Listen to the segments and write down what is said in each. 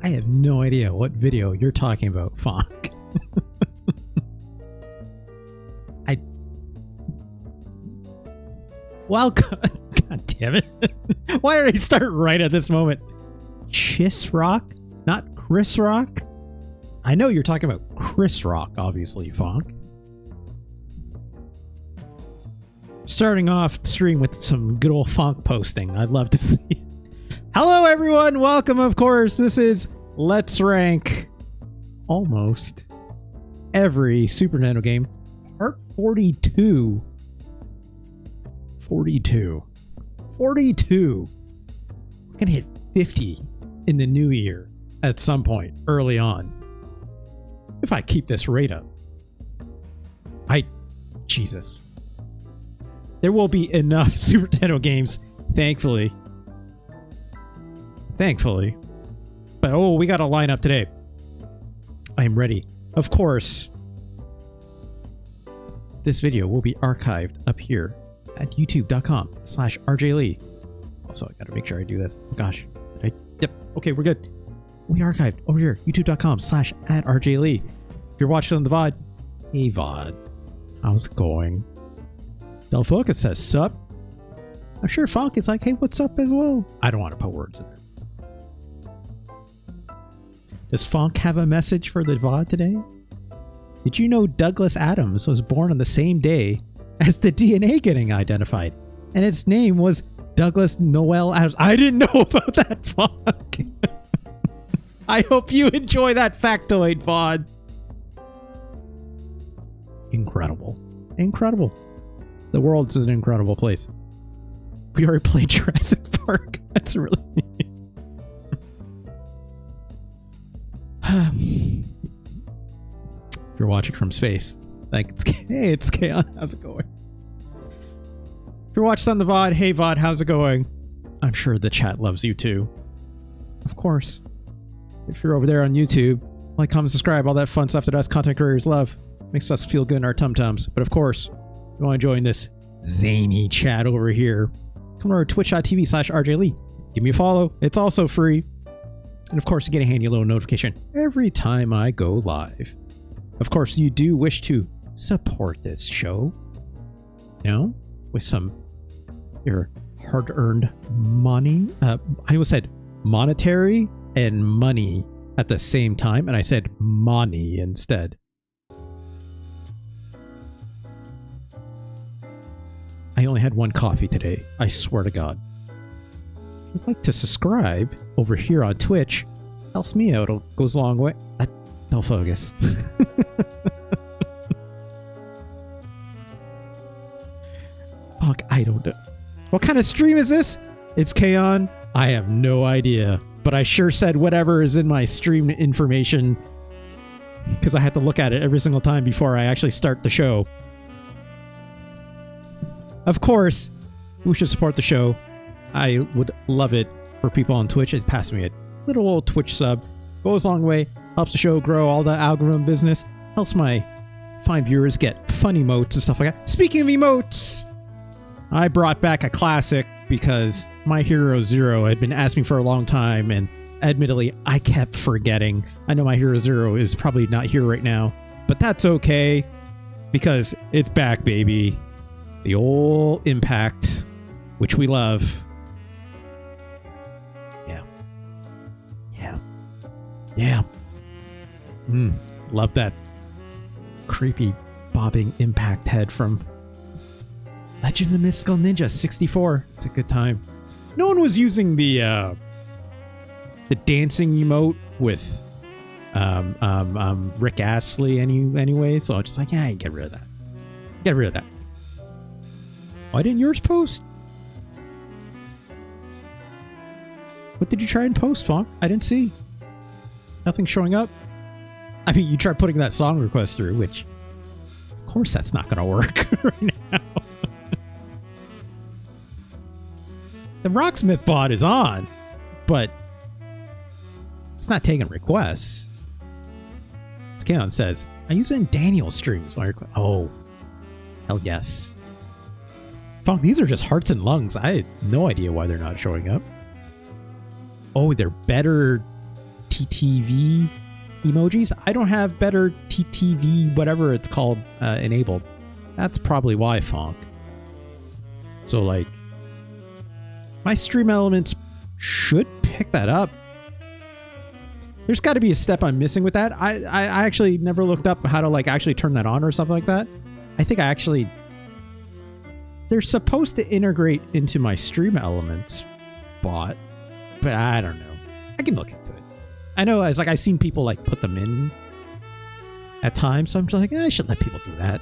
I have no idea what video you're talking about, Fonk. Welcome. God damn it. Why did I start right at this moment? Chiss Rock? Not Chris Rock? I know you're talking about Chris Rock, obviously, Fonk. Starting off the stream with some good old Fonk posting. I'd love to see it. Hello, everyone. Welcome, of course. This is Let's Rank almost every Super Nintendo game. Part 42. 42. We're gonna hit 50 in the new year at some point early on. If I keep this rate up. Jesus. There will be enough Super Nintendo games, thankfully. But we got a lineup today. I'm ready. Of course, this video will be archived up here at youtube.com/RJLee. Also, I gotta make sure I do this. Oh gosh. Yep. Okay, we're good. We archived over here, youtube.com/@RJLee. If you're watching on the VOD, hey VOD, how's it going? Del Focus says sup. I'm sure Fonk is like, hey, what's up as well? I don't want to put words in there. Does Fonk have a message for the VOD today? Did you know Douglas Adams was born on the same day as the DNA getting identified, and its name was Douglas Noel Adams? I didn't know about that, Fonk. I hope you enjoy that factoid, VOD. Incredible. The world's an incredible place. We already played Jurassic Park. That's really nice. If you're watching from space, it's Kaon. How's it going? If you're watching on the VOD, hey VOD, how's it going? I'm sure the chat loves you too. Of course. If you're over there on YouTube, like, comment, subscribe, all that fun stuff that us content creators love. Makes us feel good in our tum-tums. But of course, if you want to join this zany chat over here, come over to twitch.tv/RJLee. Give me a follow. It's also free. And of course, you get a handy little notification every time I go live. Of course, you do wish to support this show, with some your hard-earned money. I almost said monetary and money at the same time, and I said money instead. I only had one coffee today. I swear to God. If you'd like to subscribe over here on Twitch, helps me out. It goes a long way. Don't focus. Fuck, I don't know. What kind of stream is this? It's Kaon. I have no idea. But I sure said whatever is in my stream information, because I had to look at it every single time before I actually start the show. Of course, we should support the show. I would love it for people on Twitch. It passed me a little old Twitch sub. Goes a long way. Helps the show grow. All the algorithm business. Helps my fine viewers get fun emotes and stuff like that. Speaking of emotes, I brought back a classic because My Hero Zero had been asking me for a long time, and admittedly, I kept forgetting. I know My Hero Zero is probably not here right now, but that's okay because it's back, baby. The old Impact, which we love. Yeah. Love that creepy bobbing Impact head from Legend of the Mystical Ninja 64. It's a good time. No one was using the dancing emote with Rick Astley anyway, so I'm just like, yeah, get rid of that. Why didn't yours post? What did you try and post, Fonk? I didn't see. Nothing showing up. I mean, you tried putting that song request through, which, of course, that's not going to work right now. The Rocksmith bot is on, but it's not taking requests. Scan says, I use it in Daniel's streams. Oh, hell yes. Fonk, these are just hearts and lungs. I had no idea why they're not showing up. Oh, they're better TTV emojis. I don't have better TTV, whatever it's called, enabled. That's probably why, Fonk. So, like, my stream elements should pick that up. There's got to be a step I'm missing with that. I actually never looked up how to, like, actually turn that on or something like that. I think they're supposed to integrate into my stream elements bot, but I don't know. I can look into it. I know, it's like I've seen people like put them in at times, so I'm just like, I should let people do that.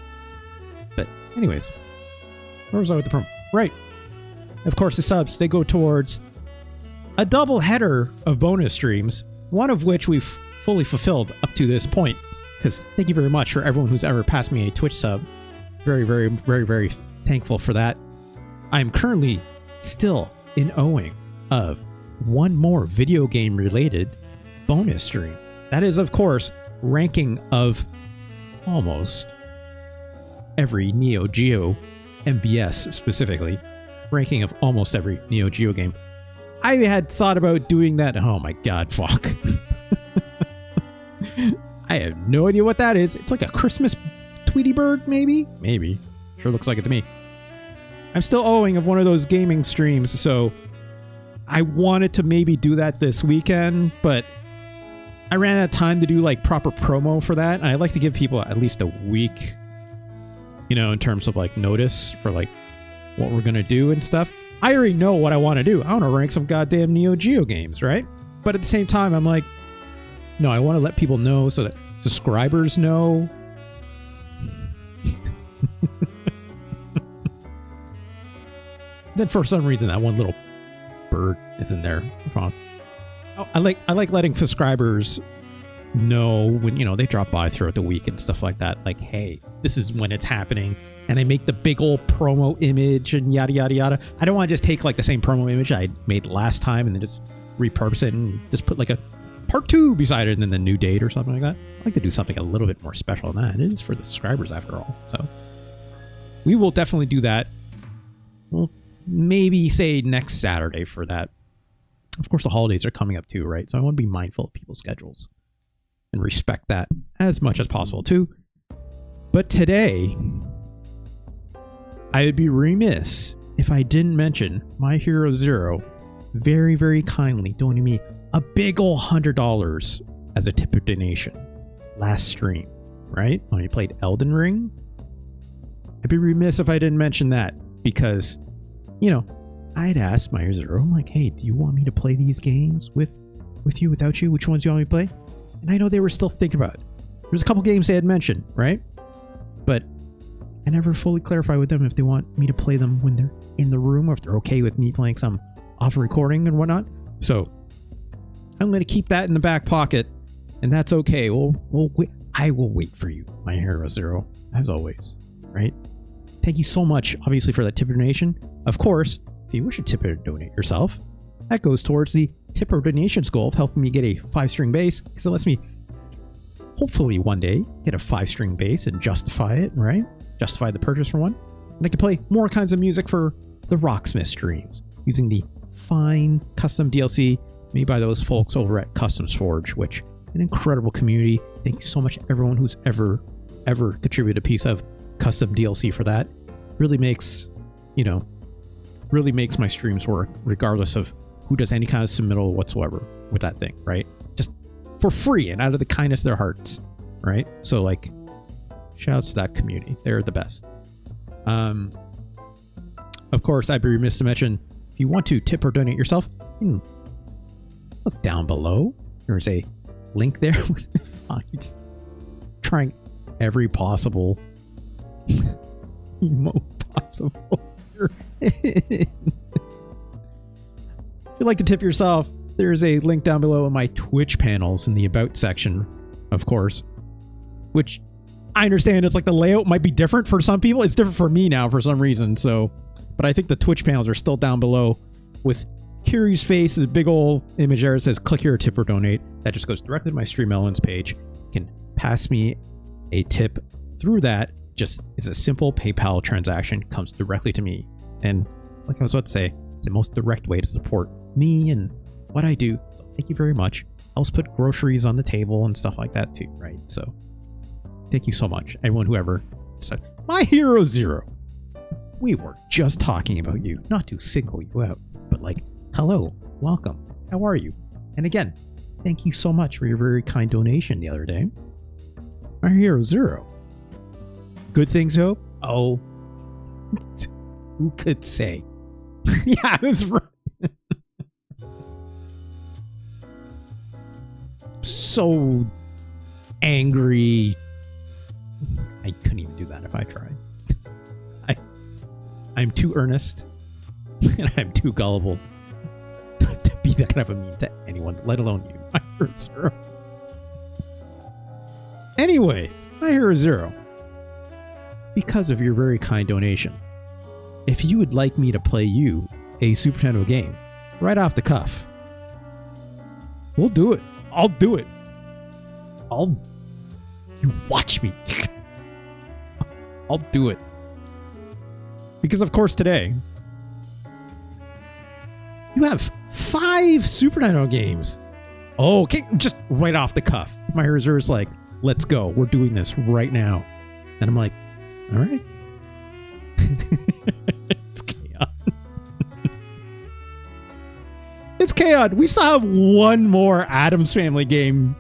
But anyways, where was I with the promo? Right. Of course, the subs, they go towards a double header of bonus streams, one of which we've fully fulfilled up to this point. Because thank you very much for everyone who's ever passed me a Twitch sub. Very, very, very, very thankful for that. I'm currently still in owing of one more video game related bonus stream. That is, of course, ranking of almost every Neo Geo MBS specifically. Ranking of almost every Neo Geo game. I had thought about doing that. Oh my god, fuck. I have no idea what that is. It's like a Christmas Tweety Bird, maybe? Maybe. Sure looks like it to me. I'm still owing of one of those gaming streams, so I wanted to maybe do that this weekend, but I ran out of time to do like proper promo for that, and I'd like to give people at least a week, you know, in terms of like notice for like what we're gonna do and stuff. I already know what I want to do. I want to rank some goddamn Neo Geo games, right? But at the same time, I'm like, no, I want to let people know so that subscribers know. Then for some reason, that one little bird is in there. I like letting subscribers know when, you know, they drop by throughout the week and stuff like that. Like, hey, this is when it's happening. And I make the big old promo image and yada, yada, yada. I don't want to just take like the same promo image I made last time and then just repurpose it and just put like a part 2 beside it and then the new date or something like that. I like to do something a little bit more special than that. It is for the subscribers after all. So we will definitely do that. We'll maybe say next Saturday for that. Of course, the holidays are coming up too, right? So I want to be mindful of people's schedules and respect that as much as possible too. But today, I would be remiss if I didn't mention My Hero Zero very, very kindly donating me a big ol' $100 as a tip of donation last stream, right? When I played Elden Ring. I'd be remiss if I didn't mention that because, you know, I'd asked My Hero Zero, I'm like, hey, do you want me to play these games with you, without you? Which ones do you want me to play? And I know they were still thinking about it. There's a couple games they had mentioned, right? But I never fully clarify with them if they want me to play them when they're in the room or if they're okay with me playing some off recording and whatnot. So I'm going to keep that in the back pocket, and that's okay. We'll wait. I will wait for you, My Hero Zero, as always, right? Thank you so much, obviously, for that tip donation. Of course, if you wish to tip or donate yourself, that goes towards the tip or donations goal of helping me get a 5-string bass, because it lets me hopefully one day get a 5-string bass and justify it, right? Justify the purchase for one. And I can play more kinds of music for the Rocksmith streams using the fine custom DLC made by those folks over at Customs Forge, which an incredible community. Thank you so much everyone who's ever contributed a piece of custom DLC for that. Really makes, you know, really makes my streams work regardless of who does any kind of submittal whatsoever with that thing, right? Just for free and out of the kindness of their hearts, right? So like, shouts to that community. They're the best. Of course, I'd be remiss to mention, if you want to tip or donate yourself, you can look down below. There's a link there. You're just trying every possible emote possible. If you'd like to tip yourself, there's a link down below in my Twitch panels in the About section, of course, which I understand it's like the layout might be different for some people. It's different for me now for some reason. So, but I think the Twitch panels are still down below with Kiri's face, the big old image there. It says click here, tip or donate. That just goes directly to my Stream Elements page. You can pass me a tip through that. Just it's a simple PayPal transaction, comes directly to me. And like I was about to say, it's the most direct way to support me and what I do. So thank you very much. helps put groceries on the table and stuff like that too, right? So thank you so much, everyone who ever said, My Hero Zero. We were just talking about you, not to single you out, but like, hello, welcome, how are you? And again, thank you so much for your very kind donation the other day. My Hero Zero. Good things, hope? Oh, who could say? Yeah, I was right. So angry. I couldn't even do that if I tried. I'm too earnest and I'm too gullible to be that kind of a meme to anyone, let alone you. My Hero Zero. Anyways, My Hero Zero. Because of your very kind donation, if you would like me to play you a Super Nintendo game right off the cuff, we'll do it. I'll do it. You watch me. I'll do it. Because of course today, you have 5 Super Nintendo games. Oh, okay, just right off the cuff. My Hero Zero is like, let's go. We're doing this right now. And I'm like, all right. It's chaos. It's chaos. We still have one more Addams Family game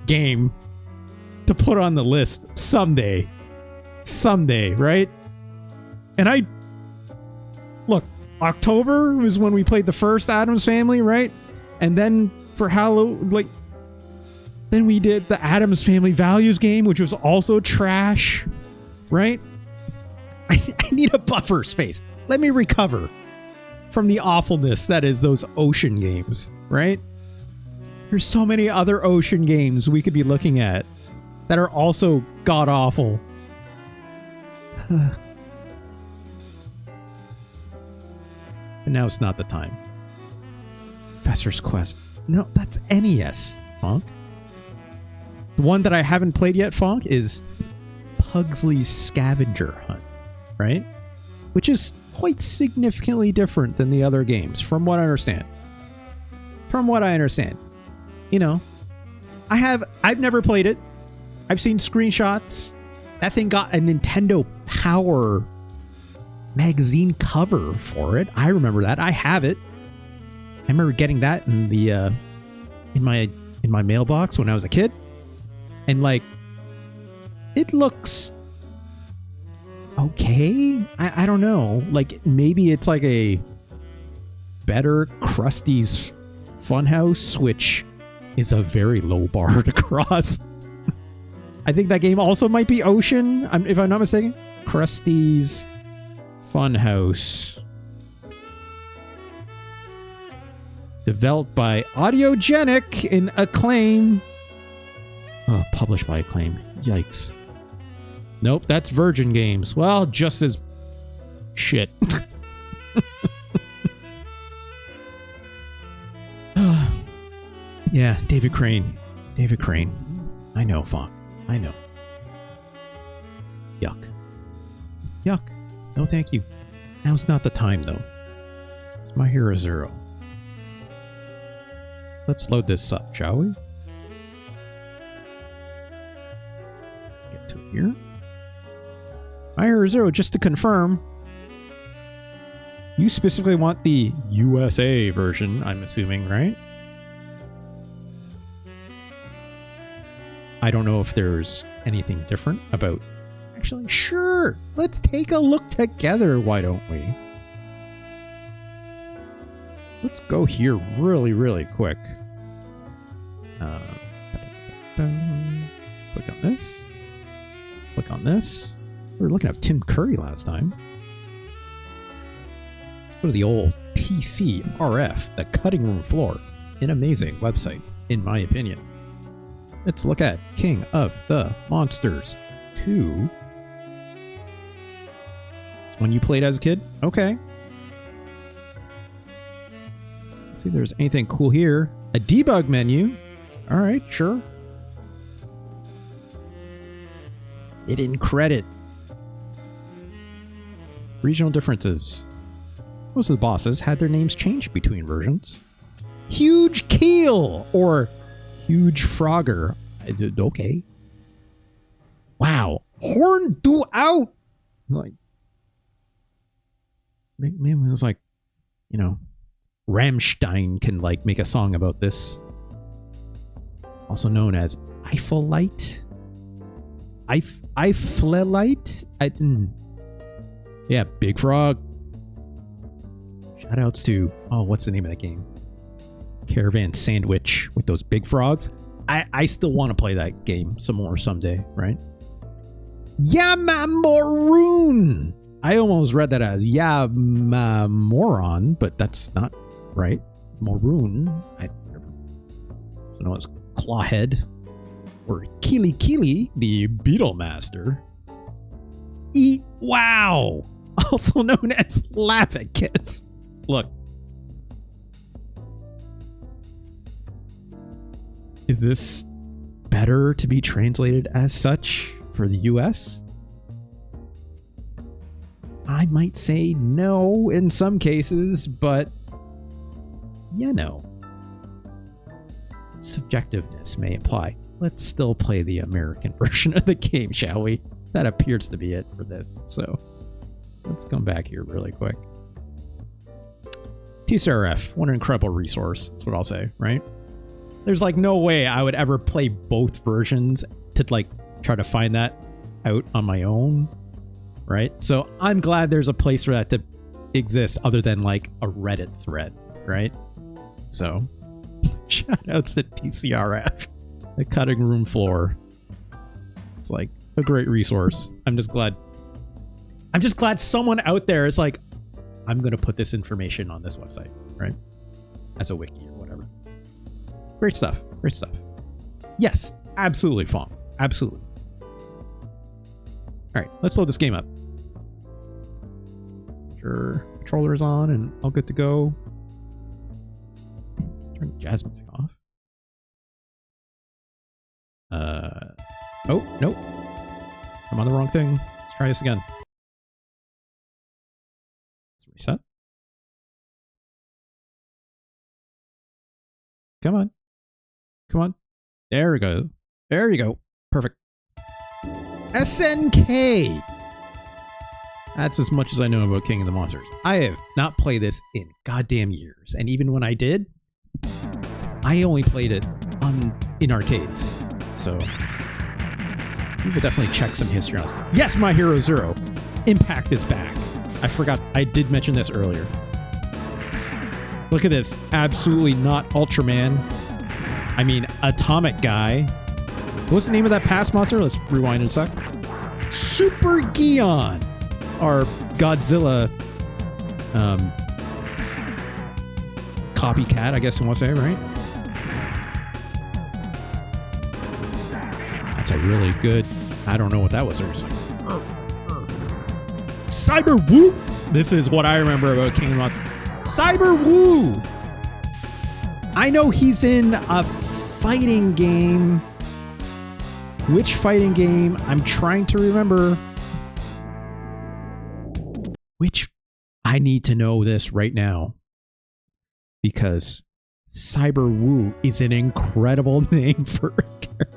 to put on the list someday, right? And look, October was when we played the first Addams Family, right? And then for Halloween, then we did the Addams Family Values game, which was also trash, right? I need a buffer space. Let me recover from the awfulness that is those ocean games, right? There's so many other ocean games we could be looking at that are also god-awful. But now it's not the time. Professor's Quest. No, that's NES, Fonk. The one that I haven't played yet, Fonk, is Pugsley's Scavenger Hunt, right? Which is quite significantly different than the other games, from what I understand. You know, I've never played it. I've seen screenshots. That thing got a Nintendo Power magazine cover for it. I remember that. I have it. I remember getting that in the in my mailbox when I was a kid. And like, it looks okay. I don't know. Like, maybe it's like a better Krusty's Funhouse, which is a very low bar to cross. I think that game also might be Ocean, if I'm not mistaken. Krusty's Funhouse. Developed by Audiogenic and Acclaim. Oh, published by Acclaim. Yikes. Nope, that's Virgin Games. Well, just as shit. Yeah, David Crane. I know, Fonk. I know. Yuck. No, thank you. Now's not the time, though. It's My Hero Zero. Let's load this up, shall we? Get to it here. My Hero Zero, just to confirm, you specifically want the USA version, I'm assuming, right? I don't know if there's anything different about... Actually, sure! Let's take a look together, why don't we? Let's go here really, really quick. Click on this. Click on this. We were looking at Tim Curry last time. Let's go to the old TCRF, the cutting room floor. An amazing website, in my opinion. Let's look at King of the Monsters 2. It's one you played as a kid? Okay. Let's see if there's anything cool here. A debug menu. Alright, sure. Hidden credit. Regional differences. Most of the bosses had their names changed between versions. Huge Keel or Huge Frogger. Okay. Wow. Horn do out. Like, maybe it was like, you know, Rammstein can like make a song about this. Also known as Eiffelite. Eiffelite? Yeah, Big Frog. Shoutouts to, oh, what's the name of that game? Caravan Sandwich with those big frogs. I still want to play that game some more someday, right? Yamamoroon. I almost read that as Yamamoron, but that's not right. Moroon. I don't know, it's Clawhead. Or Keely Keely, the Beetle Master. Eat Wow. Also known as Laphicus. Look. Is this better to be translated as such for the US? I might say no in some cases, but you know, subjectiveness may apply. Let's still play the American version of the game, shall we? That appears to be it for this. So let's come back here really quick. TCRF, what an incredible resource. That's what I'll say, right? There's like no way I would ever play both versions to like try to find that out on my own, right? So I'm glad there's a place for that to exist other than like a Reddit thread, right? So shout outs to TCRF, the cutting room floor. It's like a great resource. I'm just glad someone out there is like, I'm going to put this information on this website, right? As a wiki or whatever. Great stuff. Great stuff. Yes, absolutely, Fong. Absolutely. All right, let's load this game up. Sure, controller is on and all good to go. Let's turn the jazz music off. Oh, nope. I'm on the wrong thing. Let's try this again. Let's reset. Come on. Come on. There we go. There you go. Perfect. SNK! That's as much as I know about King of the Monsters. I have not played this in goddamn years. And even when I did, I only played it in arcades. So we will definitely check some history on this. Yes, My Hero Zero. Impact is back. I forgot. I did mention this earlier. Look at this. Absolutely not Ultraman. I mean, Atomic Guy. What's the name of that past monster? Let's rewind in a sec. Super Gion. Or Godzilla copycat, I guess you want to say, right? That's a really good... I don't know what that was. There's like... Cyber Woo! This is what I remember about King of Monsters. Cyber Woo! I know he's in a fighting game. Which fighting game? I'm trying to remember. Which I need to know this right now. Because Cyber Woo is an incredible name for a character.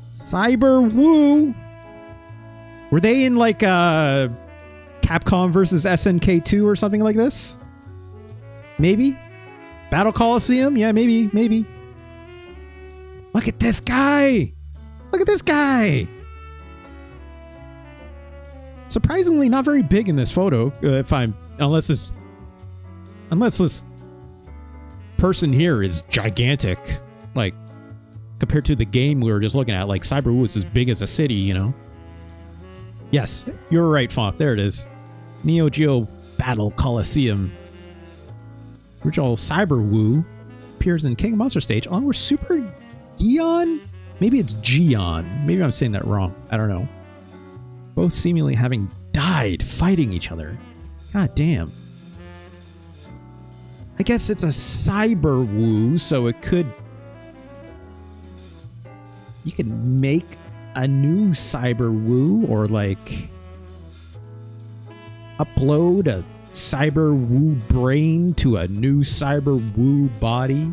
Cyber Woo! Were they in like Capcom versus SNK 2 or something like this? Maybe? Battle Coliseum? Yeah, maybe. Look at this guy! Look at this guy! Surprisingly not very big in this photo, unless this person here is gigantic, like compared to the game we were just looking at. Like Cyber Woo is as big as a city, you know. Yes, you're right, Fonk. There it is. Neo Geo Battle Coliseum. Original Cyber Woo appears in King of Monsters stage along with Super Gion. Maybe it's Gion. Maybe I'm saying that wrong. I don't know. Both seemingly having died fighting each other. God damn. I guess it's a Cyber Woo, so it could... You can make a new Cyber Woo or like upload a Cyber Woo brain to a new Cyber Woo body.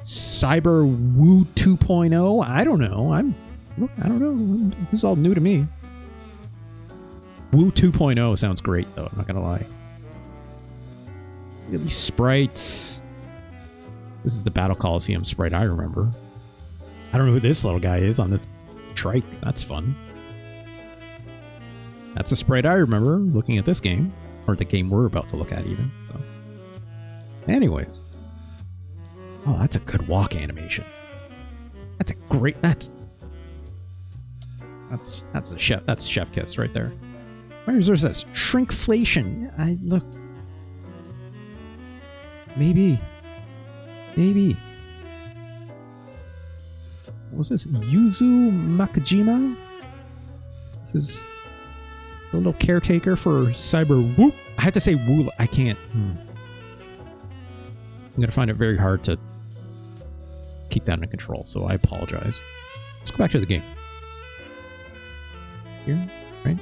Cyber Woo 2.0. I don't know. I don't know. This is all new to me. Woo 2.0 sounds great, though. I'm not gonna lie. Look at these sprites. This is the Battle Coliseum sprite I remember. I don't know who this little guy is on this trike. That's fun. That's a sprite I remember looking at this game. Or the game we're about to look at, even. So, anyways. Oh, that's a good walk animation. That's a great... That's the chef. That's chef kiss right there. Where's this? Shrinkflation. Look. Maybe. What was this? Yuzu Makajima? This is a little caretaker for Cyber Woo. I have to say Woo. I can't. I'm going to find it very hard to keep that under control, so I apologize. Let's go back to the game. Here, right?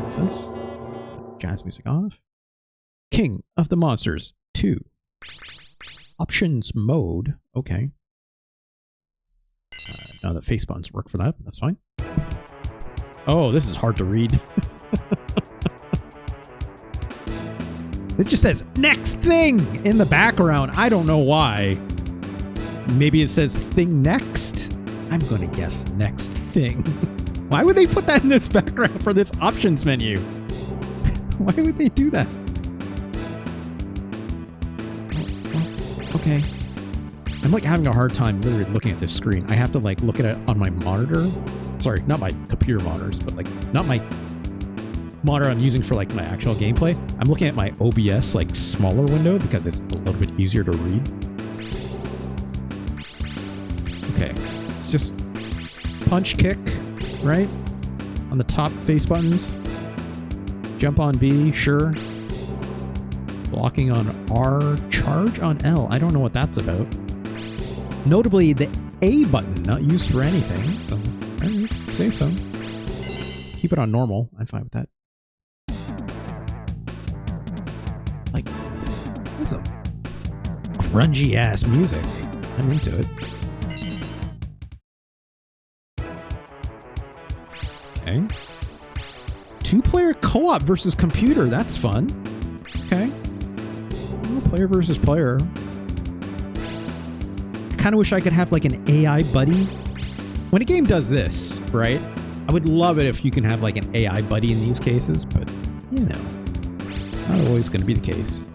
What's this? Jazz music off. King of the Monsters 2. Options mode. Okay. Now that face buttons work for that, that's fine. Oh, this is hard to read. It just says next thing in the background. I don't know why. Maybe it says thing next. I'm going to guess next thing. Why would they put that in this background for this options menu? Why would they do that? Okay. I'm like having a hard time literally looking at this screen. I have to like look at it on my monitor. Sorry, not my computer monitors, but like not my monitor I'm using for like my actual gameplay. I'm looking at my OBS like smaller window because it's a little bit easier to read. Okay. It's just punch, kick, right? On the top face buttons. Jump on B, sure. Blocking on R, charge on L. I don't know what that's about. Notably, the A button not used for anything. So, I say so. Let's keep it on normal. I'm fine with that. Like, this is a grungy ass music. I'm into it. Okay. 2-player co-op versus computer. That's fun. Okay. Player versus player. I kind of wish I could have like an AI buddy. When a game does this, right? I would love it if you can have like an AI buddy in these cases, but you know, not always going to be the case.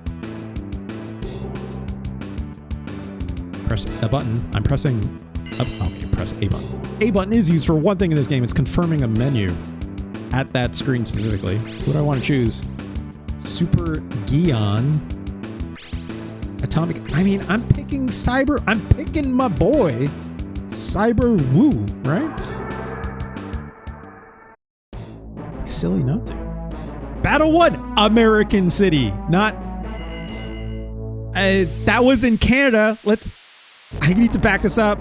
Press a button. I'm pressing up. Okay, press A button. A button is used for one thing in this game. It's confirming a menu at that screen specifically. What do I want to choose? Super Gion. Atomic. I mean, I'm picking Cyber. I'm picking my boy, Cyber Woo, right? Silly not to. Battle 1, American City. Not. That was in Canada. I need to back this up.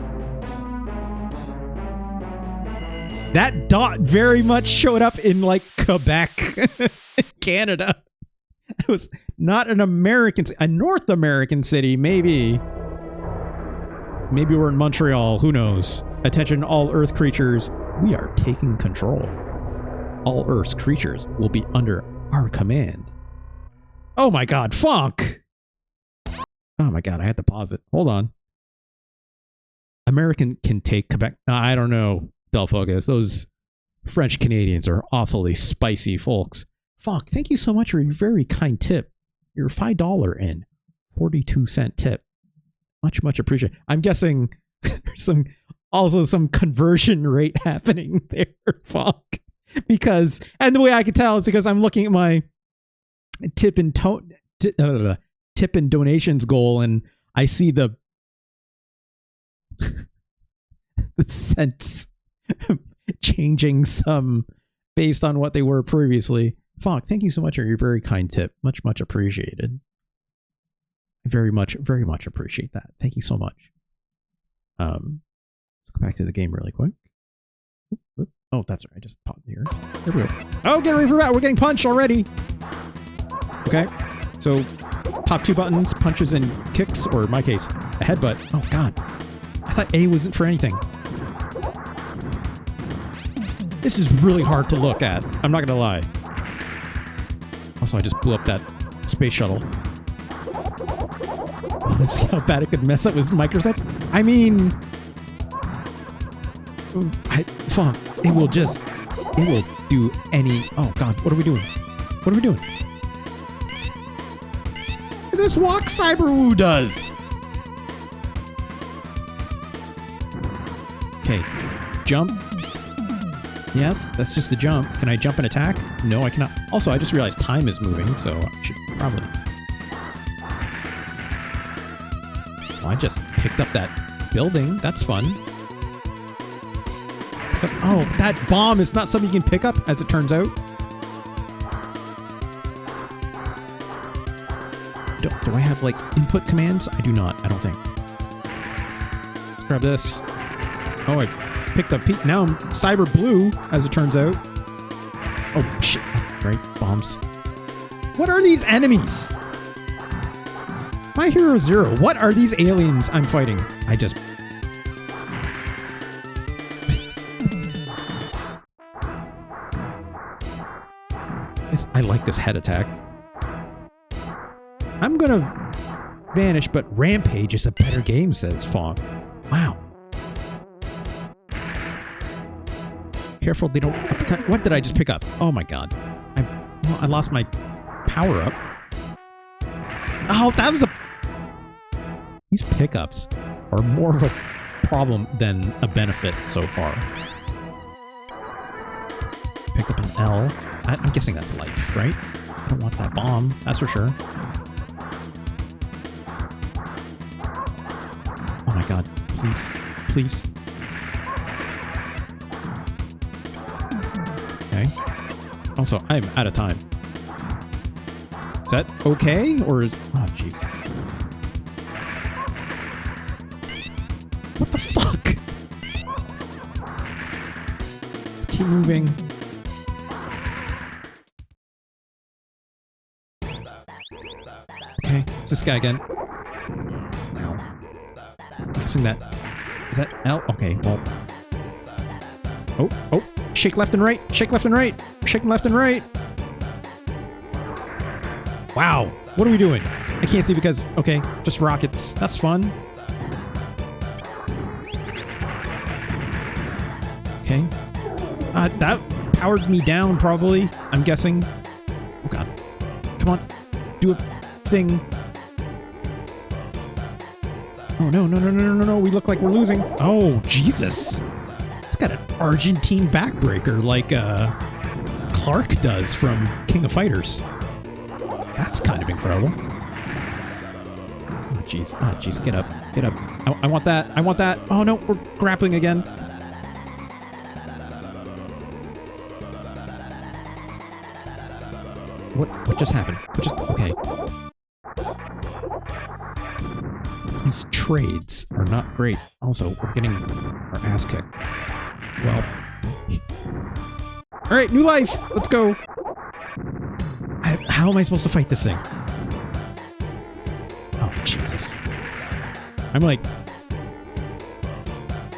That dot very much showed up in like Quebec, Canada. It was not an American, a North American city, maybe. Maybe we're in Montreal, who knows? Attention all Earth creatures, we are taking control. All Earth's creatures will be under our command. Oh my god, funk! Oh my god, I had to pause it. Hold on. American can take Quebec. I don't know, Delfocus. Those French Canadians are awfully spicy folks. Fuck, thank you so much for your very kind tip. Your $5 and 42-cent tip. Much, much appreciated. I'm guessing there's some conversion rate happening there. Fuck. Because, and the way I can tell is because I'm looking at my tip and donations goal, and I see the cents changing some based on what they were previously. Fuck, thank you so much for your very kind tip. Much, much appreciated. Very much appreciate that. Thank you so much. Let's go back to the game really quick. Oh, that's right. I just paused here. Here we go. Oh, get ready for that. We're getting punched already. Okay. So, top 2 buttons, punches and kicks, or in my case, a headbutt. Oh, God. I thought A wasn't for anything. This is really hard to look at. I'm not going to lie. Also, I just blew up that space shuttle. See how bad it could mess up with microsets? I mean... fuck. It will do any... Oh, God. What are we doing? What are we doing? This walk Cyberwoo does! Okay. Jump. Yep, that's just a jump. Can I jump and attack? No, I cannot. Also, I just realized time is moving, so I should probably... Oh, I just picked up that building. That's fun. Oh, that bomb is not something you can pick up, as it turns out. Do I have, like, input commands? I do not, I don't think. Let's grab this. Oh, I picked up Pete. Now I'm Cyber Blue, as it turns out. Oh, shit. That's right. Bombs. What are these enemies? My Hero Zero. What are these aliens I'm fighting? I just... I like this head attack. I'm gonna vanish, but Rampage is a better game, says Fong. Wow. Careful they don't uppercut. What did I just pick up? Oh my god. I lost my power up. Oh, that was a... These pickups are more of a problem than a benefit so far. Picked up an L. I'm guessing that's life, right? I don't want that bomb, that's for sure. Oh my god. Please. Please. Okay. Also, I'm out of time. Is that okay? Or is... Oh, jeez. What the fuck? Let's keep moving. Okay, it's this guy again. Now. I'm guessing that... Is that L? Okay, well... Oh. Shake left and right. Shake left and right. Shake left and right. Wow. What are we doing? I can't see because... Okay, just rockets. That's fun. Okay. That powered me down, probably. I'm guessing. Oh, God. Come on. Do a thing. Oh, no. We look like we're losing. Oh, Jesus. It's got an Argentine backbreaker like Clark does from King of Fighters. That's kind of incredible. Oh, jeez. Oh, jeez. Get up. Get up. I want that. I want that. Oh, no. We're grappling again. What just happened? Okay. These trades are not great. Also, we're getting our ass kicked. Well. Alright, new life! Let's go! How am I supposed to fight this thing? Oh, Jesus. I'm like...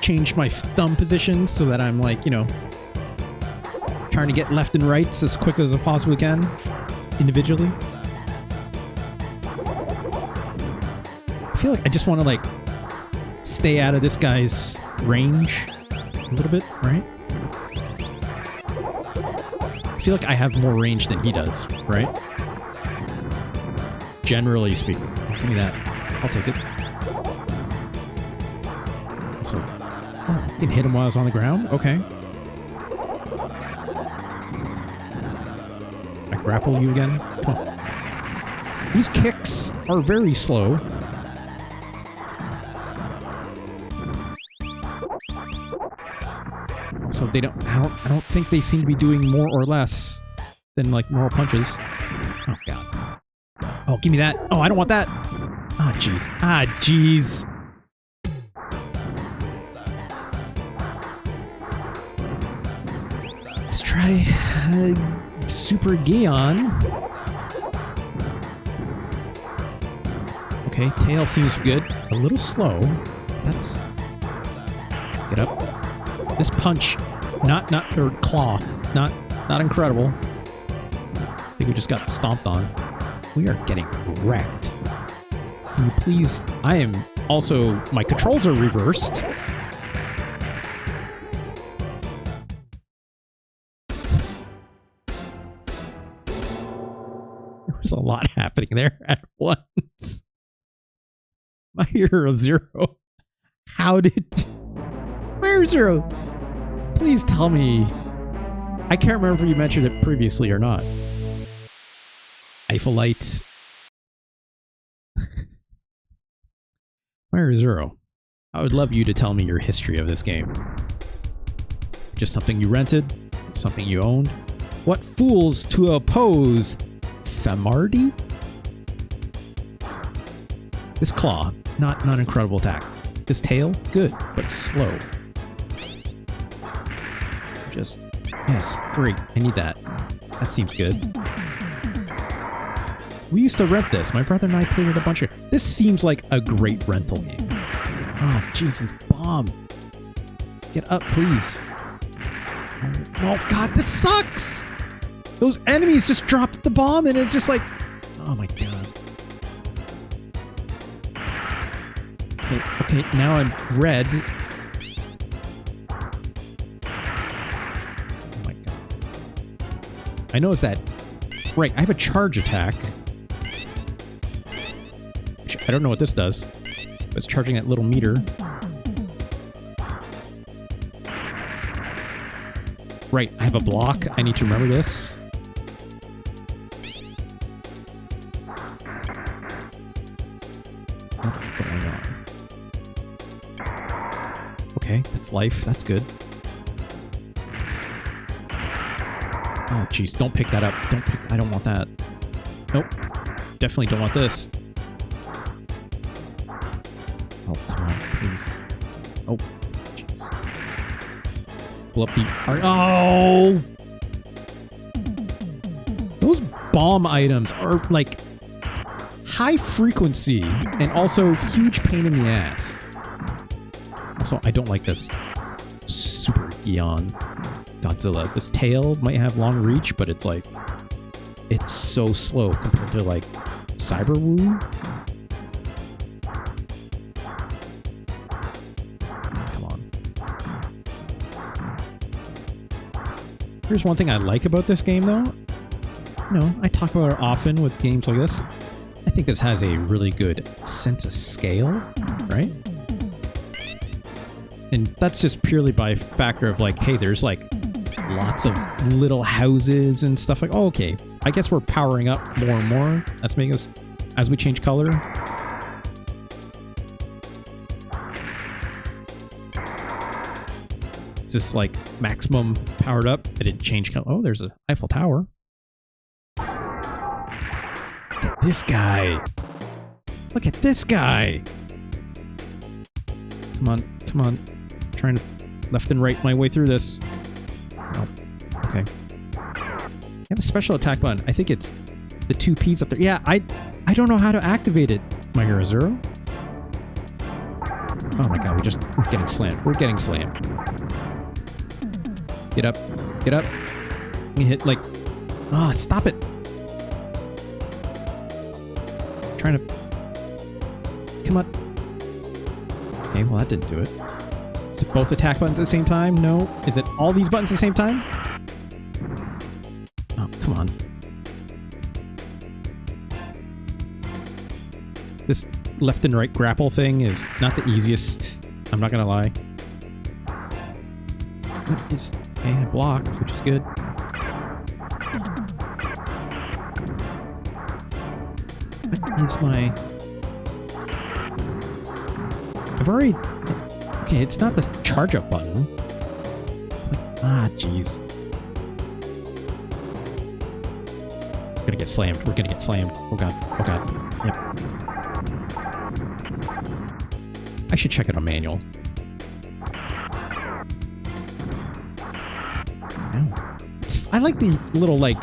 changed my thumb positions so that I'm like, you know... trying to get left and rights as quick as I possibly can. Individually. I feel like I just want to, like, stay out of this guy's range a little bit, right? I feel like I have more range than he does, right? Generally speaking. Give me that. I'll take it. So, oh, you can hit him while I was on the ground? Okay. I grapple you again? Come on. These kicks are very slow. So they don't... I don't think they seem to be doing more or less than, like, normal punches. Oh, God. Oh, give me that. Oh, I don't want that. Ah, jeez. Ah, jeez. try Super Gion. Okay, tail seems good. A little slow. That's... Get up. This punch, or claw, not incredible. I think we just got stomped on. We are getting wrecked. Can you please... I am also... My controls are reversed. There's a lot happening there at once. My Hero Zero. How did... My Hero Zero! Please tell me... I can't remember if you mentioned it previously or not. Eiphelite. My Hero Zero. I would love you to tell me your history of this game. Just something you rented? Something you owned? What fools to oppose Famardi? This claw, not incredible attack. This tail, good, but slow. Just, yes, great, I need that. That seems good. We used to rent this. My brother and I played it a bunch of... This seems like a great rental game. Oh, Jesus, bomb. Get up, please. Oh, God, this sucks! Those enemies just dropped the bomb and it's just like... Oh, my God. Okay, now I'm red. Oh, my God. I noticed that... Right, I have a charge attack. I don't know what this does. But it's charging that little meter. Right, I have a block. I need to remember this. What's going on? Okay, that's life. That's good. Oh, jeez. Don't pick that up. Don't pick... I don't want that. Nope. Definitely don't want this. Oh, come on, please. Oh, jeez. Pull up the... Oh! Those bomb items are, like, high frequency and also huge pain in the ass. Also, I don't like this Super Godzilla. This tail might have long reach, but it's, like... It's so slow compared to, like, Cyber Woo. Here's one thing I like about this game, though. You know, I talk about it often with games like this. I think this has a really good sense of scale, right? And that's just purely by factor of like, hey, there's like lots of little houses and stuff like, oh, okay. I guess we're powering up more and more. That's making us, as we change color. Is this like maximum powered up? I didn't change color. Oh, there's a Eiffel Tower. Look at this guy. Look at this guy. Come on, come on. I'm trying to left and right my way through this. Oh, okay. You have a special attack button. I think it's the 2 P's up there. Yeah, I don't know how to activate it, My Hero Zero. Oh my God, we're getting slammed. We're getting slammed. Get up. Get up. You hit like... Ah, oh, stop it. I'm trying to... Come on. Okay, well that didn't do it. Is it both attack buttons at the same time? No. Is it all these buttons at the same time? Oh, come on. This left and right grapple thing is not the easiest. I'm not gonna lie. What is... Okay, I blocked, which is good. What is my... I've already... Okay, it's not the charge up button. It's like... Ah, jeez. We're gonna get slammed. We're gonna get slammed. Oh god. Oh god. Yep. I should check out a manual. I like the little like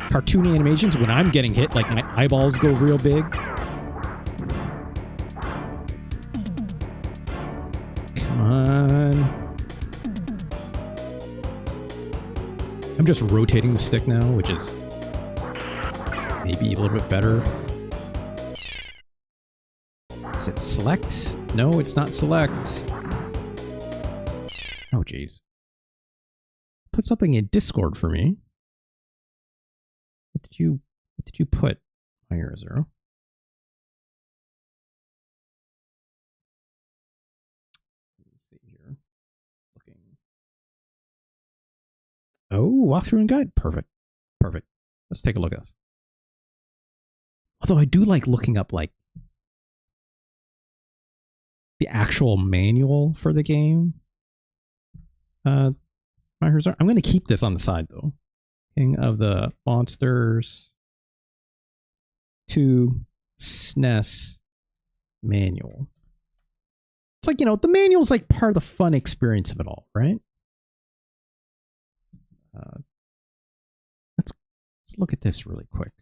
cartoony animations when I'm getting hit, like my eyeballs go real big. Come on. I'm just rotating the stick now, which is maybe a little bit better. Is it select? No, it's not select. Oh, jeez. Put something in Discord for me. What did you put? My Hero Zero. Let me see here. Looking. Oh, walkthrough and guide. Perfect. Perfect. Let's take a look at this. Although I do like looking up like the actual manual for the game. My Hero Zero. I'm going to keep this on the side though. King of the Monsters 2 SNES manual. It's like, you know, the manual's like part of the fun experience of it all, right? Let's look at this really quick.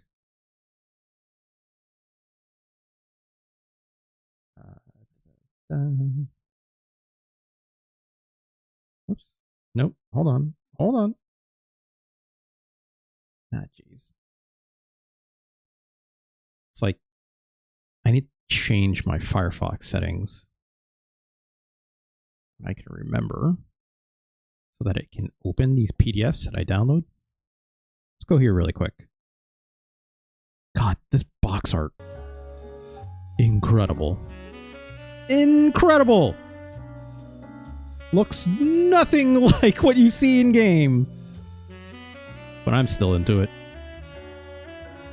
Oops. Nope. Hold on. Hold on. Ah, jeez. It's like I need to change my Firefox settings. I can remember so that it can open these PDFs that I download. Let's go here really quick. God, this box art. Incredible. Incredible! Looks nothing like what you see in game. But I'm still into it.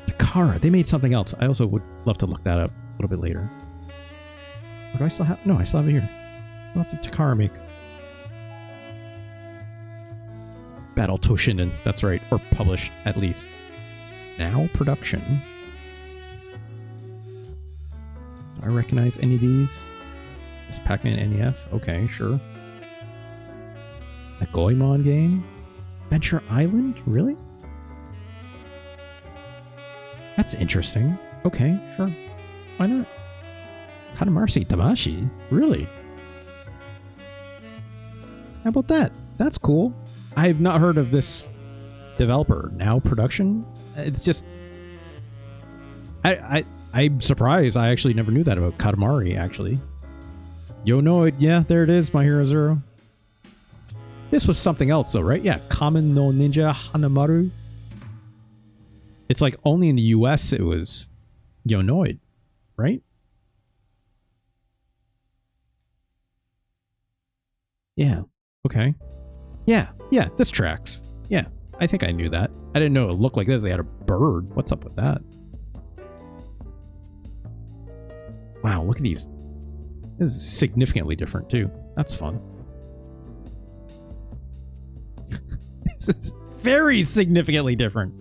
Takara, they made something else. I also would love to look that up a little bit later. Or do I still have? No, I still have it here. What else did Takara make? Battle Toshinden, that's right. Or published, at least. Now production. Do I recognize any of these? This Pac-Man NES? Okay, sure. A Goemon game? Adventure Island? Really? That's interesting. Okay, sure. Why not? Katamari Damacy? Really? How about that? That's cool. I have not heard of this developer. Now production? It's just... I'm surprised. I actually never knew that about Katamari, actually. Yonoid. Yeah, there it is, My Hero Zero. This was something else, though, right? Yeah, Kamen no Ninja Hanamaru. It's like only in the US it was Yonoid, right? Yeah. Okay. Yeah. Yeah. This tracks. Yeah. I think I knew that. I didn't know it looked like this. They had a bird. What's up with that? Wow. Look at these. This is significantly different too. That's fun. This is very significantly different.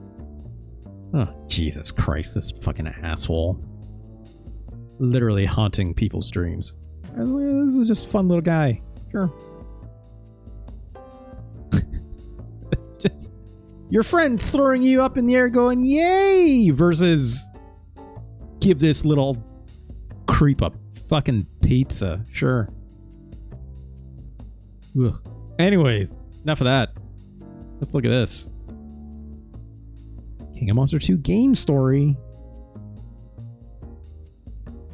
Oh, Jesus Christ. This fucking asshole. Literally haunting people's dreams. This is just a fun little guy. Sure. It's just your friend throwing you up in the air going, yay! Versus give this little creep a fucking pizza. Sure. Ugh. Anyways, enough of that. Let's look at this. King of Monsters 2 game story.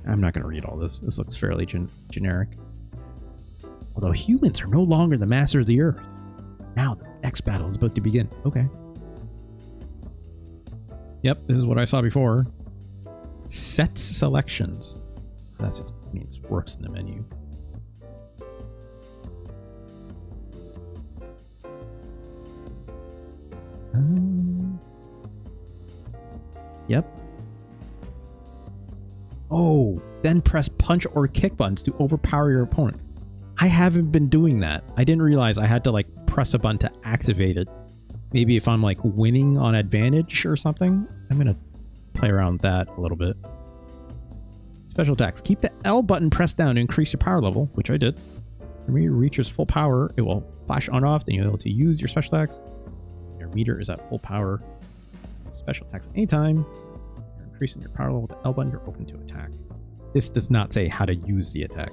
I'm not going to read all this. This looks fairly generic. Although humans are no longer the master of the earth. Now the next battle is about to begin. Okay. Yep, this is what I saw before. Set selections. That just means works in the menu. Yep. Oh, then press punch or kick buttons to overpower your opponent. I haven't been doing that. I didn't realize I had to like press a button to activate it. Maybe if I'm like winning on advantage or something. I'm gonna play around with that a little bit. Special attacks. Keep the L button pressed down to increase your power level, which I did. When it reaches full power, it will flash on and off, then you'll be able to use your special attacks. Your meter is at full power. Special attacks anytime. You're increasing your power level to L button, you're open to attack. This does not say how to use the attack.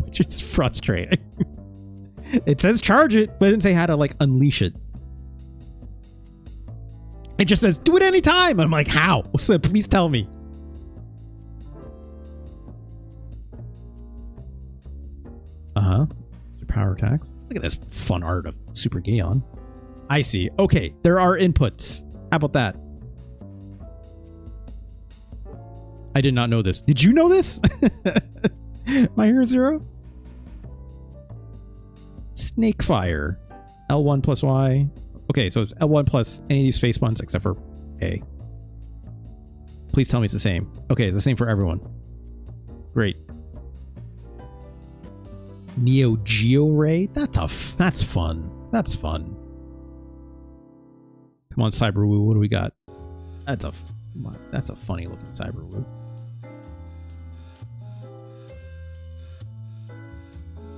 Which is frustrating. It says charge it, but it didn't say how to like unleash it. It just says do it anytime. I'm like, how? So please tell me. Your power attacks. Look at this fun art of Super Gaon. I see. Okay, there are inputs. How about that? I did not know this. Did you know this? My Hero Zero? Snake Fire. L1 plus Y. Okay, so it's L1 plus any of these face buttons except for A. Please tell me it's the same. Okay, it's the same for everyone. Great. Neo Geo Ray? That's fun. That's fun. Come on, Cyber Woo, what do we got? That's a funny looking Cyber Woo.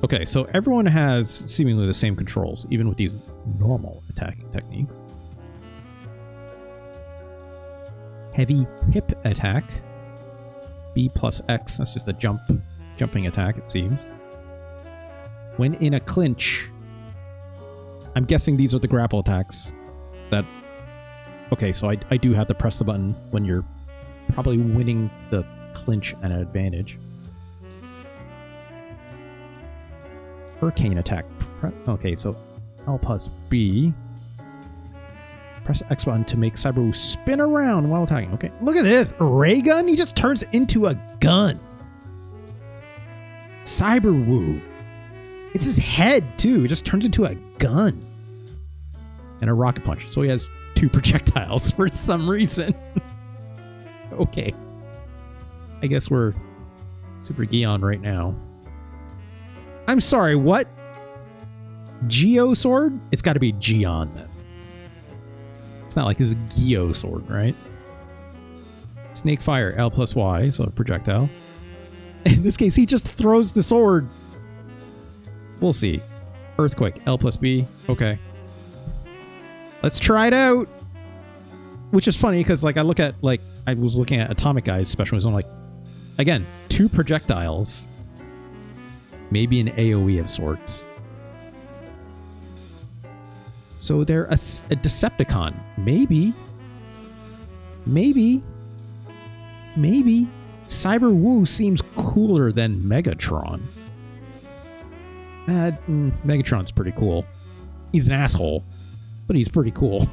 Okay, so everyone has seemingly the same controls, even with these normal attacking techniques. Heavy hip attack. B plus X, that's just a jumping attack, it seems. When in a clinch, I'm guessing these are the grapple attacks. Okay, so I do have to press the button when you're probably winning the clinch at an advantage. Hurricane attack. Okay, so L plus B. Press X button to make Cyber Woo spin around while attacking. Okay, look at this. A ray gun? He just turns into a gun. Cyber Woo. It's his head, too. It just turns into a gun. And a rocket punch. So he has 2 projectiles for some reason. Okay. I guess we're Super Gaon right now. I'm sorry, what? Geo sword? It's got to be Geon then. It's not like this Geo sword, right? Snake Fire, L plus Y, so a projectile. In this case, he just throws the sword. We'll see. Earthquake, L plus B. Okay. Let's try it out. Which is funny because like I was looking at Atomic Guy's special moves. I'm like, again, 2 projectiles. Maybe an AoE of sorts. So they're a Decepticon. Maybe. Cyber Woo seems cooler than Megatron. Megatron's pretty cool. He's an asshole, but he's pretty cool.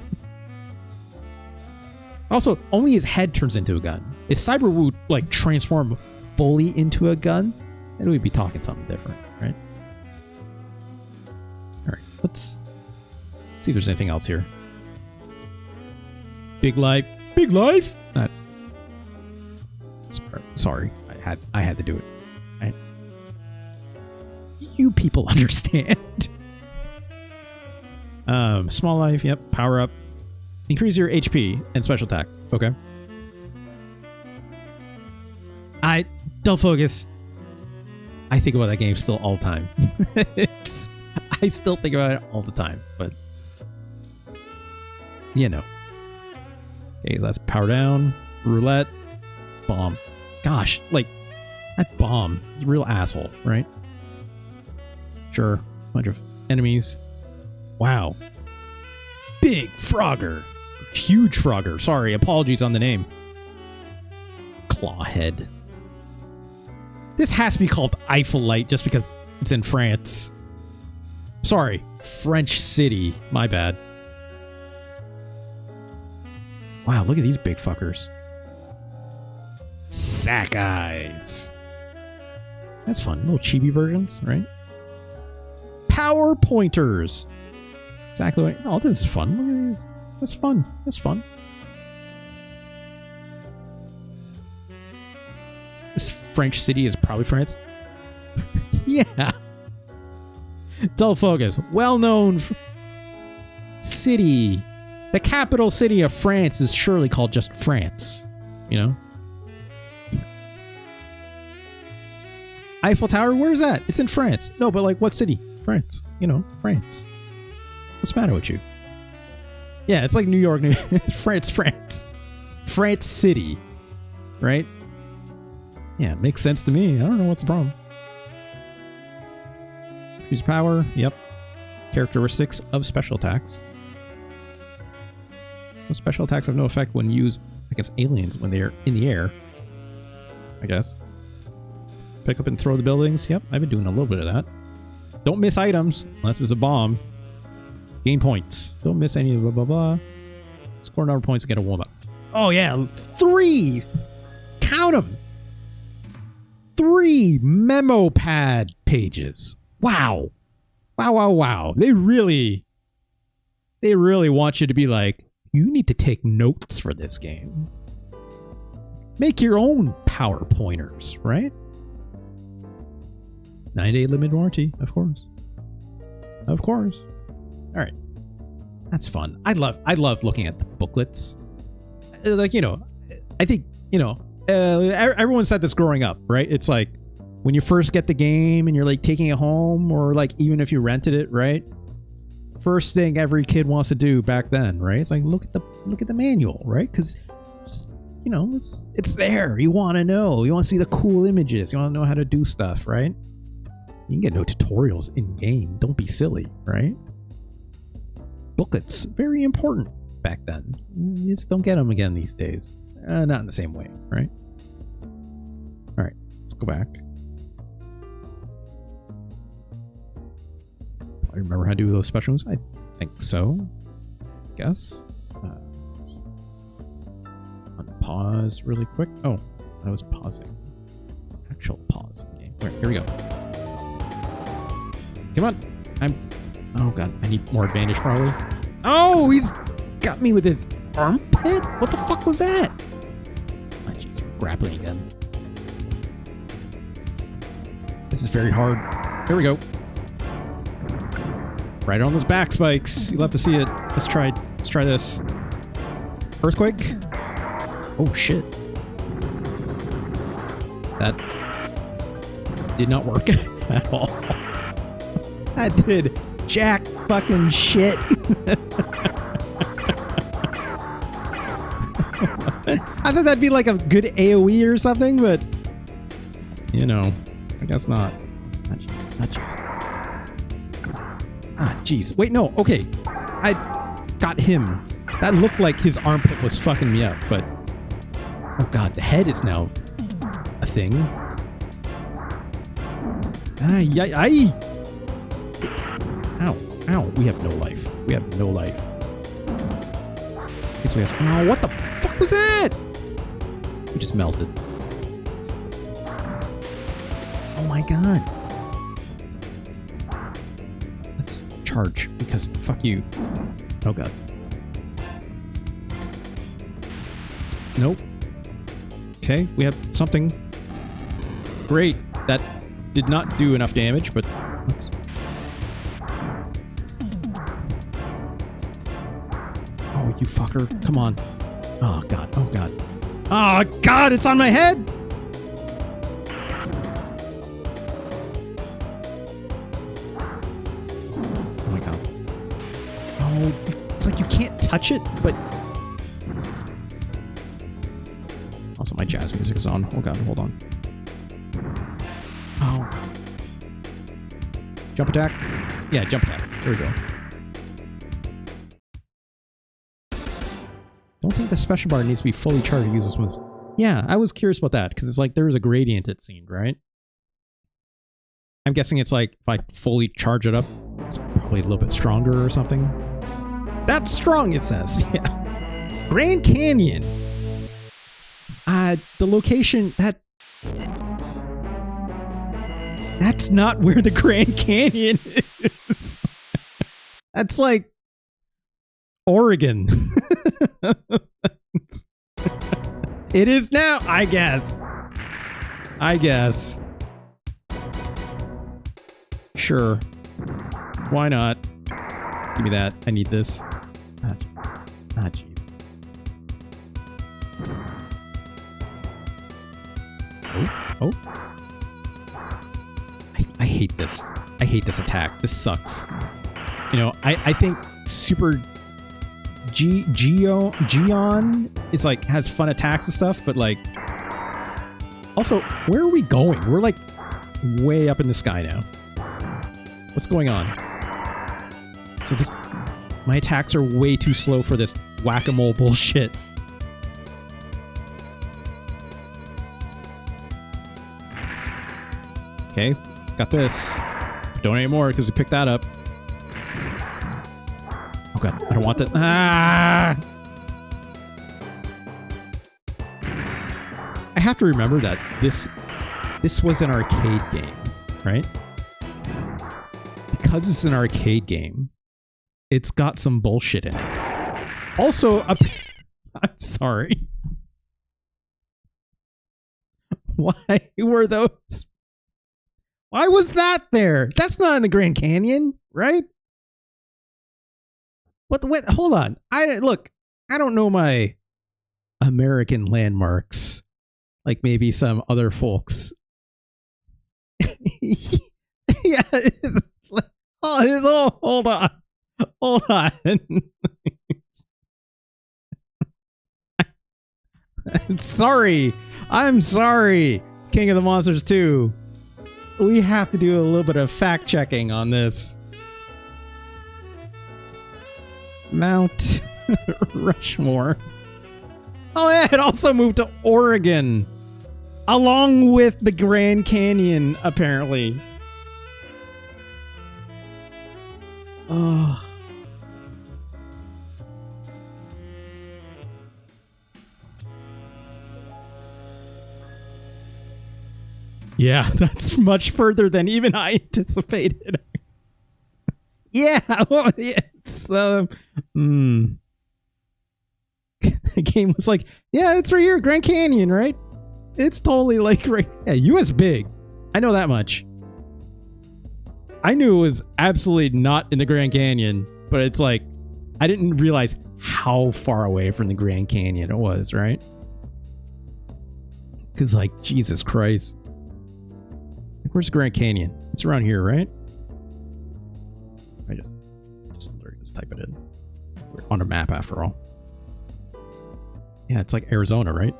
Also, only his head turns into a gun. If Cyber Woo like transform fully into a gun, then we'd be talking something different, right? All right, let's see if there's anything else here. Big life. Sorry, I had to do it. You people understand. Small life, yep. Power up. Increase your HP and special attacks. Okay. Don't focus. I think about that game still all the time. I still think about it all the time, but you know. Okay, let's power down. Roulette. Bomb. Gosh, like that bomb is a real asshole, right? Sure. Bunch of enemies. Wow. Big Frogger. Huge Frogger. Sorry, apologies on the name. Clawhead. This has to be called Eiffel Light just because it's in France. Sorry, French city. My bad. Wow, look at these big fuckers. Sack eyes. That's fun. Little chibi versions, right? Power pointers. Exactly right. Oh, this is fun. Look at these. That's fun. That's fun. This French city is probably France. Yeah. Dull focus. Well-known city. The capital city of France is surely called just France. You know? Eiffel Tower? Where's that? It's in France. No, but like what city? France. You know, France. What's the matter with you? Yeah, it's like New York, France. France City. Right? Yeah, it makes sense to me. I don't know what's the problem. Use power. Yep. Characteristics of special attacks. Well, special attacks have no effect when used against aliens when they're in the air. I guess. Pick up and throw the buildings. Yep, I've been doing a little bit of that. Don't miss items unless it's a bomb. Gain points. Don't miss any blah blah blah. Score number of points to get a warm up. Oh yeah, 3! Count them! 3 memo pad pages. Wow. Wow. They really want you to be like, you need to take notes for this game. Make your own power pointers, right? 9-day limited warranty, of course. Of course. All right. That's fun. I love looking at the booklets. Like, you know, I think, you know, everyone said this growing up, right? It's like when you first get the game and you're like taking it home, or like even if you rented it, right? First thing every kid wants to do back then, right? It's like look at the manual, right? Because you know it's there. You want to know. You want to see the cool images. You want to know how to do stuff, right? You can get no tutorials in game. Don't be silly, right? Booklets, very important back then. You just don't get them again these days. Not in the same way, right? All right, let's go back. I remember how to do those special moves. I think so. Guess. Let's unpause really quick. Oh, I was pausing. Actual pause. Okay, all right, here we go. Come on. Oh god, I need more advantage probably. Oh, he's got me with his armpit? What the fuck was that? Oh jeez, we're grappling again. This is very hard. Here we go. Right on those back spikes. You'll have to see it. Let's try this. Earthquake. Oh shit. That did not work at all. That did jack fucking shit. I thought that'd be like a good AoE or something, but you know, I guess not. Not just. Ah, jeez. Wait, no. Okay. I got him. That looked like his armpit was fucking me up, but oh god, the head is now a thing. Ay. Ow. We have no life. Oh, what the fuck was that? We just melted. Oh my god. Let's charge because fuck you. Oh god. Nope. Okay, we have something. Great. That did not do enough damage, but let's... Oh, you fucker. Come on. Oh, God. Oh, God. Oh, God, it's on my head! Oh, my God. Oh, it's like you can't touch it, but... Also, my jazz music is on. Oh, God, hold on. Oh. Jump attack? Yeah, jump attack. There we go. Don't think the special bar needs to be fully charged to use this move. Yeah, I was curious about that, because it's like there was a gradient it seemed, right? I'm guessing it's like if I fully charge it up, it's probably a little bit stronger or something. That's strong, it says. Yeah. Grand Canyon. The location, that's not where the Grand Canyon is. That's like Oregon. It is now, I guess. Sure. Why not? Give me that. I need this. Ah, jeez. Ah, jeez. Oh. I hate this. I hate this attack. This sucks. You know, I think Super Geon is like has fun attacks and stuff, but like also, where are we going? We're like way up in the sky now. What's going on? So this, my attacks are way too slow for this whack-a-mole bullshit. Okay, got this. Don't anymore because we picked that up. Oh god, I don't want that. Ah! I have to remember that this was an arcade game, right? Because it's an arcade game, it's got some bullshit in it. Also, I'm sorry. Why were those? Why was that there? That's not in the Grand Canyon, right? What? Hold on. Look. I don't know my American landmarks like maybe some other folks. Yeah. Hold on. I'm sorry. King of the Monsters 2. We have to do a little bit of fact checking on this. Mount Rushmore. Oh yeah, it also moved to Oregon. Along with the Grand Canyon, apparently. Oh. Yeah, that's much further than even I anticipated. Yeah, well, it's the game was like, yeah, it's right here, Grand Canyon, right? It's totally like right. Yeah, US big. I know that much. I knew it was absolutely not in the Grand Canyon, but it's like I didn't realize how far away from the Grand Canyon it was, right? Because like Jesus Christ. Where's the Grand Canyon? It's around here, right? I just type it in. We're on a map after all. Yeah, it's like Arizona, right?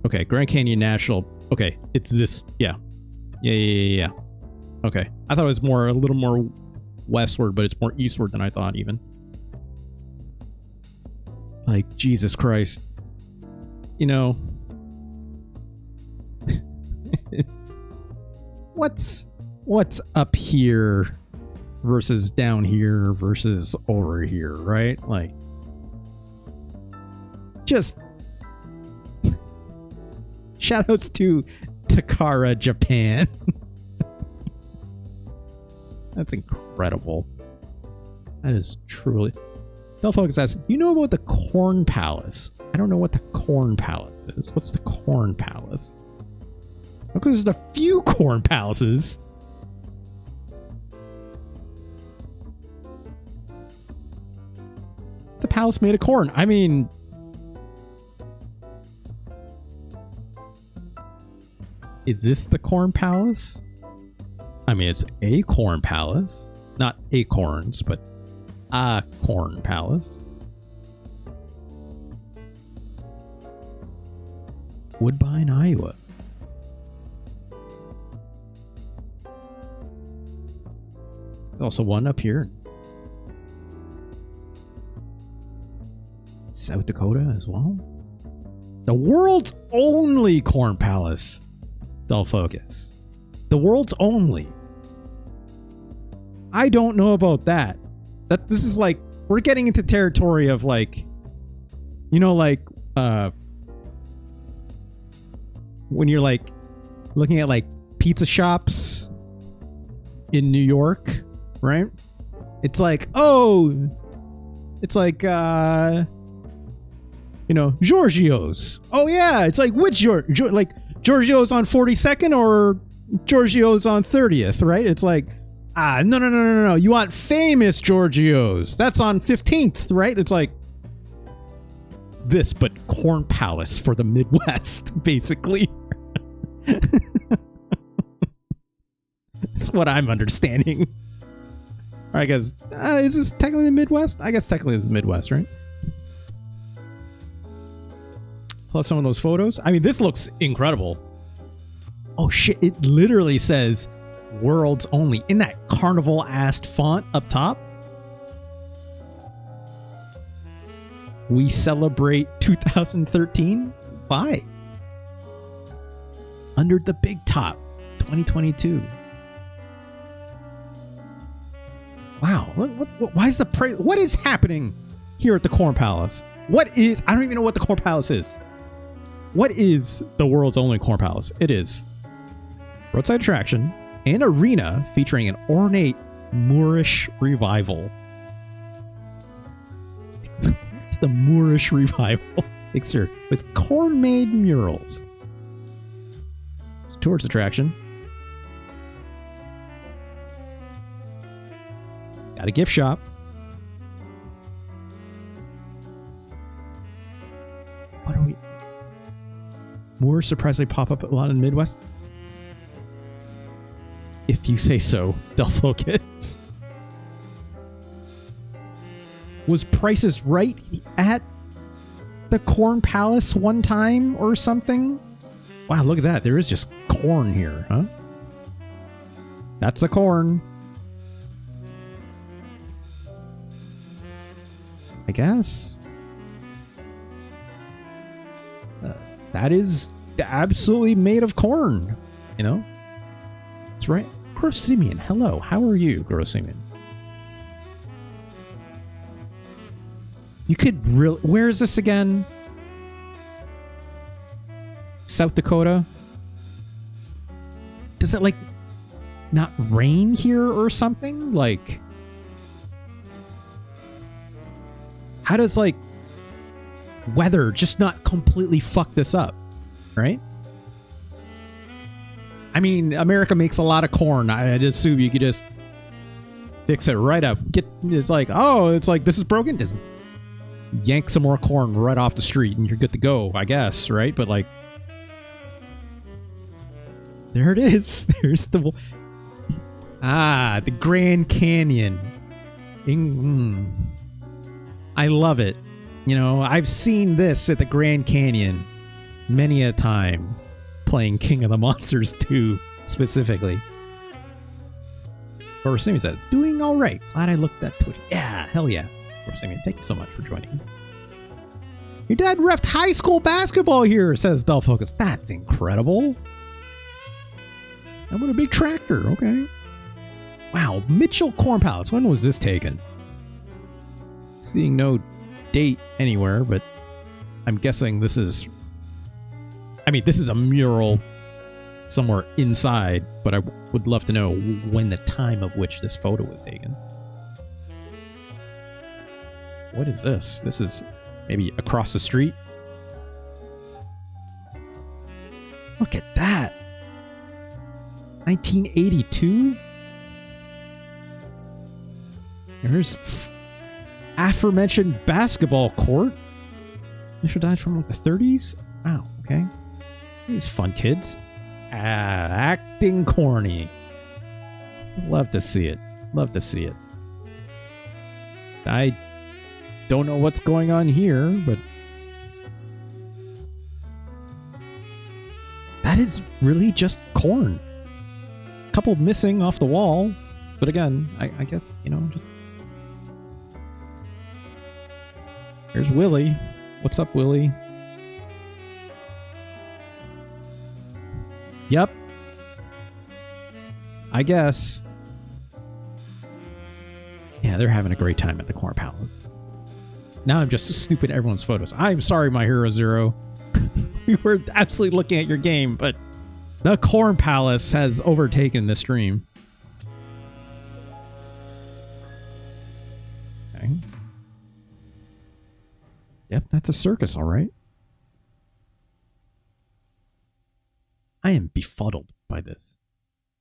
Okay, Grand Canyon National. Okay, it's this. Yeah. Yeah. Okay. I thought it was a little more westward, but it's more eastward than I thought even. Like, Jesus Christ. You know, it's what's up here versus down here versus over here, right? Like, just shoutouts to Takara, Japan. That's incredible. That is truly. Delfocus says, you know about the Corn Palace? I don't know what the Corn Palace is. What's the Corn Palace? Look, there's a few Corn Palaces. It's a palace made of corn. I mean, is this the Corn Palace? I mean, it's a Corn Palace. Not acorns, but a Corn Palace. Woodbine, Iowa. Also one up here. South Dakota as well. The world's only Corn Palace. Dull focus. The world's only. I don't know about that. This is like, we're getting into territory of like, you know, like when you're like looking at like pizza shops in New York, right? It's like, oh, it's like you know, Giorgio's. Oh yeah, it's like which like Giorgio's on 42nd or Giorgio's on 30th, right? It's like, no. You want famous Giorgio's. That's on 15th, right? It's like this, but Corn Palace for the Midwest, basically. That's what I'm understanding. All right, guys. Is this technically the Midwest? I guess technically it's the Midwest, right? Plus some of those photos. I mean, this looks incredible. Oh, shit. It literally says worlds only in that carnival-ass font up top. We celebrate 2013. Why? Under the big top, 2022. Wow. Why is the price? What is happening here at the Corn Palace? What is? I don't even know what the Corn Palace is. What is the world's only Corn Palace? It is roadside attraction and arena featuring an ornate Moorish revival. What's the Moorish revival? Picture with corn-made murals. It's a tourist attraction. Got a gift shop. What are we? More surprisingly pop up a lot in the Midwest. If you say so, Delphocus. Was Prices Right at the Corn Palace one time or something? Wow, look at that. There is just corn here, huh? That's the corn. I guess. That is absolutely made of corn, you know? That's right. Grosimian, hello. How are you, Grosimian? You could really... Where is this again? South Dakota? Does it, like, not rain here or something? Like... How does, like, weather just not completely fuck this up, right? I mean, America makes a lot of corn. I'd assume you could just fix it right up. It's like, oh, it's like, this is broken. Just yank some more corn right off the street and you're good to go, I guess, right? But, like, there it is. There's the... Ah, the Grand Canyon. I love it. You know, I've seen this at the Grand Canyon many a time, playing King of the Monsters 2 specifically. Or Sammy says, doing all right. Glad I looked at Twitch. Yeah, hell yeah. Or Sammy, thank you so much for joining. Your dad reffed high school basketball here, says Delphocus. That's incredible. I'm on a big tractor. Okay. Wow, Mitchell Corn Palace. When was this taken? Seeing no date anywhere, but I'm guessing this is... I mean, this is a mural somewhere inside, but I would love to know when the time of which this photo was taken. What is this? This is maybe across the street? Look at that! 1982? There's aforementioned basketball court. Initial died from like the 30s? Wow, okay. These fun kids. Acting corny. Love to see it. Love to see it. I don't know what's going on here, but that is really just corn. A couple missing off the wall, but again, I guess, you know, just... Here's Willie. What's up, Willie? Yep. I guess. Yeah, they're having a great time at the Corn Palace. Now I'm just snooping at everyone's photos. I'm sorry, my hero Zero. We were absolutely looking at your game, but the Corn Palace has overtaken the stream. Okay. Yep, that's a circus, all right. I am befuddled by this.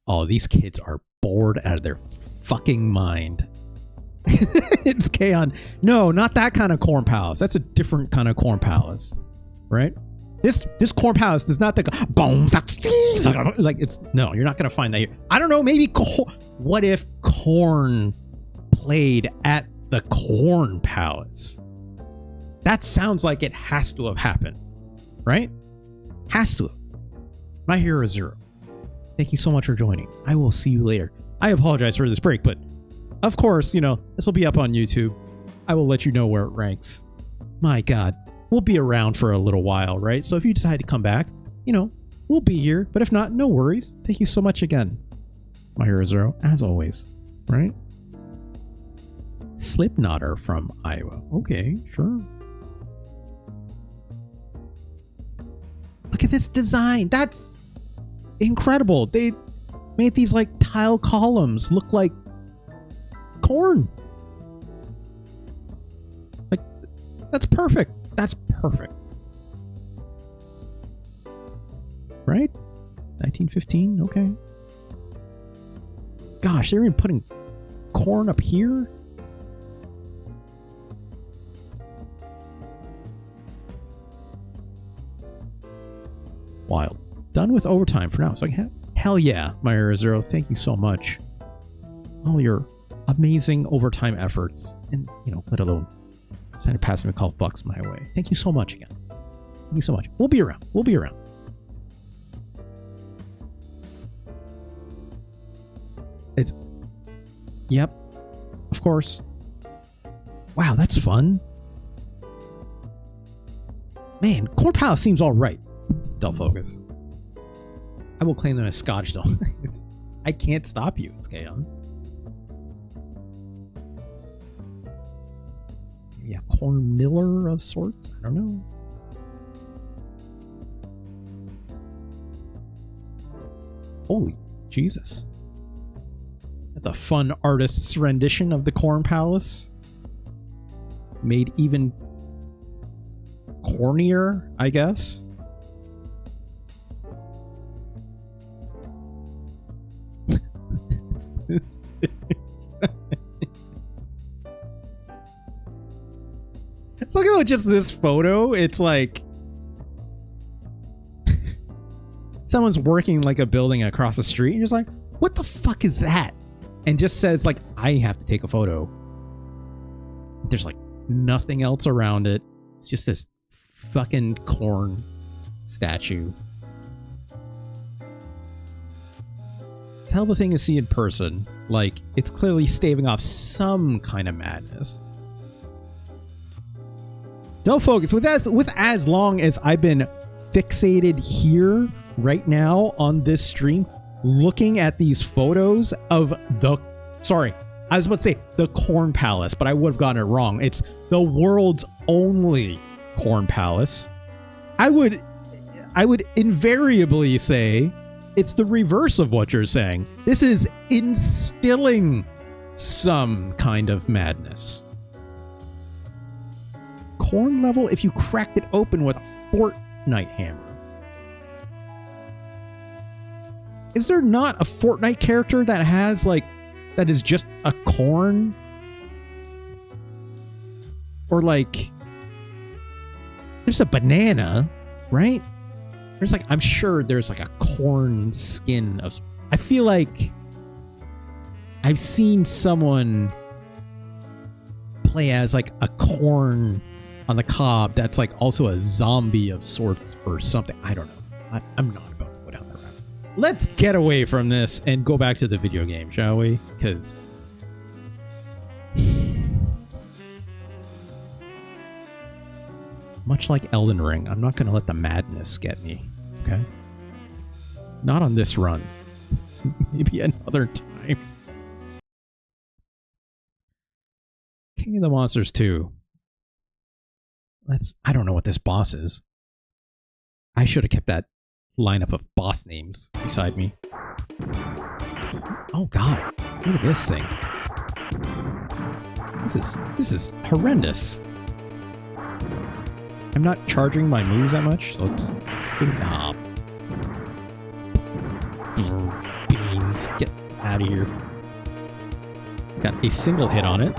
Oh, these kids are bored out of their fucking mind. It's Kaon. No, not that kind of Corn Palace. That's a different kind of Corn Palace, right? This corn palace does not think boom like it's no. You're not gonna find that here. I don't know. Maybe what if corn played at the corn palace? That sounds like it has to have happened, right? Has to have. My Hero Zero. Thank you so much for joining. I will see you later. I apologize for this break, but of course, you know, this will be up on YouTube. I will let you know where it ranks. My God, we'll be around for a little while, right? So if you decide to come back, you know, we'll be here. But if not, no worries. Thank you so much again. My Hero Zero, as always, right? Slipknotter from Iowa. Okay, sure. Look at this design. That's incredible. They made these like tile columns look like corn. Like, that's perfect. That's perfect. Right? 1915? Okay. Gosh, they're even putting corn up here? Wild. Done with overtime for now. So I can have, hell yeah, my Hero Zero. Thank you so much. All your amazing overtime efforts. And, you know, let alone send a passing $12 my way. Thank you so much again. Thank you so much. We'll be around. We'll be around. It's... Yep. Of course. Wow, that's fun. Man, Corn Palace seems all right. Don't focus. I will claim them as Scotch though. I can't stop you. It's Kaon. Yeah, corn miller of sorts. I don't know. Holy Jesus. That's a fun artist's rendition of the Corn Palace. Made even cornier, I guess. It's look at just this photo. It's like someone's working like a building across the street. And you're just like, what the fuck is that? And just says like, I have to take a photo. There's like nothing else around it. It's just this fucking corn statue. It's a hell of a thing to see in person. Like, it's clearly staving off some kind of madness. Don't focus. With as long as I've been fixated here right now on this stream, looking at these photos of the... Sorry, I was about to say the Corn Palace, but I would have gotten it wrong. It's the world's only Corn Palace. I would invariably say it's the reverse of what you're saying. This is instilling some kind of madness. Corn level if you cracked it open with a Fortnite hammer. Is there not a Fortnite character that has like, that is just a corn? Or like, there's a banana, right? There's like, I'm sure there's like a corn skin of... I feel like I've seen someone play as like a corn on the cob that's like also a zombie of sorts or something. I don't know. I'm not about to go down that route. Let's get away from this and go back to the video game, shall we? Because... much like Elden Ring, I'm not going to let the madness get me, okay? Not on this run. Maybe another time. King of the Monsters 2. I don't know what this boss is. I should have kept that lineup of boss names beside me. Oh god, look at this thing. This is horrendous. I'm not charging my moves that much, so let's see. Nah. Beans, get out of here. Got a single hit on it.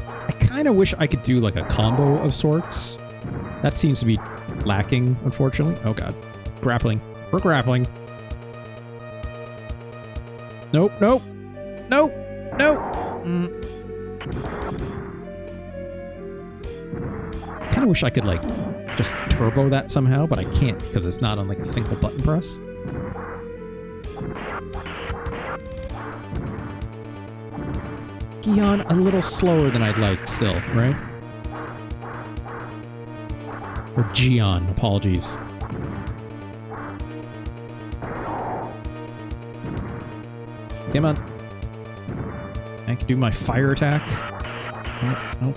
I kind of wish I could do like a combo of sorts That seems to be lacking, unfortunately. Oh god. Grappling. We're grappling. Nope, nope. Nope, nope. Kind of wish I could, like, just turbo that somehow, but I can't because it's not on, like, a single button press. Gion a little slower than I'd like still, right? Or Gion, apologies. Come on. I can do my fire attack. Oh, oh.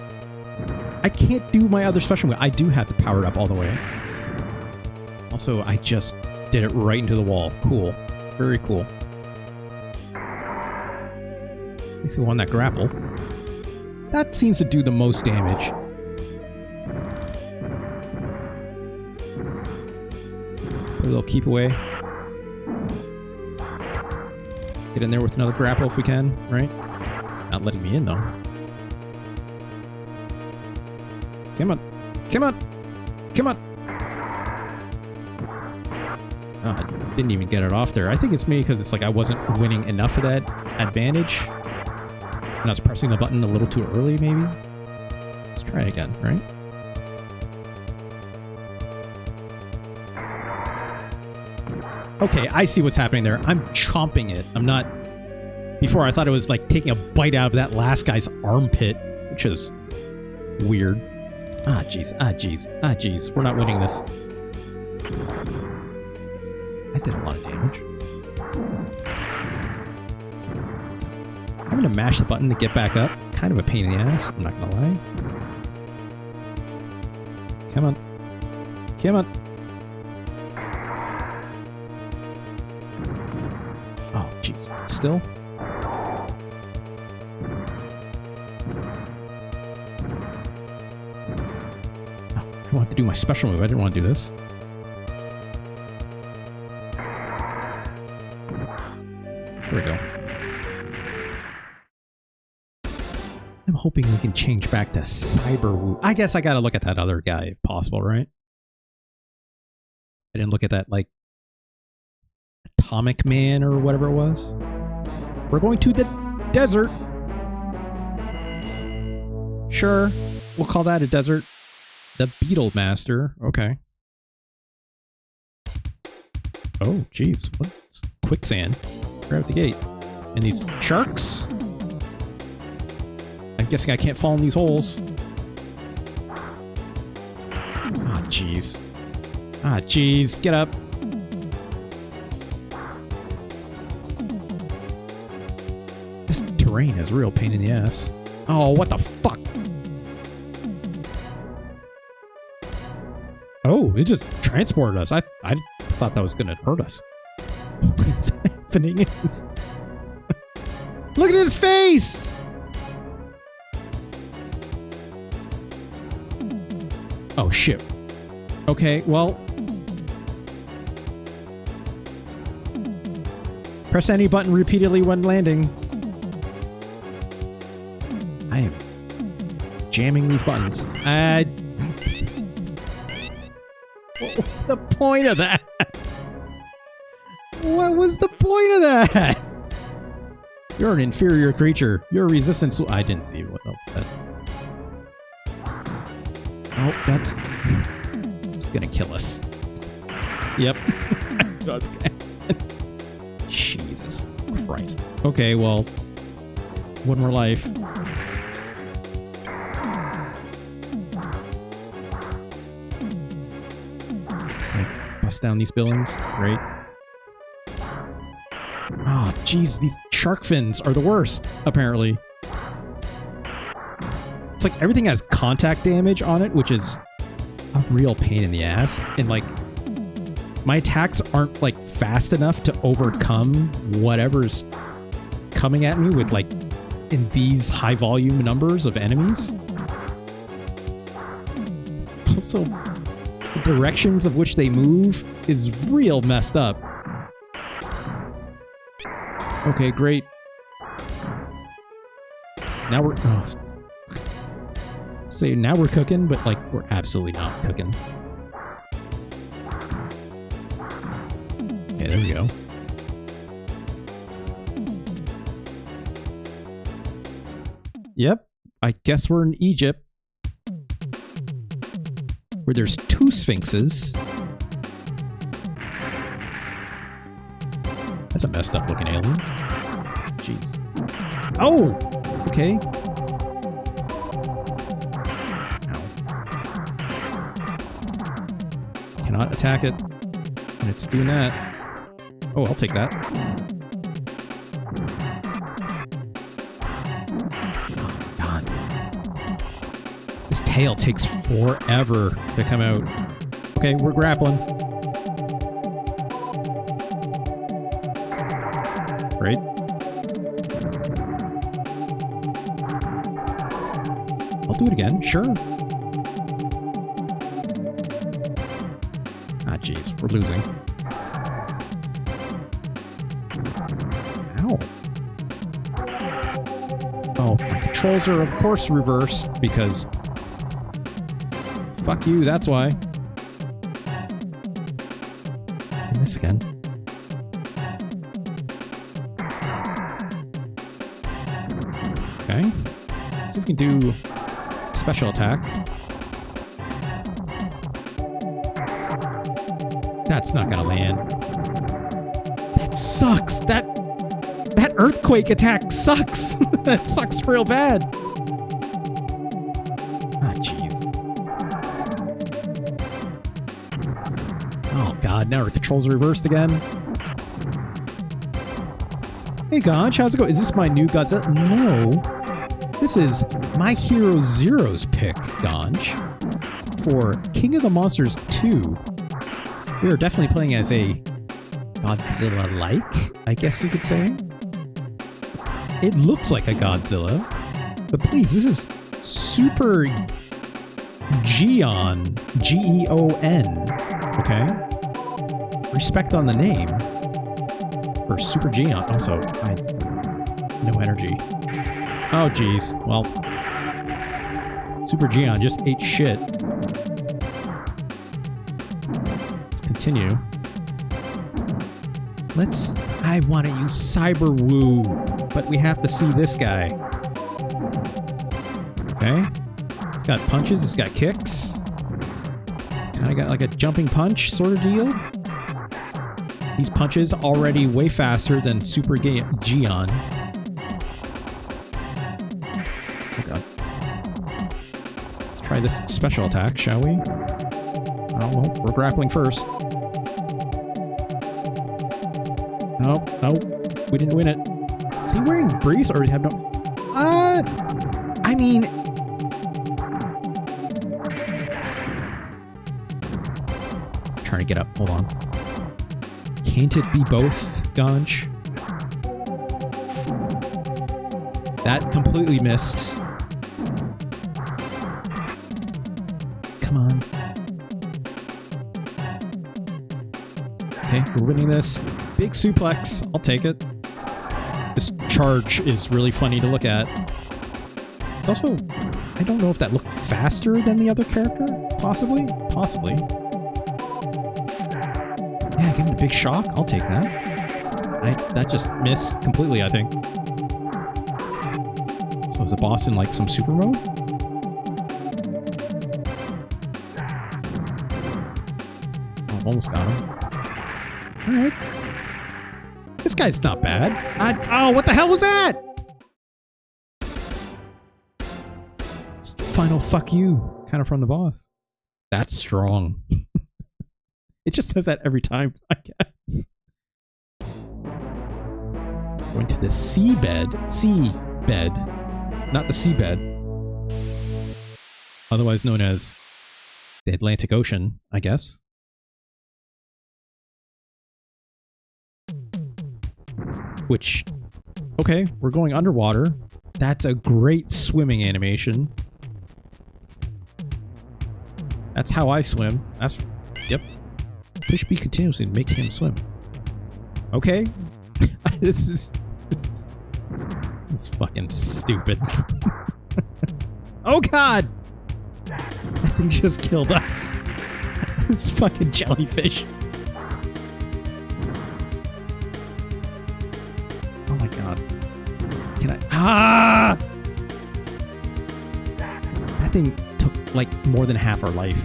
I can't do my other special move. I do have to power it up all the way. Also, I just did it right into the wall. Cool. Very cool. Makes me want that grapple. That seems to do the most damage. Put a little keep away. Get in there with another grapple if we can, right? It's not letting me in though. Come on. Come on. Come on. Oh, I didn't even get it off there. I think it's me because it's like I wasn't winning enough of that advantage. And I was pressing the button a little too early, maybe? Let's try it again, right? Okay, I see what's happening there. I'm chomping it. I'm not... Before, I thought it was like taking a bite out of that last guy's armpit, which is weird. Ah, jeez. Ah, jeez. Ah, jeez. We're not winning this. I did a lot of damage. Having to mash the button to get back up, kind of a pain in the ass, I'm not gonna lie. Come on. Come on. Oh, jeez. Still? Oh, I wanted to do my special move. I didn't want to do this. There we go. I'm hoping we can change back to Cyber Woo. I guess I gotta look at that other guy if possible, right? I didn't look at that, like, Atomic Man or whatever it was. We're going to the desert. Sure. We'll call that a desert. The Beetle Master. Okay. Oh, jeez. What's quicksand? Right out the gate. And these sharks? I'm guessing I can't fall in these holes. Ah, jeez. Ah, jeez. Get up. This terrain is a real pain in the ass. Oh, what the fuck? Oh, it just transported us. I thought that was going to hurt us. What is happening? Look at his face! Oh, shit. Okay, well... Press any button repeatedly when landing. I am jamming these buttons. What was the point of that? What was the point of that? You're an inferior creature. Your resistance... I didn't see what else said. Oh, that's... It's gonna kill us. Yep. That's gonna happen. Jesus Christ. Okay, well... One more life. Bust down these buildings. Great. Ah, oh, jeez, these shark fins are the worst, apparently. It's like everything has contact damage on it, which is a real pain in the ass. And like, my attacks aren't like fast enough to overcome whatever's coming at me with like in these high volume numbers of enemies. Also, the directions of which they move is real messed up. Okay, great. Now we're... Oh. So now we're cooking, but like we're absolutely not cooking. Okay, there we go. Yep, I guess we're in Egypt, where there's 2 sphinxes. That's a messed up looking alien. Jeez. Oh! Okay. Ow. Cannot attack it when it's doing that. Oh, I'll take that. Oh, God. This tail takes forever to come out. Okay, we're grappling. Great. I'll do it again, sure. Ah, jeez, we're losing. Ow. Oh, my controls are of course reversed because... Fuck you, that's why. And this again. Okay. See if we can do special attack. That's not gonna land. That sucks! That earthquake attack sucks! That sucks real bad! Ah, jeez. Oh god, now our controls are reversed again. Hey Gonch, how's it going? Is this my new Godzilla? No. This is My Hero Zero's pick, Gonch, for King of the Monsters 2. We are definitely playing as a Godzilla-like, I guess you could say. It looks like a Godzilla, but please, this is Super Geon, G-E-O-N, okay? Respect on the name. Or Super Geon. Also, no energy. Oh, jeez. Well, Super Geon just ate shit. Let's continue. I want to use Cyber Woo, but we have to see this guy. Okay. It's got punches, it's got kicks. Kind of got like a jumping punch sort of deal. These punches already way faster than Super Geon. Oh god. Let's try this special attack, shall we? Oh, well, we're grappling first. Nope, nope. We didn't win it. Is he wearing briefs or have no... I mean... I'm trying to get up. Hold on. Can't it be both, Gonch? That completely missed. Come on. Okay, we're winning this. Big suplex. I'll take it. This charge is really funny to look at. It's also... I don't know if that looked faster than the other character. Possibly? Possibly. Yeah, give him a big shock. I'll take that. That just missed completely, I think. So is the boss in like some super mode? Oh, almost got him. Alright. This guy's not bad. Oh, what the hell was that? Final fuck you, kind of from the boss. That's strong. It just says that every time, I guess. Going to the seabed. Seabed. Not the seabed. Otherwise known as the Atlantic Ocean, I guess. Which, okay, we're going underwater. That's a great swimming animation. That's how I swim. That's, yep. Push B continuously to make him swim. Okay. This is fucking stupid. Oh god! thing just killed us. This fucking jellyfish. Oh my god. Can I... Ah! That thing took like more than half our life.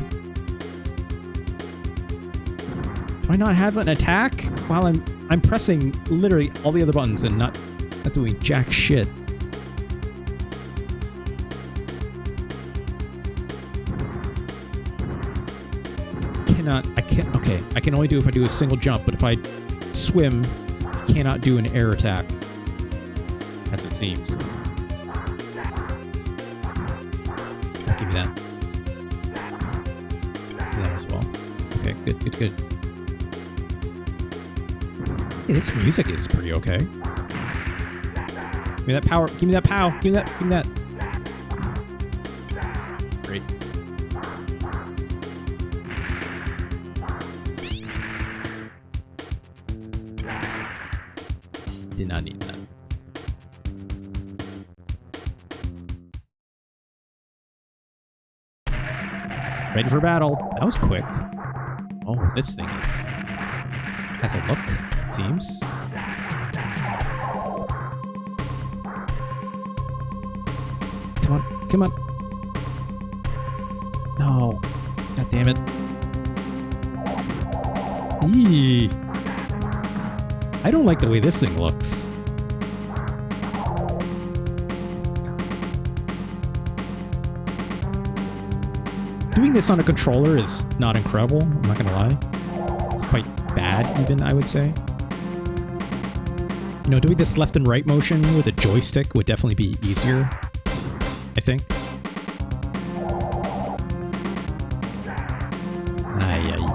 Do I not have an attack while I'm pressing literally all the other buttons and not doing jack shit? Okay, I can only do if I do a single jump, but if I swim, I cannot do an air attack. As it seems. Give me that. Give me that as well. Okay, good. Hey, this music is pretty okay. Give me that power. Give me that pow. Give me that. Great. Did not need that. Ready for battle. That was quick. Oh, this thing has a look, it seems. Come on. No. God damn it. Eee. I don't like the way this thing looks. Doing this on a controller is not incredible, I'm not gonna lie. It's quite bad, even, I would say. You know, doing this left and right motion with a joystick would definitely be easier, I think.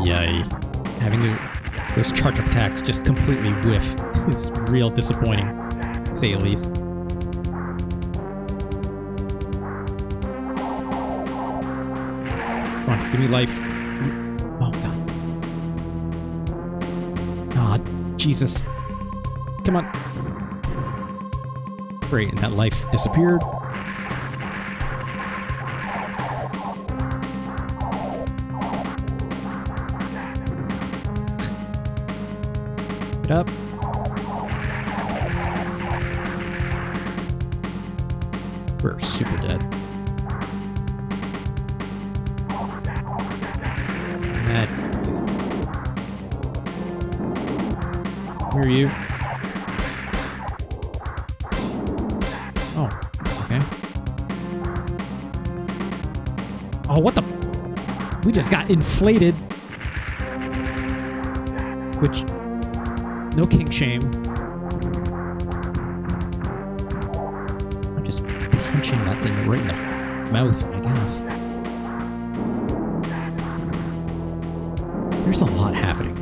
Ay. Having those charge-up attacks just completely whiff is real disappointing, to say the least. Come on, give me life. Oh, God. Ah, Jesus. Come on. Great, and that life disappeared. Get up. We're super dead. That is... Where are you? Oh, okay. Oh, what the... We just got inflated. Which... No king shame. I'm just punching that thing right in the mouth, I guess. There's a lot happening.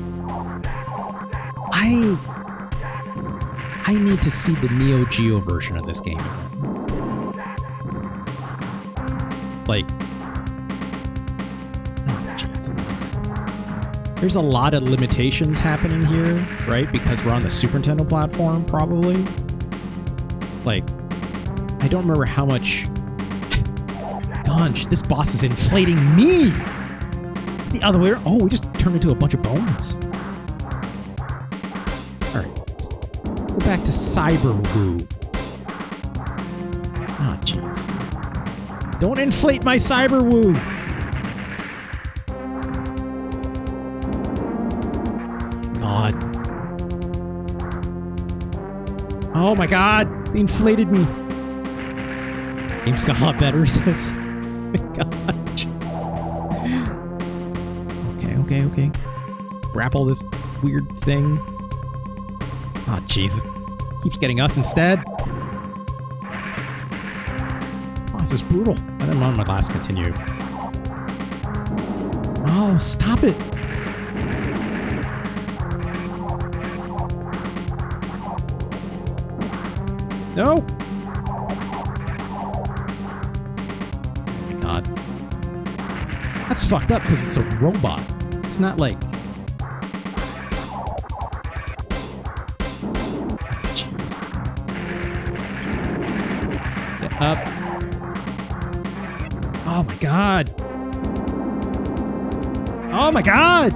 I need to see the Neo Geo version of this game again. Like, oh jeez. There's a lot of limitations happening here, right? Because we're on the Super Nintendo platform, probably. Like, I don't remember how much... Gosh, this boss is inflating me! It's the other way around. Oh, we just turned into a bunch of bones. Alright, let's go back to Cyber Woo. Oh, jeez. Don't inflate my Cyber Woo! God. Oh my god! They inflated me! Game's got a lot better, says... Gosh. Okay. Grapple this weird thing. Oh, Jesus. Keeps getting us instead. Oh, this is brutal. I didn't want my last continue. Oh, stop it! No! Oh my god. That's fucked up because it's a robot. It's not like... Jeez. Get up. Oh my god. Oh my god!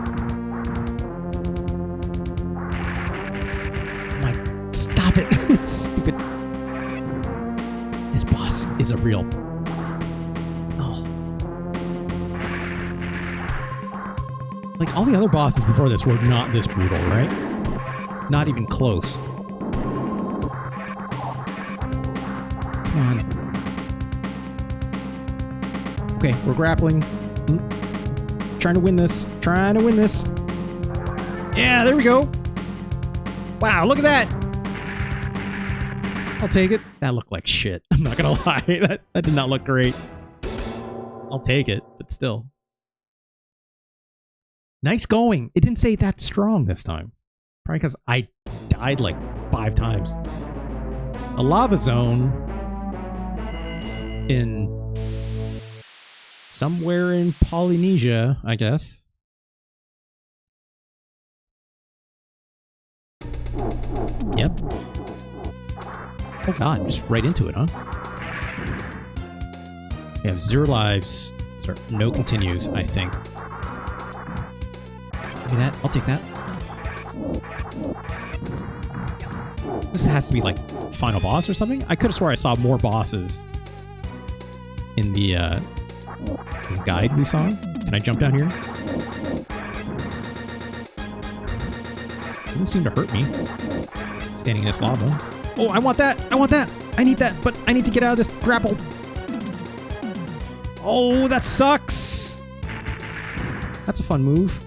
Stop it! Stupid. This boss is a real... Oh. Like, all the other bosses before this were not this brutal, right? Not even close. Come on. Okay, we're grappling. Trying to win this. Trying to win this. Yeah, there we go. Wow, look at that. I'll take it. That looked like shit. I'm not gonna lie. That did not look great. I'll take it, but still. Nice going. It didn't say that strong this time. Probably because I died like 5 times. A lava zone in somewhere in Polynesia, I guess. Yep. Oh god, just right into it, huh? We have 0 lives. Sorry, no continues, I think. Give me that. I'll take that. This has to be like final boss or something? I could have swore I saw more bosses in the guide we saw. Can I jump down here? Doesn't seem to hurt me. Standing in this lava. Oh, I want that! I want that! I need that, but I need to get out of this grapple. Oh, that sucks! That's a fun move.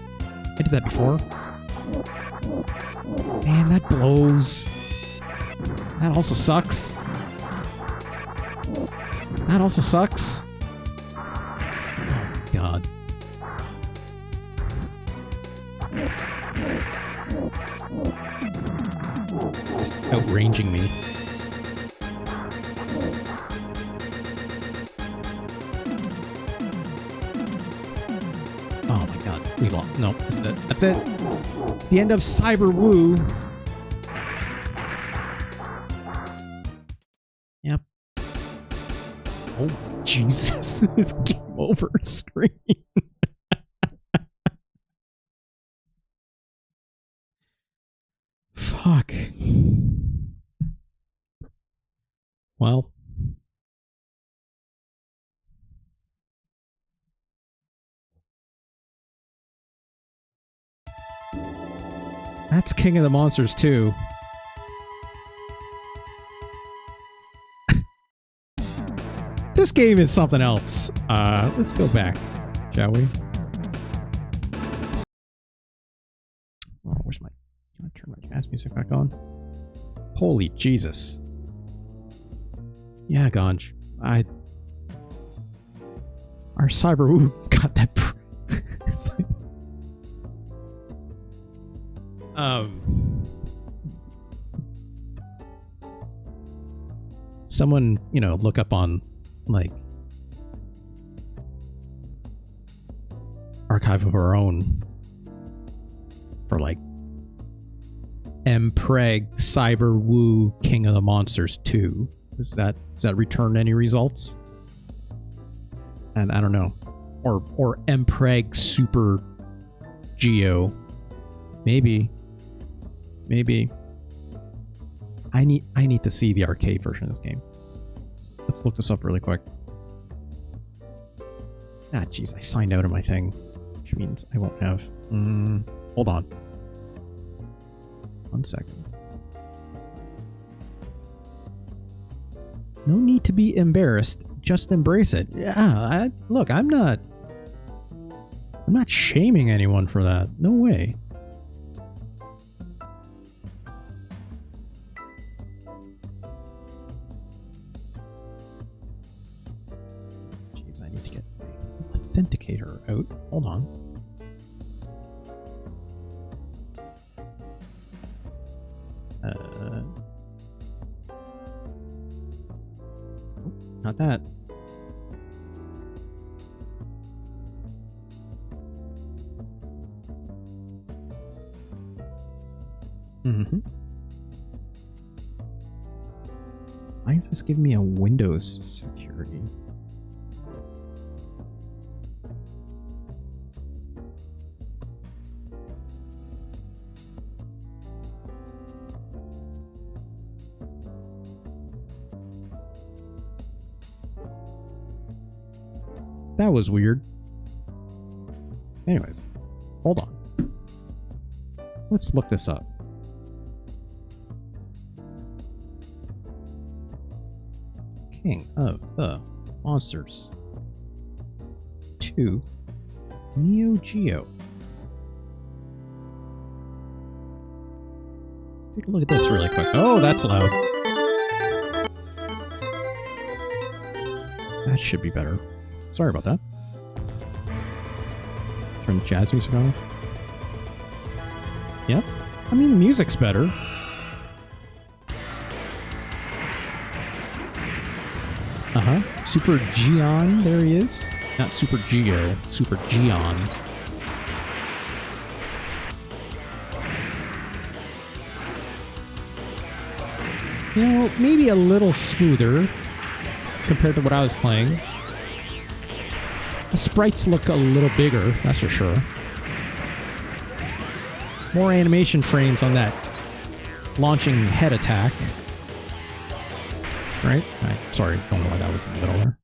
I did that before. Man, that blows. That also sucks. That also sucks. Oh, God. Just outranging me. Oh my god. We lost. No, that's it. That's it. It's the end of Cyber Woo. Yep. Oh, Jesus. This game over screen. Fuck. Well. That's King of the Monsters too. This game is something else. Let's go back, shall we? Oh, where's my... Can I turn my jazz music back on? Holy Jesus. Yeah, Ganj. Our Cyber Woo got that... It's like... Someone, you know, look up on, like, Archive of Our Own for, like, Mpreg Cyber Woo King of the Monsters 2. Does that return any results? And I don't know. Or Mpreg Super Geo. Maybe. I need to see the arcade version of this game. Let's look this up really quick. Ah, jeez, I signed out of my thing, which means I won't have. Hold on. 1 second. No need to be embarrassed. Just embrace it. Yeah, look, I'm not shaming anyone for that. No way. Jeez, I need to get my authenticator out. Hold on. Not that. Why is this giving me a Windows security? That was weird. Anyways, hold on. Let's look this up. King of the Monsters 2 Neo Geo. Let's take a look at this really quick. Oh, that's loud. That should be better. Sorry about that. Turn the jazz music off. Yep. I mean, the music's better. Super Geon, there he is. Not Super Geo, Super Geon. You know, maybe a little smoother compared to what I was playing. The sprites look a little bigger, that's for sure. More animation frames on that launching head attack. Right? Sorry, don't know why that was in the middle there.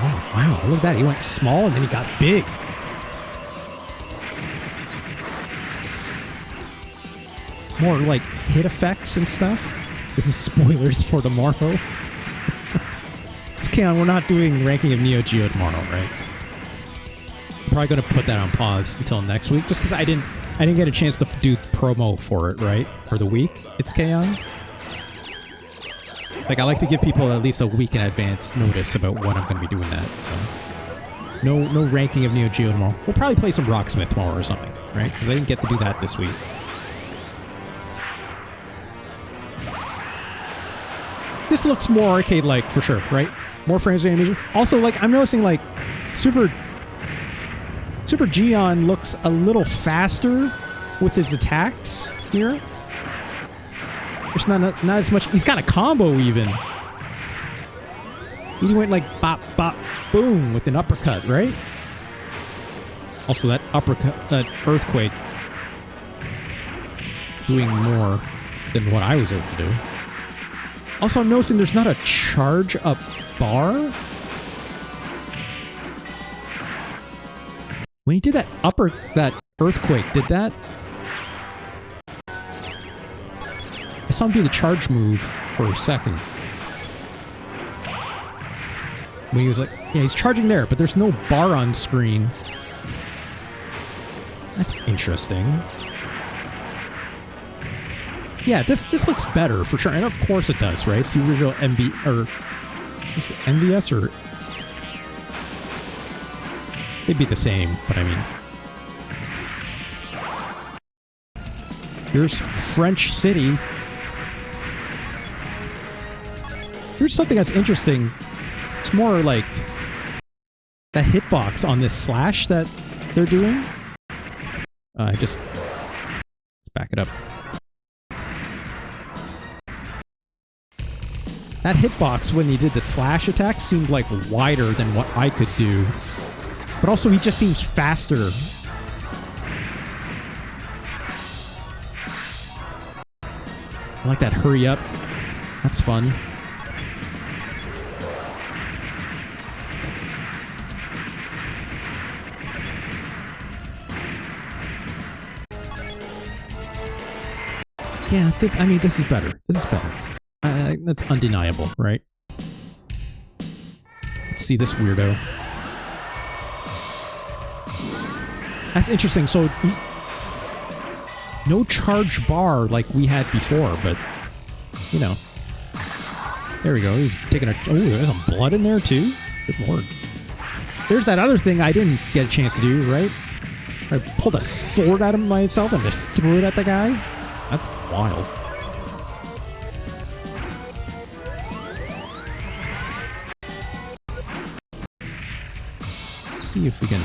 Oh, wow, look at that. He went small and then he got big. More like hit effects and stuff. This is spoilers for tomorrow. It's Keon, we're not doing ranking of Neo Geo tomorrow, right? I'm probably going to put that on pause until next week, just because I didn't get a chance to do promo for it, right? For the week. It's Keon. Like, I like to give people at least a week in advance notice about when I'm going to be doing that, so... No ranking of Neo Geo tomorrow. We'll probably play some Rocksmith tomorrow or something, right? Because I didn't get to do that this week. This looks more arcade-like, for sure, right? More frames of animation. Also, like, I'm noticing, like, Super Geon looks a little faster with his attacks here. There's not as much... He's got a combo, even. He went, like, bop, bop, boom, with an uppercut, right? Also, that uppercut, that earthquake, doing more than what I was able to do. Also, I'm noticing there's not a charge up bar. When he did that earthquake, did that? I saw him do the charge move for a second. When he was like, yeah, he's charging there, but there's no bar on screen. That's interesting. Yeah, this looks better for sure, and of course it does, right? It's the original MV or is this MVS or they'd be the same, but I mean, here's French City. Here's something that's interesting. It's more like the hitbox on this slash that they're doing. Let's back it up. That hitbox when he did the slash attack seemed like wider than what I could do. But also he just seems faster. I like that hurry up. That's fun. Yeah, I mean, this is better. This is better. That's undeniable, right? Let's see this weirdo. That's interesting. So, no charge bar like we had before, but, you know. There we go. He's taking a... Oh, there's some blood in there, too? Good lord. There's that other thing I didn't get a chance to do, right? I pulled a sword at him myself and just threw it at the guy. That's wild. Let's see if we can...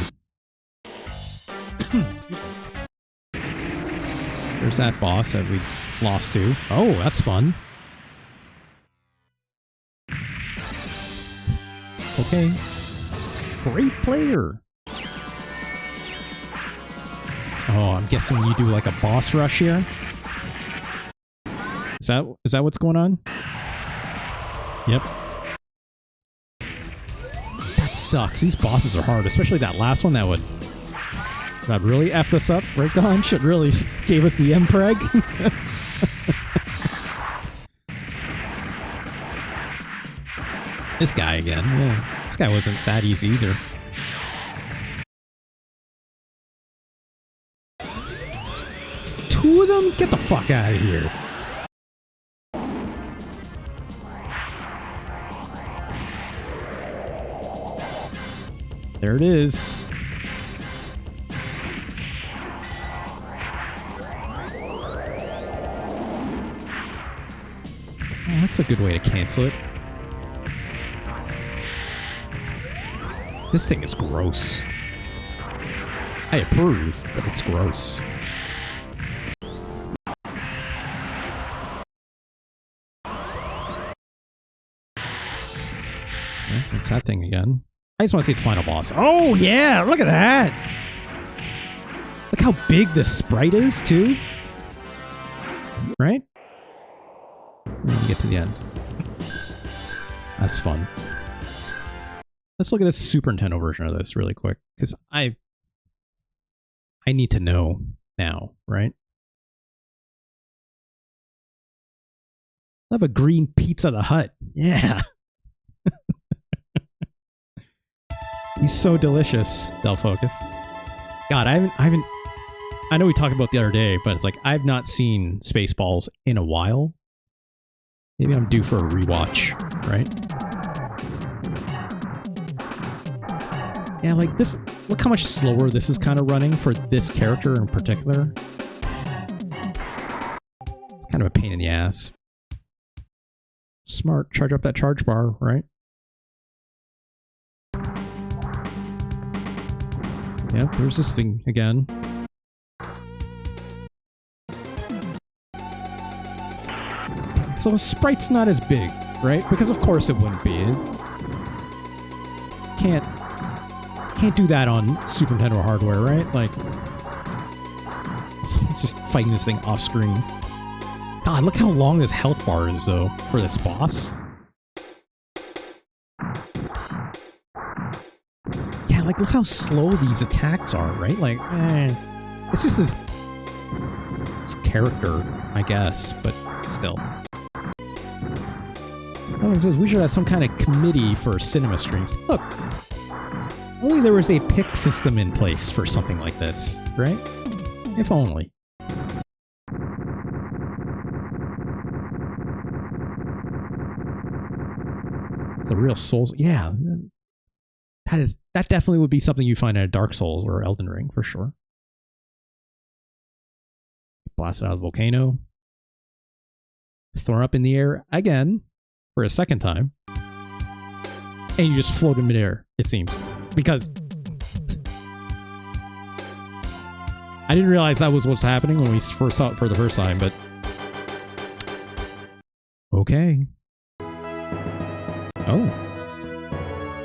There's that boss that we lost to. Oh, that's fun. Okay. Great player. Oh, I'm guessing you do like a boss rush here. Is that what's going on? Yep. That sucks. These bosses are hard, especially that last one that would really F us up. Right, Gonch? It really gave us the M-Preg. This guy again. Yeah. This guy wasn't that easy either. Two of them? Get the fuck out of here. There it is. Oh, that's a good way to cancel it. This thing is gross. I approve, but it's gross. It's that thing again. I just want to see the final boss. Oh, yeah! Look at that! Look how big this sprite is, too. Right? And then you get to the end. That's fun. Let's look at this Super Nintendo version of this really quick, because I need to know now, right? I have a green Pizza the Hut. Yeah. He's so delicious, Del Focus. God, I haven't. I know we talked about it the other day, but it's like I've not seen Spaceballs in a while. Maybe I'm due for a rewatch, right? Yeah, like this. Look how much slower this is kind of running for this character in particular. It's kind of a pain in the ass. Smart, charge up that charge bar, right? Yeah, there's this thing again. So sprite's not as big, right? Because of course it wouldn't be. It's can't do that on Super Nintendo hardware, right? Like, it's just fighting this thing off screen. God, look how long this health bar is, though, for this boss. Yeah, like, look how slow these attacks are, right? Like, it's just this character, I guess, but still. Oh, it says we should have some kind of committee for cinema streams. Look, only there was a pick system in place for something like this, right? If only. It's a real Souls. Yeah, that definitely would be something you find in a Dark Souls or Elden Ring for sure. Blast it out of the volcano. Throw up in the air again for a second time, and you just float in midair. It seems. Because I didn't realize that was what's happening when we first saw it for the first time, but okay. Oh.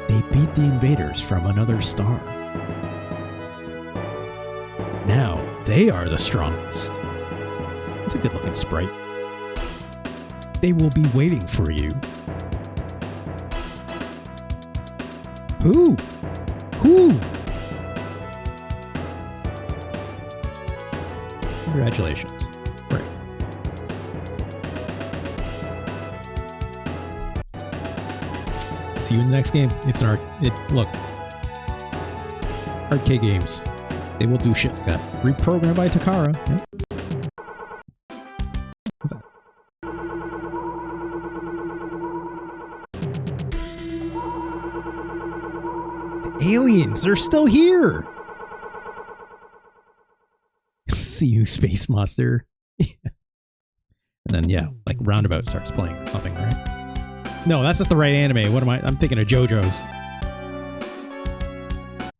They beat the invaders from another star. Now they are the strongest. It's a good looking sprite. They will be waiting for you. Who? Who? Congratulations. Right. See you in the next game. It's an look. Arcade games. They will do shit like that. Reprogrammed by Takara. Yeah. What's that? Aliens, they're still here. See you, Space Monster. And then, yeah, like Roundabout starts playing or something, right? No, that's not the right anime. What am I? I'm thinking of JoJo's.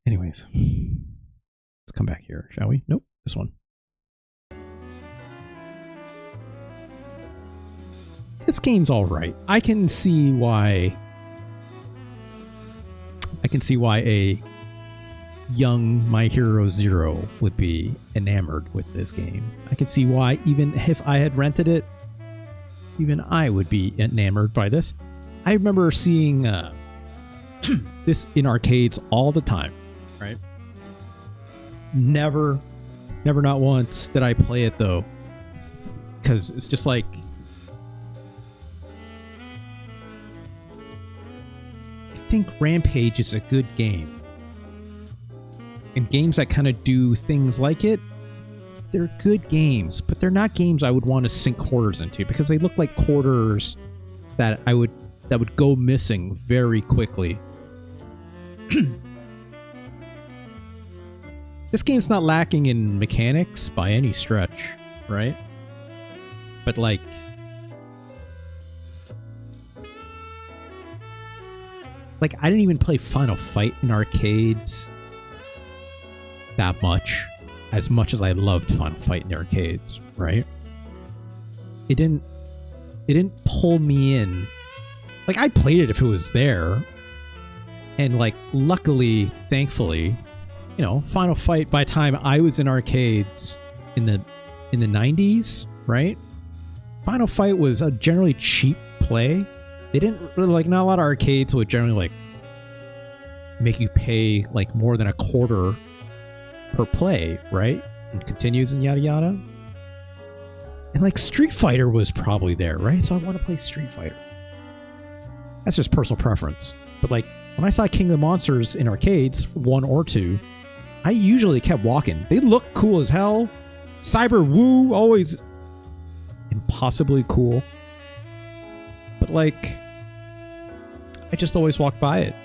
Anyways, let's come back here, shall we? Nope, this one. This game's all right. I can see why a young My Hero Zero would be enamored with this game. I can see why, even if I had rented it, even I would be enamored by this. I remember seeing this in arcades all the time, right? Never not once did I play it though, because it's just like, I think Rampage is a good game, and games that kind of do things like it, they're good games, but they're not games I would want to sink quarters into, because they look like quarters that would go missing very quickly. This game's not lacking in mechanics by any stretch, right? But like, I didn't even play Final Fight in arcades that much as I loved Final Fight in the arcades, right? It didn't pull me in. Like, I played it if it was there, and like, luckily, thankfully, you know, Final Fight, by the time I was in arcades in the 90s, right? Final Fight was a generally cheap play. They didn't really, like, not a lot of arcades would generally like make you pay like more than a quarter per play, right? And continues and yada yada. And like, Street Fighter was probably there, right? So I want to play Street Fighter. That's just personal preference. But like, when I saw King of the Monsters in arcades, 1 or 2, I usually kept walking. They look cool as hell. Cyber Woo, always impossibly cool. But like, I just always walked by it.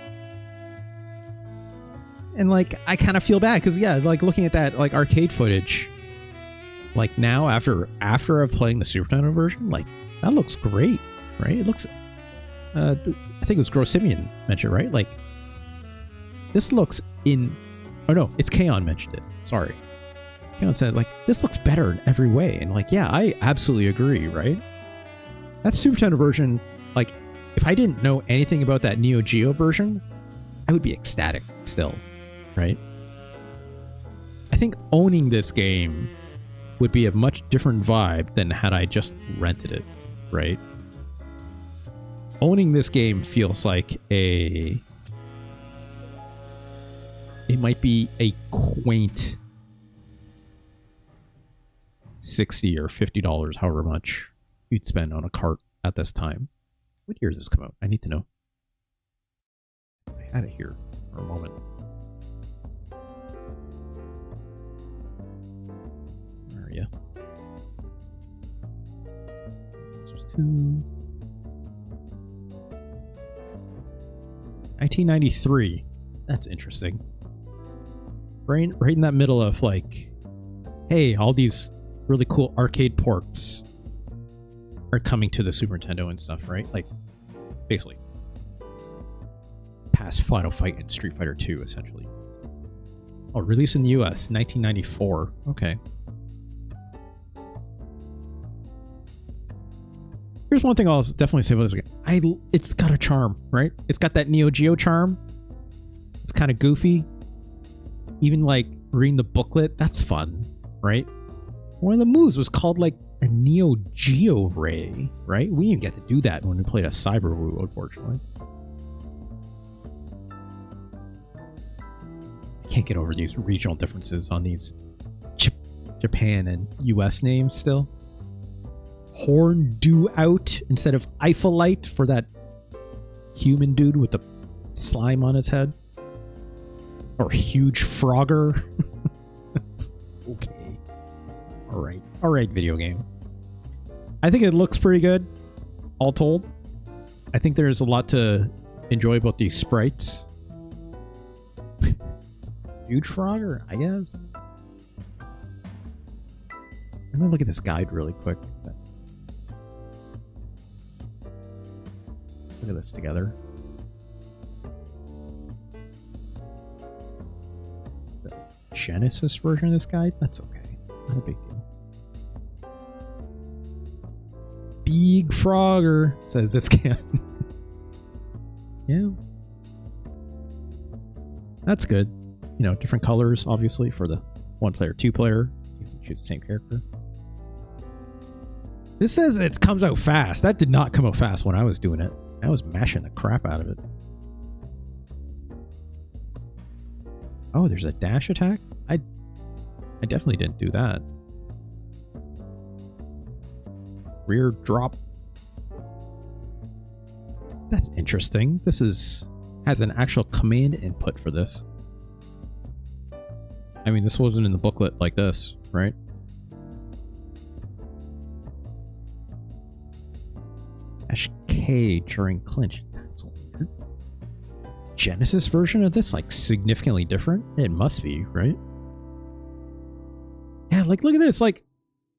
And like, I kind of feel bad because, yeah, like, looking at that like arcade footage, like now after I've playing the Super Nintendo version, like, that looks great, right? It looks, I think it was Grossimian mentioned, right? Like, this looks oh no, it's Kaon mentioned it. Sorry. Kaon said, like, this looks better in every way. And like, yeah, I absolutely agree, right? That Super Nintendo version, like, if I didn't know anything about that Neo Geo version, I would be ecstatic still, right? I think owning this game would be a much different vibe than had I just rented it, right? Owning this game feels like it might be a quaint $60 or $50, however much you'd spend on a cart at this time. What year does this come out? I need to know. I had it here for a moment. Where are you? There's 2. 1993. That's interesting. Right in that middle of like, hey, all these really cool arcade ports are coming to the Super Nintendo and stuff, right? Like, basically past Final Fight and Street Fighter 2, essentially. Oh, released in the US, 1994. Okay. Here's one thing I'll definitely say about this game. It's got a charm, right? It's got that Neo Geo charm. It's kind of goofy. Even like reading the booklet, that's fun, right? One of the moves was called like a Neo Geo Ray, right? We didn't get to do that when we played a Cyber Woo, unfortunately. I can't get over these regional differences on these Japan and US names still. Horn Do Out instead of Eiffelite for that human dude with the slime on his head. Or Huge Frogger. Okay. Alright, video game. I think it looks pretty good, all told. I think there's a lot to enjoy about these sprites. Huge Frogger, I guess. I'm gonna look at this guide really quick. Let's look at this together. Genesis version of this guide? That's okay. Not a big deal. Big Frogger, says this can. Yeah. That's good. You know, different colors, obviously, for the 1 player, 2 player. You can choose the same character. This says it comes out fast. That did not come out fast when I was doing it. I was mashing the crap out of it. Oh, there's a dash attack? I definitely didn't do that. Rear drop. That's interesting. This has an actual command input for this. I mean, this wasn't in the booklet like this, right? Dash K during clinch. That's weird. Genesis version of this, like, significantly different? It must be, right? Yeah, like, look at this. Like,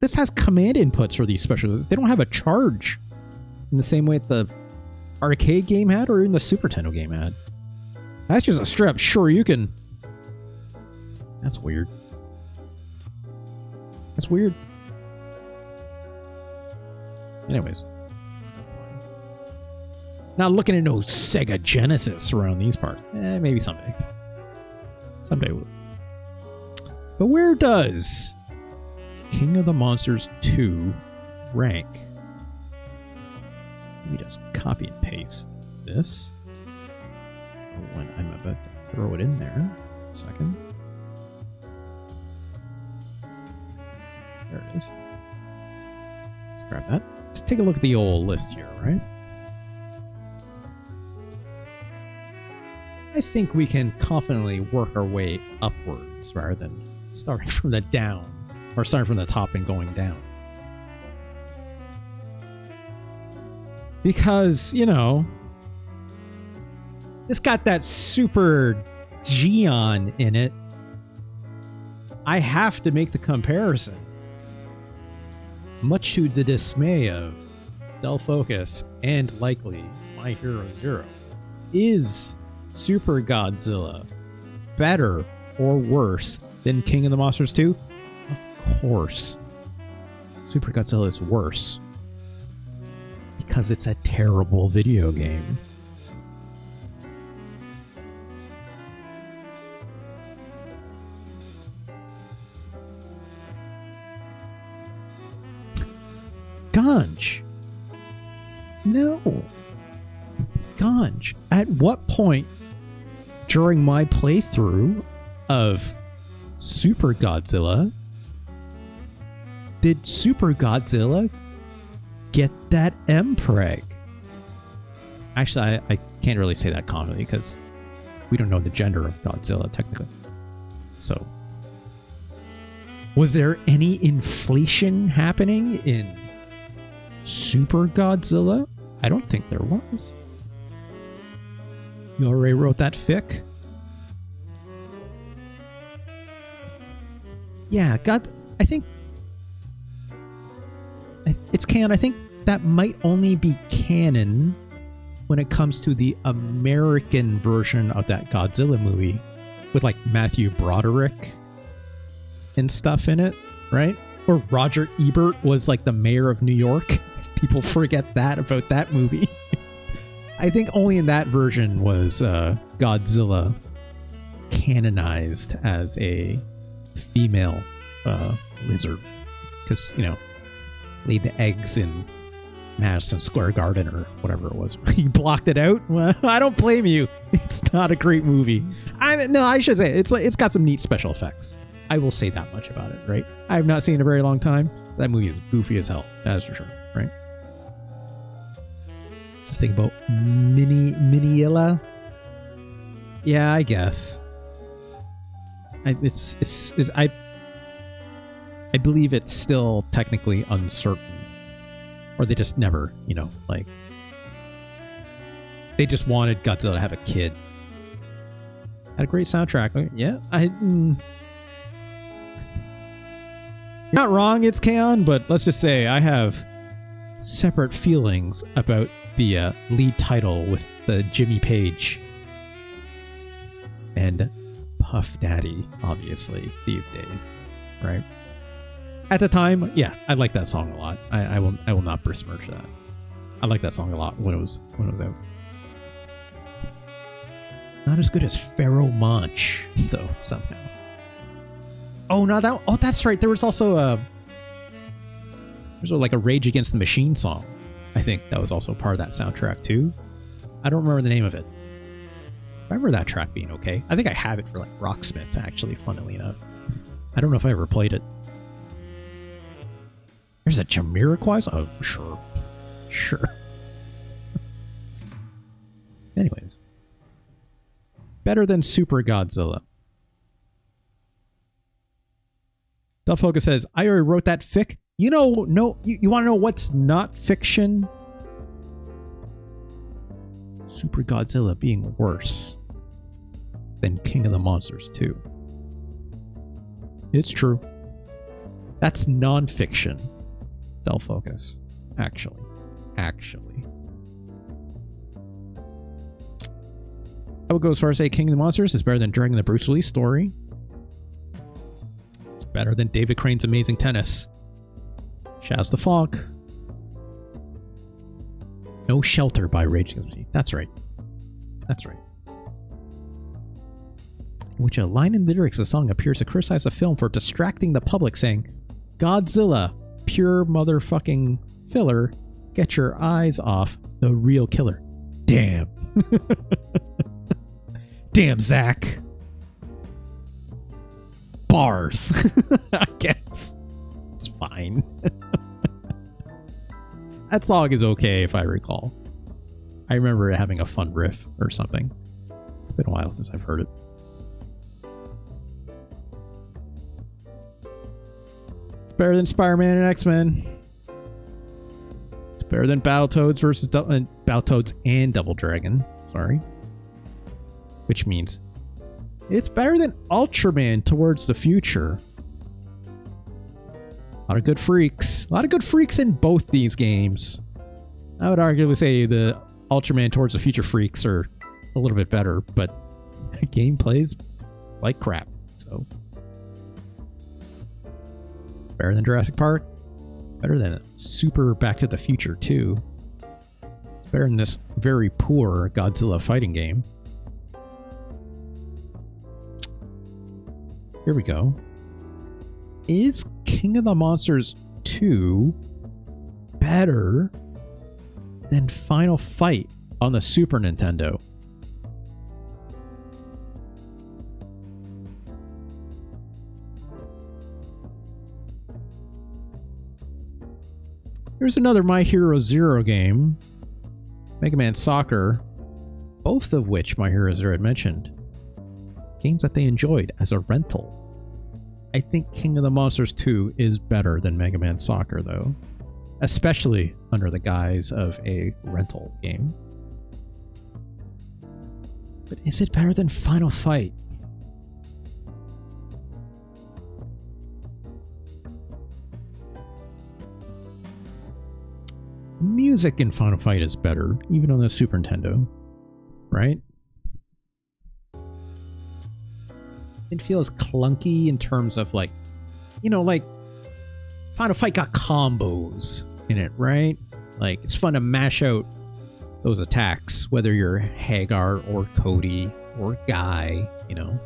this has command inputs for these specials. They don't have a charge in the same way that the arcade game had or in the Super Nintendo game had. That's just a strap. Sure, you can... That's weird. That's weird. Anyways. That's fine. Not looking at no Sega Genesis around these parts. Maybe someday. Someday we'll. But where does King of the Monsters 2 rank? Let me just copy and paste this. When I'm about to throw it in there. A second. There it is. Let's grab that. Let's take a look at the old list here, right? I think we can confidently work our way upwards rather than starting from the down, or starting from the top and going down. Because, you know, it's got that Super Geon in it. I have to make the comparison. Much to the dismay of Del Focus and likely My Hero Zero. Is Super Godzilla better or worse than King of the Monsters 2? Of course. Super Godzilla is worse. Because it's a terrible video game. Ganj. No. Ganj. At what point during my playthrough of Super Godzilla did Super Godzilla get that M-Preg? Actually, I can't really say that confidently because we don't know the gender of Godzilla technically. So, was there any inflation happening in Super Godzilla? I don't think there was. You already wrote that fic? Yeah, I think it's canon. I think that might only be canon when it comes to the American version of that Godzilla movie with like Matthew Broderick and stuff in it, right? Or Roger Ebert was like the mayor of New York. People forget that about that movie. I think only in that version was Godzilla canonized as a female lizard. Because, you know, laid the eggs in Madison Square Garden or whatever it was. You blocked it out? Well, I don't blame you. It's not a great movie. I should say it's got some neat special effects. I will say that much about it, right? I have not seen it in a very long time. That movie is goofy as hell. That's for sure, right? Just think about Miniilla. Yeah, I guess. I believe it's still technically uncertain. Or they just never, you know, like... They just wanted Godzilla to have a kid. Had a great soundtrack. Yeah, Not wrong, it's K-On!, but let's just say I have separate feelings about the lead title with the Jimmy Page and Puff Daddy, obviously, these days, right? At the time, yeah, I like that song a lot. I will not besmirch that. I like that song a lot when it was out. Not as good as Pharaoh Monch, though, somehow. Oh, no, that... Oh, that's right. There was also There's like a Rage Against the Machine song. I think that was also part of that soundtrack too. I don't remember the name of it. I remember that track being okay. I think I have it for like Rocksmith, actually, funnily enough. I don't know if I ever played it. There's a Jamiroquai? Oh, sure. Sure. Anyways. Better than Super Godzilla. Duffocus says, I already wrote that fic. You know, no, you want to know what's not fiction? Super Godzilla being worse than King of the Monsters 2. It's true. That's non-fiction. Duffocus. Actually. I would go as far as say King of the Monsters is better than Dragon the Bruce Lee story. It's better than David Crane's Amazing Tennis. Shouts to Funk. No Shelter by Rage Against the Machine. That's right. That's right. In which a line in the lyrics of the song appears to criticize the film for distracting the public, saying, Godzilla, pure motherfucking filler, get your eyes off the real killer. Damn. Damn, Zach. Bars. I guess. It's fine. That song is okay if I recall. I remember it having a fun riff or something. It's been a while since I've heard it. It's better than Spider-Man and X-Men. It's better than Battletoads versus Battletoads and Double Dragon. Sorry. Which means it's better than Ultraman Towards the Future. A lot of good freaks. A lot of good freaks in both these games. I would arguably say the Ultraman Towards the Future freaks are a little bit better, but the game plays like crap. So better than Jurassic Park. Better than Super Back to the Future 2. It's better than this very poor Godzilla fighting game. Here we go. Is King of the Monsters 2 better than Final Fight on the Super Nintendo? Here's another My Hero Zero game. Mega Man Soccer. Both of which My Hero Zero had mentioned. Games that they enjoyed as a rental. I think King of the Monsters 2 is better than Mega Man Soccer, though. Especially under the guise of a rental game. But is it better than Final Fight? Music in Final Fight is better, even on the Super Nintendo. Right? It feels clunky in terms of like, you know, like Final Fight got combos in it, right? Like it's fun to mash out those attacks, whether you're Hagar or Cody or Guy, you know.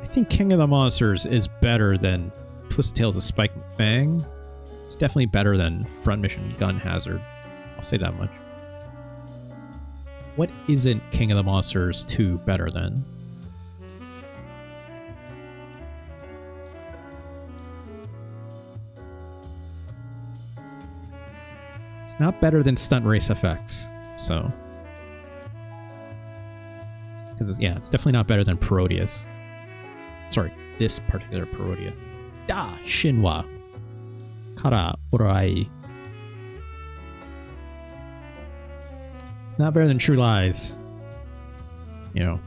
I think King of the Monsters is better than Twisted Tales of Spike McFang. It's definitely better than Front Mission Gun Hazard. I'll say that much. What isn't King of the Monsters 2 better than? It's not better than Stunt Race FX, so. Because, yeah, it's definitely not better than Parodius. Sorry, this particular Parodius. Da Shinwa. Kara Urai. It's not better than True Lies. You know.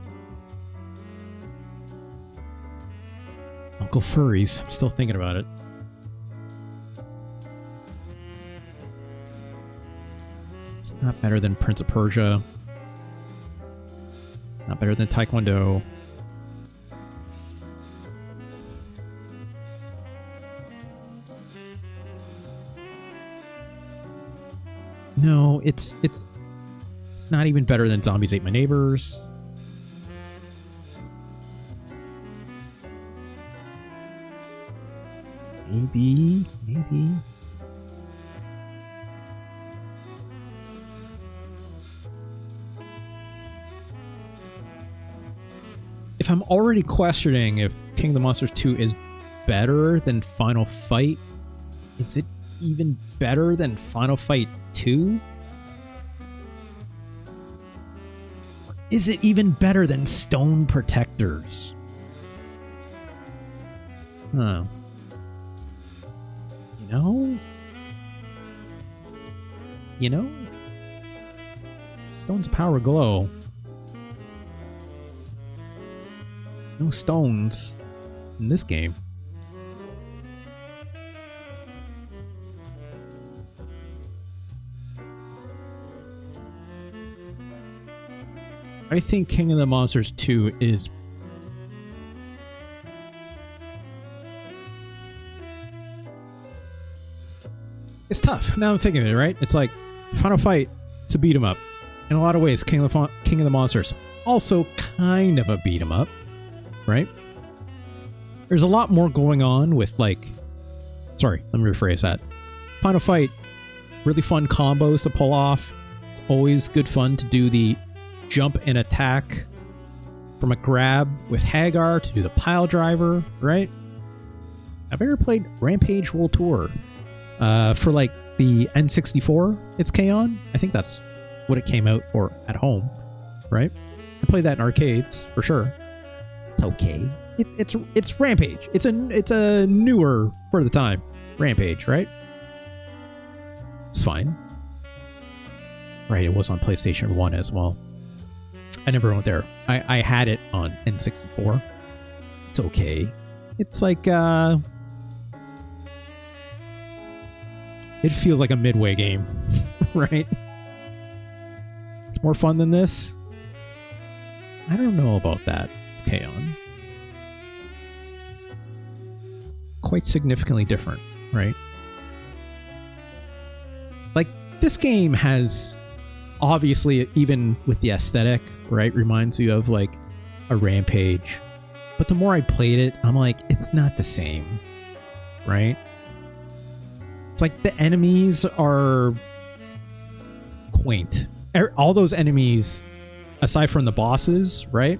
Uncle Furries. I'm still thinking about it. It's not better than Prince of Persia. It's not better than Taekwondo. No, it's not even better than Zombies Ate My Neighbors. Maybe. If I'm already questioning if King of the Monsters 2 is better than Final Fight, is it even better than Final Fight 2? Or is it even better than Stone Protectors? Huh. You know? Stone's power glow. No stones in this game. I think King of the Monsters 2 is... It's tough. Now I'm thinking of it, right? It's like Final Fight, it's a beat 'em up. In a lot of ways, King of the Monsters, also kind of a beat 'em up, right? There's a lot more going on with like... Sorry, let me rephrase that. Final Fight, really fun combos to pull off. It's always good fun to do the jump and attack from a grab with Hagar to do the pile driver, right? Have you ever played Rampage World Tour? For like the N64 it's on. I think that's what it came out for at home, right? I played that in arcades for sure. It's okay. It's Rampage. It's a newer for the time Rampage, right? It's fine. Right, it was on PlayStation 1 as well. I never went there. I had it on N64. It's okay. It's like it feels like a midway game, right? It's more fun than this. I don't know about that. It's K-On. Quite significantly different, right? Like, this game has, obviously, even with the aesthetic, right, reminds you of like a Rampage. But the more I played it, I'm like, it's not the same, right? It's like the enemies are quaint. All those enemies, aside from the bosses, right?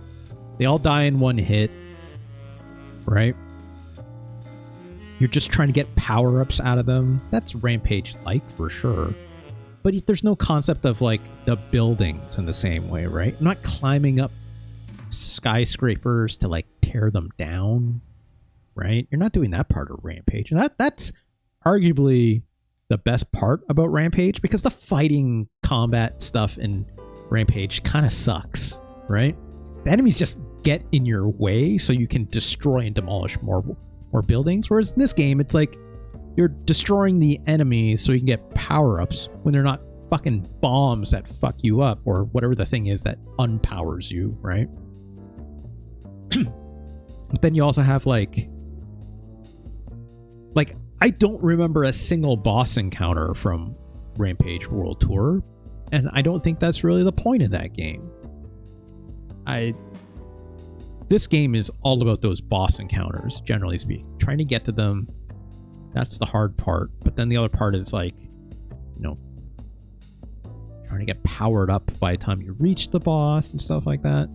They all die in one hit, right? You're just trying to get power-ups out of them. That's Rampage-like for sure. But there's no concept of like the buildings in the same way, right? I'm not climbing up skyscrapers to like tear them down, right? You're not doing that part of Rampage. And that's arguably the best part about Rampage, because the fighting combat stuff in Rampage kind of sucks, right? The enemies just get in your way so you can destroy and demolish more buildings, whereas in this game it's like you're destroying the enemies so you can get power-ups when they're not fucking bombs that fuck you up or whatever the thing is that unpowers you, right? But then you also have like I don't remember a single boss encounter from Rampage World Tour, and I don't think that's really the point of that game. This game is all about those boss encounters, generally speaking. Trying to get to them, that's the hard part. But then the other part is like, you know, trying to get powered up by the time you reach the boss and stuff like that.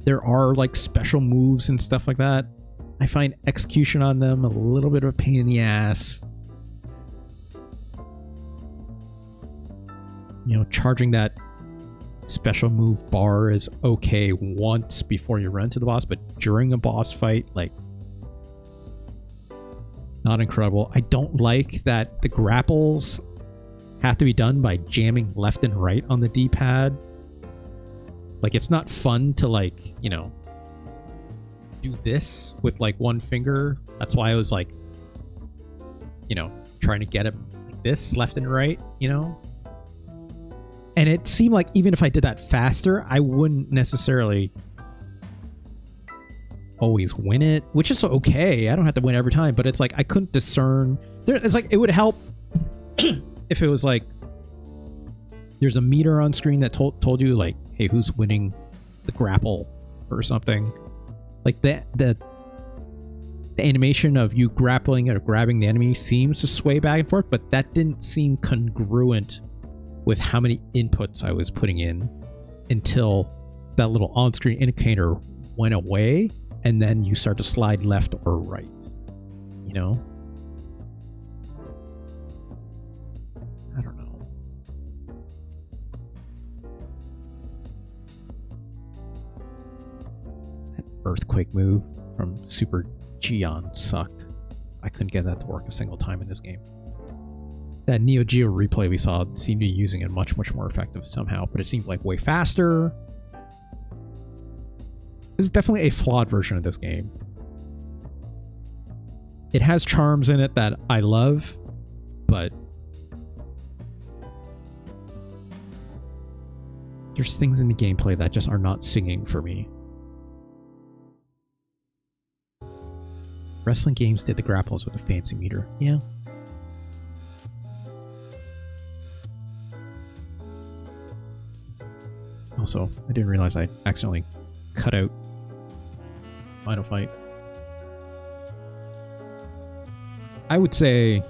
There are like special moves and stuff like that. I find execution on them a little bit of a pain in the ass. You know, charging that special move bar is okay once before you run to the boss, but during a boss fight, like, not incredible. I don't like that the grapples have to be done by jamming left and right on the D-pad. Like, it's not fun to, like, you know, do this with like one finger. That's why I was like, you know, trying to get it like this, left and right, you know? And it seemed like even if I did that faster, I wouldn't necessarily always win it, which is okay. I don't have to win every time, but it's like I couldn't discern. It's like it would help if it was like there's a meter on screen that told you like, hey, who's winning the grapple or something. Like the the animation of you grappling or grabbing the enemy seems to sway back and forth, but that didn't seem congruent with how many inputs I was putting in until that little on-screen indicator went away, and then you start to slide left or right, you know? I don't know. That earthquake move from Super Geon sucked. I couldn't get that to work a single time in this game. That Neo Geo replay we saw seemed to be using it much more effective somehow, but it seemed like way faster. This is definitely a flawed version of this game. It has charms in it that I love, but there's things in the gameplay that just are not singing for me. Wrestling games did the grapples with a fancy meter. Yeah. Also, I didn't realize I accidentally cut out Final Fight. I would say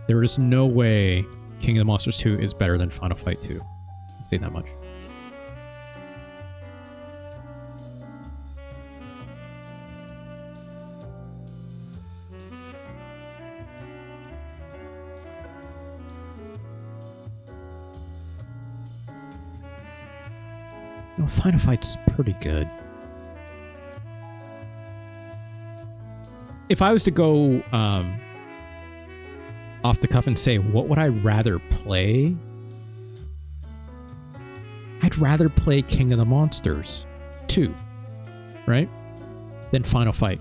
there is no way King of the Monsters 2 is better than Final Fight 2. I'd say that much. No, Final Fight's pretty good. If I was to go off the cuff and say, what would I rather play? I'd rather play King of the Monsters 2, right? Than Final Fight.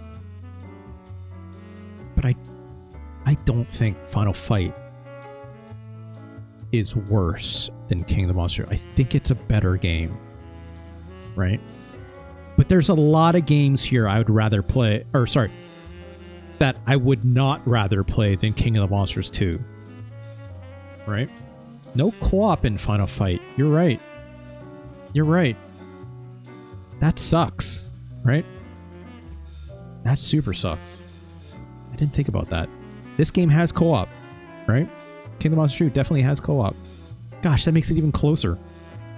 But I don't think Final Fight is worse than King of the Monsters. I think it's a better game. Right? But there's a lot of games here I would rather play, or sorry, that I would not rather play than King of the Monsters 2. Right? No co-op in Final Fight. You're right. You're right. That sucks. Right? That super sucks. I didn't think about that. This game has co-op. Right? King of the Monsters 2 definitely has co-op. Gosh, that makes it even closer.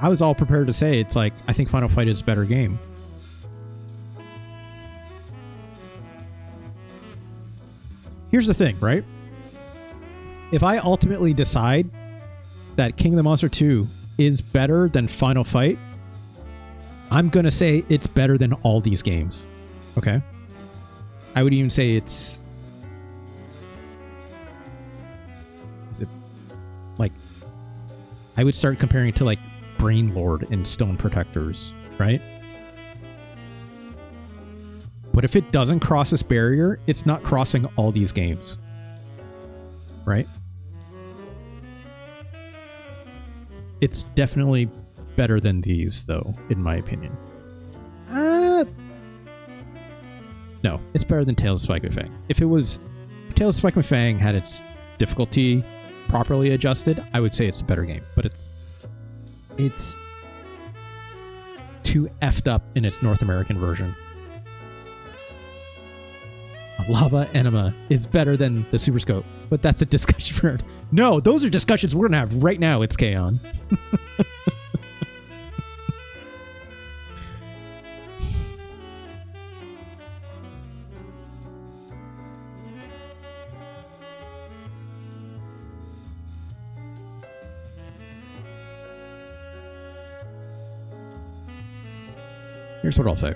I was all prepared to say it's like, I think Final Fight is a better game. Here's the thing, right? If I ultimately decide that King of the Monster 2 is better than Final Fight, I'm going to say it's better than all these games. Okay? I would even say it's... Is it... Like... I would start comparing it to like Brain Lord and Stone Protectors, right? But if it doesn't cross this barrier, it's not crossing all these games. Right? It's definitely better than these, though, in my opinion. No, it's better than Tales of Spike McFang. If Tales of Spike McFang had its difficulty properly adjusted, I would say it's a better game. But it's too effed up in its North American version. Lava Enema is better than the Super Scope, but that's a discussion for... No, those are discussions we're gonna have right now. It's K-On! Here's what I'll say.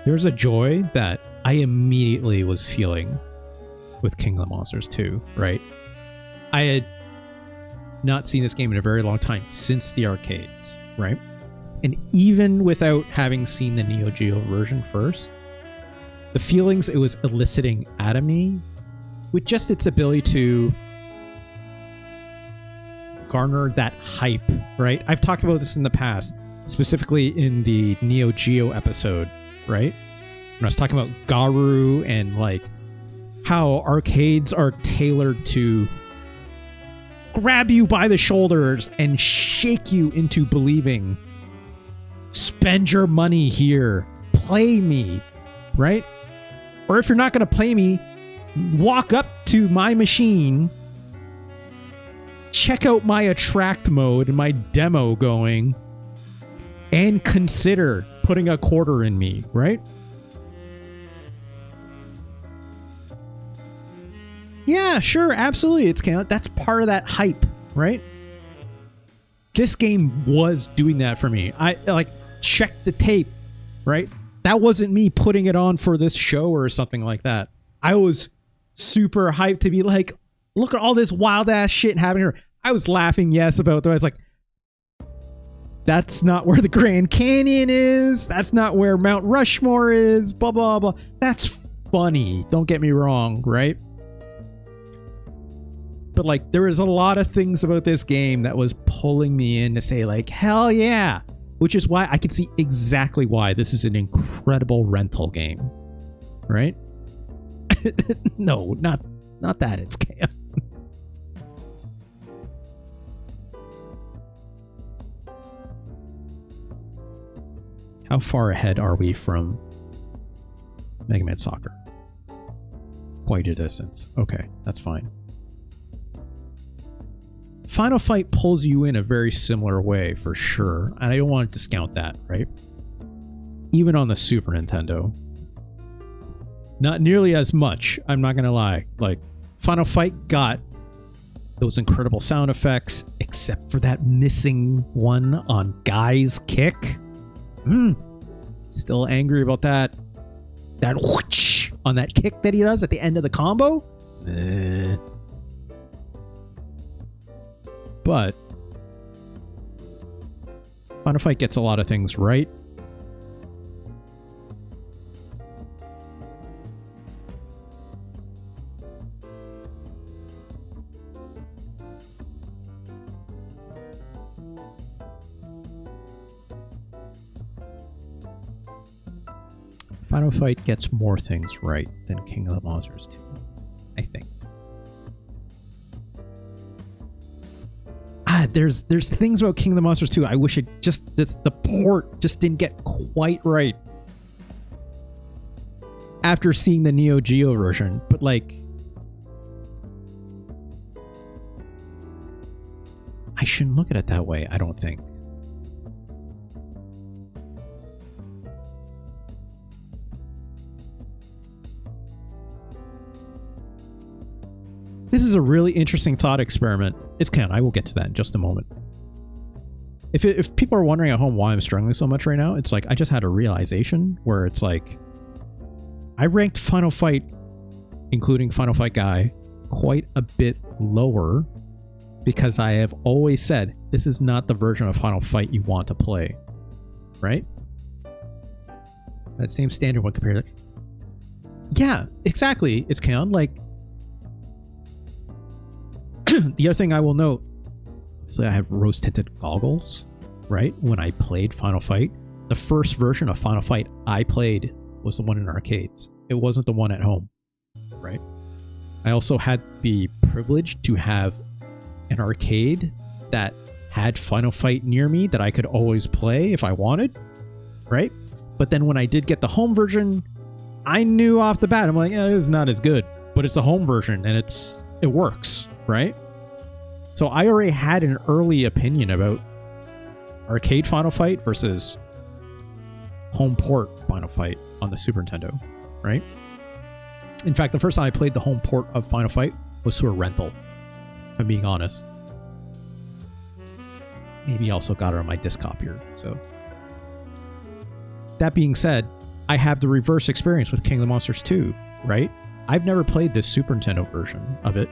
There's a joy that I immediately was feeling with King of the Monsters 2, right? I had not seen this game in a very long time, since the arcades, right? And even without having seen the Neo Geo version first, the feelings it was eliciting out of me, with just its ability to garner that hype, right? I've talked about this in the past, specifically in the Neo Geo episode, right? When I was talking about Garu and like how arcades are tailored to grab you by the shoulders and shake you into believing. Spend your money here. Play me, right? Or if you're not going to play me, walk up to my machine, check out my attract mode and my demo going, and consider putting a quarter in me, right? Yeah, sure, absolutely. That's part of that hype, right? This game was doing that for me. I check the tape, right? That wasn't me putting it on for this show or something like that. I was super hyped to be like, look at all this wild ass shit happening here. I was laughing, yes, about that. I was like, that's not where the Grand Canyon is. That's not where Mount Rushmore is. Blah, blah, blah. That's funny. Don't get me wrong, right? But like, there was a lot of things about this game that was pulling me in to say like, hell yeah. Which is why I can see exactly why this is an incredible rental game, right? No, not that. It's chaos. How far ahead are we from Mega Man Soccer? Quite a distance. Okay, that's fine. Final Fight pulls you in a very similar way, for sure. And I don't want to discount that, right? Even on the Super Nintendo. Not nearly as much, I'm not going to lie. Like, Final Fight got those incredible sound effects, except for that missing one on Guy's kick. Still angry about that. That whoosh on that kick that he does at the end of the combo. But Final Fight gets a lot of things right. Final Fight gets more things right than King of the Monsters 2, I think. There's things about King of the Monsters 2 I wish the port just didn't get quite right after seeing the Neo Geo version, but like, I shouldn't look at it that way, I don't think. This is a really interesting thought experiment. I will get to that in just a moment. If people are wondering at home why I'm struggling so much right now, it's like I just had a realization where it's like I ranked Final Fight, including Final Fight Guy, quite a bit lower because I have always said this is not the version of Final Fight you want to play, right? That same standard one compared to... Yeah, exactly. It's like... The other thing I will note, obviously I have rose-tinted goggles, right? When I played Final Fight, the first version of Final Fight I played was the one in arcades. It wasn't the one at home, right? I also had the privilege to have an arcade that had Final Fight near me that I could always play if I wanted, right? But then when I did get the home version, I knew off the bat, I'm like, this is not as good, but it's the home version and it works, right? So I already had an early opinion about arcade Final Fight versus home port Final Fight on the Super Nintendo, right? In fact, the first time I played the home port of Final Fight was through a rental, if I'm being honest. Maybe also got it on my disc copier. So that being said, I have the reverse experience with King of the Monsters 2, right? I've never played this Super Nintendo version of it.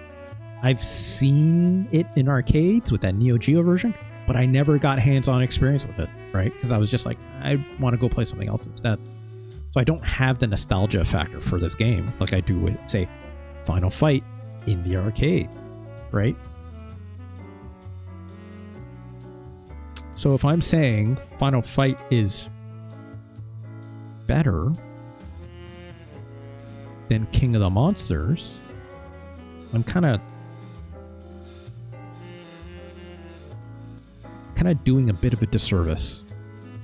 I've seen it in arcades with that Neo Geo version, but I never got hands-on experience with it, right? Because I was just like, I want to go play something else instead. So I don't have the nostalgia factor for this game like I do with, say, Final Fight in the arcade, right? So if I'm saying Final Fight is better than King of the Monsters, I'm kind of kind of doing a bit of a disservice,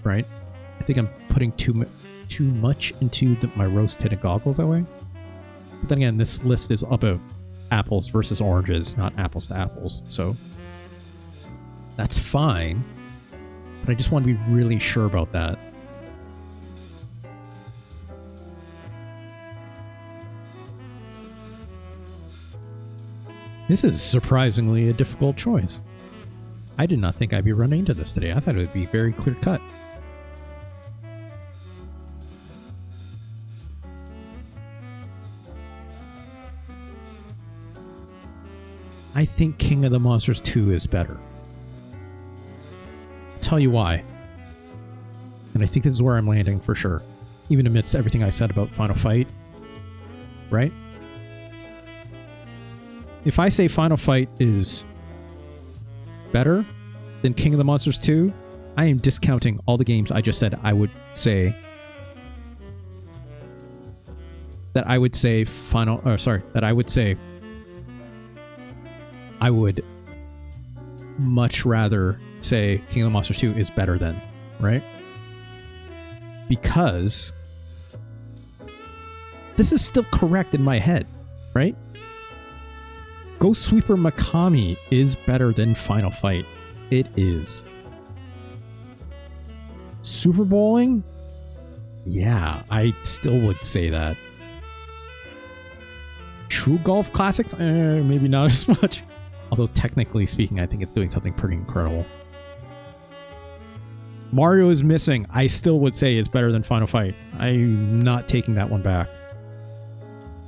right? I think I'm putting too much into my rose-tinted goggles that way. But then again, this list is about apples versus oranges, not apples to apples. So that's fine. But I just want to be really sure about that. This is surprisingly a difficult choice. I did not think I'd be running into this today. I thought it would be very clear cut. I think King of the Monsters 2 is better. I'll tell you why. And I think this is where I'm landing for sure. Even amidst everything I said about Final Fight. Right? If I say Final Fight is better than King of the Monsters 2, I am discounting all the games I just said I would say I would much rather say King of the Monsters 2 is better than, right? Because this is still correct in my head, right? Ghost Sweeper Mikami is better than Final Fight. It is. Super Bowling? Yeah, I still would say that. True Golf Classics? Maybe not as much. Although technically speaking, I think it's doing something pretty incredible. Mario is Missing. I still would say is better than Final Fight. I'm not taking that one back.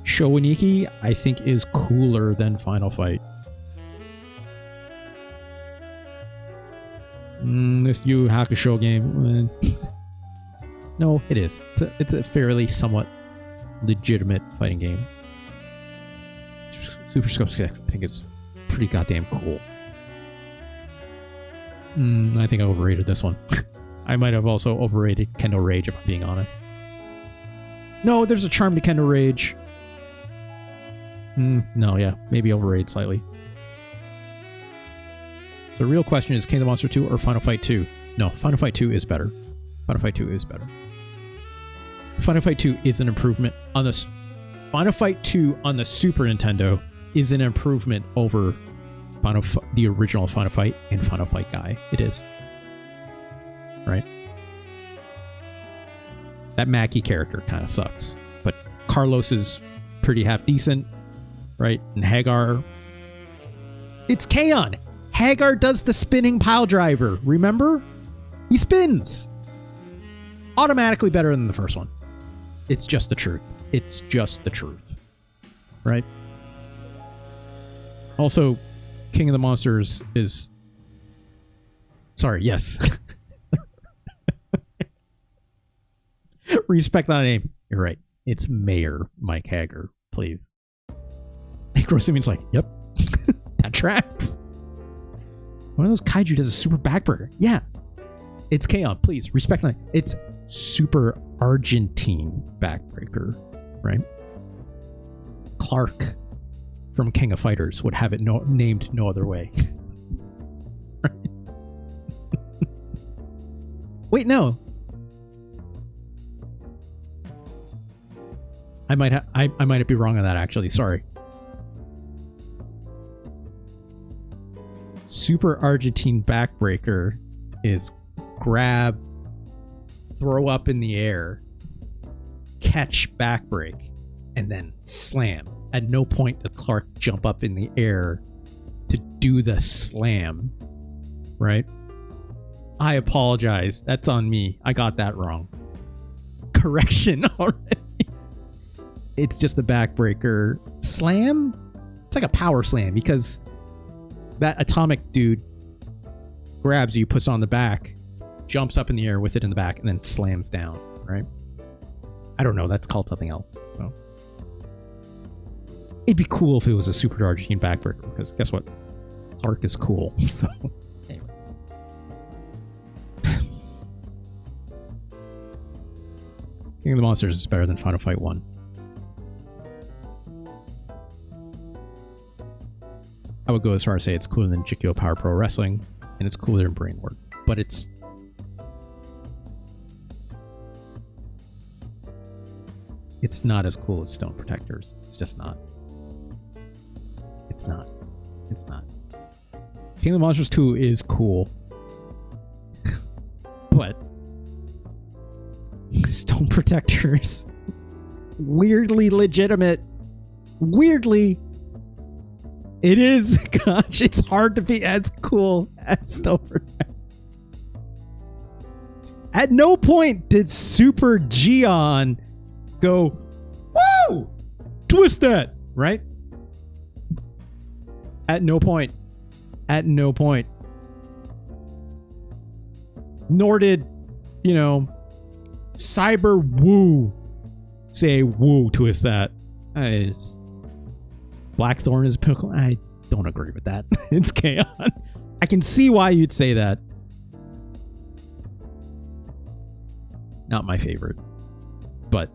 Showaniki, I think, is cooler than Final Fight. This Yu Hakusho game. No, it is. It's a fairly somewhat legitimate fighting game. Super Scope 6, I think it's pretty goddamn cool. I think I overrated this one. I might have also overrated Kendo Rage, if I'm being honest. No, there's a charm to Kendo Rage. No, yeah, maybe overrated slightly. So the real question is King of the Monster 2 or Final Fight 2? No, Final Fight 2 is better. Final Fight 2 is better. Final Fight 2 is an improvement on this. Final Fight 2 on the Super Nintendo is an improvement over the original Final Fight and Final Fight Guy. It is. Right? That Mackie character kind of sucks. But Carlos is pretty half decent. Right? And Hagar. It's Kaon! Hagar does the spinning pile driver. Remember? He spins. Automatically better than the first one. It's just the truth. It's just the truth. Right? Also, King of the Monsters is... Sorry, yes. Respect that name. You're right. It's Mayor Mike Hagar, please. Grosimian's like, yep. That tracks. One of those kaiju does a super backburger. Yeah. It's Kaon, please. Respect that. It's Super Argentine backbreaker, right? Clark from King of Fighters would have it named no other way. Right? Wait, no. I might be wrong on that, actually. Sorry. Super Argentine backbreaker is grab, throw up in the air, catch backbreak, and then slam. At no point does Clark jump up in the air to do the slam. Right? I apologize. That's on me. I got that wrong. Correction already. It's just a backbreaker. Slam? It's like a power slam because that atomic dude grabs you, puts it on the back, jumps up in the air with it in the back, and then slams down, right? I don't know. That's called something else. So it'd be cool if it was a Super Argentine backbreaker because guess what? Clark is cool. So anyway. King of the Monsters is better than Final Fight 1. I would go as far as say it's cooler than Jikyo Power Pro Wrestling, and it's cooler than Brainward, but it's not as cool as Stone Protectors. It's just not. It's not. It's not. King of the Monsters 2 is cool. But Stone Protectors, weirdly legitimate. Weirdly, it is. Gosh, it's hard to be as cool as Stone Protectors. At no point did Super Geon go, woo! Twist that, right? At no point. At no point. Nor did, Cyber Woo say woo, twist that. Blackthorn is pinnacle. I don't agree with that. It's K-On! I can see why you'd say that. Not my favorite, but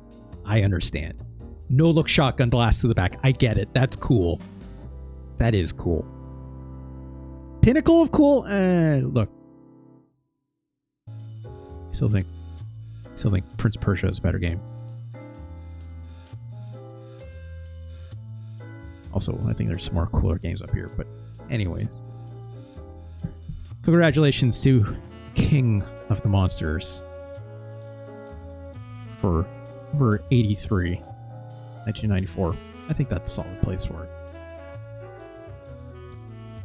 I understand. No look shotgun blast to the back. I get it. That's cool. That is cool. Pinnacle of cool. Look. Still think Prince of Persia is a better game. Also, I think there's some more cooler games up here, but anyways. Congratulations to King of the Monsters for number 83, 1994. I think that's a solid place for it.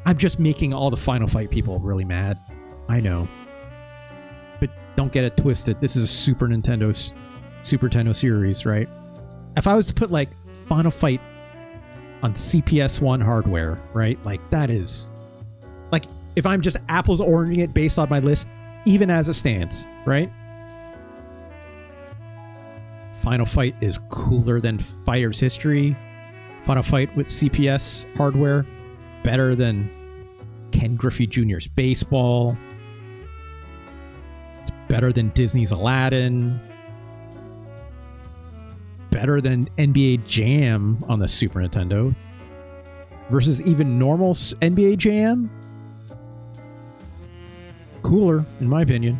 I'm just making all the Final Fight people really mad. I know. But don't get it twisted. This is a Super Nintendo series, right? If I was to put like Final Fight on CPS1 hardware, right? Like that is like if I'm just apples oranging it based on my list, even as it stands, right? Final Fight is cooler than Fighter's History. Final Fight with CPS hardware, better than Ken Griffey Jr.'s Baseball. It's better than Disney's Aladdin. Better than NBA Jam on the Super Nintendo. Versus even normal NBA Jam. Cooler, in my opinion.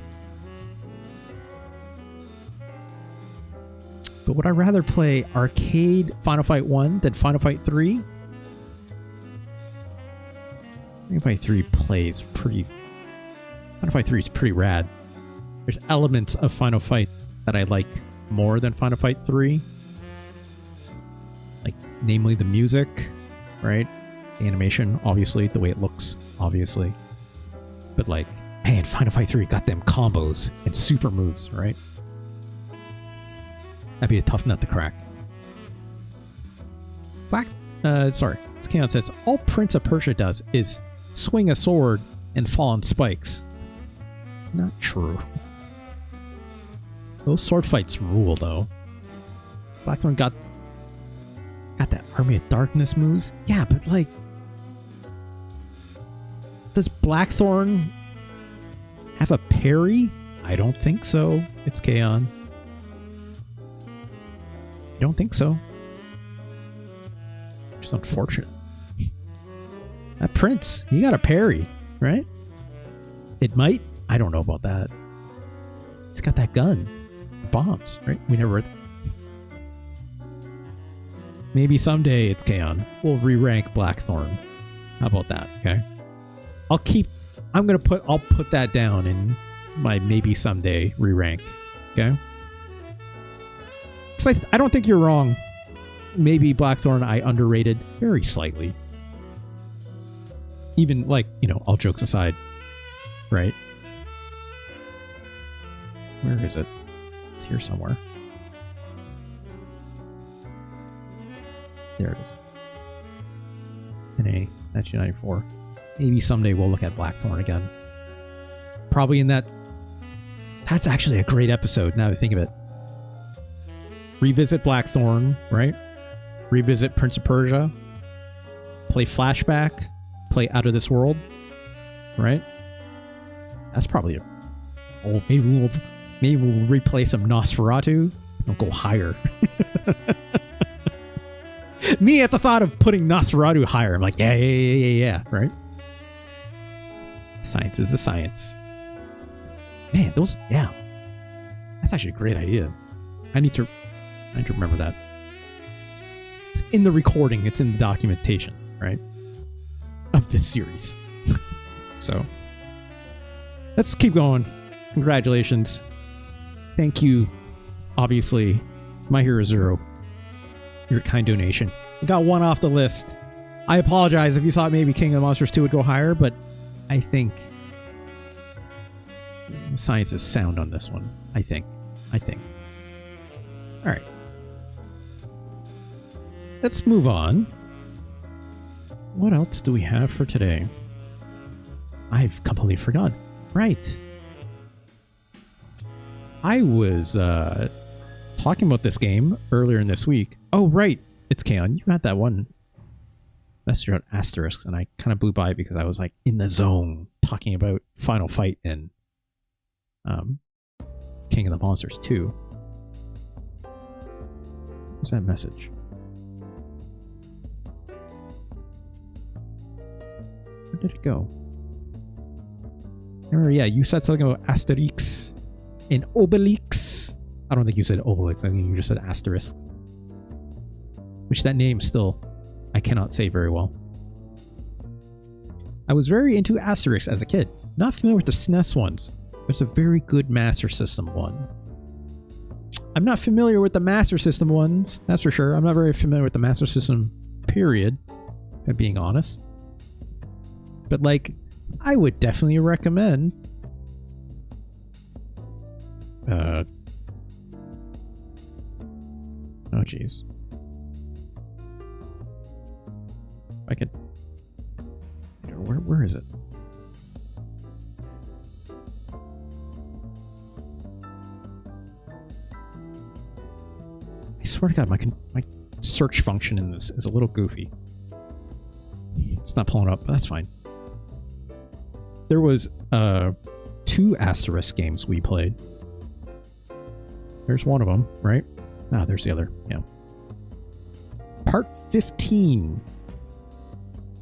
But would I rather play arcade Final Fight 1 than Final Fight 3? Final Fight 3 plays pretty... Final Fight 3 is pretty rad. There's elements of Final Fight that I like more than Final Fight 3. Like, namely the music, right? The animation, obviously. The way it looks, obviously. But like, man, Final Fight 3 got them combos and super moves, right? That'd be a tough nut to crack. This K-On! Says, all Prince of Persia does is swing a sword and fall on spikes. It's not true. Those sword fights rule, though. Blackthorn got that Army of Darkness moves. Yeah, but like, does Blackthorn have a parry? I don't think so. It's K-On! I don't think so. Just unfortunate. That Prince, he got a parry, right? It might. I don't know about that. He's got that gun. Bombs, right? We never... Maybe someday it's K-On! We'll re-rank Blackthorn. How about that, okay? I'll put that down in my maybe someday re-rank, okay? Because I don't think you're wrong. Maybe Blackthorn I underrated very slightly. Even, like, all jokes aside, right? Where is it? It's here somewhere. There it is. NA 1994. Maybe someday we'll look at Blackthorn again. Probably in that... That's actually a great episode, now that I think of it. Revisit Blackthorn, right? Revisit Prince of Persia. Play Flashback. Play Out of This World. Right? That's probably it. Oh, maybe we'll replay some Nosferatu. Don't go higher. Me at the thought of putting Nosferatu higher, I'm like, yeah, right? Science is the science. Man, those, yeah. That's actually a great idea. I need to remember that. It's in the recording, it's in the documentation, right? Of this series. So, let's keep going. Congratulations. Thank you, obviously, My Hero Zero. Your kind donation. We got one off the list. I apologize if you thought maybe King of the Monsters 2 would go higher, but I think the science is sound on this one. I think. All right. Let's move on. What else do we have for today? I've completely forgotten. Right. I was talking about this game earlier in this week. Oh, right. It's Kaon. You had that one message about Asterisk, and I kind of blew by because I was like in the zone talking about Final Fight and King of the Monsters 2. What's that message? Where did it go? Remember, yeah, you said something about Asterix and Obelix. I don't think you said Obelix. I think you just said Asterisk. Which that name still, I cannot say very well. I was very into Asterix as a kid. Not familiar with the SNES ones, but it's a very good Master System one. I'm not familiar with the Master System ones, that's for sure. I'm not very familiar with the Master System, period, if I'm being honest. But, like, I would definitely recommend oh jeez. I could, where is it? I swear to God, my search function in this is a little goofy. It's not pulling up, but that's fine. There was 2 Asterisk games we played. There's one of them, right? Ah, there's the other. Yeah. Part 15.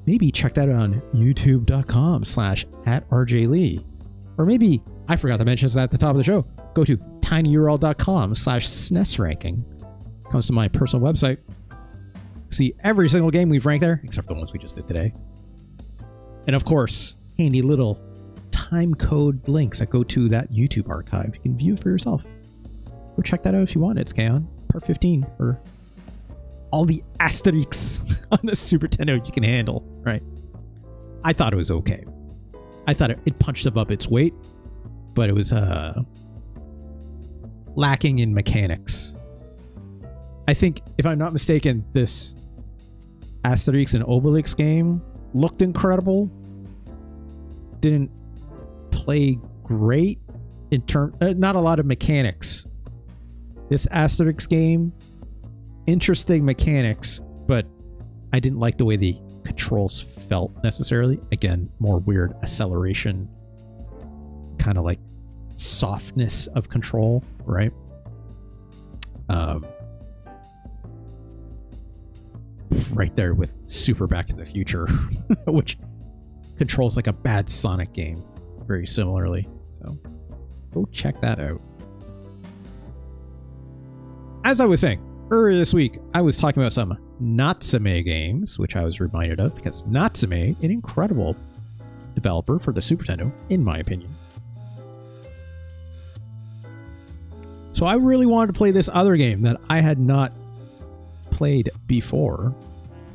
Maybe check that out on youtube.com/@RJLee. Or maybe, I forgot to mention this at the top of the show, go to tinyurl.com/SNES ranking. Comes to my personal website. See every single game we've ranked there, except for the ones we just did today. And of course, handy little time code links that go to that YouTube archive. You can view it for yourself. Go check that out if you want. It's Kaon. Part 15 for all the Asterix on the Super Nintendo you can handle, right? I thought it was okay. I thought it punched above its weight, but it was lacking in mechanics. I think, if I'm not mistaken, this Asterix and Obelix game looked incredible. Didn't play great in terms, not a lot of mechanics. This Asterix game, interesting mechanics, but I didn't like the way the controls felt necessarily. Again, more weird acceleration, kind of like softness of control, right? Right there with Super Back to the Future, which controls like a bad Sonic game very similarly. So go check that out. As I was saying, earlier this week, I was talking about some Natsume games, which I was reminded of because Natsume, an incredible developer for the Super Nintendo, in my opinion. So I really wanted to play this other game that I had not played before,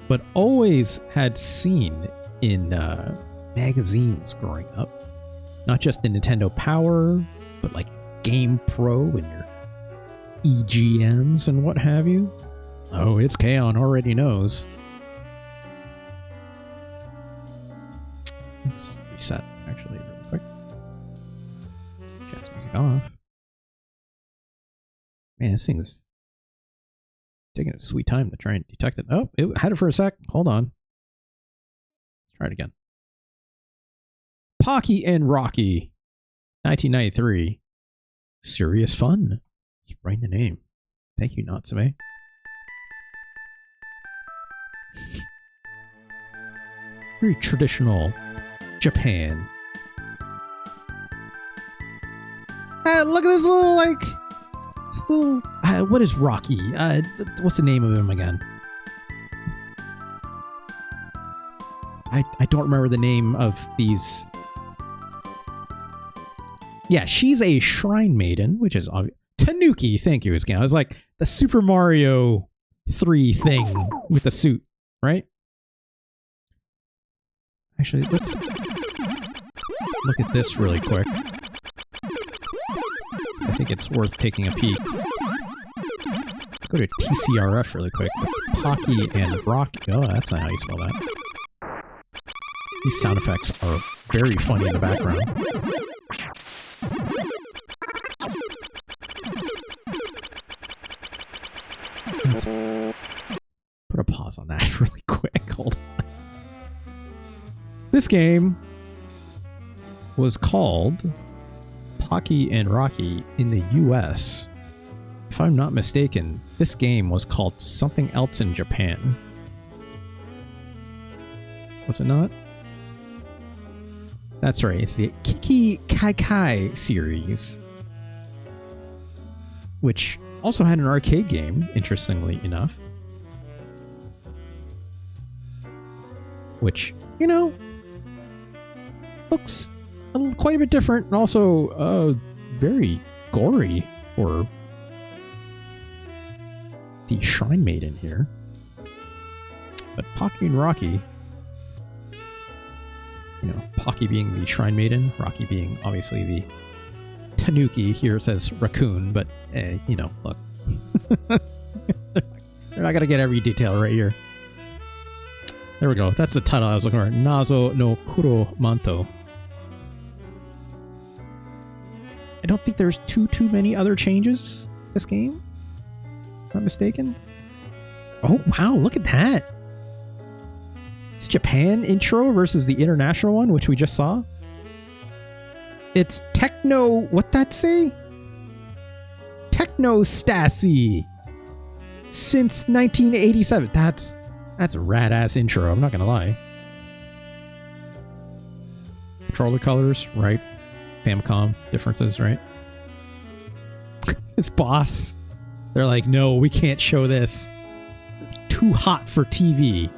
but always had seen in magazines growing up. Not just the Nintendo Power, but like Game Pro and your EGMs and what have you. Oh, it's Kaon already knows. Let's reset actually really quick. Jazz music off. Man, this thing's taking a sweet time to try and detect it. Oh, it had it for a sec. Hold on. Let's try it again. Pocky and Rocky, 1993. Serious fun. It's right in the name. Thank you, Natsume. Very traditional Japan Look at this little, like... This little... what is Rocky? What's the name of him again? I don't remember the name of these... Yeah, she's a shrine maiden, which is obvious. Tanuki, thank you, Scan. I was like, the Super Mario 3 thing with the suit, right? Actually, let's look at this really quick. I think it's worth taking a peek. Let's go to TCRF really quick. Pocky and Rocky. Oh, that's not how you spell that. These sound effects are very funny in the background. Let's put a pause on that really quick. Hold on. This game was called Pocky and Rocky in the US. If I'm not mistaken, this game was called something else in Japan. Was it not? That's right, it's the Kiki Kai Kai series, which also had an arcade game, interestingly enough. Which, you know, looks quite a bit different and also very gory for the Shrine Maiden here. But Pocky and Rocky, you know, Pocky being the Shrine Maiden, Rocky being obviously the Tanuki. Here it says raccoon, but you know, look. They're not gonna get every detail right here. There we go. That's the title I was looking for. Nazo no Kuro Manto. I don't think there's too many other changes this game. If I'm not mistaken. Oh wow, look at that. It's Japan intro versus the international one, which we just saw. It's Techno, what that say? Techno Stasi. Since 1987. That's a rad-ass intro, I'm not gonna lie. Controller colors, right? Famicom differences, right? It's boss. They're like, no, we can't show this. Too hot for TV.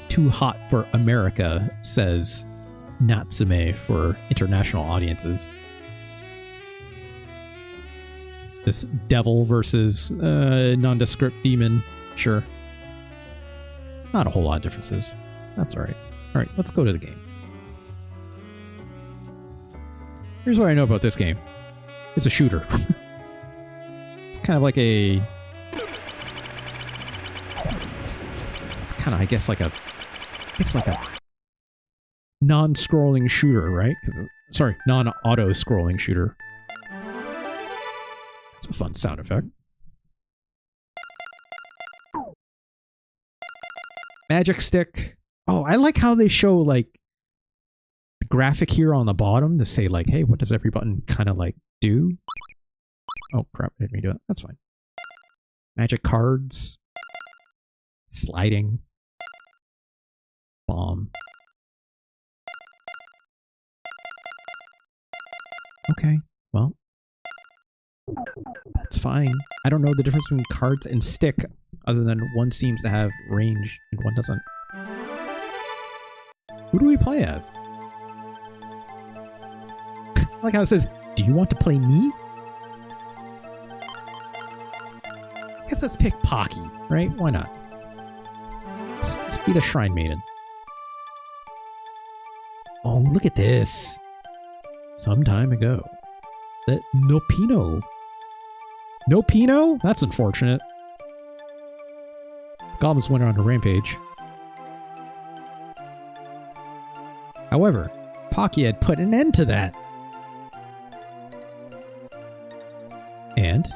Too hot for America, says Natsume for international audiences. This devil versus nondescript demon, sure. Not a whole lot of differences. That's alright. Alright, let's go to the game. Here's what I know about this game. It's a shooter. It's kind of like a... It's kind of, I guess, like a... It's like a non-scrolling shooter, right? Sorry, non-auto-scrolling shooter. It's a fun sound effect. Magic stick. Oh, I like how they show, like, the graphic here on the bottom to say, like, hey, what does every button kind of, like, do? Oh, crap. Didn't mean to do it. That's fine. Magic cards. Sliding. Bomb. Okay, well, that's fine. I don't know the difference between cards and stick, other than one seems to have range and one doesn't. Who do we play as? I like how it says, do you want to play me? I guess let's pick Pocky, right? Why not? Let's be the Shrine Maiden. Oh, look at this. Some time ago. That Nopino. Nopino? That's unfortunate. Goblins went on a rampage. However, Pocky had put an end to that. And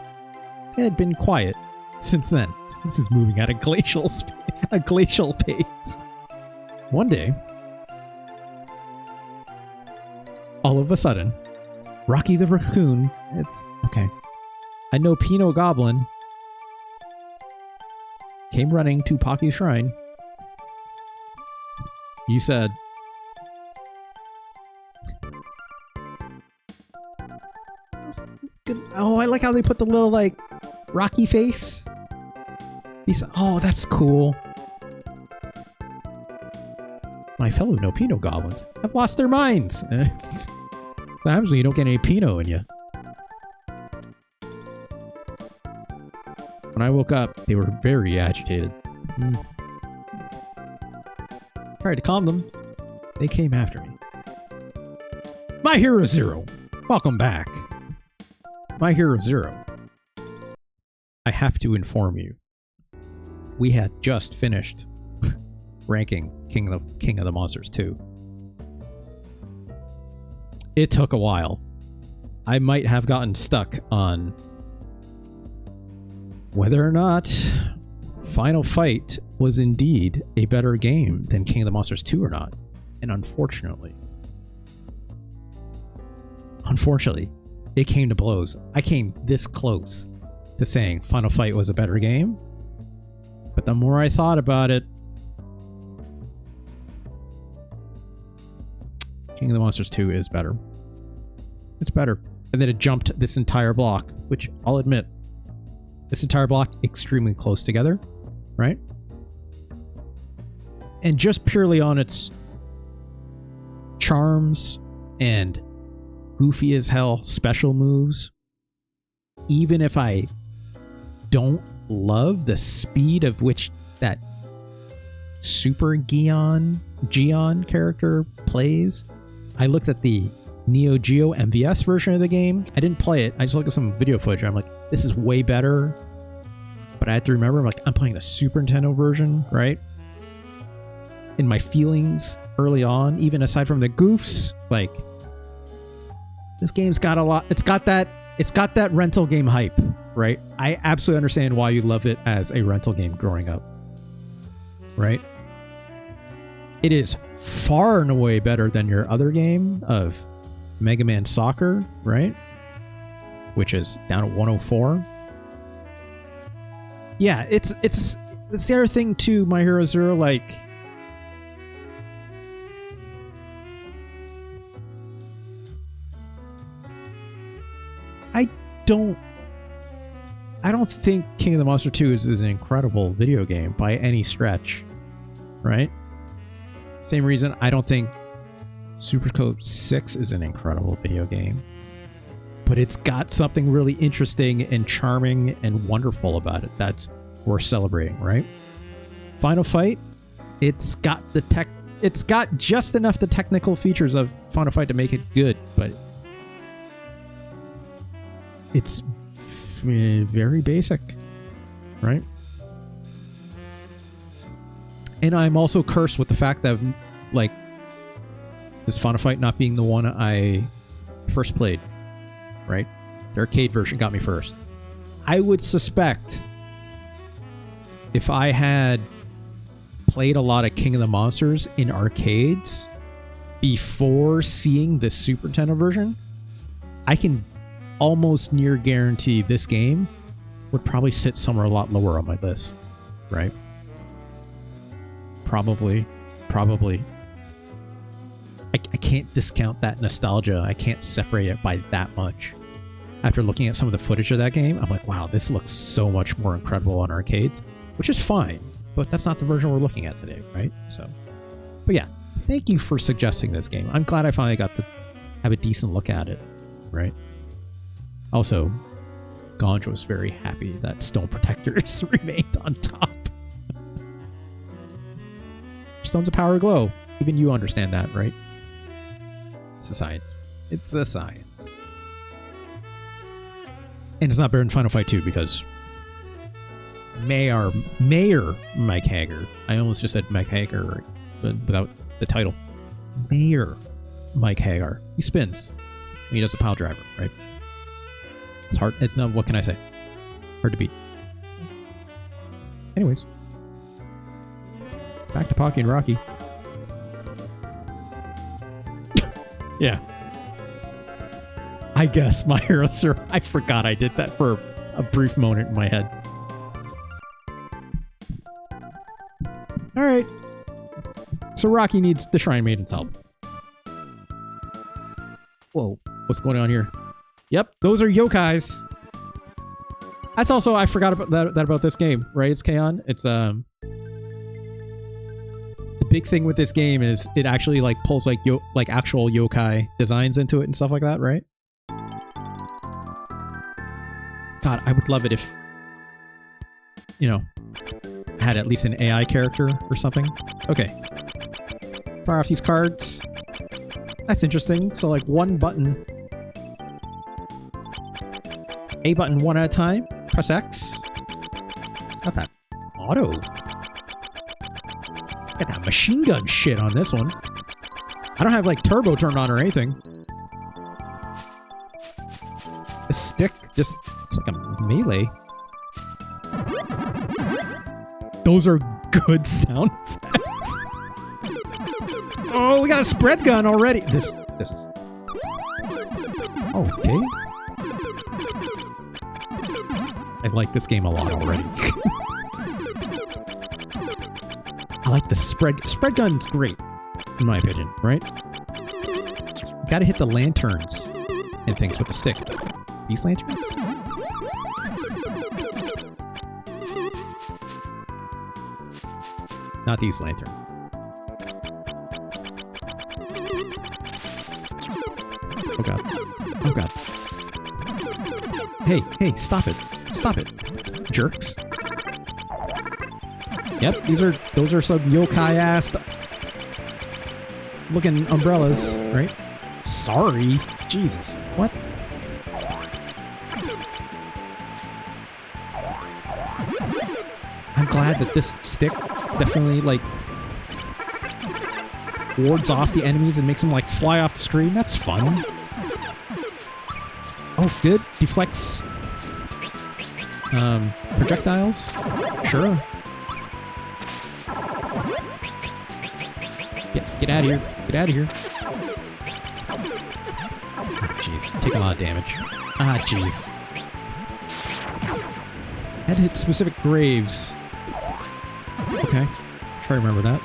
it had been quiet since then. This is moving at a glacial pace. One day, all of a sudden, Rocky the Raccoon, it's okay. A Nopino goblin came running to Pocky's shrine. He said, It's good. Oh, I like how they put the little, like, Rocky face. Oh, that's cool. My fellow Nopino goblins have lost their minds. Sometimes when you don't get any Pinot in you. When I woke up, they were very agitated. Tried to calm them. They came after me. My Hero Zero. Welcome back. My Hero Zero. I have to inform you. We had just finished ranking King of the Monsters 2. It took a while. I might have gotten stuck on whether or not Final Fight was indeed a better game than King of the Monsters 2 or not. And unfortunately, it came to blows. I came this close to saying Final Fight was a better game. But the more I thought about it, King of the Monsters 2 is better. It's better. And then it jumped this entire block, which I'll admit, this entire block extremely close together, right? And just purely on its charms and goofy as hell special moves, even if I don't love the speed of which that Super Geon character plays, I looked at the Neo Geo MVS version of the game. I didn't play it. I just looked at some video footage. I'm like, this is way better. But I had to remember, I'm playing the Super Nintendo version, right? In my feelings early on, even aside from the goofs, like, this game's got a lot. It's got that rental game hype, right? I absolutely understand why you love it as a rental game growing up, right? It is far and away better than your other game of Mega Man Soccer, right? Which is down at 104. Yeah, it's the other thing too, My Hero Zero, like, I don't think King of the Monster 2 is an incredible video game by any stretch, right? Same reason I don't think Super Code 6 is an incredible video game. But it's got something really interesting and charming and wonderful about it that's worth celebrating, right? Final Fight, it's got just enough the technical features of Final Fight to make it good, but it's very basic, right? And I'm also cursed with the fact that, like, this Final Fight not being the one I first played, right? The arcade version got me first. I would suspect if I had played a lot of King of the Monsters in arcades before seeing the Super Nintendo version, I can almost near guarantee this game would probably sit somewhere a lot lower on my list, right? Probably. I can't discount that nostalgia. I can't separate it by that much. After looking at some of the footage of that game, I'm like, wow, this looks so much more incredible on arcades, which is fine, but that's not the version we're looking at today, right? So, but yeah, thank you for suggesting this game. I'm glad I finally got to have a decent look at it, right? Also, Ganj was very happy that Stone Protectors remained on top. Stones of Power glow. Even you understand that, right? It's the science. It's the science. And it's not better than Final Fight 2 because Mayor Mike Hager. I almost just said Mike Hager without the title. Mayor Mike Hager. He spins. He does a pile driver, right? It's hard. It's not. What can I say? Hard to beat. So, anyways, back to Pocky and Rocky. Yeah. I guess My Hero Zero. I forgot I did that for a brief moment in my head. All right. So Rocky needs the Shrine Maiden's help. Whoa. What's going on here? Yep, those are yokais. That's also, I forgot about that about this game, right? It's K-On! It's the big thing with this game is it actually like pulls like actual yokai designs into it and stuff like that, right? God, I would love it if, you know, had at least an AI character or something. Okay. Fire off these cards. That's interesting. So like one button. A button one at a time. Press X. It's got that auto. Got that machine gun shit on this one. I don't have like turbo turned on or anything. The stick just, it's like a melee. Those are good sound effects. Oh, we got a spread gun already. This is okay. I like this game a lot already. I like the spread gun's great, in my opinion, right? You gotta hit the lanterns and things with the stick. These lanterns? Not these lanterns. Oh god. Oh god. Hey, stop it. Stop it. Jerks. Yep, those are some yokai-ass looking umbrellas, right? Sorry. Jesus. What? I'm glad that this stick definitely, like, wards off the enemies and makes them, like, fly off the screen. That's fun. Oh, good. Deflects projectiles. Sure. Get out of here. Get out of here. Ah, jeez. Taking a lot of damage. Ah, jeez. Had to hit specific graves. Okay. Try to remember that.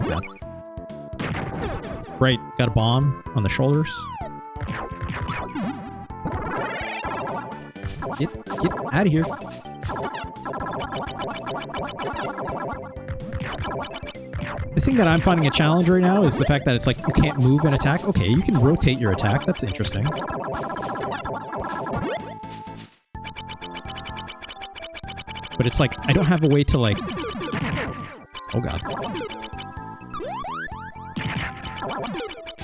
Yeah. Right. Got a bomb on the shoulders. Get out of here. The thing that I'm finding a challenge right now is the fact that it's like you can't move and attack. Okay, you can rotate your attack. That's interesting. But it's like, I don't have a way to like... Oh god.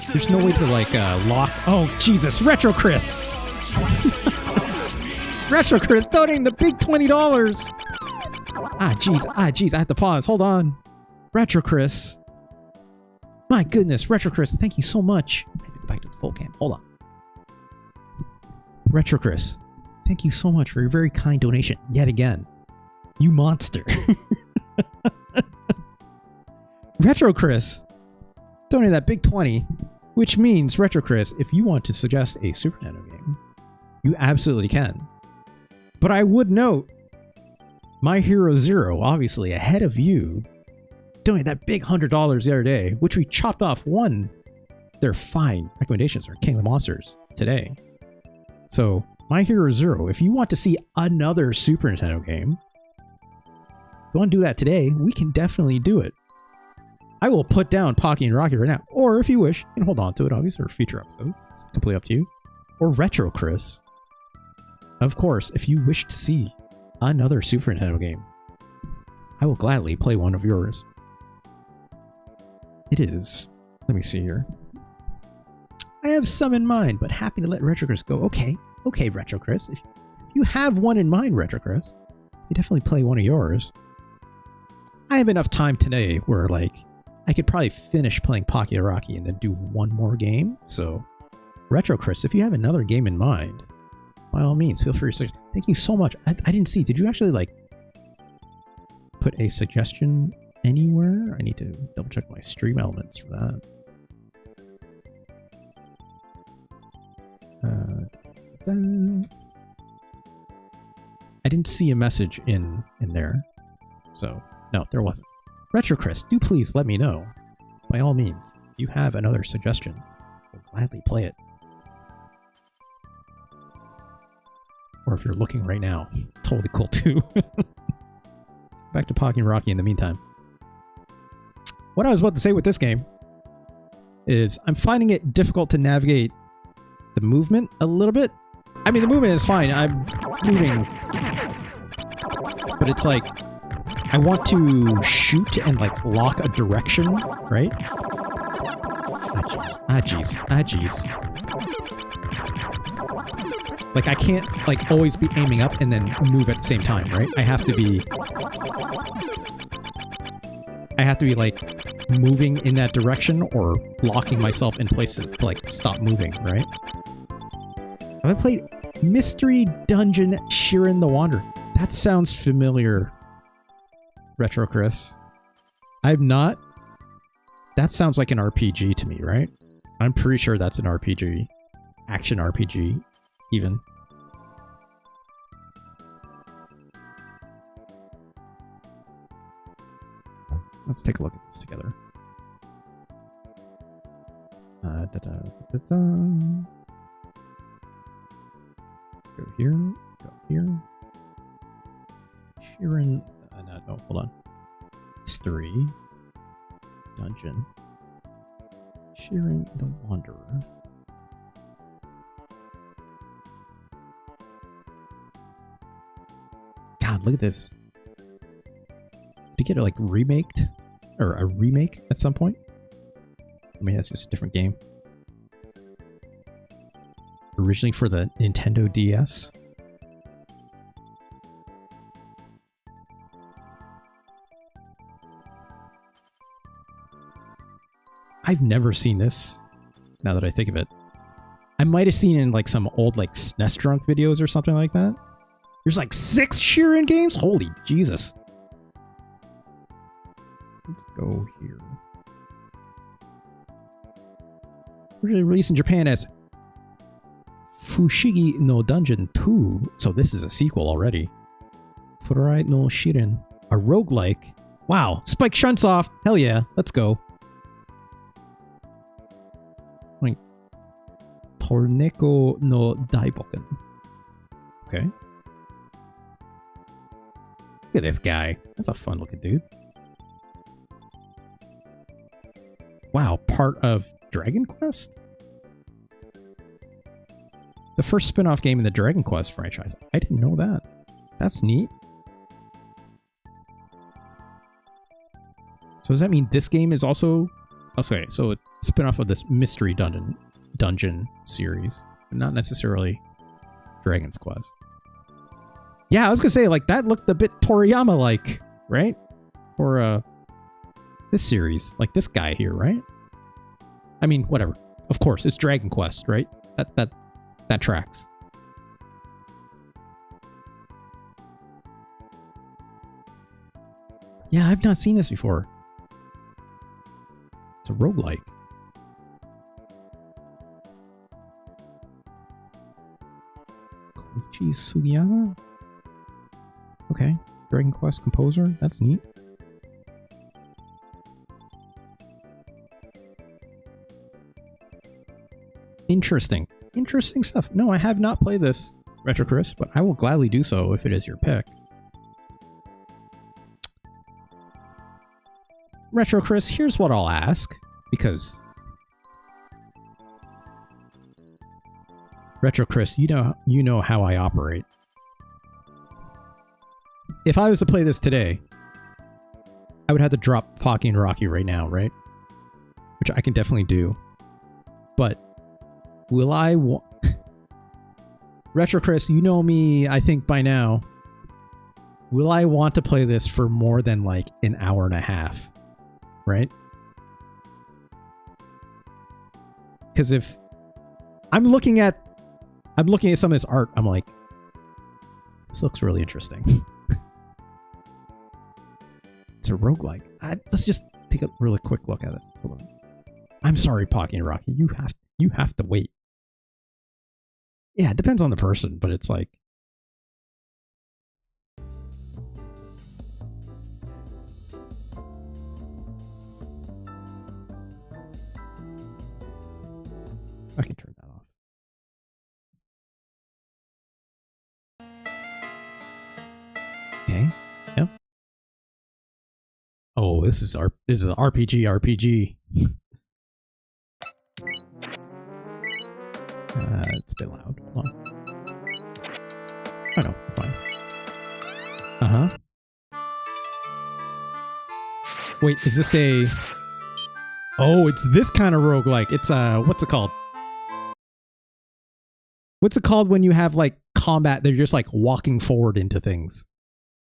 There's no way to like lock... Oh, Jesus. Retro Chris! Retro Chris donating the big $20! Ah, jeez. I have to pause. Hold on. Retro Chris. My goodness, Retro Chris, thank you so much. I have to go back to the full cam. Hold on. Retro Chris, thank you so much for your very kind donation yet again. You monster. Retro Chris, donate that big 20, which means, Retro Chris, if you want to suggest a Super Nintendo game, you absolutely can. But I would note, My Hero Zero, obviously ahead of you, donated that big $100 the other day, which we chopped off one. Their fine recommendations for King of the Monsters today. So, My Hero Zero, if you want to see another Super Nintendo game, if you want to do that today, we can definitely do it. I will put down Pocky and Rocky right now. Or if you wish, you can hold on to it, obviously, for future episodes. It's completely up to you. Or Retro Chris. Of course, if you wish to see another Super Nintendo game, I will gladly play one of yours. It is... Let me see here. I have some in mind, but happy to let Retro Chris go. Okay, Retro Chris. If you have one in mind, Retro Chris, you definitely play one of yours. I have enough time today where, like, I could probably finish playing Pocky Rocky and then do one more game. So, Retro Chris, if you have another game in mind, by all means, feel free to... Thank you so much. I didn't see. Did you actually, like, put a suggestion anywhere? I need to double check my stream elements for that. I didn't see a message in there. So, no, there wasn't. Retro Chris, do please let me know. By all means, if you have another suggestion, I'll gladly play it. Or if you're looking right now, totally cool too. Back to Pocky Rocky in the meantime. What I was about to say with this game is I'm finding it difficult to navigate the movement a little bit. I mean, the movement is fine. I'm moving. But it's like, I want to shoot and like lock a direction, right? Ah, jeez. Ah, jeez. Ah, jeez. Like, I can't like always be aiming up and then move at the same time, right? I have to be like moving in that direction or locking myself in place to like stop moving, right? Have I played Mystery Dungeon Shiren the Wanderer? That sounds familiar. Retro Chris. I've not. That sounds like an RPG to me, right? I'm pretty sure that's an RPG. Action RPG, even. Let's take a look at this together. Let's go here. Go here. Shiren. No, hold on. Mystery Dungeon. Shiren the Wanderer. God, look at this. Did it get like remaked? Or a remake at some point? I mean, that's just a different game. Originally for the Nintendo DS. I've never seen this, now that I think of it. I might have seen it in like some old like SNES Drunk videos or something like that. There's like 6 Shiren games? Holy Jesus. Let's go here. Originally released in Japan as Fushigi no Dungeon 2. So this is a sequel already. Furai no Shiren. A roguelike. Wow. Spike Shunsoft. Hell yeah. Let's go. Like Torneko no Daiboken. Okay. Look at this guy. That's a fun looking dude. Wow, part of Dragon Quest? The first spin-off game in the Dragon Quest franchise. I didn't know that. That's neat. So does that mean this game is also... Okay, so it's a spin-off of this Mystery Dungeon series. But not necessarily Dragon's Quest. Yeah, I was gonna say, like, that looked a bit Toriyama-like, right? For, this series. Like, this guy here, right? I mean, whatever. Of course, it's Dragon Quest, right? That tracks. Yeah, I've not seen this before. It's a roguelike. Koichi Sugiyama? Okay. Dragon Quest composer. That's neat. Interesting. Interesting stuff. No, I have not played this, Retro Chris, but I will gladly do so if it is your pick. Retro Chris, here's what I'll ask, because Retro Chris, you know how I operate. If I was to play this today, I would have to drop Pocky Rocky right now, right? Which I can definitely do. But will I Retro Chris, you know me, I think by now. Will I want to play this for more than like an hour and a half? Right? Because if I'm looking at some of this art, I'm like, this looks really interesting. It's a roguelike. Let's just take a really quick look at this. Hold on. I'm sorry, Pocky Rocky. You have to wait. Yeah, it depends on the person, but it's like, I can turn that off. Oh, this is an RPG. It's a bit loud. Hold on. Oh no, fine. Wait, is this a... Oh, it's this kind of roguelike. It's what's it called? What's it called when you have like combat, they're just like walking forward into things,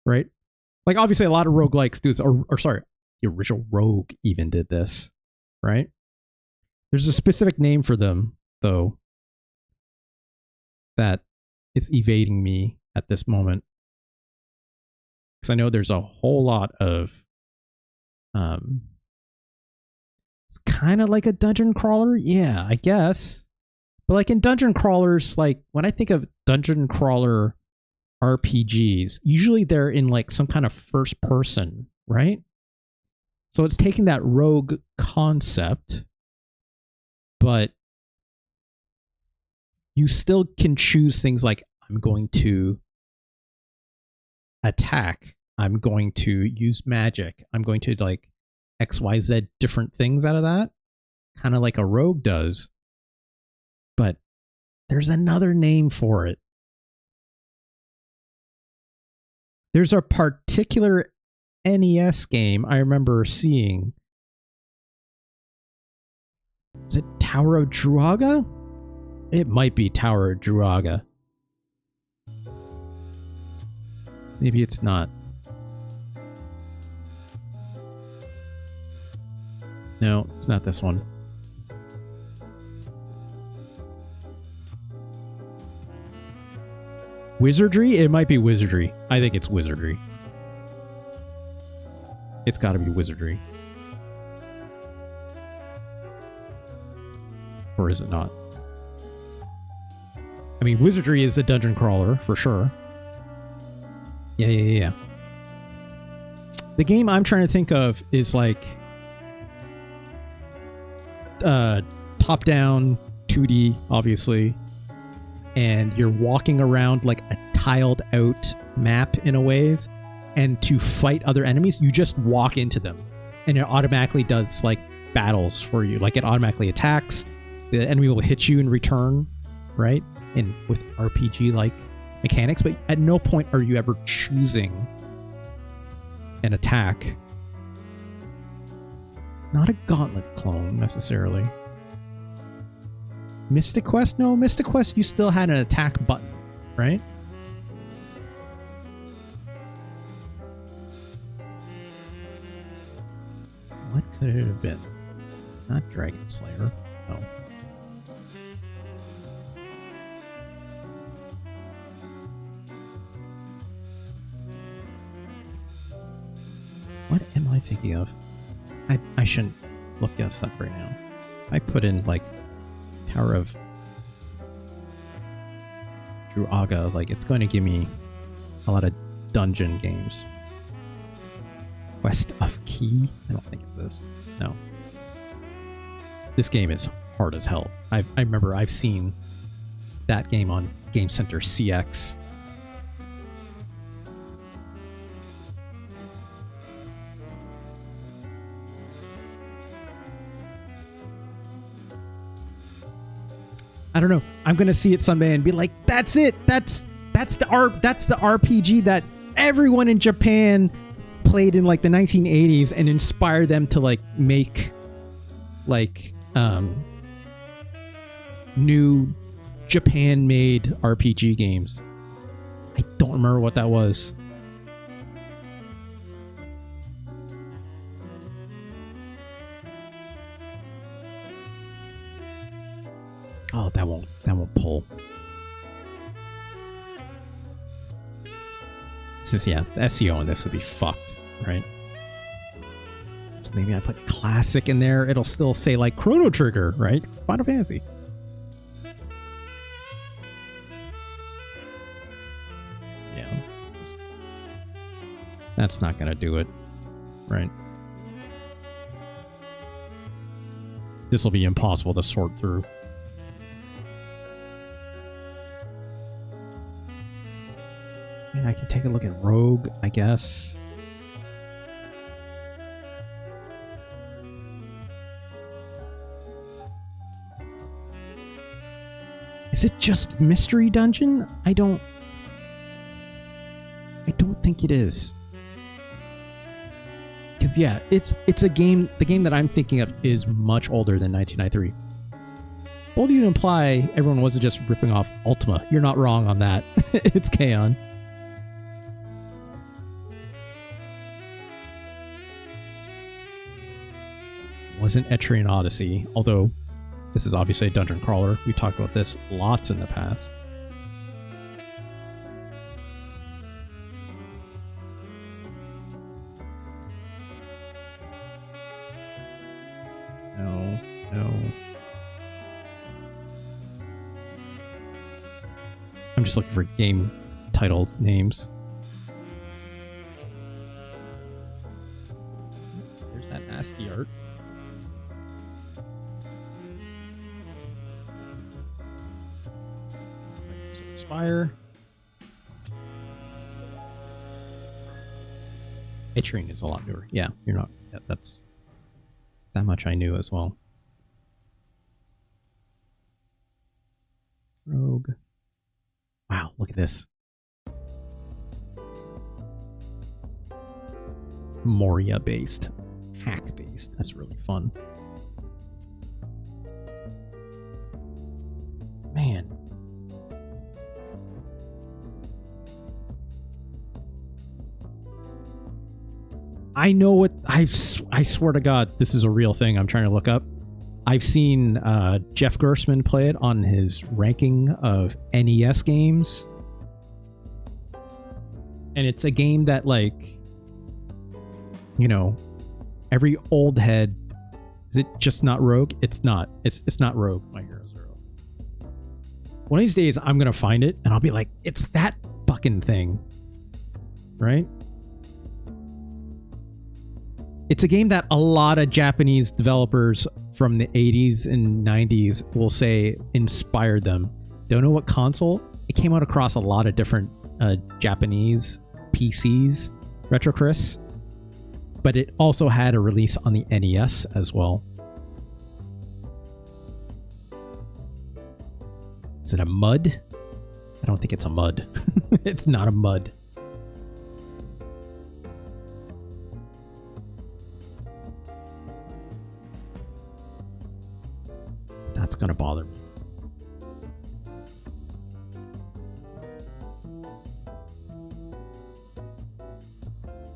right? Like obviously a lot of roguelikes do this, or sorry, the original Rogue even did this, right? There's a specific name for them, though, that is evading me at this moment. Because I know there's a whole lot of it's kind of like a dungeon crawler. Yeah, I guess. But like in dungeon crawlers, like when I think of dungeon crawler RPGs, usually they're in like some kind of first person, right? So it's taking that rogue concept, but you still can choose things like, I'm going to attack, I'm going to use magic, I'm going to like XYZ different things out of that, kind of like a rogue does. But there's another name for it. There's a particular NES game I remember seeing. Is it Tower of Druaga? It might be Tower of Druaga. Maybe it's not. No, it's not this one. Wizardry? It might be Wizardry. I think it's Wizardry. It's got to be Wizardry. Or is it not? I mean, Wizardry is a dungeon crawler, for sure. Yeah. The game I'm trying to think of is like top-down 2D, obviously. And you're walking around like a tiled out map in a ways, and to fight other enemies you just walk into them and it automatically does like battles for you. Like it automatically attacks, the enemy will hit you in return, right? And with RPG like mechanics, but at no point are you ever choosing an attack. Not a Gauntlet clone necessarily. Mystic Quest? No, Mystic Quest, you still had an attack button, right? What could it have been? Not Dragon Slayer. No. What am I thinking of? I shouldn't look this up right now. I put in like Tower of Druaga, like it's going to give me a lot of dungeon games. Quest of Key? I don't think it's this. No. This game is hard as hell. I remember I've seen that game on Game Center CX. I don't know. I'm gonna see it someday and be like, "That's it. That's the RPG that everyone in Japan played in like the 1980s and inspired them to like make like new Japan-made RPG games." I don't remember what that was. Oh, that won't pull. Since yeah, the SEO on this would be fucked, right? So maybe I put classic in there. It'll still say like Chrono Trigger, right? Final Fantasy. Yeah, that's not gonna do it, right? This will be impossible to sort through. I can take a look at Rogue, I guess. Is it just Mystery Dungeon? I don't think it is. Because yeah, it's a game. The game that I'm thinking of is much older than 1993. Bold you to imply everyone wasn't just ripping off Ultima. You're not wrong on that. It's K-On! Wasn't Etrian Odyssey, although this is obviously a dungeon crawler. We talked about this lots in the past. No. I'm just looking for game title names. There's that ASCII art. Spire. Etrian is a lot newer. Yeah, you're not. Yeah, that's that much I knew as well. Rogue. Wow, look at this. Moria based. Hack based. That's really fun. Man. I know what I swear to God, this is a real thing I'm trying to look up. I've seen Jeff Gerstmann play it on his ranking of NES games. And it's a game that, like, you know, every old head, is it just not Rogue? It's not. It's not Rogue, My Hero Zero. One of these days I'm going to find it and I'll be like, it's that fucking thing. Right? It's a game that a lot of Japanese developers from the 80s and 90s will say inspired them. Don't know what console. It came out across a lot of different Japanese PCs, Retro Chris, but it also had a release on the NES as well. Is it a mud? I don't think it's a mud. It's not a mud. That's gonna bother me.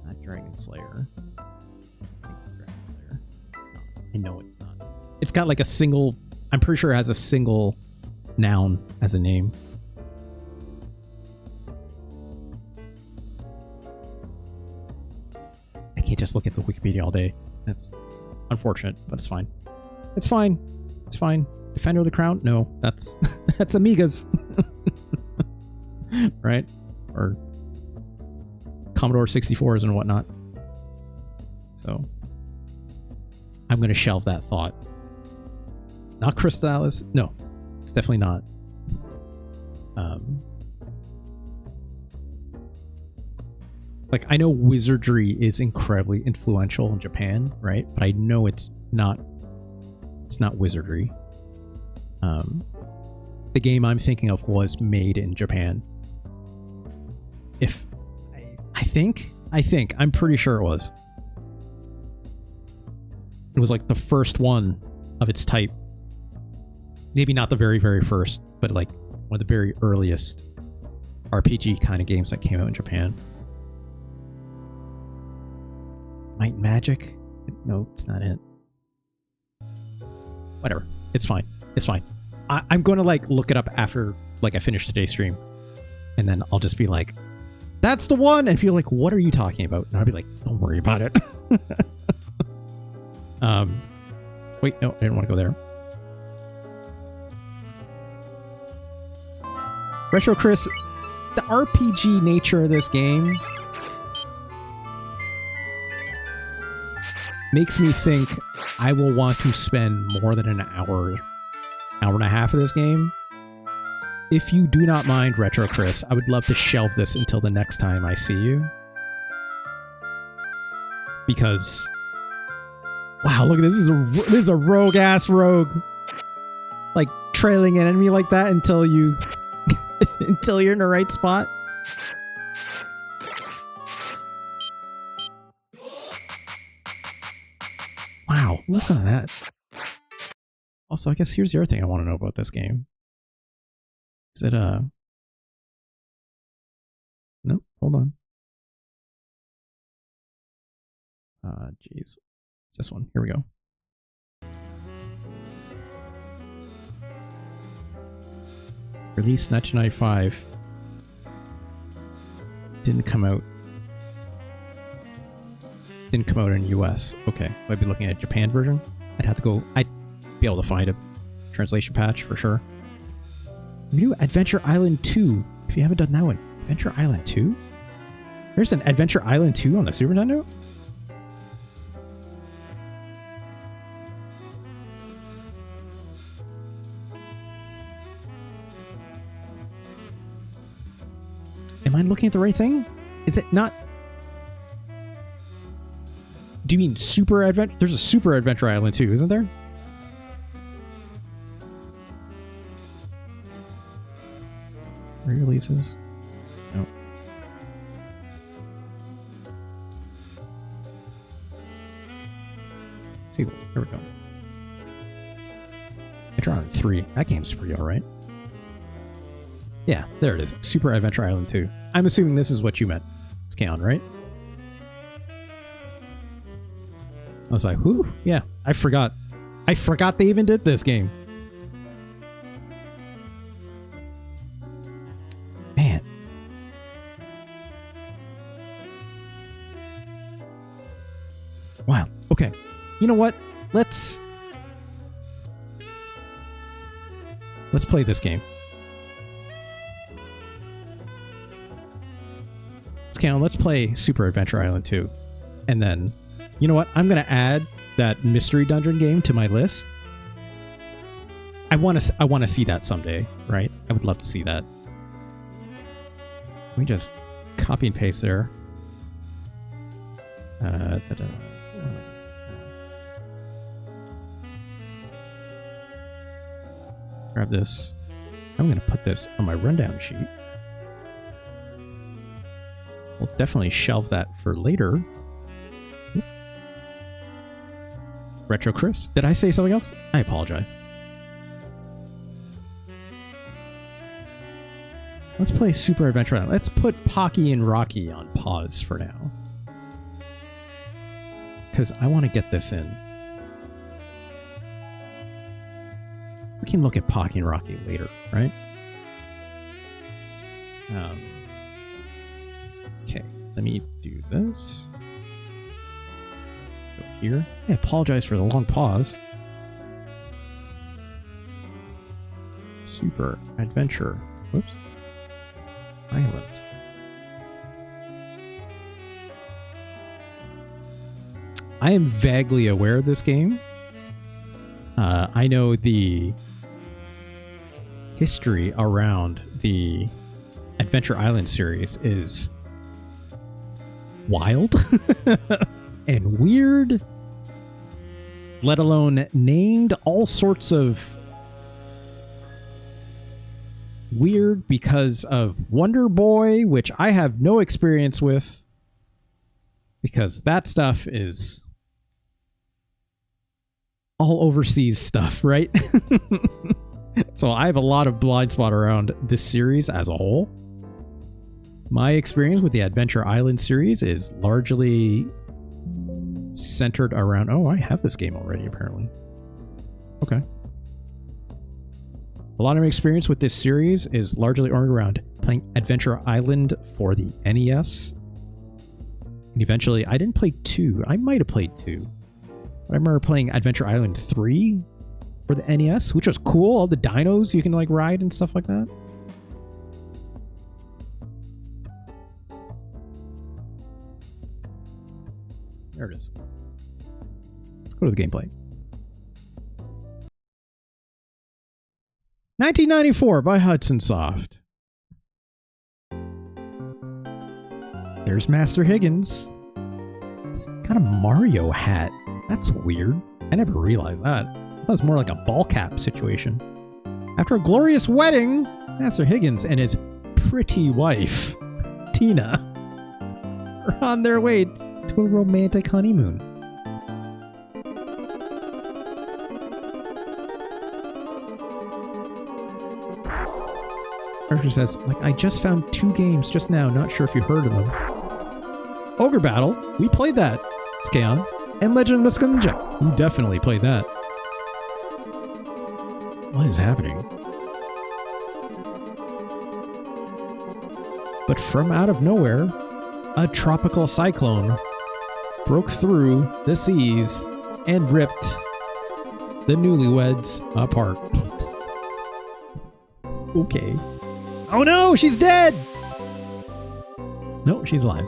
Not Dragon Slayer. Dragon Slayer. It's not. I know it's not. It's got like a single. I'm pretty sure it has a single noun as a name. I can't just look at the Wikipedia all day. That's unfortunate, but it's fine. It's fine. It's fine. Defender of the Crown? No, that's that's Amigas. Right? Or Commodore 64s and whatnot. So I'm going to shelve that thought. Not Crystalis. No, it's definitely not. Like, I know wizardry is incredibly influential in Japan, right? But I know it's not wizardry. The game I'm thinking of was made in Japan. If I think I'm pretty sure it was. It was like the first one of its type. Maybe not the very, very first, but like one of the very earliest RPG kind of games that came out in Japan. Might and Magic? No, it's not it. Whatever. It's fine. It's fine. I'm going to like look it up after like I finish today's stream. And then I'll just be like, that's the one. And people are like, what are you talking about? And I'll be like, don't worry about it. Wait, no, I didn't want to go there. Retro Chris, the RPG nature of this game makes me think I will want to spend more than an hour and a half of this game. If you do not mind, Retro Chris, I would love to shelve this until the next time I see you. Because, wow, look at this. This is a rogue-ass rogue. Like, trailing an enemy like that until you until you're in the right spot. Wow, listen to that. Also, I guess here's the other thing I want to know about this game. Is it nope, hold on. Jeez. It's this one. Here we go. Released 1995. Didn't come out in the US. Okay, so I'd be looking at Japan version. I'd be able to find a translation patch for sure. We do Adventure Island 2. If you haven't done that one, Adventure Island 2? There's an Adventure Island 2 on the Super Nintendo? Am I looking at the right thing? Is it not? Do you mean Super Adventure? There's a Super Adventure Island 2, isn't there? Re-releases? No. Sequel. Here we go. Adventure Island 3. That game's pretty alright. Yeah, there it is. Super Adventure Island 2. I'm assuming this is what you meant. It's Kaon, right? I was like, whoo, yeah, I forgot. I forgot they even did this game. Man. Wow. Okay. You know what? Let's play this game. Let's play Super Adventure Island 2. And then, you know what? I'm going to add that mystery dungeon game to my list. I want to see that someday, right? I would love to see that. Let me just copy and paste there. Grab this. I'm going to put this on my rundown sheet. We'll definitely shelve that for later. Retro Chris. Did I say something else? I apologize. Let's play Super Adventure Island. Let's put Pocky and Rocky on pause for now. Because I want to get this in. We can look at Pocky and Rocky later, right? Okay, let me do this. Go here. I apologize for the long pause. Super Adventure. Whoops. Island. I am vaguely aware of this game. I know the history around the Adventure Island series is wild and weird, let alone named all sorts of weird because of Wonder Boy, which I have no experience with because that stuff is all overseas stuff, right? So I have a lot of blind spot around this series as a whole. My experience with the Adventure Island series is largely centered around... Oh, I have this game already, apparently. Okay. A lot of my experience with this series is largely oriented around playing Adventure Island for the NES. And eventually, I didn't play 2. I might have played 2. But I remember playing Adventure Island 3 for the NES, which was cool. All the dinos you can like ride and stuff like that. There it is. Let's go to the gameplay. 1994 by Hudson Soft. There's Master Higgins. It's got a Mario hat. That's weird. I never realized that. I thought it was more like a ball cap situation. After a glorious wedding, Master Higgins and his pretty wife, Tina, are on their way to a romantic honeymoon. Archer says, like, I just found 2 games just now, not sure if you heard of them. Ogre Battle, we played that, Skaon. And Legend of Muskunja, you definitely played that. What is happening? But from out of nowhere, a tropical cyclone broke through the seas and ripped the newlyweds apart. Okay. Oh no, she's dead! No, she's alive.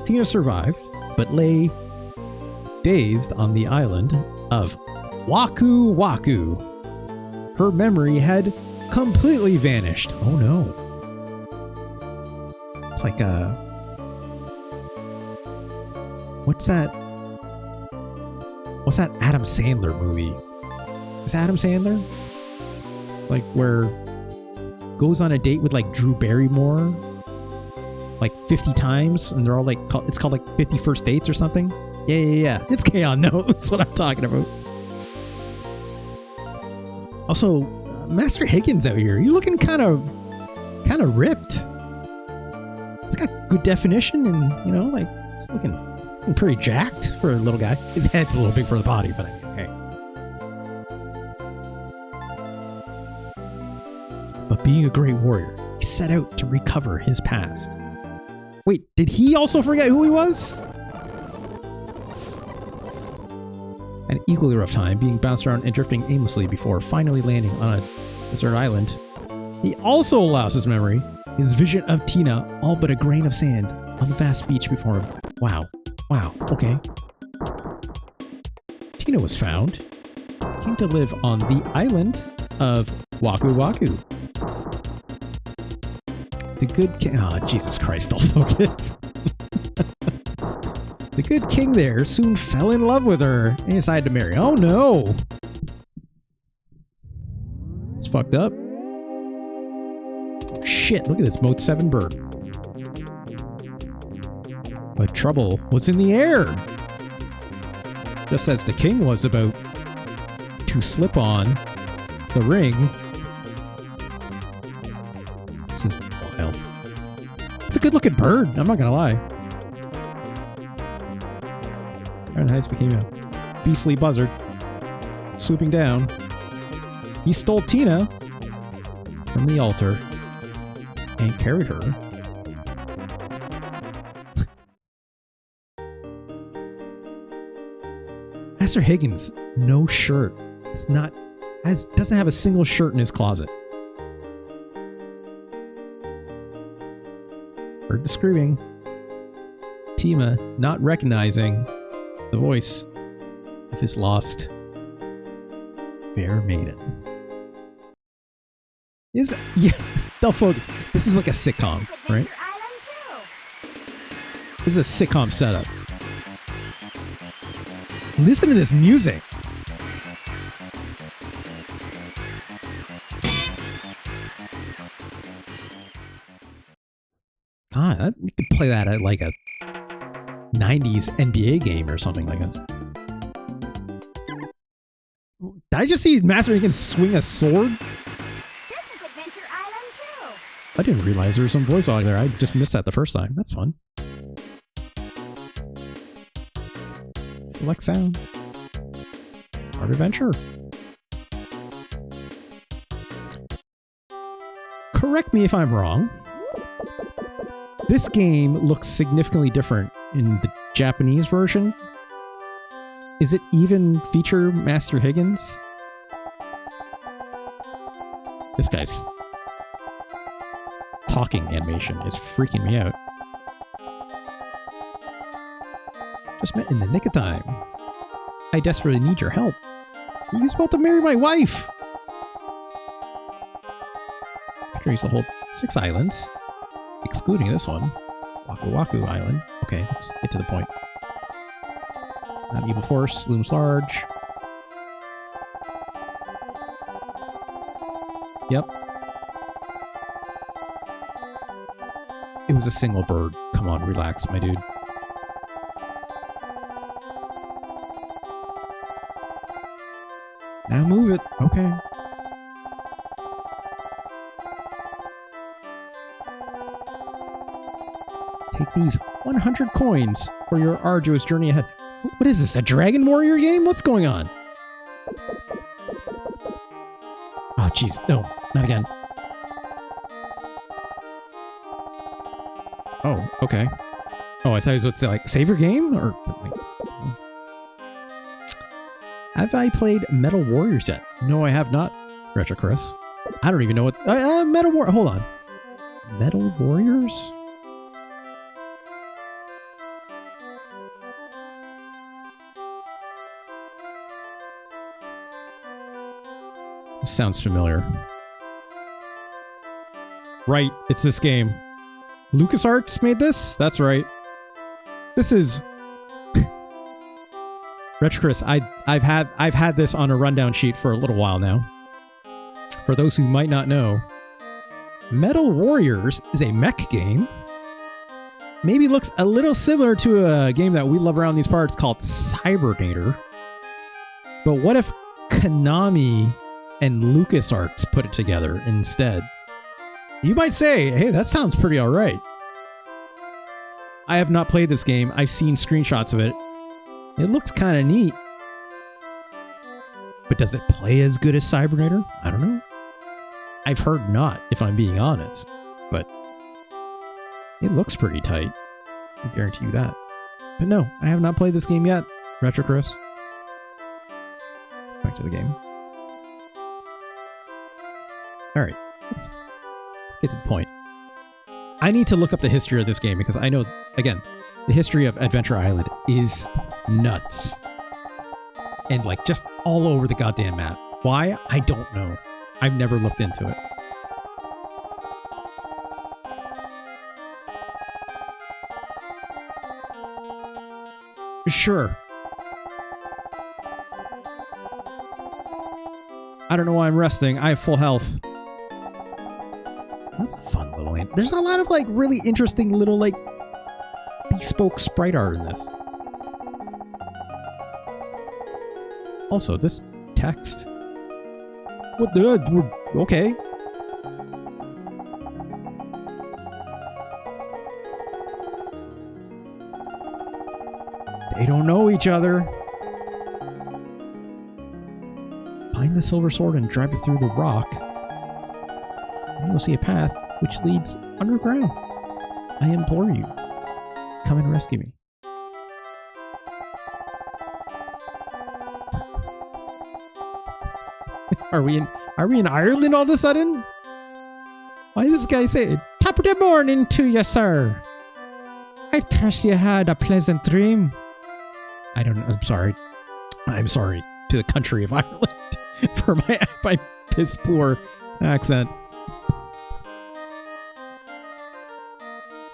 Tina survived, but lay dazed on the island of Waku Waku. Her memory had completely vanished. Oh no. It's like a... What's that Adam Sandler movie? Is Adam Sandler? It's like where goes on a date with like Drew Barrymore like 50 times and they're all like, it's called like 50 First Dates or something. Yeah. It's K-On! No, that's what I'm talking about. Also, Master Higgins out here. You're looking kind of ripped. He's got good definition and, you know, like, he's looking pretty jacked for a little guy. His head's a little big for the body, but hey. But being a great warrior, he set out to recover his past. Wait, did he also forget who he was? An equally rough time, being bounced around and drifting aimlessly before finally landing on a desert island. He also lost his memory, his vision of Tina, all but a grain of sand on the vast beach before him. Wow, okay. Tina was found, came to live on the island of Waku Waku. The good king... Oh, Jesus Christ, I'll focus. The good king there soon fell in love with her and decided to marry. Oh no! It's fucked up. Shit, look at this Mode 7 bird. But trouble was in the air. Just as the king was about to slip on the ring. This is wild. It's a good looking bird, I'm not gonna lie. Iron Heights became a beastly buzzard, swooping down. He stole Tina from the altar and carried her. Master Higgins, no shirt. Doesn't have a single shirt in his closet. Heard the screaming. Tima not recognizing the voice of his lost fair maiden. They'll focus. This is like a sitcom, right? This is a sitcom setup. Listen to this music. God, you could play that at like a 90s NBA game or something like this. Did I just see Master Higgins swing a sword? This is Adventure Island too. I didn't realize there was some voice audio there. I just missed that the first time. That's fun. Select sound. Start adventure. Correct me if I'm wrong. This game looks significantly different in the Japanese version. Is it even feature Master Higgins? This guy's talking animation is freaking me out. Just met in the nick of time. I desperately need your help. He was about to marry my wife. Contains the whole 6 islands, excluding this one, Waku Waku Island. Okay, let's get to the point. An evil force looms large. Yep. It was a single bird. Come on, relax, my dude. Now move it. Okay. Take these 100 coins for your arduous journey ahead. What is this, a Dragon Warrior game? What's going on? Oh, jeez. No, not again. Oh, okay. Oh, I thought it was what's like, save your game? Or like, have I played Metal Warriors yet? No, I have not, Retro Chris. I don't even know what... Metal War... Hold on. Metal Warriors? This sounds familiar. Right, it's this game. LucasArts made this? That's right. This is... Retro Chris, I've had this on a rundown sheet for a little while now. For those who might not know, Metal Warriors is a mech game. Maybe looks a little similar to a game that we love around these parts called Cybernator. But what if Konami and LucasArts put it together instead? You might say, hey, that sounds pretty alright. I have not played this game. I've seen screenshots of it. It looks kind of neat. But does it play as good as Cybernator? I don't know. I've heard not, if I'm being honest. But it looks pretty tight. I guarantee you that. But no, I have not played this game yet. Retro Chris. Back to the game. Alright, let's get to the point. I need to look up the history of this game because I know, again, the history of Adventure Island is nuts. And like just all over the goddamn map. Why? I don't know. I've never looked into it. Sure. I don't know why I'm resting. I have full health. That's a fun little game. There's a lot of like really interesting little like bespoke sprite art in this. Also, this text. What the? Okay. They don't know each other. Find the silver sword and drive it through the rock. And you'll see a path which leads underground. I implore you, come and rescue me. Are we in Ireland all of a sudden? Why does this guy say, "Top of the morning to you, sir. I trust you had a pleasant dream." I don't know. I'm sorry. I'm sorry to the country of Ireland for my piss poor accent.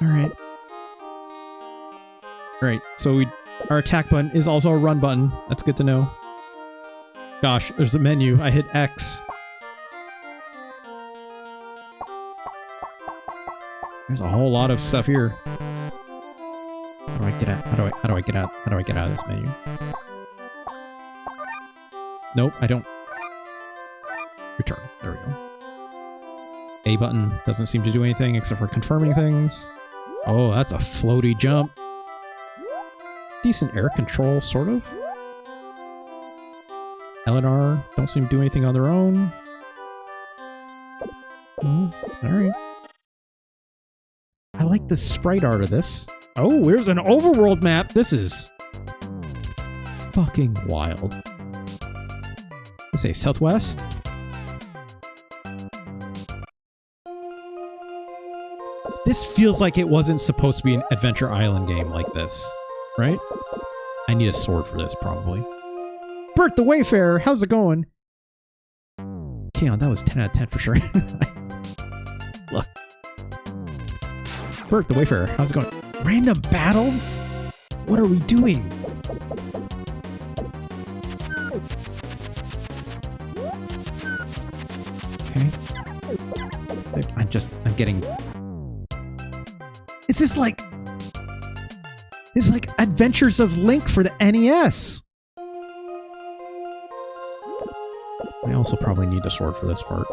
Alright. Alright, so our attack button is also a run button. That's good to know. Gosh, there's a menu. I hit X. There's a whole lot of stuff here. How do I get out? How do I get out? How do I get out of this menu? Nope, I don't. Return. There we go. A button doesn't seem to do anything except for confirming things. Oh, that's a floaty jump. Decent air control, sort of. L and R don't seem to do anything on their own. Oh, alright. I like the sprite art of this. Oh, here's an overworld map. This is fucking wild. Let's say southwest. This feels like it wasn't supposed to be an Adventure Island game like this, right? I need a sword for this, probably. Bert the Wayfarer, how's it going? Keon, that was 10 out of 10 for sure. Look. Bert the Wayfarer, how's it going? Random battles? What are we doing? Okay. I'm getting... Is this like... It's like Adventures of Link for the NES. I also probably need a sword for this part.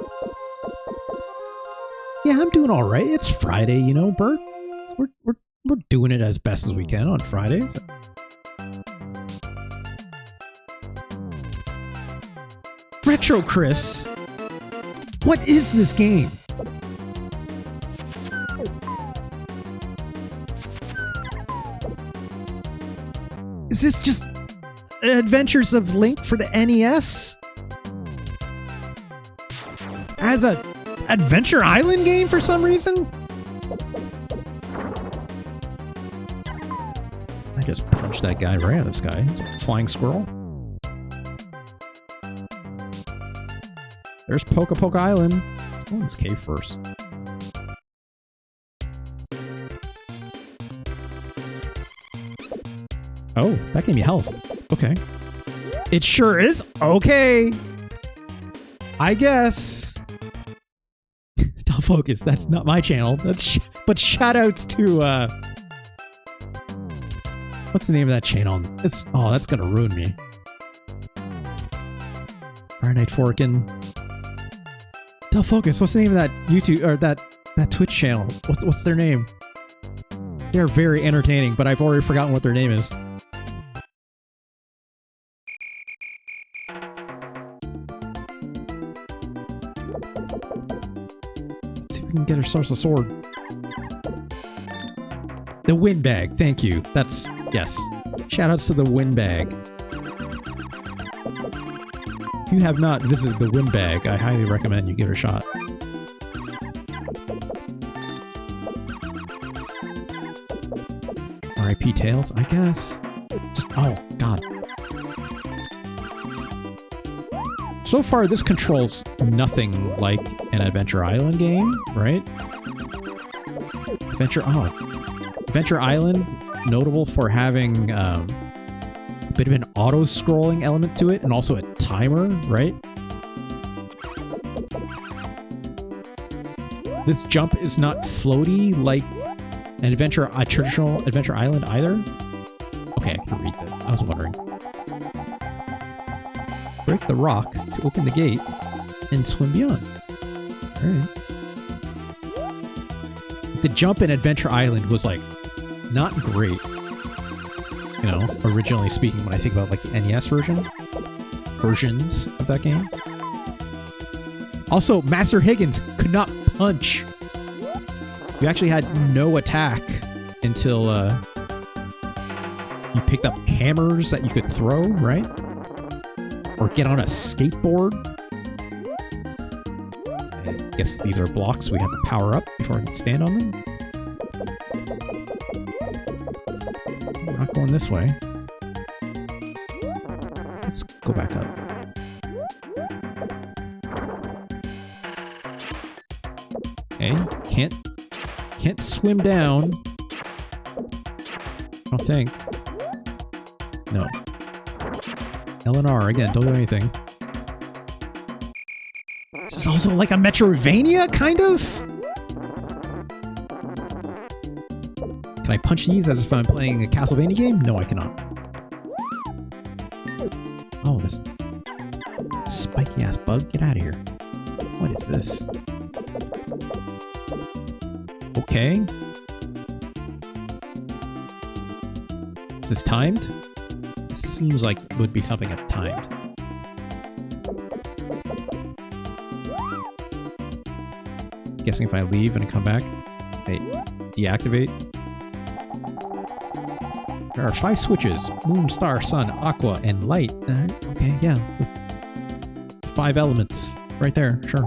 Yeah, I'm doing all right. It's Friday, you know, Bert. We're doing it as best as we can on Fridays. Retro Chris, what is this game? Is this just Adventures of Link for the NES? As a Adventure Island game for some reason? I just punched that guy right out of the sky. It's a flying squirrel. There's Poca Island. Let's go in this cave first. Oh, that gave me health. Okay. It sure is. Okay. I guess. Don't focus. That's not my channel. But shoutouts to what's the name of that channel? Oh, that's gonna ruin me. Friday Night Forkin. Don't focus. What's the name of that YouTube or that Twitch channel? What's their name? They're very entertaining, but I've already forgotten what their name is. Let's see if we can get ourselves a sword. The Windbag. Thank you. That's... Yes. Shoutouts to the Windbag. If you have not visited the Windbag, I highly recommend you give it a shot. R.I.P. Tails, I guess. Just... Oh, God. So far, this controls nothing like an Adventure Island game, right? Adventure Island, notable for having a bit of an auto-scrolling element to it, and also a timer, right? This jump is not floaty like a traditional Adventure Island either. Okay, I can read this. I was wondering. Break the rock to open the gate and swim beyond. Alright. The jump in Adventure Island was like not great. You know, originally speaking, when I think about like the NES versions of that game. Also, Master Higgins could not punch. You actually had no attack until you picked up hammers that you could throw, right? Or get on a skateboard. I guess these are blocks we have to power up before I can stand on them. We're not going this way. Let's go back up. Okay, can't swim down. I don't think. No. L and R, again, don't do anything. This is also like a Metroidvania, kind of? Can I punch these as if I'm playing a Castlevania game? No, I cannot. Oh, this spiky-ass bug. Get out of here. What is this? Okay. Is this timed? This seems like it would be something that's timed. Guessing if I leave and come back, hey, deactivate. There are 5 switches: moon, star, sun, aqua, and light. Okay, yeah. 5 elements right there, sure.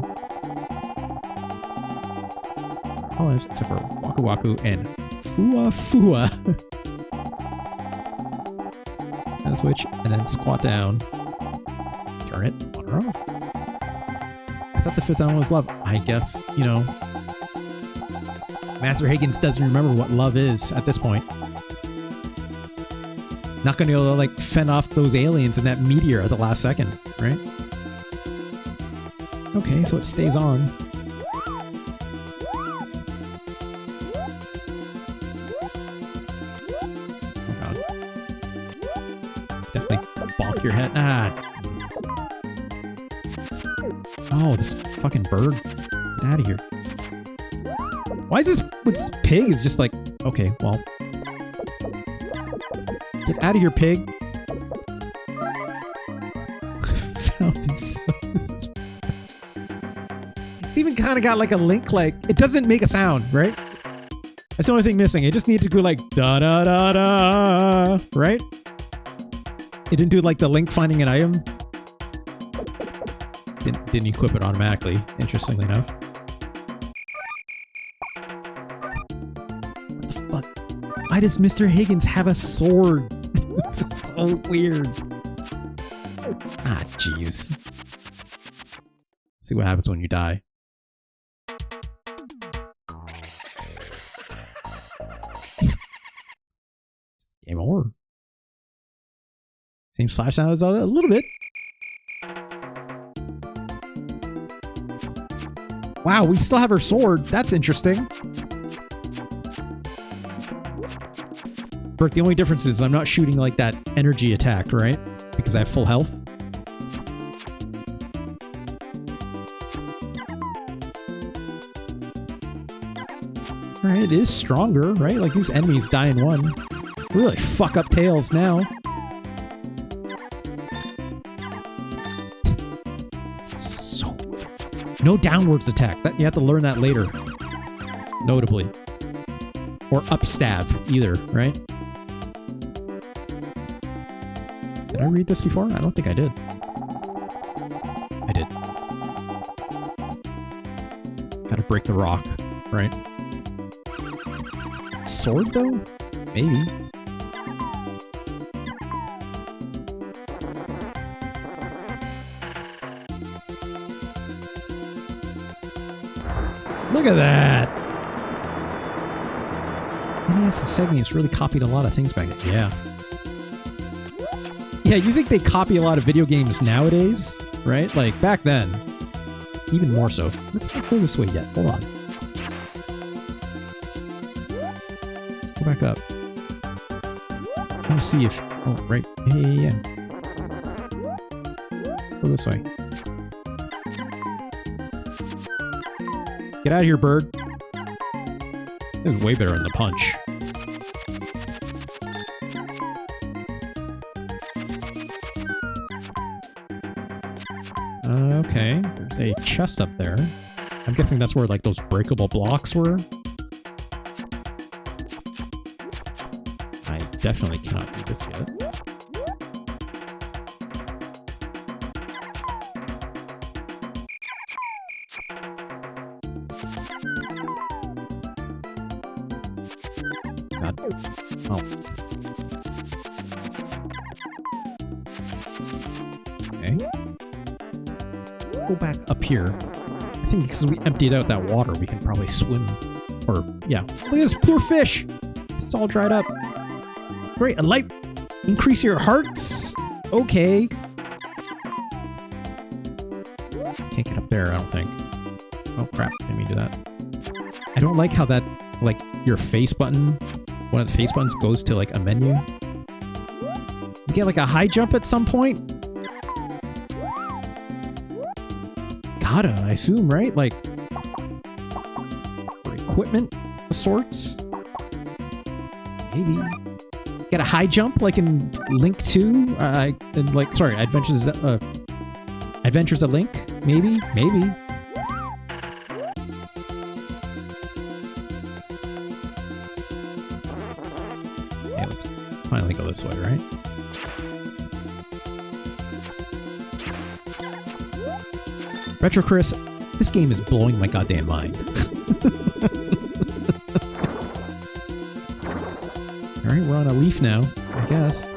All except for Waku Waku and Fua Fua. And switch, and then squat down. Turn it on or off. I thought the 5th element was love. I guess, you know, Master Higgins doesn't remember what love is at this point. Not gonna be able to, like, fend off those aliens in that meteor at the last second, right? Okay, so it stays on. Definitely bonk your head. Ah. Oh, this fucking bird. Get out of here. Why is this with this pig is just like, okay, well. Get out of here, pig. Found his. It's even kind of got like a link, like, it doesn't make a sound, right? That's the only thing missing. It just needs to go like, da da da da, right? It didn't do like the link finding an item. Didn't equip it automatically, interestingly enough. What the fuck? Why does Mr. Higgins have a sword? This is so weird. Ah, jeez. See what happens when you die. Game over. Same slash sound as a little bit. Wow, we still have our sword. That's interesting. Burke, the only difference is I'm not shooting like that energy attack, right? Because I have full health. Alright, it is stronger, right? Like these enemies die in one. We really fuck up tails now. So no downwards attack. You have to learn that later. Notably. Or up stab, either, right? Did I read this before? I don't think I did. I did. Gotta break the rock, right? Sword, though? Maybe. Look at that! NES and Sega games really copied a lot of things back then. Yeah. Yeah, you think they copy a lot of video games nowadays, right? Like, back then. Even more so. Let's not go this way yet. Hold on. Let's go back up. Let me see if... Oh, right. Yeah. Let's go this way. Get out of here, bird. It was way better in the punch. Okay, there's a chest up there. I'm guessing that's where like those breakable blocks were. I definitely cannot do this yet. God. Oh. Okay. Let's go back up here. I think because we emptied out that water, we can probably swim. Or, yeah. Look at this poor fish! It's all dried up. Great, a light. Increase your hearts? Okay. Can't get up there, I don't think. Oh, crap. Didn't mean to do that. I don't like how that, like, your face button, one of the face buttons goes to, like, a menu. You get, like, a high jump at some point? Gotta, I assume, right? Like, for equipment of sorts? Maybe. Get a high jump, like in Link 2? And like, sorry, Adventures of Link? Maybe? Maybe. Yeah, let's finally go this way, right? Retro Chris, this game is blowing my goddamn mind. Alright, we're on a leaf now, I guess.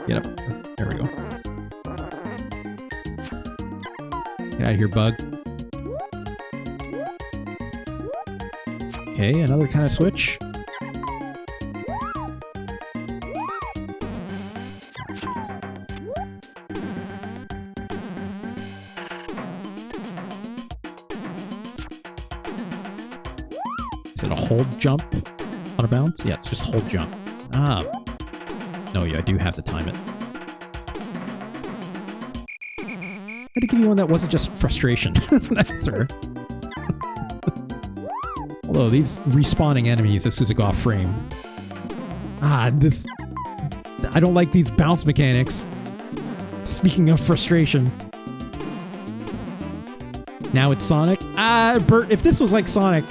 Get up. There we go. Get out of here, bug. Okay, another kind of switch. Is it a hold jump on a bounce? Yeah, it's just hold jump. Ah. No, yeah, I do have to time it. I had to give you one that wasn't just frustration. That's her. Although these respawning enemies, as soon as I go off frame. This... I don't like these bounce mechanics. Speaking of frustration. Now it's Sonic. Bert, if this was like Sonic,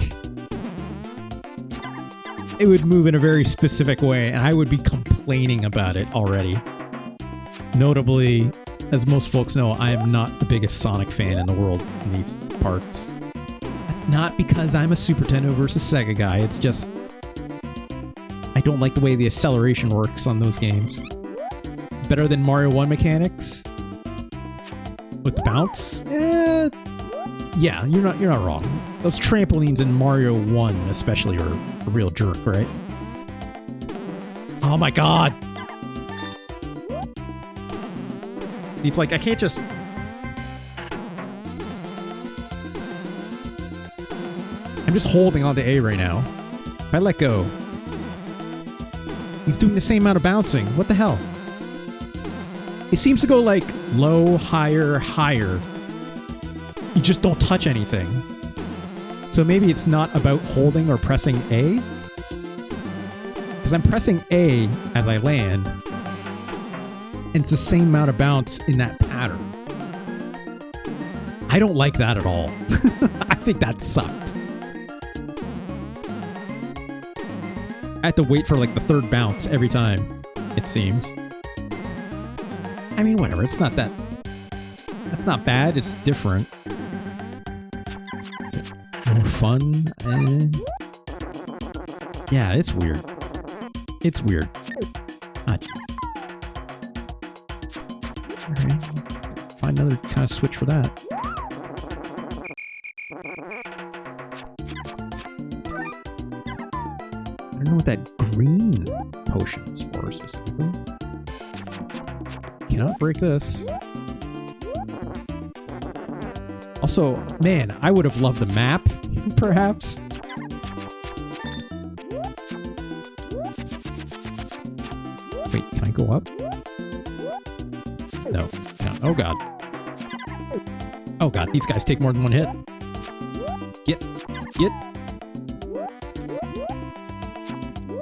it would move in a very specific way, and I would be complaining about it already. Notably, as most folks know, I am not the biggest Sonic fan in the world in these parts. That's not because I'm a Super Nintendo versus Sega guy, it's just... I don't like the way the acceleration works on those games. Better than Mario 1 mechanics? With the bounce? Yeah, you're not wrong. Those trampolines in Mario 1 especially are a real jerk, right? Oh my god! It's like, I can't just... I'm just holding on to A right now. If I let go... He's doing the same amount of bouncing. What the hell? It seems to go like low, higher, higher. You just don't touch anything. So maybe it's not about holding or pressing A? Because I'm pressing A as I land. And it's the same amount of bounce in that pattern. I don't like that at all. I think that sucked. I have to wait for like the third bounce every time, it seems. I mean, whatever, it's not that... That's not bad, it's different. Is it more fun? Yeah, it's weird. It's weird. Jeez. Alright. Find another kind of switch for that. I don't know what that green potion is for specifically. Cannot break this. Also, man, I would have loved the map, perhaps. Wait, can I go up? No. Oh god. Oh god, these guys take more than one hit. Get.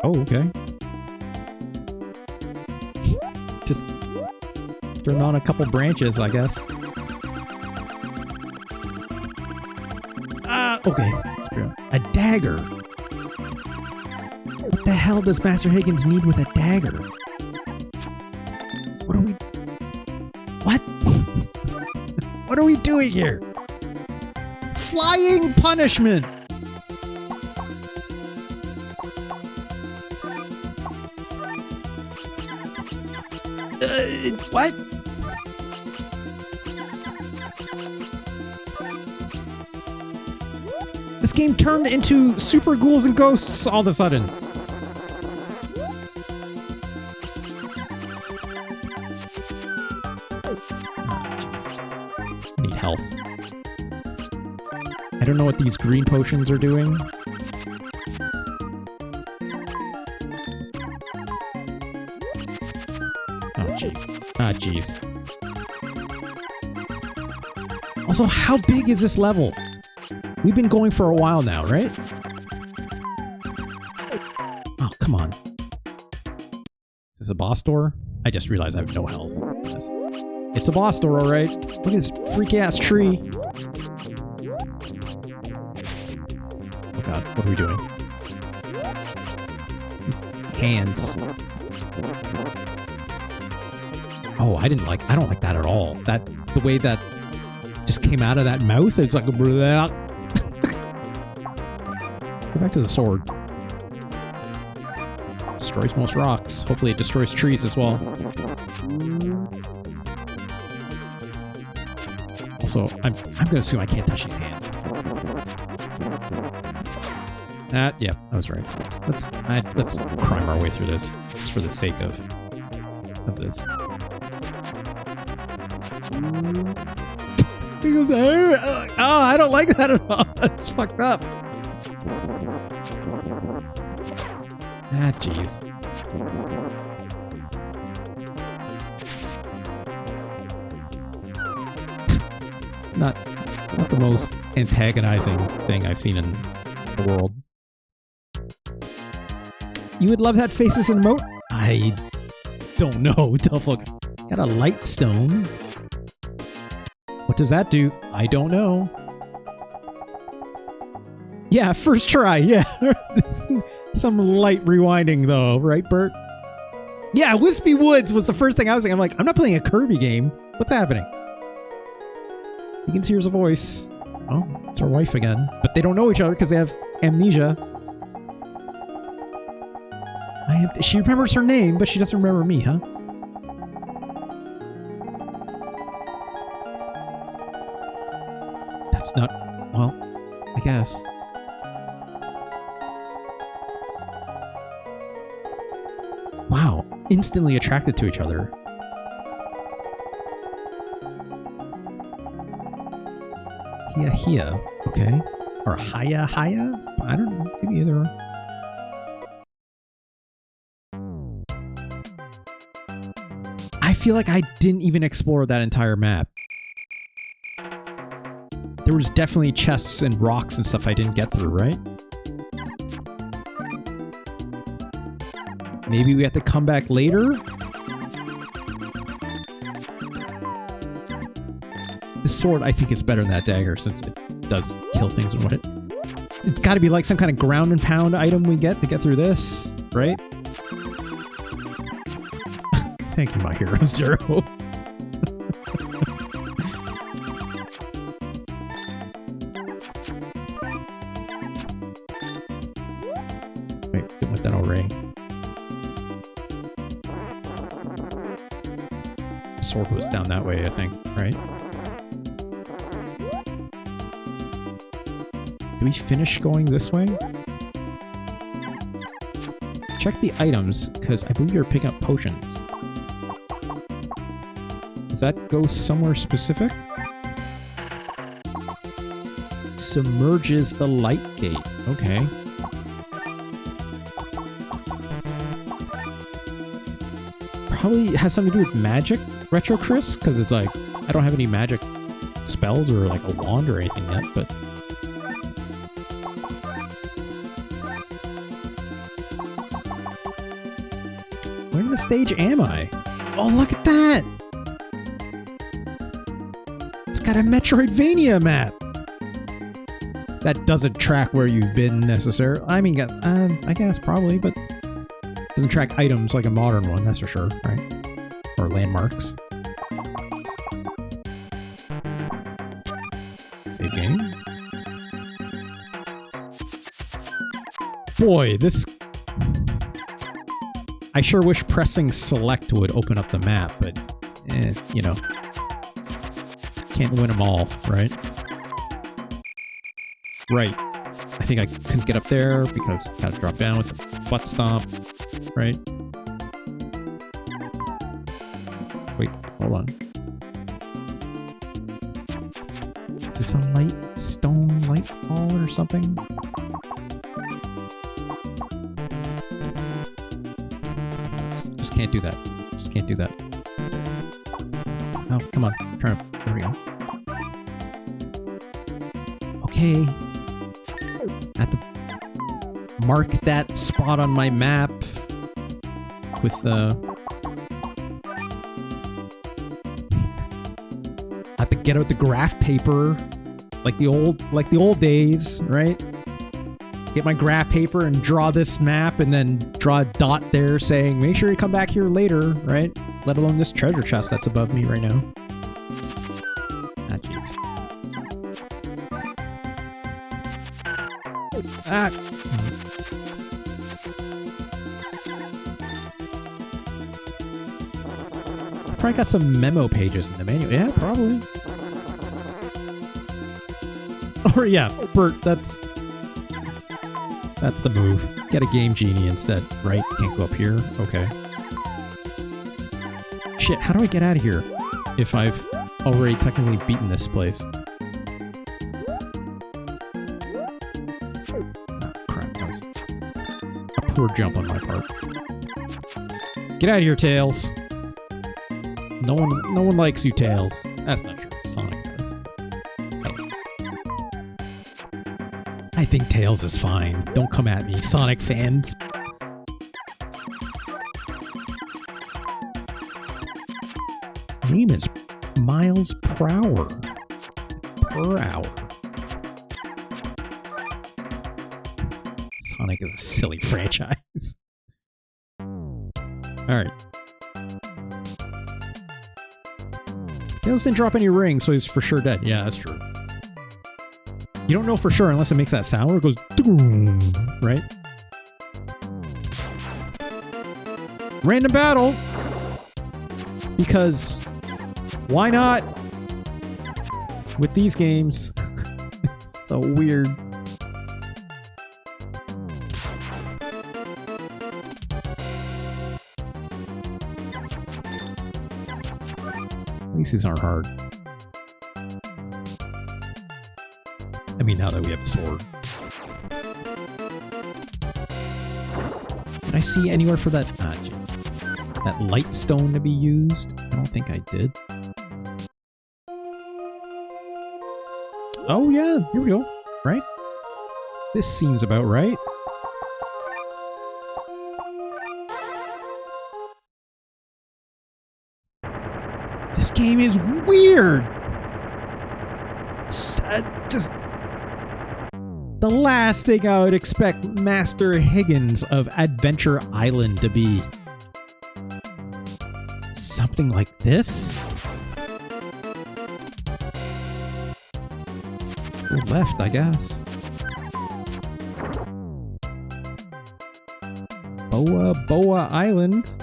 Oh, okay. Just turn on a couple branches, I guess. Okay. A dagger. What the hell does Master Higgins need with a dagger? What are we... What? What are we doing here? Flying punishment! What? This game turned into Super Ghouls and Ghosts all of a sudden. I need health. I don't know what these green potions are doing. Oh, jeez. Ah, jeez. Also, how big is this level? We've been going for a while now, right? Oh, come on. Is this a boss door? I just realized I have no health. Yes. It's a boss door, alright. Look at this freak-ass tree. Oh god, what are we doing? These hands. Oh, I don't like that at all. The way that just came out of that mouth, it's like a blah. Go back to the sword. Destroys most rocks. Hopefully it destroys trees as well. Also, I'm gonna assume I can't touch these hands. Yeah, I was right. Let's crime our way through this, just for the sake of this. He goes, oh, I don't like that at all. That's fucked up. Ah, jeez. It's not the most antagonizing thing I've seen in the world. You would love that Faces and Emote? I don't know. Delphux. Got a light stone. What does that do? I don't know. Yeah, first try. Yeah. Some light rewinding though, right, Bert? Yeah, Wispy Woods was the first thing I was thinking. I'm like, I'm not playing a Kirby game. What's happening? Higgins hears a voice. Oh, it's her wife again. But they don't know each other because they have amnesia. She remembers her name, but she doesn't remember me, huh? That's not... well, I guess. Wow. Instantly attracted to each other. Hia. Okay. Or Haya? I don't know. Maybe either. I feel like I didn't even explore that entire map. There was definitely chests and rocks and stuff I didn't get through, right? Maybe we have to come back later? This sword, I think, is better than that dagger since it does kill things and what it... It's got to be like some kind of ground and pound item we get to get through this, right? Thank you, my hero, Zero. Wait, didn't want that already. The sword was down that way, I think, right? Did we finish going this way? Check the items, because I believe you're picking up potions. Does that go somewhere specific? Submerges the light gate. Okay. Probably has something to do with magic, Retro Chris, because it's like, I don't have any magic spells or like a wand or anything yet, but... Where in the stage am I? Oh, look at that! It's got a Metroidvania map! That doesn't track where you've been necessarily. I mean, I guess probably, but doesn't track items like a modern one, that's for sure, right? Or landmarks. Save game. Boy, this... I sure wish pressing select would open up the map, but, you know. Can't win them all, right? Right. I think I couldn't get up there because I had to drop down with the butt stomp, right? Wait, hold on. Is this a light stone light ball or something? Just can't do that. Just can't do that. Oh, come on. Turn up. There we go. Okay. I have to mark that spot on my map with the... I have to get out the graph paper like the old days, right? Get my graph paper and draw this map and then draw a dot there saying, make sure you come back here later, right? Let alone this treasure chest that's above me right now. Ah, jeez. Ah! Probably got some memo pages in the manual. Yeah, probably. Or yeah, Bert, that's the move. Get a Game Genie instead, right? Can't go up here. Okay. Shit, how do I get out of here if I've already technically beaten this place? Oh, crap. That was a Poor jump on my part. Get out of here, Tails. No one likes you, Tails. That's not true. Sonic does. Hey. I think Tails is fine. Don't come at me, Sonic fans. His name is miles per hour. Sonic is a silly franchise. Alright. Tails didn't drop any rings, so he's for sure dead. Yeah, that's true. You don't know for sure unless it makes that sound where it goes doom, right? Random battle! Because why not? With these games. It's so weird. At least these aren't hard. I mean, now that we have a sword. Did I see anywhere for that? Ah, jeez. That light stone to be used? I don't think I did. Oh yeah, here we go. Right? This seems about right. This game is weird! Just... the last thing I would expect Master Higgins of Adventure Island to be. Something like this? Go left, I guess. Boa Island.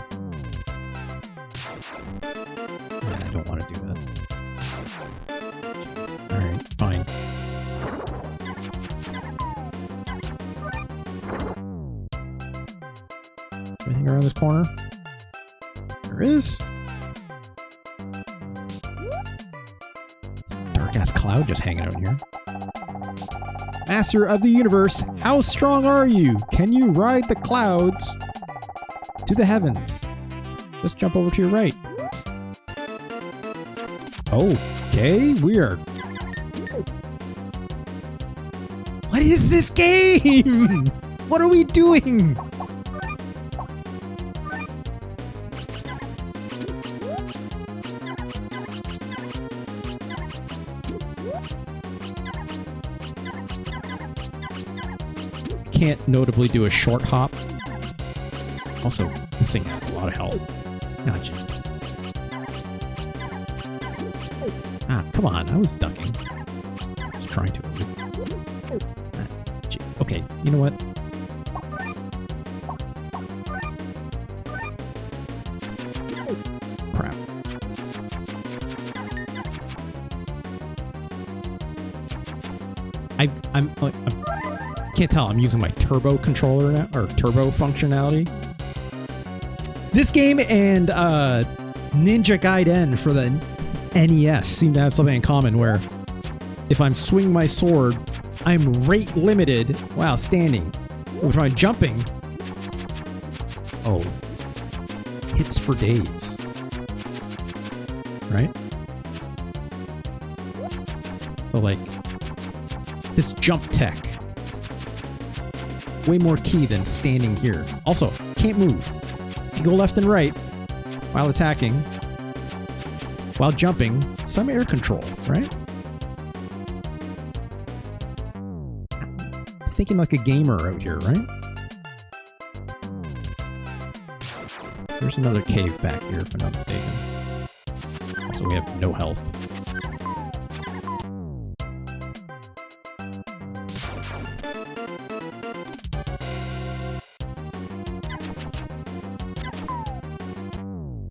I don't want to do that. Jeez. Alright, fine. Is there anything around this corner? There is. It's a dark-ass cloud just hanging out here. Master of the universe, how strong are you? Can you ride the clouds to the heavens? Just jump over to your right. Okay, weird. What is this game? What are we doing? Can't notably do a short hop. Also, this thing has a lot of health. Ah, jeez. Ah, come on. I was ducking. I was trying to at least. Ah, jeez. Okay, you know what? Crap. I'm can't tell. I'm using my turbo controller now, or turbo functionality. This game and Ninja Gaiden for the NES seem to have something in common where if I'm swinging my sword, I'm rate limited while standing. If I'm jumping, oh, hits for days. Right? So like, this jump tech. Way more key than standing here. Also, can't move. You can go left and right while attacking. While jumping. Some air control, right? Thinking like a gamer out here, right? There's another cave back here, if I'm not mistaken. Also, we have no health.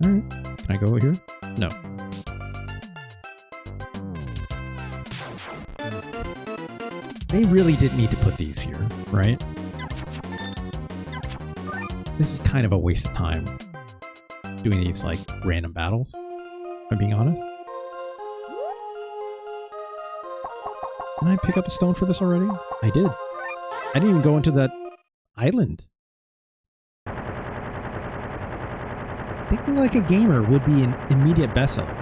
Alright. Can I go over here? No. They really didn't need to put these here, right? This is kind of a waste of time doing these, like, random battles, if I'm being honest. Can I pick up a stone for this already? I did. I didn't even go into that island. Thinking Like a Gamer would be an immediate bestseller.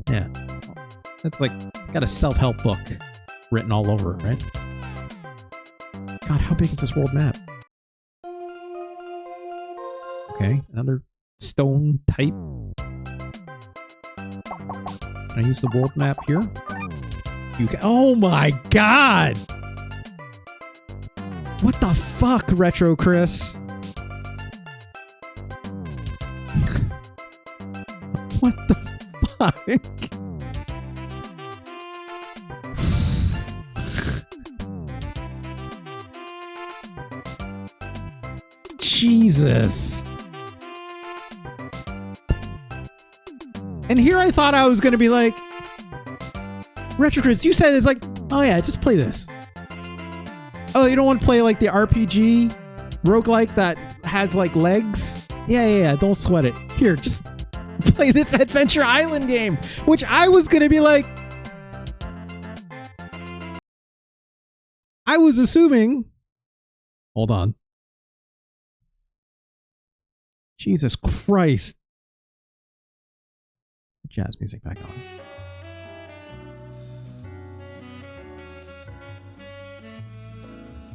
Yeah. That's like, it's got a self-help book written all over it, right? God, how big is this world map? Okay, another stone type. Can I use the world map here? You can, oh my god! What the fuck, Retro Chris? What the fuck? Jesus. And here I thought I was going to be like, Retro Chris, you said it's like, oh yeah, just play this. Oh, you don't want to play like the RPG roguelike that has like legs? Yeah, don't sweat it. Here, just play this Adventure Island game, which I was going to be like, I was assuming, hold on. Jesus Christ. Jazz music back on.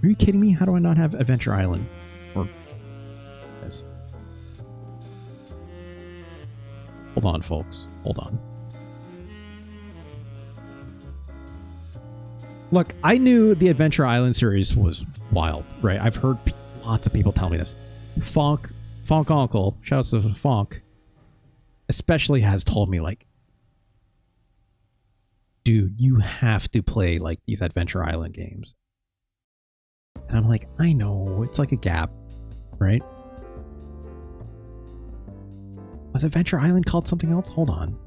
Are you kidding me? How do I not have Adventure Island? Or this? Hold on, folks. Hold on. Look, I knew the Adventure Island series was wild, right? I've heard lots of people tell me this. Fonk Uncle, shouts to Fonk, especially has told me like, dude, you have to play like these Adventure Island games. And I'm like, I know, it's like a gap, right? Was Adventure Island called something else? Hold on.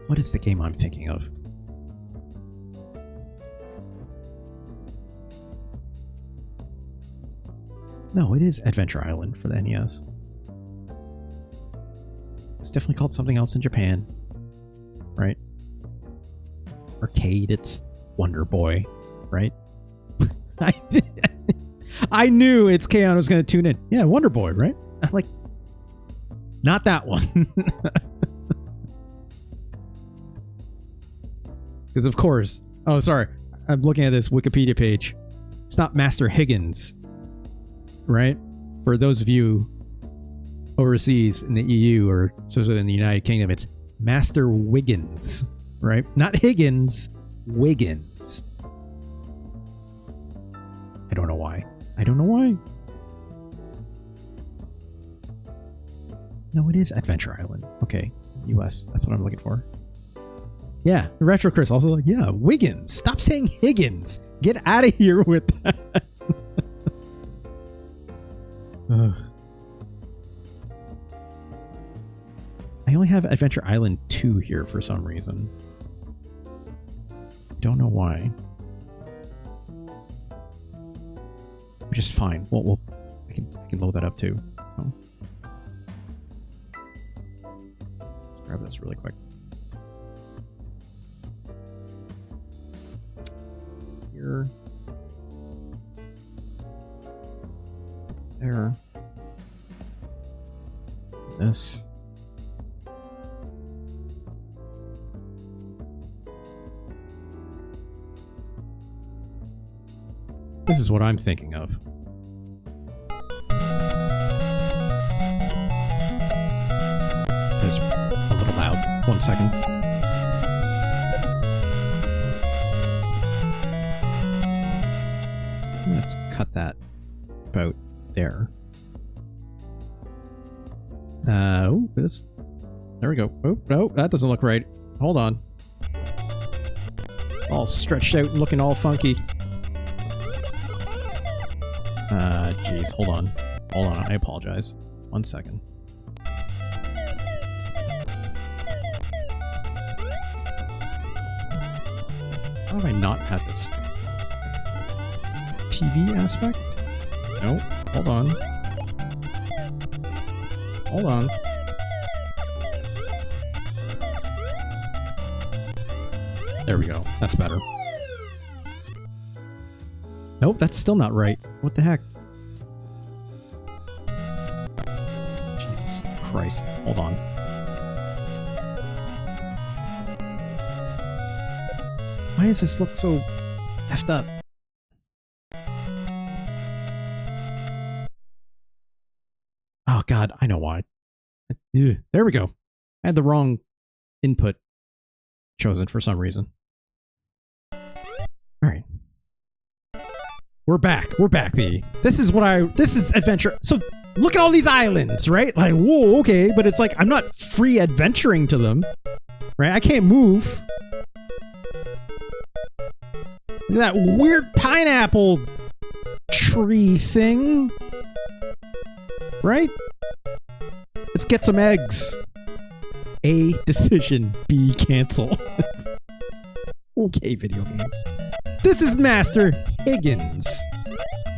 What is the game I'm thinking of? No, it is Adventure Island for the NES. It's definitely called something else in Japan, right? Arcade, it's Wonder Boy, right? I knew it's Kaon was going to tune in. Yeah, Wonder Boy, right? I'm like, not that one. Because of course, oh, sorry. I'm looking at this Wikipedia page. It's not Master Higgins, right? For those of you overseas in the EU or so in the United Kingdom, it's Master Wiggins, right? Not Higgins, Wiggins. I don't know why. I don't know why. No, it is Adventure Island. Okay, US. That's what I'm looking for. Yeah, Retro Chris also like, yeah, Wiggins. Stop saying Higgins. Get out of here with that. Ugh. I only have Adventure Island 2 here for some reason. Don't know why. Which is fine. Well, I can load that up too. So. Let's grab this really quick. Here. There. This. This is what I'm thinking of. It's a little loud. 1 second. Let's cut that about there. Oh, this. There we go. Oh, no, that doesn't look right. Hold on. All stretched out and looking all funky. Jeez, hold on. Hold on, I apologize. 1 second. How have I not had this TV aspect? No, hold on. Hold on. There we go. That's better. Nope, that's still not right. What the heck? Christ. Hold on. Why does this look so effed up? Oh god, I know why. Ugh, there we go. I had the wrong input chosen for some reason. Alright. We're back, baby. This is adventure. So look at all these islands, right? Like, whoa, okay, but it's like I'm not free adventuring to them. Right? I can't move. Look at that weird pineapple tree thing. Right? Let's get some eggs. A, decision. B, cancel. Okay, video game. This is Master Higgins.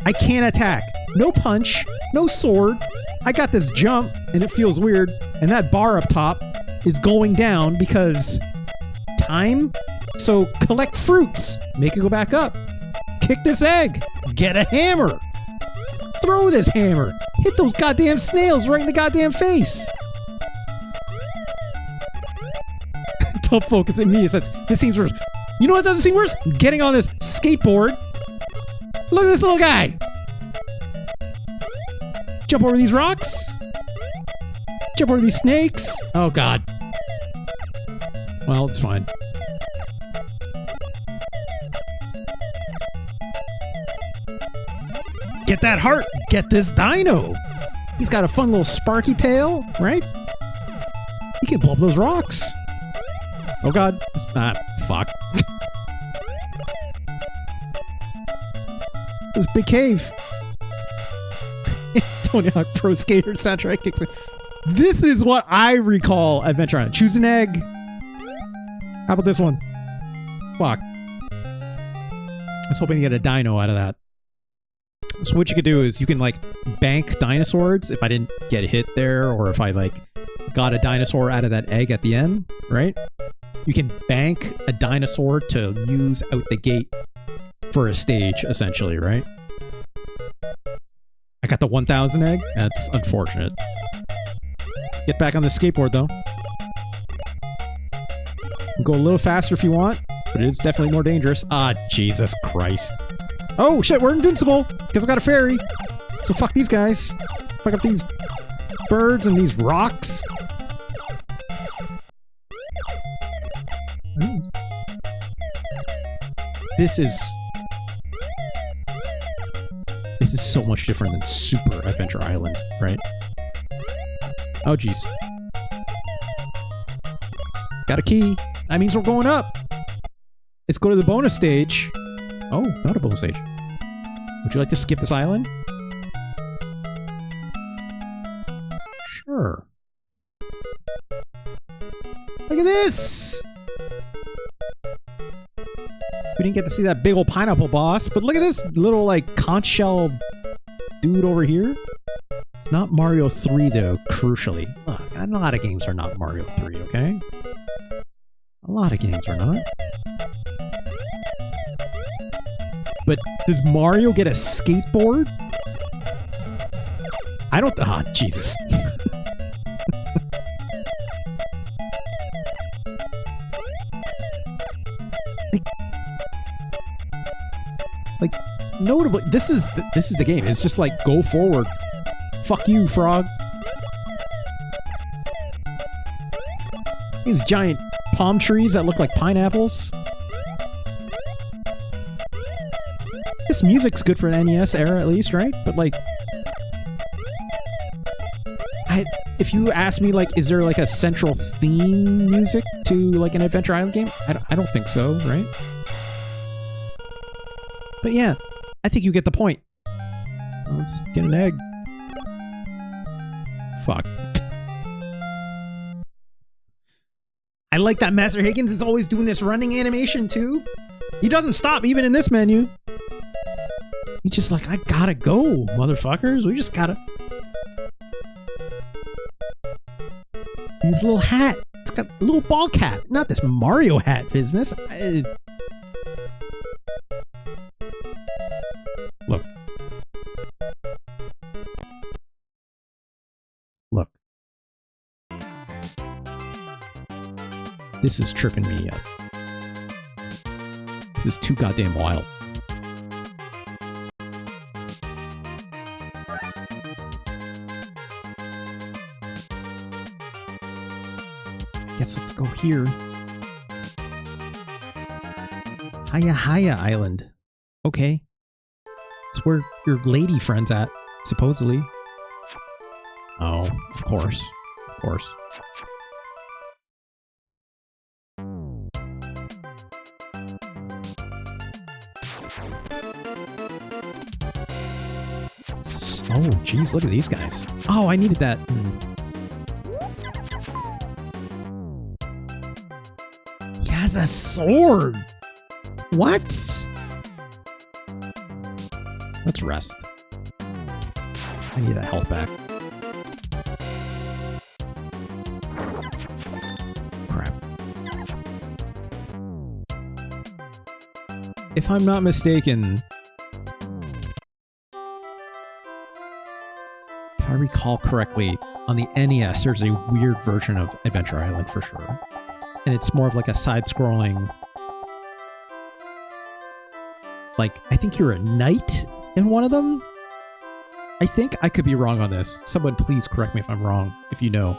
I can't attack. No punch. No sword. I got this jump, and it feels weird. And that bar up top is going down because time. So collect fruits. Make it go back up. Kick this egg. Get a hammer. Throw this hammer. Hit those goddamn snails right in the goddamn face. Don't focus in me. It says, this seems worse. You know what doesn't seem worse? Getting on this skateboard. Look at this little guy. Jump over these rocks. Jump over these snakes. Oh, God. Well, it's fine. Get that heart. Get this dino. He's got a fun little sparky tail, right? He can blow up those rocks. Oh, God. Fuck. This big cave. Tony Hawk Pro Skater soundtrack kicks in. This is what I recall Adventure Island. Choose an egg. How about this one? Fuck. I was hoping to get a dino out of that. So what you could do is you can like bank dinosaurs if I didn't get hit there, or if I like got a dinosaur out of that egg at the end, right? You can bank a dinosaur to use out the gate for a stage, essentially, right? I got the 1000 egg. That's unfortunate. Let's get back on the skateboard, though. Go a little faster if you want, but it's definitely more dangerous. Ah, Jesus Christ. Oh, shit, we're invincible, because I've got a fairy. So fuck these guys. Fuck up these birds and these rocks. Ooh. This is so much different than Super Adventure Island, right? Oh, jeez. Got a key. That means we're going up. Let's go to the bonus stage. Oh, not a bonus stage. Would you like to skip this island? Sure. Look at this! We didn't get to see that big old pineapple boss, but look at this little, like, conch shell dude over here. It's not Mario 3, though, crucially. Look, a lot of games are not Mario 3, okay? A lot of games are not. But does Mario get a skateboard? I don't... Ah, Jesus. like, notably, this is the game. It's just like, go forward. Fuck you, frog. These giant palm trees that look like pineapples. This music's good for the NES era, at least, right? But, like... if you ask me, like, is there, like, a central theme music to, like, an Adventure Island game? I don't think so, right? But, yeah. I think you get the point. Let's get an egg. Fuck. I like that Master Higgins is always doing this running animation, too. He doesn't stop, even in this menu. He's just like, I gotta go, motherfuckers. We just gotta... His little hat. It's got a little ball cap. Not this Mario hat business. Look. Look. This is tripping me up. This is too goddamn wild. I guess let's go here. Hiya Island. Okay. It's where your lady friend's at, supposedly. Oh, of course. Of course. Oh, geez, look at these guys. Oh, I needed that. He has a sword! What? Let's rest. I need that health back. Crap. If I'm not mistaken, if I recall correctly, on the NES there's a weird version of Adventure Island for sure. And it's more of like a side-scrolling... Like, I think you're a knight in one of them? I think I could be wrong on this. Someone please correct me if I'm wrong, if you know.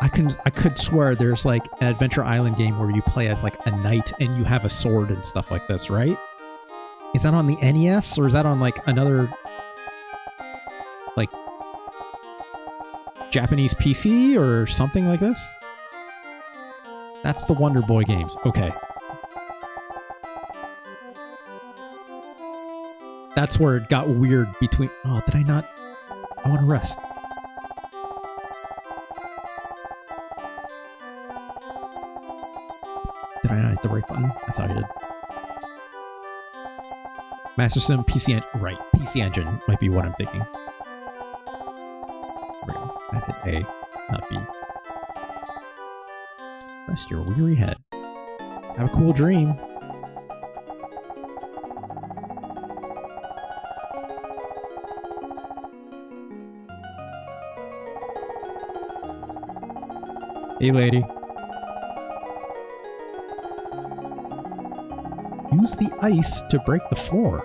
I could swear there's like an Adventure Island game where you play as like a knight and you have a sword and stuff like this, right? Is that on the NES or is that on like another like Japanese PC or something like this? That's the Wonder Boy games. Okay. That's where it got weird between... Oh, did I not... I want to rest. Did I not hit the right button? I thought I did. Master System, PC Engine... Right, PC Engine might be what I'm thinking. I hit A, not B. Rest your weary head. Have a cool dream. Hey, lady. Use the ice to break the floor,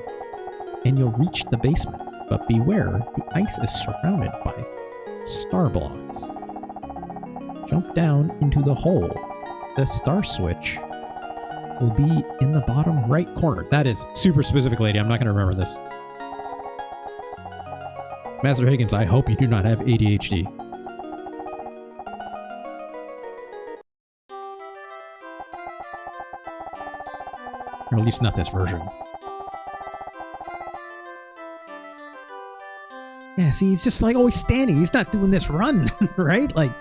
and you'll reach the basement. But beware, the ice is surrounded by star blocks. Jump down into the hole. The star switch will be in the bottom right corner. That is super specific, lady. I'm not going to remember this. Master Higgins, I hope you do not have ADHD. Or at least not this version. Yeah, see, he's just like always standing. He's not doing this run, right? Like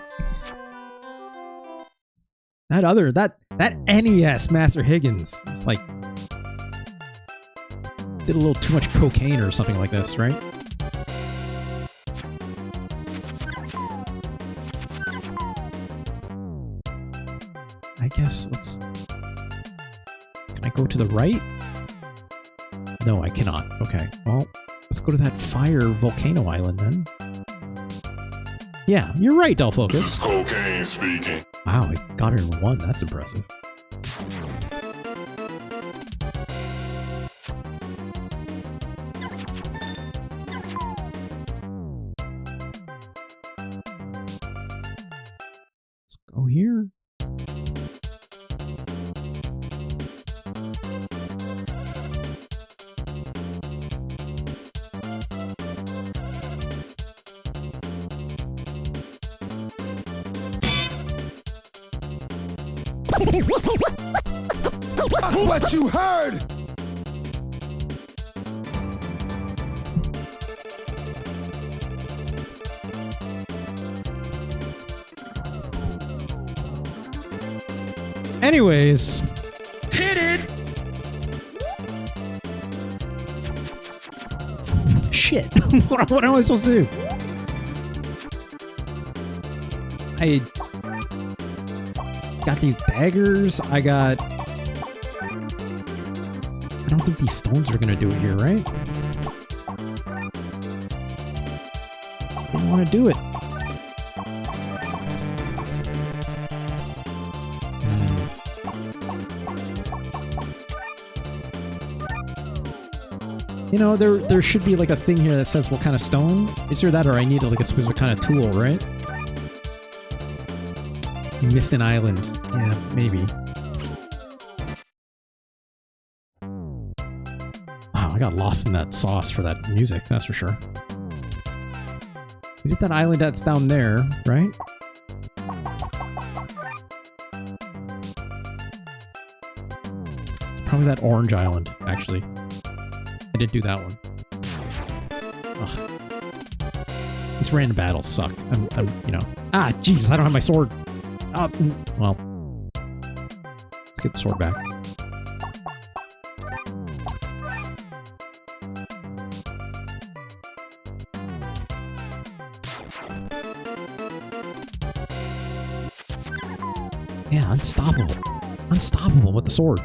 that NES Master Higgins is like did a little too much cocaine or something like this, right? I guess let's... Can I go to the right? No, I cannot. Okay, well, let's go to that fire volcano island then. Yeah, you're right, Delphocus. Cocaine speaking. Wow, I got it in one. That's impressive. Let's go here. What you heard? Anyways. Hit it! Shit. What am I supposed to do? I got these daggers. I don't think these stones are gonna do it here, right? Didn't want to do it. You know, there should be like a thing here that says what kind of stone. Is there that, or I need like a specific kind of tool, right? Missed an island. Yeah, maybe. Wow, I got lost in that sauce for that music, that's for sure. We did that island that's down there, right? It's probably that orange island, actually. I did do that one. Ugh. These random battles suck. I'm you know. Ah, Jesus, I don't have my sword. Oh, well. Let's get the sword back. Yeah, unstoppable. Unstoppable with the sword.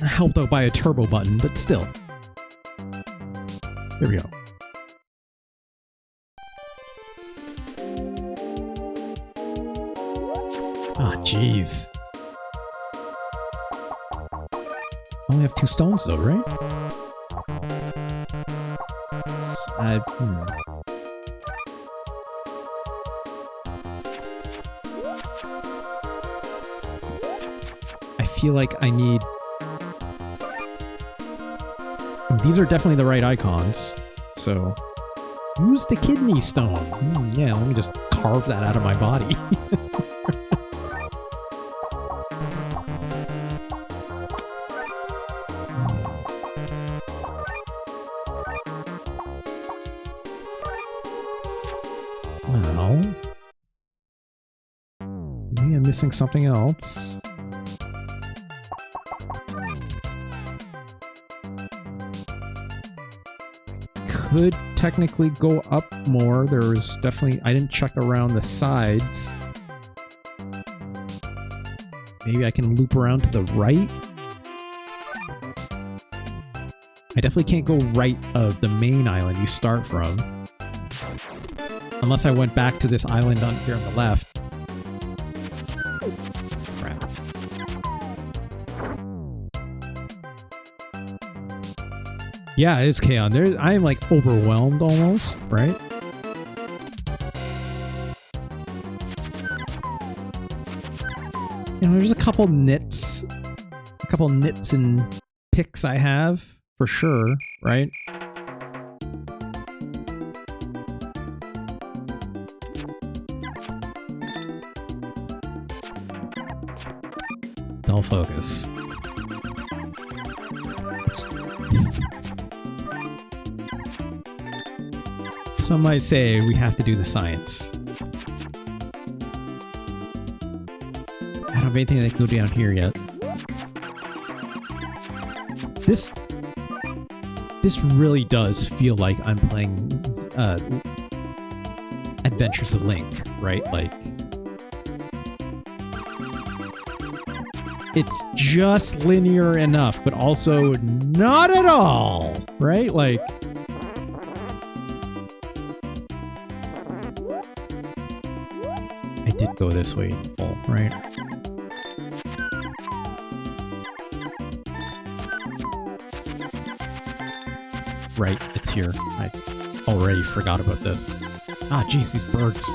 Helped out by a turbo button, but still. There we go. Ah, jeez. Only have 2 stones though, right? I feel like I need... These are definitely the right icons, so... Use the kidney stone! Yeah, let me just carve that out of my body. Well... Maybe I'm missing something else. Could technically go up more. There was definitely... I didn't check around the sides. Maybe I can loop around to the right? I definitely can't go right of the main island you start from. Unless I went back to this island on here on the left. Crap. Yeah, it's K-On! I am like overwhelmed almost, right? You know, there's a couple nits and picks I have for sure, right? Dull focus. Some might say we have to do the science. I don't have anything that can go down here yet. This really does feel like I'm playing Adventures of Link, right? Like, it's just linear enough, but also not at all, right? Like, I did go this way in full, right? Right, it's here. I already forgot about this. Ah, jeez, these birds.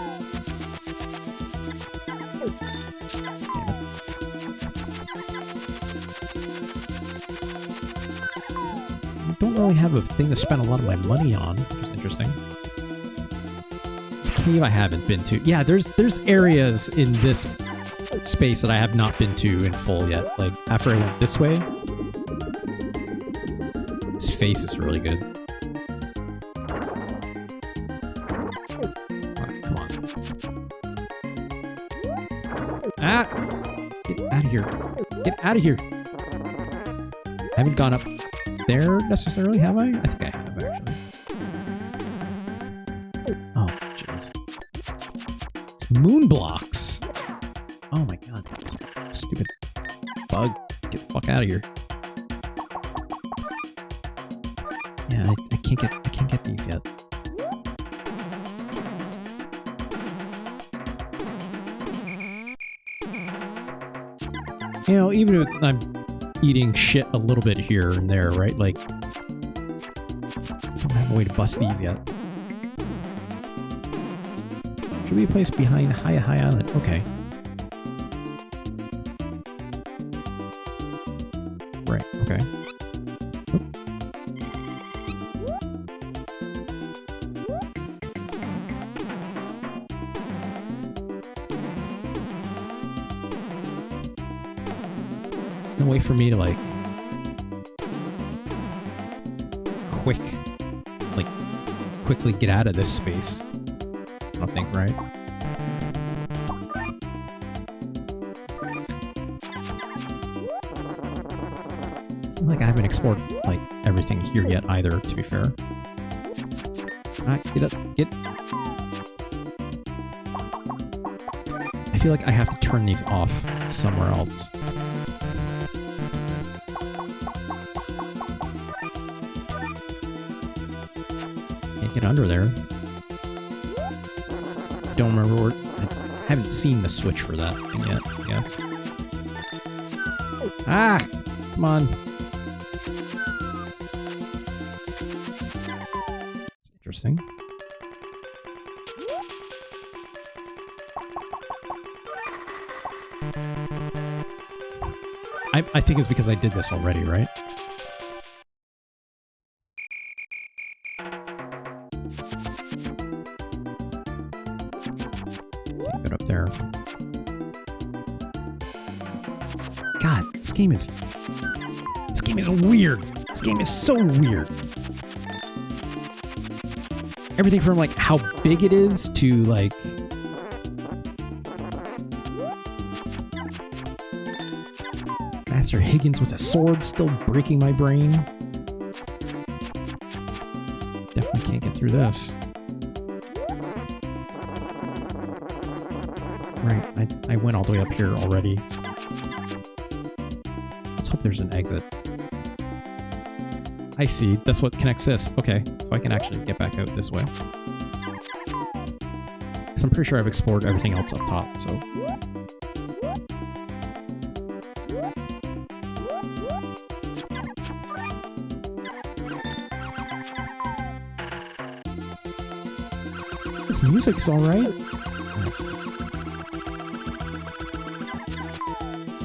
Damn it. I don't really have a thing to spend a lot of my money on, which is interesting. This cave I haven't been to. Yeah, there's areas in this space that I have not been to in full yet. Like, after I went this way, his face is really good. Alright, come on. Ah! Get out of here. Get out of here! I haven't gone up there necessarily, have I? I think I have, actually. Oh, jeez. It's moon blocks! Oh my god, stupid bug. Get the fuck out of here. Yeah, I can't get these yet. You know, even if I'm eating shit a little bit here and there, right? Like, I don't have a way to bust these yet. Should be placed behind High Island. Okay. Right, okay. Oop. There's no way for me to, like, quickly get out of this space. I don't think, right? Like I haven't explored like everything here yet either, to be fair. Ah, get up, get. I feel like I have to turn these off somewhere else. Can't get under there. Don't remember where. I haven't seen the switch for that thing yet, I guess. Ah! Come on. It's interesting. I think it's because I did this already, right? Can't get up there. God, this game is weird. This game is so weird. Everything from like how big it is to like Master Higgins with a sword still breaking my brain. Definitely can't get through this. Right, I went all the way up here already. Let's hope there's an exit. I see. That's what connects this. Okay, so I can actually get back out this way. Because I'm pretty sure I've explored everything else up top, so... This music's alright.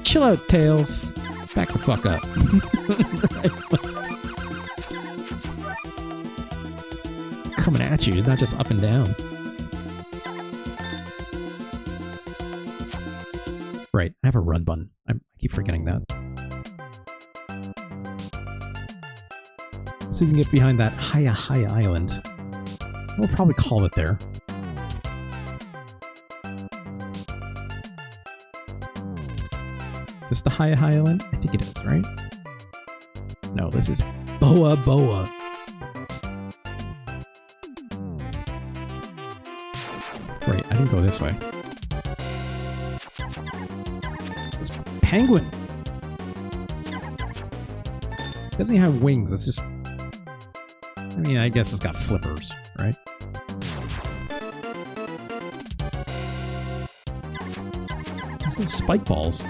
Chill out, Tails. Back the fuck up. Coming at you, not just up and down. Right, I have a run button. I keep forgetting that. Let's see if we can get behind that High Island. We'll probably call it there. Is this the High Island? I think it is, right? No, this is Boa Boa. Wait, I didn't go this way. This penguin! It doesn't even have wings, it's just... I mean, I guess it's got flippers, right? There's little spike balls.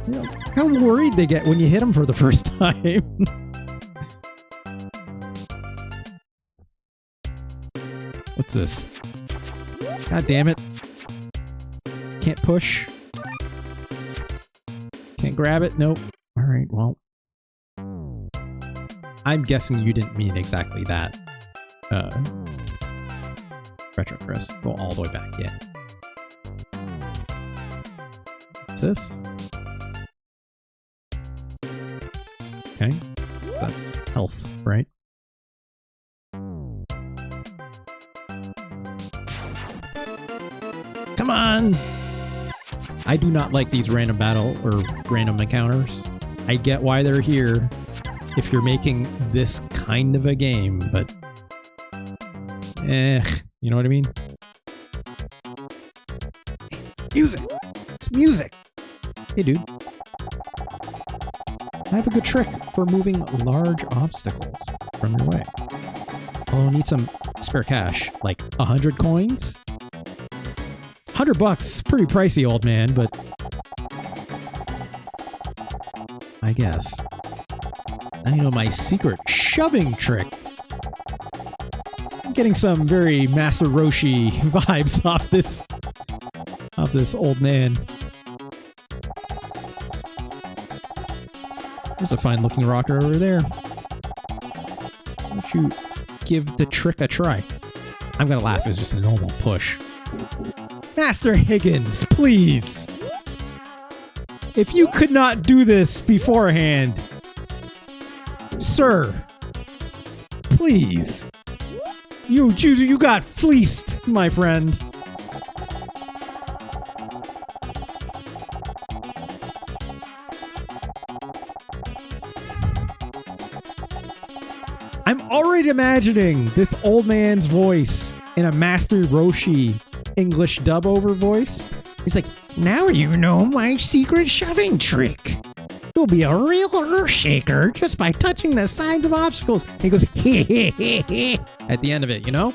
You know, how worried they get when you hit them for the first time. What's this? God damn it. Can't push. Can't grab it. Nope. Alright, well. I'm guessing you didn't mean exactly that. Retro Chris. Go all the way back, yeah. What's this? Okay. Is that health, right? Come on! I do not like these random battle or random encounters. I get why they're here if you're making this kind of a game, but... you know what I mean? It's music! It's music! Hey, dude. I have a good trick for moving large obstacles from your way. I'll need some spare cash, like 100 coins? $100 is pretty pricey, old man, but I guess. Now you know my secret shoving trick. I'm getting some very Master Roshi vibes off this old man. There's a fine looking rocker over there. Why don't you give the trick a try? I'm gonna laugh. It's just a normal push. Master Higgins, please. If you could not do this beforehand, sir, please. You got fleeced, my friend. I'm already imagining this old man's voice in a Master Roshi English dub-over voice. He's like, now you know my secret shoving trick. You'll be a real earth shaker just by touching the sides of obstacles. He goes, hee hee hee hee, at the end of it, you know?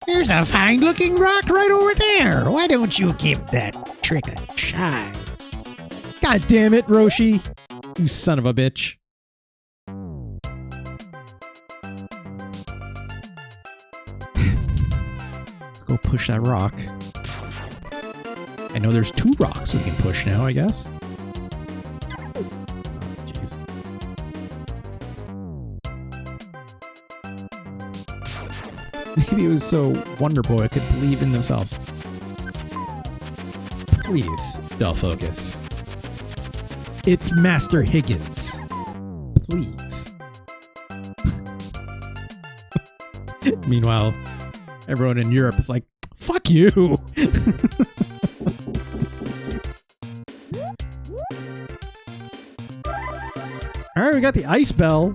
There's a fine-looking rock right over there. Why don't you give that trick a try? God damn it, Roshi. You son of a bitch. Let's go push that rock. I know there's 2 rocks we can push now, I guess. Oh, jeez. Maybe it was so Wonder Boy could believe in themselves. Please, dull focus. It's Master Higgins. Please. Meanwhile, everyone in Europe is like, fuck you! Alright, we got the ice bell.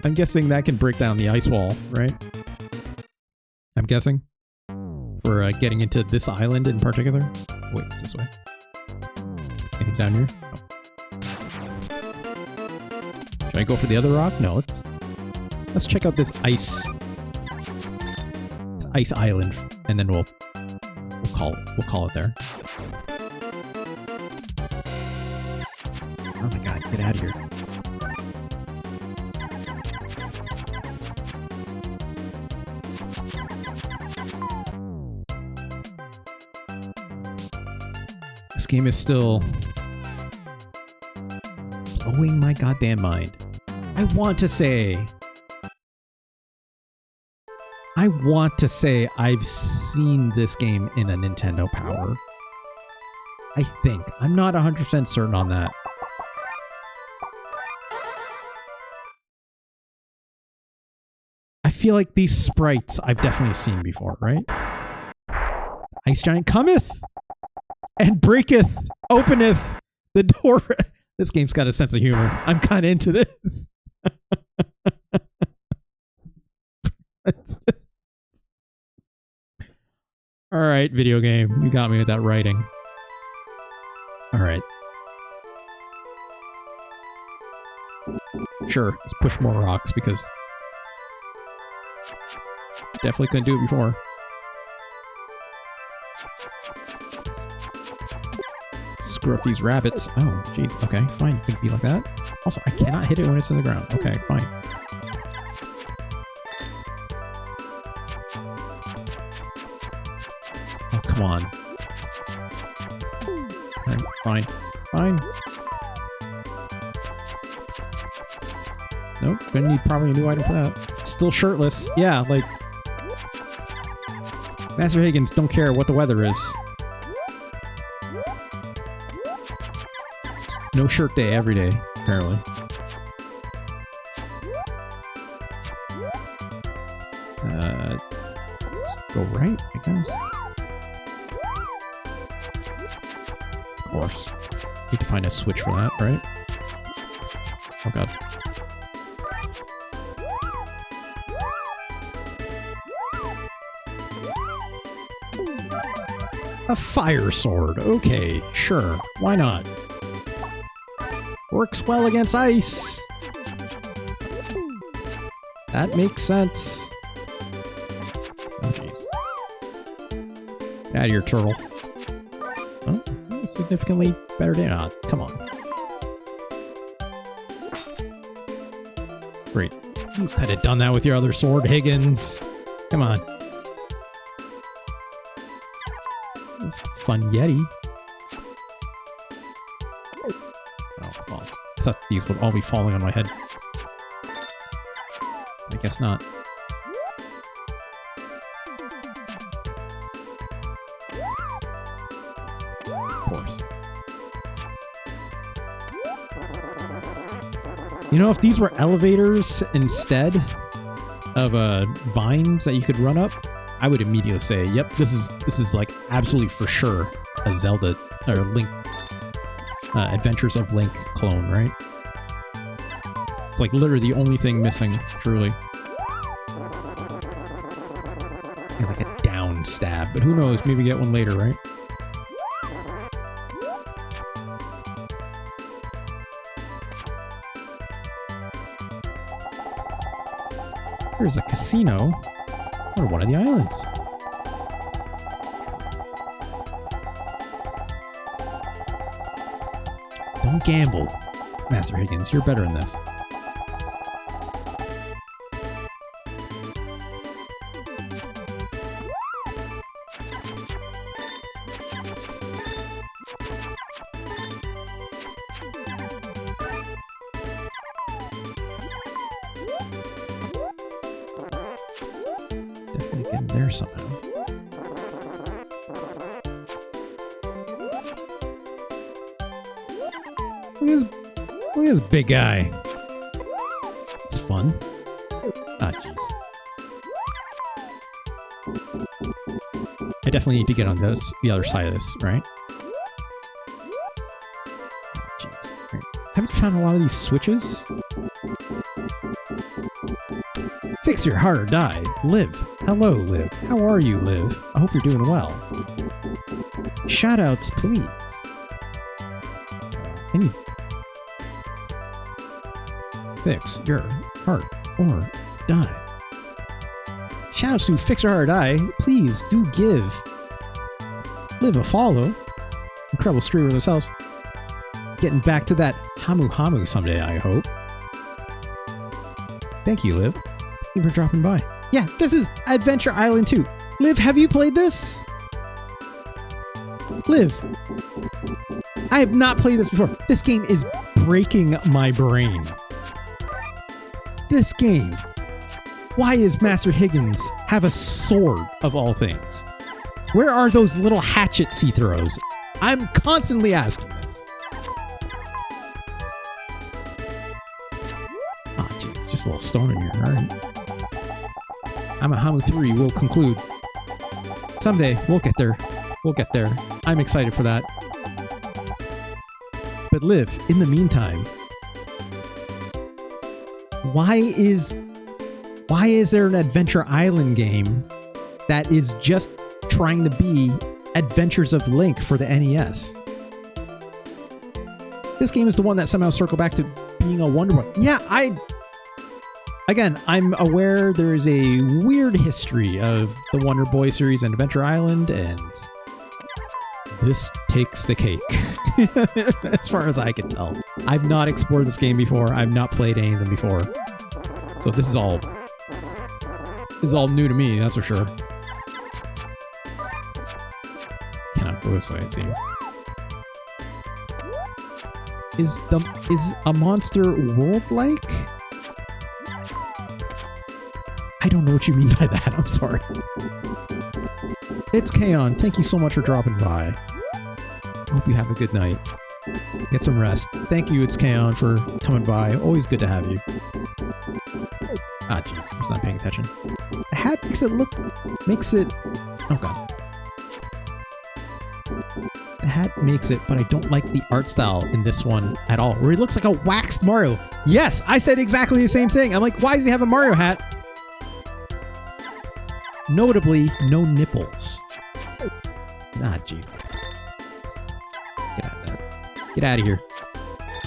I'm guessing that can break down the ice wall, right? I'm guessing. For getting into this island in particular. Wait, it's this way. Anything down here? Oh. Should I go for the other rock? No, let's check out this ice island, and then we'll call it there. Oh my god, get out of here. This game is still blowing my goddamn mind. I want to say I've seen this game in a Nintendo Power. I think. I'm not 100% certain on that. I feel like these sprites I've definitely seen before, right? Ice Giant cometh and breaketh, openeth the door. This game's got a sense of humor. I'm kind of into this. It's just... All right, video game. You got me with that writing. All right. Sure, let's push more rocks because definitely couldn't do it before. Screw up these rabbits. Oh, jeez. Okay, fine. It could be like that. Also, I cannot hit it when it's in the ground. Okay, fine. Oh, come on. Alright, fine. Fine. Nope, gonna need probably a new item for that. Still shirtless. Yeah, like... Master Higgins don't care what the weather is. It's no shirt day every day, apparently. Let's go right, I guess. Of course. Need to find a switch for that, right? Oh god. A fire sword. Okay, sure. Why not? Works well against ice. That makes sense. Oh, jeez. Get out of here, turtle. Oh, significantly better day. Oh, come on. Great. You could have done that with your other sword, Higgins. Come on. That's a fun Yeti. Oh, well. I thought these would all be falling on my head. I guess not. Of course. You know, if these were elevators instead of vines that you could run up, I would immediately say, yep, this is like absolutely for sure a Zelda or Link Adventures of Link clone, right? It's like literally the only thing missing, truly. Yeah, like a down stab, but who knows? Maybe get one later, right? There's a casino on one of the islands. Don't gamble, Master Higgins. You're better than this. Definitely getting there somehow. Look at this big guy. It's fun. Ah, jeez. I definitely need to get on the other side of this, right? Oh, jeez. Right. Haven't you found a lot of these switches? Fix your heart or die. Liv. Hello, Liv. How are you, Liv? I hope you're doing well. Shoutouts, please. Any fix your heart or die. Shoutouts to Fix Your Heart or Die. Please do give Liv a follow. Incredible streamer themselves. Getting back to that Hamu Hamu someday, I hope. Thank you, Liv. Thank you for dropping by. Yeah, this is Adventure Island 2. Liv, have you played this? Liv, I have not played this before. This game is breaking my brain. This game. Why is Master Higgins have a sword of all things? Where are those little hatchets he throws? I'm constantly asking this. Oh, jeez. Just a little stone in here. All right. I'm a Hamu 3 will conclude. Someday, we'll get there. We'll get there. I'm excited for that. But Liv, in the meantime, why is there an Adventure Island game that is just trying to be Adventures of Link for the NES? This game is the one that somehow circled back to being a Wonder Boy. Yeah, Again, I'm aware there is a weird history of the Wonder Boy series and Adventure Island, and this takes the cake, as far as I can tell. I've not explored this game before. I've not played any of them before. So this is all new to me, that's for sure. Cannot go this way, it seems. Is a monster world-like? I don't know what you mean by that. I'm sorry. It's Kaon. Thank you so much for dropping by. Hope you have a good night. Get some rest. Thank you, It's Kaon, for coming by. Always good to have you. Ah, jeez. I was not paying attention. The hat makes it... Oh, God. The hat makes it, but I don't like the art style in this one at all. Where he looks like a waxed Mario. Yes, I said exactly the same thing. I'm like, why does he have a Mario hat? Notably, no nipples. Ah, jeez. Get out of that. Get out of here.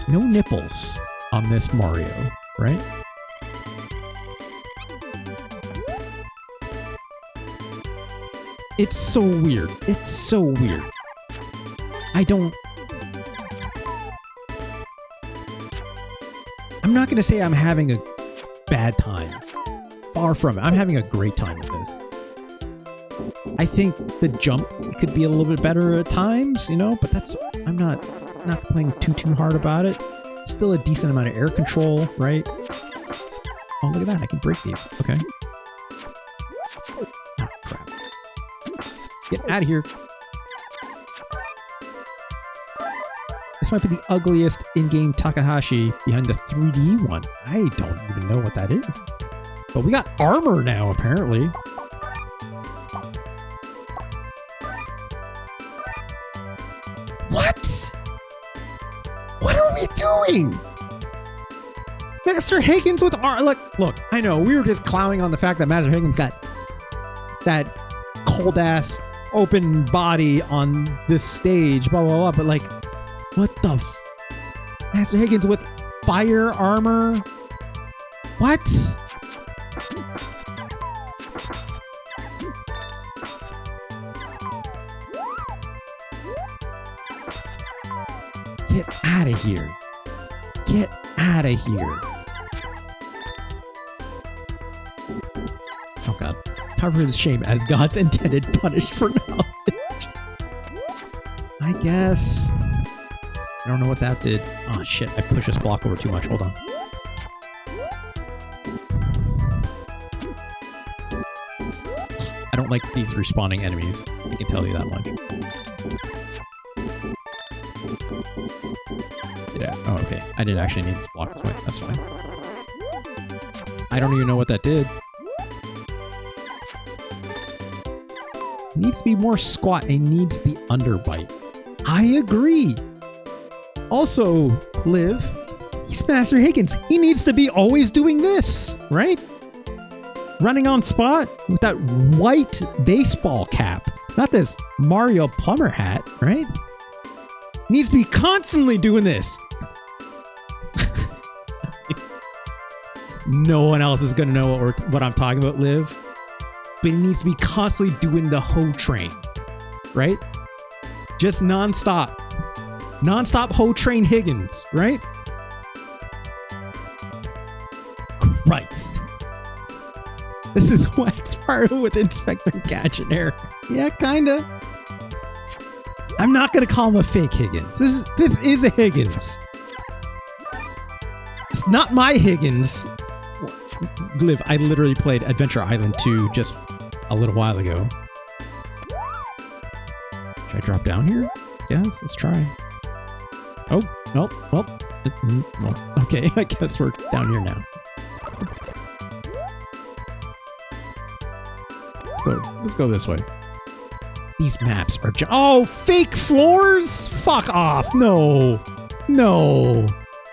No nipples on this Mario, right? It's so weird. It's so weird. I'm not going to say I'm having a bad time. Far from it. I'm having a great time with this. I think the jump could be a little bit better at times, you know, but that's, I'm not playing too hard about it. Still a decent amount of air control, right? Oh, look at that. I can break these. Okay. Ah, crap. Get out of here. This might be the ugliest in-game Takahashi behind the 3D one. I don't even know what that is. But we got armor now, apparently. What? What are we doing? Master Higgins with armor. Look, I know, we were just clowning on the fact that Master Higgins got that cold-ass open body on this stage, blah, blah, blah, but like, what the Master Higgins with fire armor? What? Get out of here. Get out of here. Oh god. Cover his shame as God's intended punished for knowledge. I guess. I don't know what that did. Oh shit, I pushed this block over too much. Hold on. I don't like these respawning enemies. I can tell you that much. Oh, okay. I didn't actually need this block this way. That's fine. I don't even know what that did. It needs to be more squat. It needs the underbite. I agree. Also, Liv, he's Master Higgins. He needs to be always doing this, right? Running on spot with that white baseball cap. Not this Mario plumber hat, right? Needs to be constantly doing this. No one else is going to know what I'm talking about, Liv. But he needs to be constantly doing the hoe train, right? Just non-stop. Non-stop hoe train Higgins, right? Christ. This is Wax Mario with Inspector Gadget hair. Yeah, kinda. I'm not gonna call him a fake Higgins. This is a Higgins. It's not my Higgins. Liv, I literally played Adventure Island 2 just a little while ago. Should I drop down here? Yes, let's try. Oh, well, okay, I guess we're down here now. Let's go this way. These maps are oh, fake floors? Fuck off. No.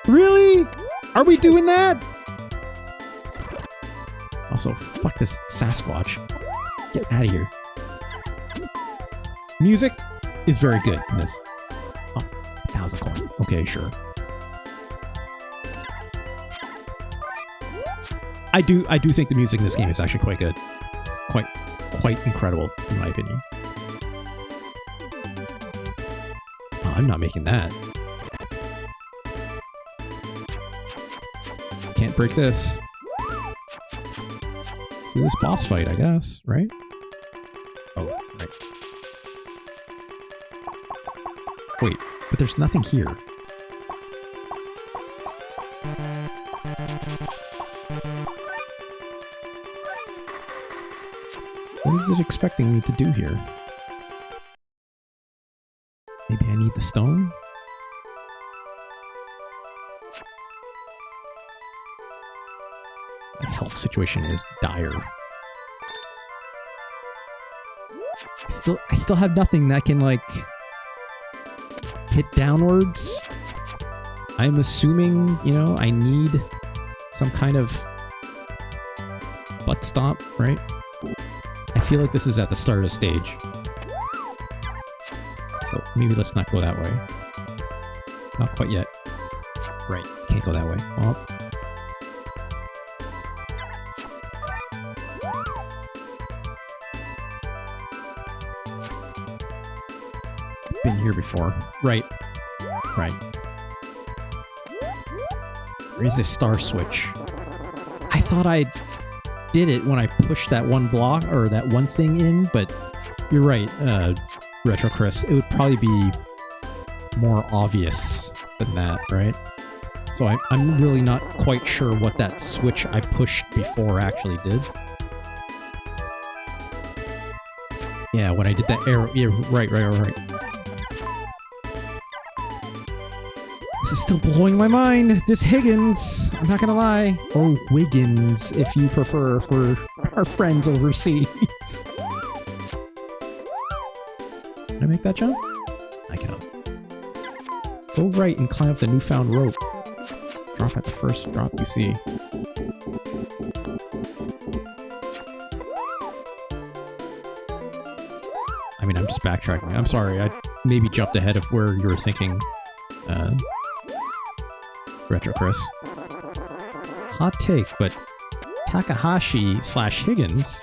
Really? Are we doing that? Also, fuck this Sasquatch. Get out of here. Music is very good in this. Oh, 1,000 coins. Okay, sure. I do think the music in this game is actually quite good. Quite incredible, in my opinion. Oh, I'm not making that. Can't break this. Let's do this boss fight, I guess, right? Oh, right. Wait, but there's nothing here. What is it expecting me to do here? Maybe I need the stone? My health situation is dire. I still have nothing that can, like, hit downwards. I'm assuming, you know, I need some kind of butt stomp, right? I feel like this is at the start of the stage. So maybe let's not go that way. Not quite yet. Right, can't go that way. Oh. been here before. Right. Right. There is a star switch. I thought I did it when I pushed that one block, or that one thing in, but you're right, Retro Chris. It would probably be more obvious than that, right? So I'm really not quite sure what that switch I pushed before actually did. Yeah, when I did that arrow. Yeah, right. This is still blowing my mind. This Higgins, I'm not gonna lie. Or Wiggins, if you prefer, for our friends overseas. Can I make that jump? I cannot. Go right and climb up the newfound rope. Drop at the first drop you see. I mean, I'm just backtracking. I'm sorry, I maybe jumped ahead of where you were thinking, Retro Chris. Hot take, but Takahashi/Higgins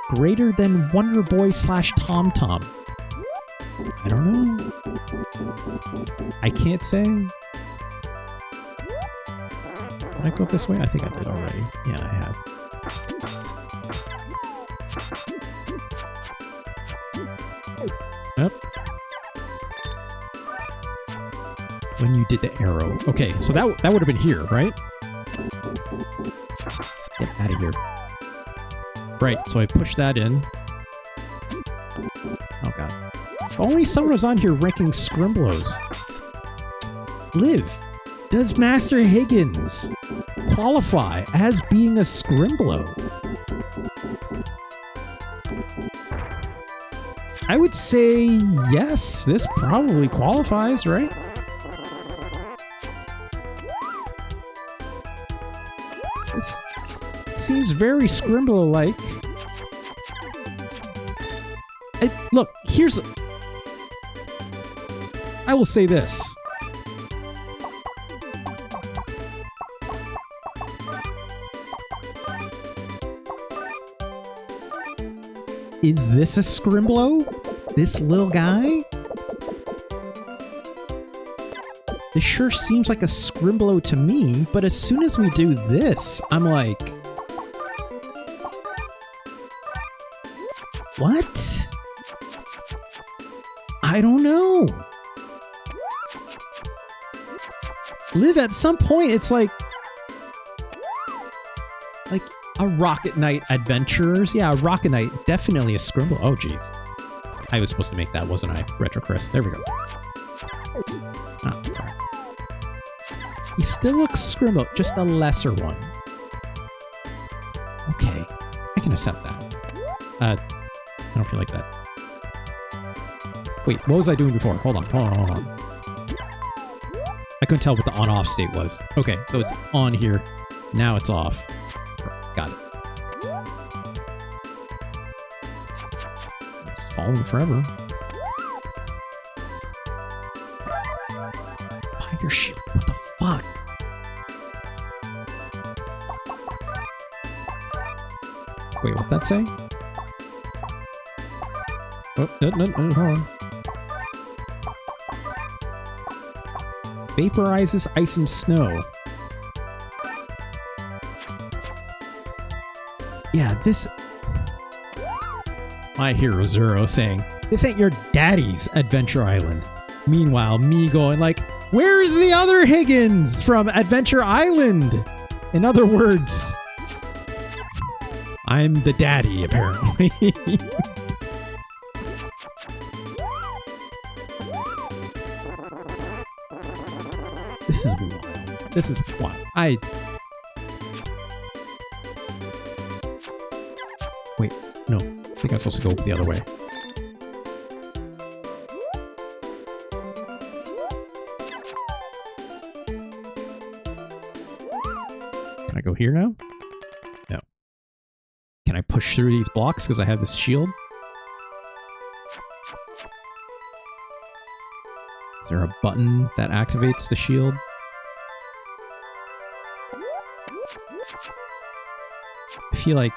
greater than Wonder Boy /Tom Tom. I don't know. I can't say. Did I go up this way? I think I did already. Yeah, I have. Yep. When you did the arrow. Okay, so that would have been here, right? Get out of here. Right, so I pushed that in. Oh god. If only someone was on here ranking Scrimblows. Liv, does Master Higgins qualify as being a Scrimblow? I would say yes, this probably qualifies, right? This seems very Scrimblow-like. Look, here's... I will say this. Is this a Scrimblow? This little guy? This sure seems like a Scrimblow to me, but as soon as we do this, I'm like... What? I don't know. Liv, at some point, it's like a Rocket Knight Adventures. Yeah, a Rocket Knight, definitely a Scrimblow. Oh, jeez. I was supposed to make that, wasn't I? Retro Chris. There we go. Oh, crap. He still looks Scrimblow, just a lesser one. Okay, I can accept that. I don't feel like that. Wait, what was I doing before? Hold on. I couldn't tell what the on-off state was. Okay, so it's on here. Now it's off. Got it. It's falling forever. Fire shield. What the fuck? Wait, what'd that say? Oh, no, hold on. Vaporizes ice and snow. Yeah, this... My Hero Zero saying, this ain't your daddy's Adventure Island. Meanwhile, me going like, where's the other Higgins from Adventure Island? In other words, I'm the daddy, apparently. This is wild. This is wild. Wait, no. I think I'm supposed to go the other way. Can I go here now? No. Can I push through these blocks because I have this shield? Is there a button that activates the shield? I feel like...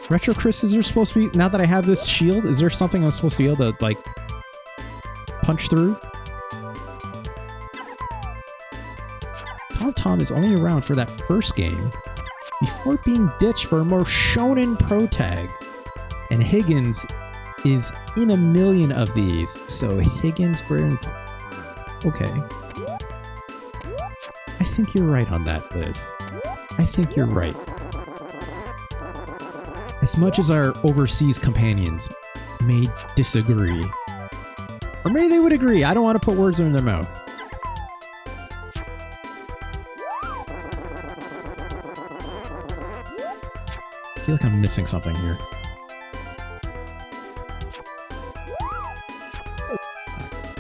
Retro Chris, is there supposed to be, now that I have this shield, is there something I'm supposed to be able to, like, punch through? Tom is only around for that first game before being ditched for a more shonen pro tag. And Higgins is in a million of these. So Higgins greater than Tom. Okay. I think you're right on that, Liv. I think you're right. As much as our overseas companions may disagree, or maybe they would agree, I don't want to put words in their mouth. I feel like I'm missing something here.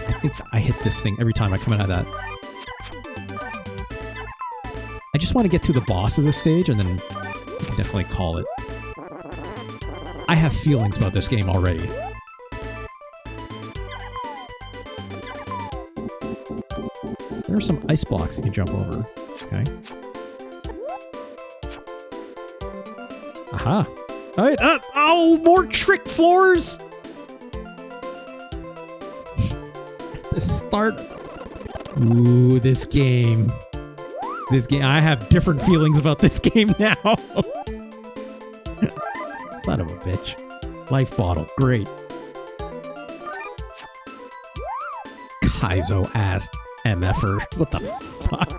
I think I hit this thing every time I come out of that. I just want to get to the boss of this stage and then we can definitely call it. I have feelings about this game already. There are some ice blocks you can jump over. Okay. Aha! Alright, oh, more trick floors! The start. Ooh, this game. This game. I have different feelings about this game now. Son of a bitch. Life bottle. Great. Kaizo ass MFer. What the fuck?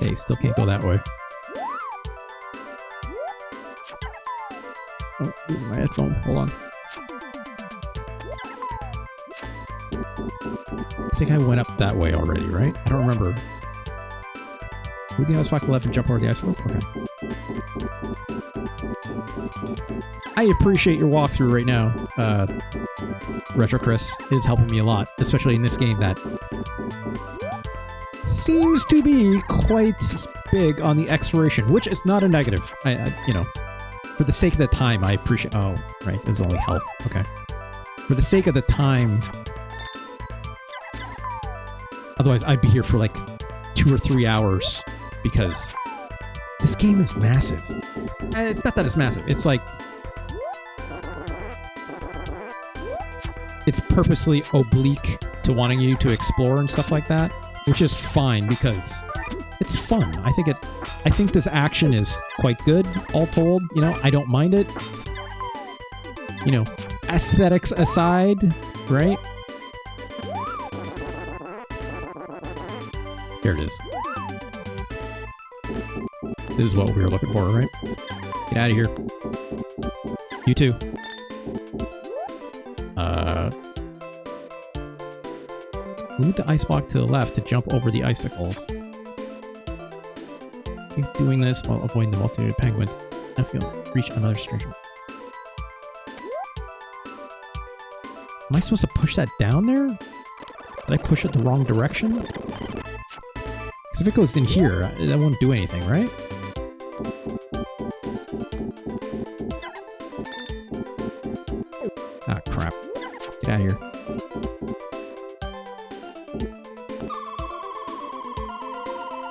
Okay, still can't go that way. Oh, losing my headphone. Hold on. I think I went up that way already, right? I don't remember. Move the ice block left and jump over the icicles? Okay. I appreciate your walkthrough right now. Retro Chris is helping me a lot, especially in this game that seems to be quite big on the exploration, which is not a negative. You know, for the sake of the time, I appreciate... Oh, right. There's only health. Okay. For the sake of the time... Otherwise, I'd be here for like 2 or 3 hours because this game is massive. It's not that it's massive. It's like... It's purposely oblique to wanting you to explore and stuff like that, which is fine because it's fun. I think this action is quite good, all told. You know, I don't mind it. You know, aesthetics aside, right? Here it is. This is what we were looking for, right? Get out of here. You too. Move the ice block to the left to jump over the icicles. Keep doing this while avoiding the multitude of penguins. Now you'll reach another station. Am I supposed to push that down there? Did I push it the wrong direction? Because if it goes in here, that won't do anything, right? Ah, crap. Get out of here.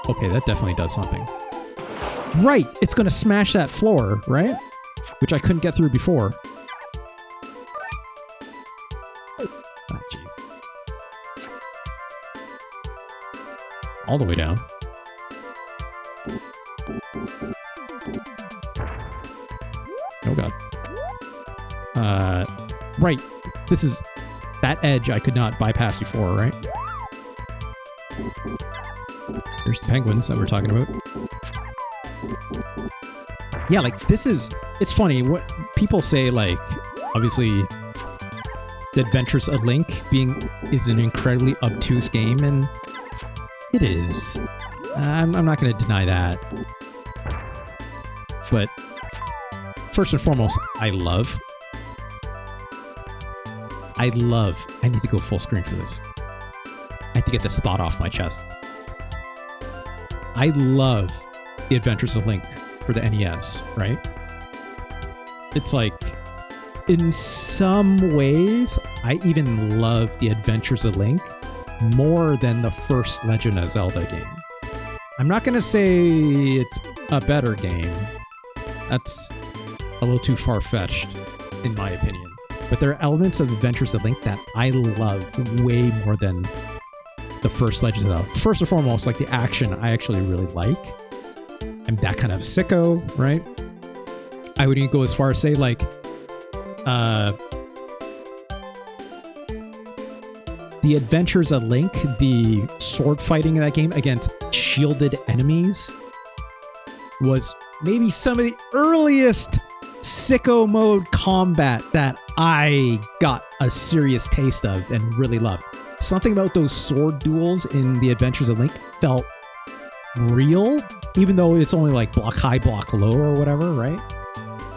Okay, that definitely does something. Right! It's gonna smash that floor, right? Which I couldn't get through before. Ah, jeez. All the way down. Oh god. Right. This is... That edge I could not bypass before, right? There's the penguins that we're talking about. Yeah, like, this is... It's funny, what people say, like, obviously, The Adventures of Link is an incredibly obtuse game, and it is. I'm not going to deny that. But, first and foremost, I need to go full screen for this. I have to get this thought off my chest. I love The Adventures of Link for the NES, right? It's like, in some ways, I even love The Adventures of Link more than the first Legend of Zelda game. I'm not going to say it's a better game, That's a little too far-fetched, in my opinion. But there are elements of Adventures of Link that I love way more than the first Legend of Zelda. First and foremost, like the action, I actually really like. I'm that kind of sicko, right? I would even go as far as say like, the Adventures of Link, the sword fighting in that game against shielded enemies was maybe some of the earliest sicko mode combat that I got a serious taste of and really loved. Something about those sword duels in the Adventures of Link felt real, even though it's only like block high, block low or whatever, right?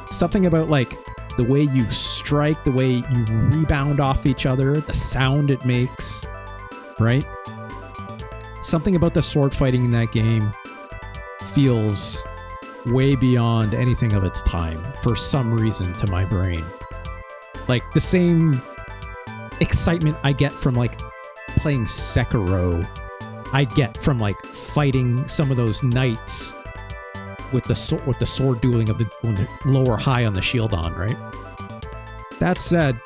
Something about like the way you strike, the way you rebound off each other, the sound it makes, right? Something about the sword fighting in that game feels way beyond anything of its time for some reason to my brain. Like the same excitement I get from like playing Sekiro, I get from like fighting some of those knights with the sword dueling of the lower high on the shield on, right? That said,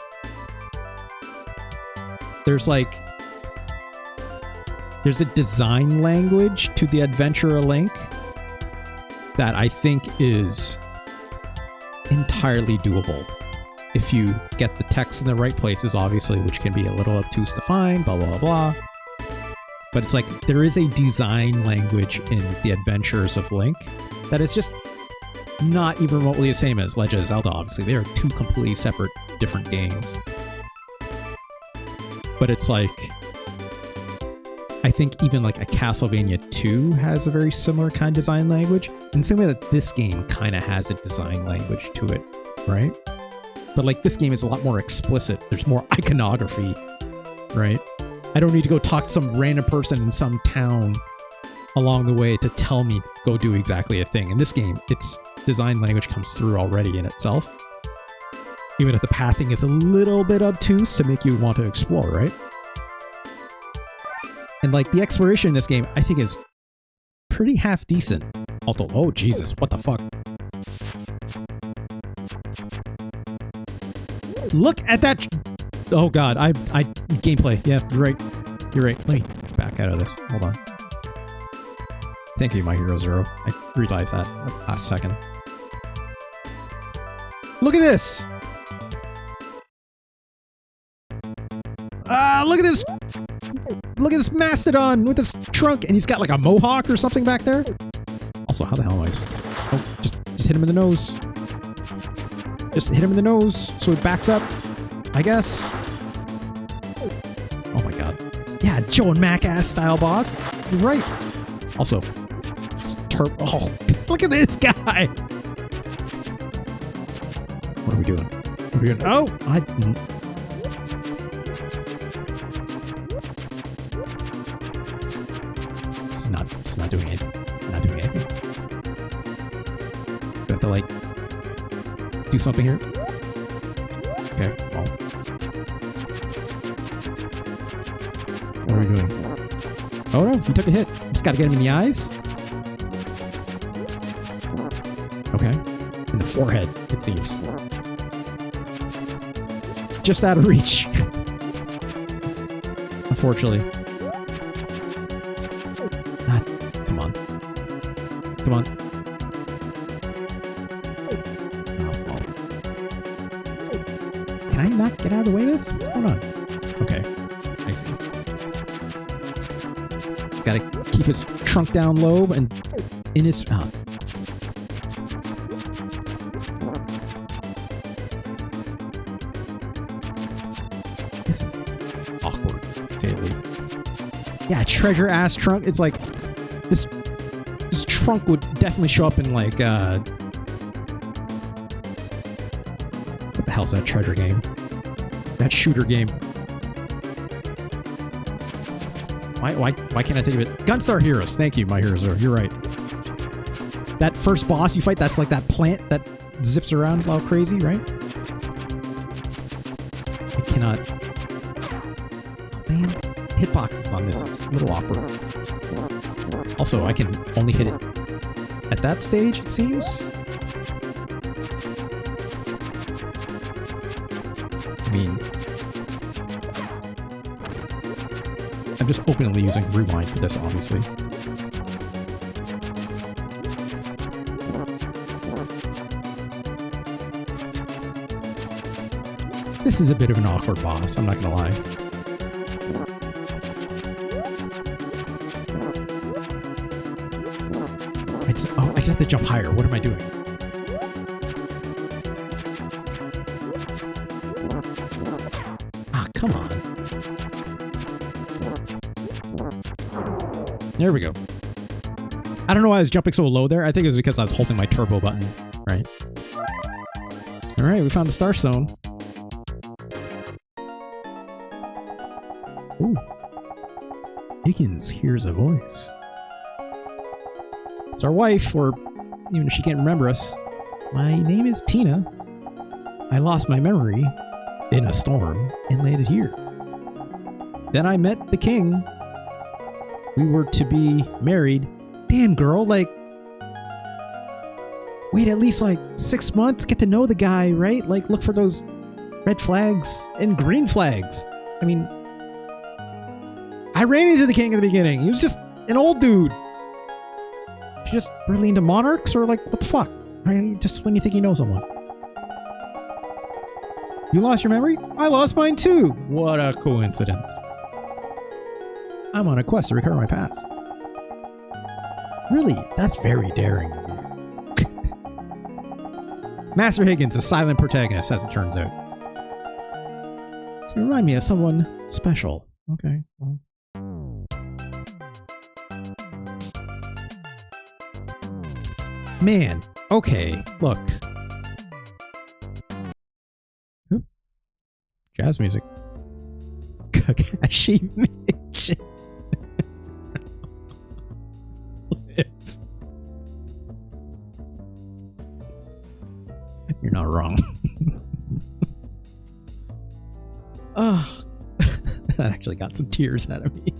there's a design language to the Adventure of Link that I think is entirely doable if you get the text in the right places, obviously, which can be a little obtuse to find, blah, blah, blah, blah. But it's like there is a design language in the Adventures of Link that is just not even remotely the same as Legend of Zelda, obviously. They are two completely separate, different games. But it's like, I think even like a Castlevania 2 has a very similar kind of design language. In the same way that this game kind of has a design language to it, right? But like this game is a lot more explicit. There's more iconography, right? I don't need to go talk to some random person in some town along the way to tell me to go do exactly a thing. In this game, its design language comes through already in itself. Even if the pathing is a little bit obtuse to make you want to explore, right? And like the exploration in this game, I think is pretty half decent. Although, oh Jesus, what the fuck? Look at that! Oh god, I gameplay. Yeah, you're right. You're right. Let me back out of this. Hold on. Thank you, My Hero Zero. I realized that last second. Look at this! Look at this! Look at this mastodon with this trunk, and he's got like a mohawk or something back there. Also, how the hell am I supposed to... Oh, just hit him in the nose. Just hit him in the nose so he backs up, I guess. Oh my god. Yeah, Joe and Mac ass style boss. You're right. Also, oh, look at this guy. What are we doing? What are we doing? Oh, It's not doing it. It's not doing anything. Do I have to like do something here? Okay. Well. What are we doing? Oh no, he took a hit. Just gotta get him in the eyes. Okay. In the forehead, it seems. Just out of reach. Unfortunately. Come on. Come on. Can I not get out of the way of this? What's going on? Okay. I see. Gotta keep his trunk down low and in his... This is awkward, to say the least. Yeah, treasure ass trunk. It's like... This trunk would definitely show up in like... What the hell's that treasure game? That shooter game. Why can't I think of it? Gunstar Heroes. Thank you, My Hero Zero. You're right. That first boss you fight, that's like that plant that zips around all crazy, right? I cannot... Oh, man. Hitboxes on this is a little awkward. Also, I can only hit it at that stage, it seems. I'm just openly using rewind for this, obviously. This is a bit of an awkward boss, I'm not gonna lie. I just have to jump higher. What am I doing? Ah, come on. There we go. I don't know why I was jumping so low there. I think it was because I was holding my turbo button, right? All right, we found the Star Stone. Ooh. Higgins hears a voice. It's our wife, or even if she can't remember us. My name is Tina. I lost my memory in a storm and landed here. Then I met the king. We were to be married. Damn, girl, like, wait at least like 6 months, get to know the guy, right? Like, look for those red flags and green flags. I mean, I ran into the king at the beginning. He was just an old dude. You just really into monarchs, or like, what the fuck? Right? Just when you think you know someone. You lost your memory? I lost mine too. What a coincidence. I'm on a quest to recover my past. Really? That's very daring of you. Master Higgins, a silent protagonist, as it turns out. So you remind me of someone special. Okay. Well. Man, okay, look. Oop. Jazz music. Kakashi Mitch. You're not wrong. Oh, that actually got some tears out of me.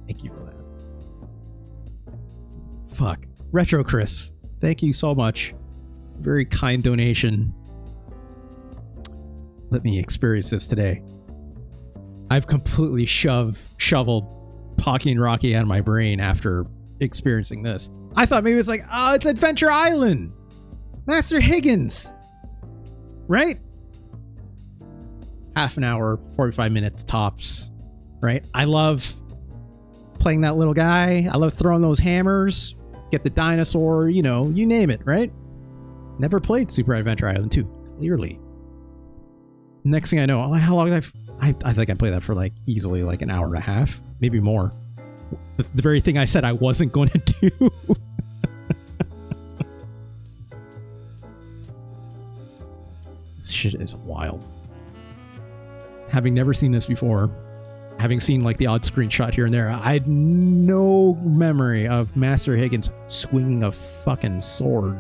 Thank you for that. Fuck. Retro Chris. Thank you so much. Very kind donation. Let me experience this today. I've completely shoveled Pocky Rocky out of my brain after experiencing this. I thought maybe it's like, oh, it's Adventure Island. Master Higgins. Right? Half an hour, 45 minutes tops. Right? I love playing that little guy. I love throwing those hammers. Get the dinosaur, you know, you name it, right? Never played Super Adventure Island 2, clearly. Next thing I know, how long did I think I played that for like easily like an hour and a half, maybe more. The very thing I said I wasn't going to do. This shit is wild. Having never seen this before, having seen like the odd screenshot here and there, I had no memory of Master Higgins swinging a fucking sword,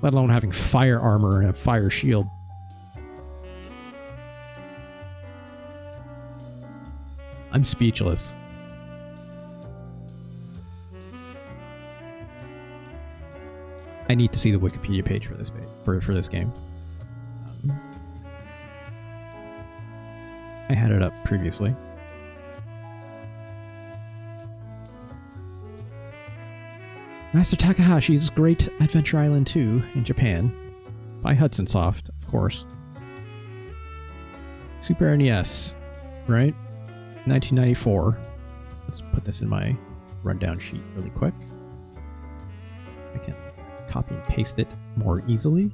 let alone having fire armor and a fire shield. I'm speechless. I need to see the Wikipedia page for this for this game. I had it up previously. Master Takahashi's Great Adventure Island 2 in Japan by Hudson Soft, of course. Super NES, right? 1994. Let's put this in my rundown sheet really quick. I can copy and paste it more easily.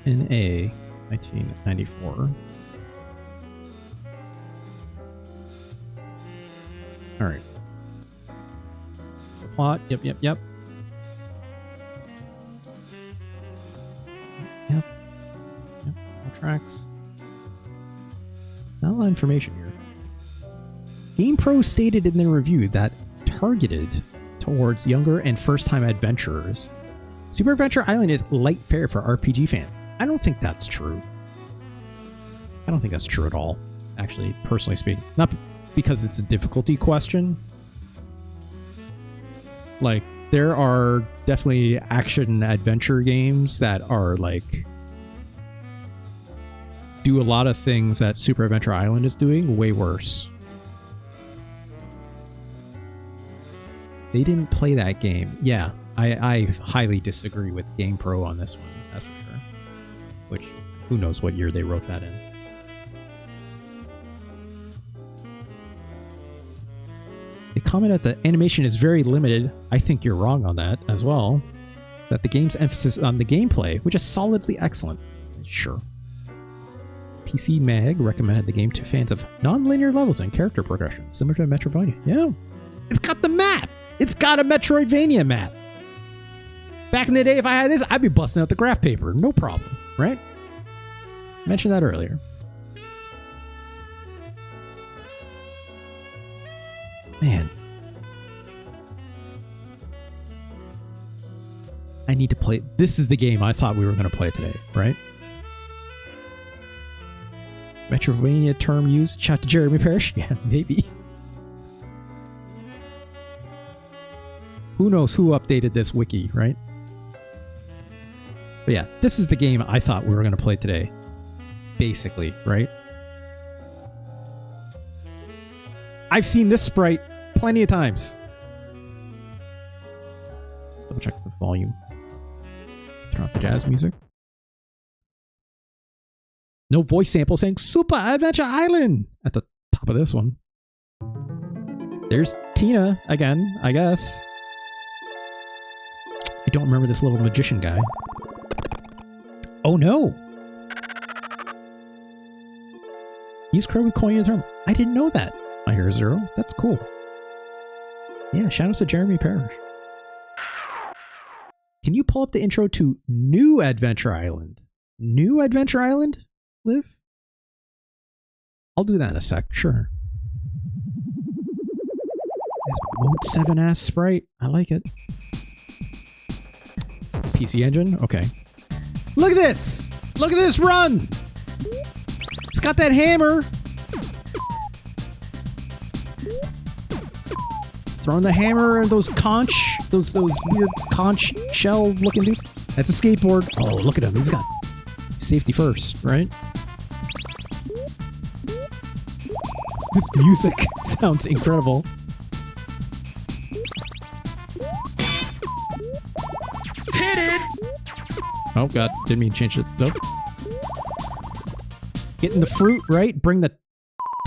NA 1994. All right. Plot. Yep. Yep. All tracks. Not a lot of information here. GamePro stated in their review that targeted towards younger and first-time adventurers, Super Adventure Island is light fare for RPG fans. I don't think that's true. I don't think that's true at all, actually, personally speaking. Not because it's a difficulty question. Like, there are definitely action adventure games that are like do a lot of things that Super Adventure Island is doing way worse. They didn't play that game. Yeah, I highly disagree with GamePro on this one, that's for sure. Which, who knows what year they wrote that in. They comment that the animation is very limited. I think you're wrong on that as well. That the game's emphasis on the gameplay, which is solidly excellent. Sure. PC Mag recommended the game to fans of non-linear levels and character progression, similar to Metroidvania. Yeah. It's got the map! It's got a Metroidvania map! Back in the day, if I had this, I'd be busting out the graph paper. No problem, right? Mentioned that earlier. Man. I need to play. This is the game I thought we were going to play today, right? Metroidvania term used. Shout to Jeremy Parrish. Yeah, maybe. Who knows who updated this wiki, right? But yeah, this is the game I thought we were going to play today. Basically, right? I've seen this sprite plenty of times. Let's double check the volume. Let's turn off the jazz music. No voice sample saying Super Adventure Island at the top of this one. There's Tina again, I guess. I don't remember this little magician guy. Oh no! He's credited with coining the term. I didn't know that. I hear Zero. That's cool. Yeah, shout out to Jeremy Parrish. Can you pull up the intro to New Adventure Island? New Adventure Island? Liv? I'll do that in a sec, sure. Mode 7 ass sprite. I like it. PC Engine? Okay. Look at this! Look at this run! It's got that hammer! Throwing the hammer and those conch, those weird conch shell looking dudes. That's a skateboard. Oh, look at him. He's got safety first, right? This music sounds incredible. Hit it! Oh god, didn't mean to change it. Nope. Getting the fruit, right? Bring the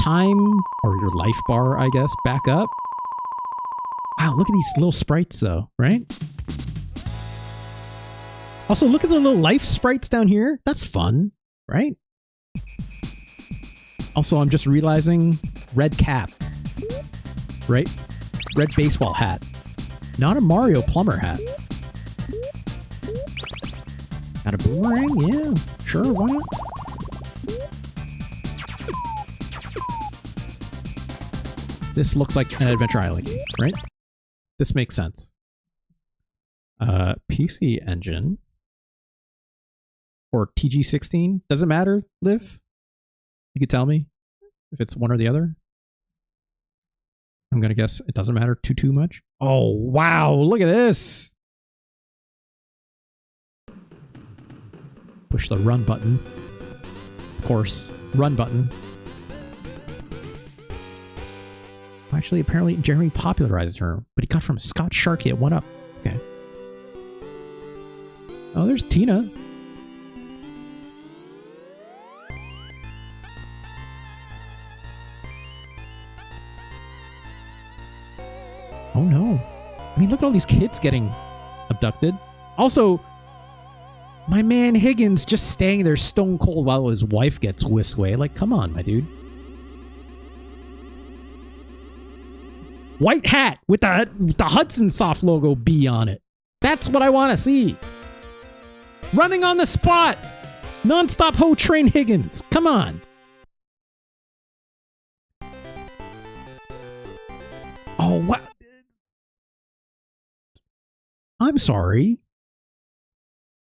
time, or your life bar, I guess, back up. Wow, look at these little sprites though, right? Also, look at the little life sprites down here. That's fun, right? Also, I'm just realizing red cap, right? Red baseball hat. Not a Mario plumber hat. Got a boomerang? Yeah, sure, why not? This looks like an Adventure Island game, right? This makes sense. PC Engine. Or TG16. Doesn't matter, Liv? You could tell me if it's one or the other. I'm going to guess it doesn't matter too much. Oh, wow. Look at this. Push the run button. Of course, run button. Actually, apparently Jeremy popularized her, but he got from Scott Sharkey at 1UP. Okay. Oh, there's Tina. Oh no. I mean, look at all these kids getting abducted. Also, my man Higgins just staying there stone cold while his wife gets whisked away. Like, come on, my dude. White hat with the Hudson Soft logo B on it. That's what I want to see. Running on the spot. Non-stop Ho Train Higgins. Come on. Oh, what? I'm sorry.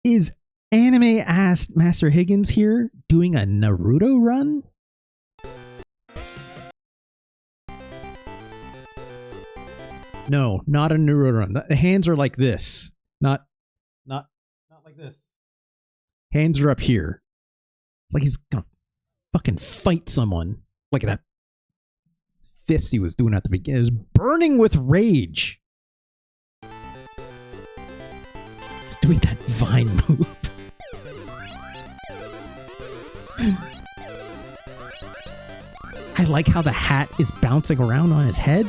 Is anime-ass Master Higgins here doing a Naruto run? No, not a Naruto run. The hands are like this. Not like this. Hands are up here. It's like he's gonna fucking fight someone. Look at that fist he was doing at the beginning. It was burning with rage. He's doing that vine move. I like how the hat is bouncing around on his head.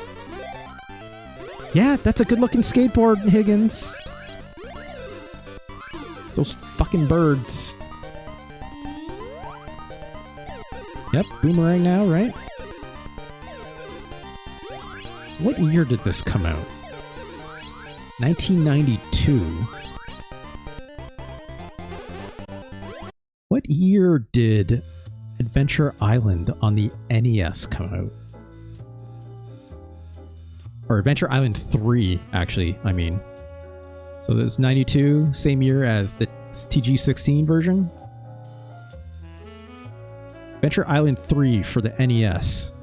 Yeah, that's a good looking skateboard, Higgins. Those fucking birds. Yep, boomerang now, right? What year did this come out? 1992. What year did Adventure Island on the NES come out? Or Adventure Island 3, actually, I mean. So that's 92, same year as the TG16 version. Adventure Island 3 for the NES.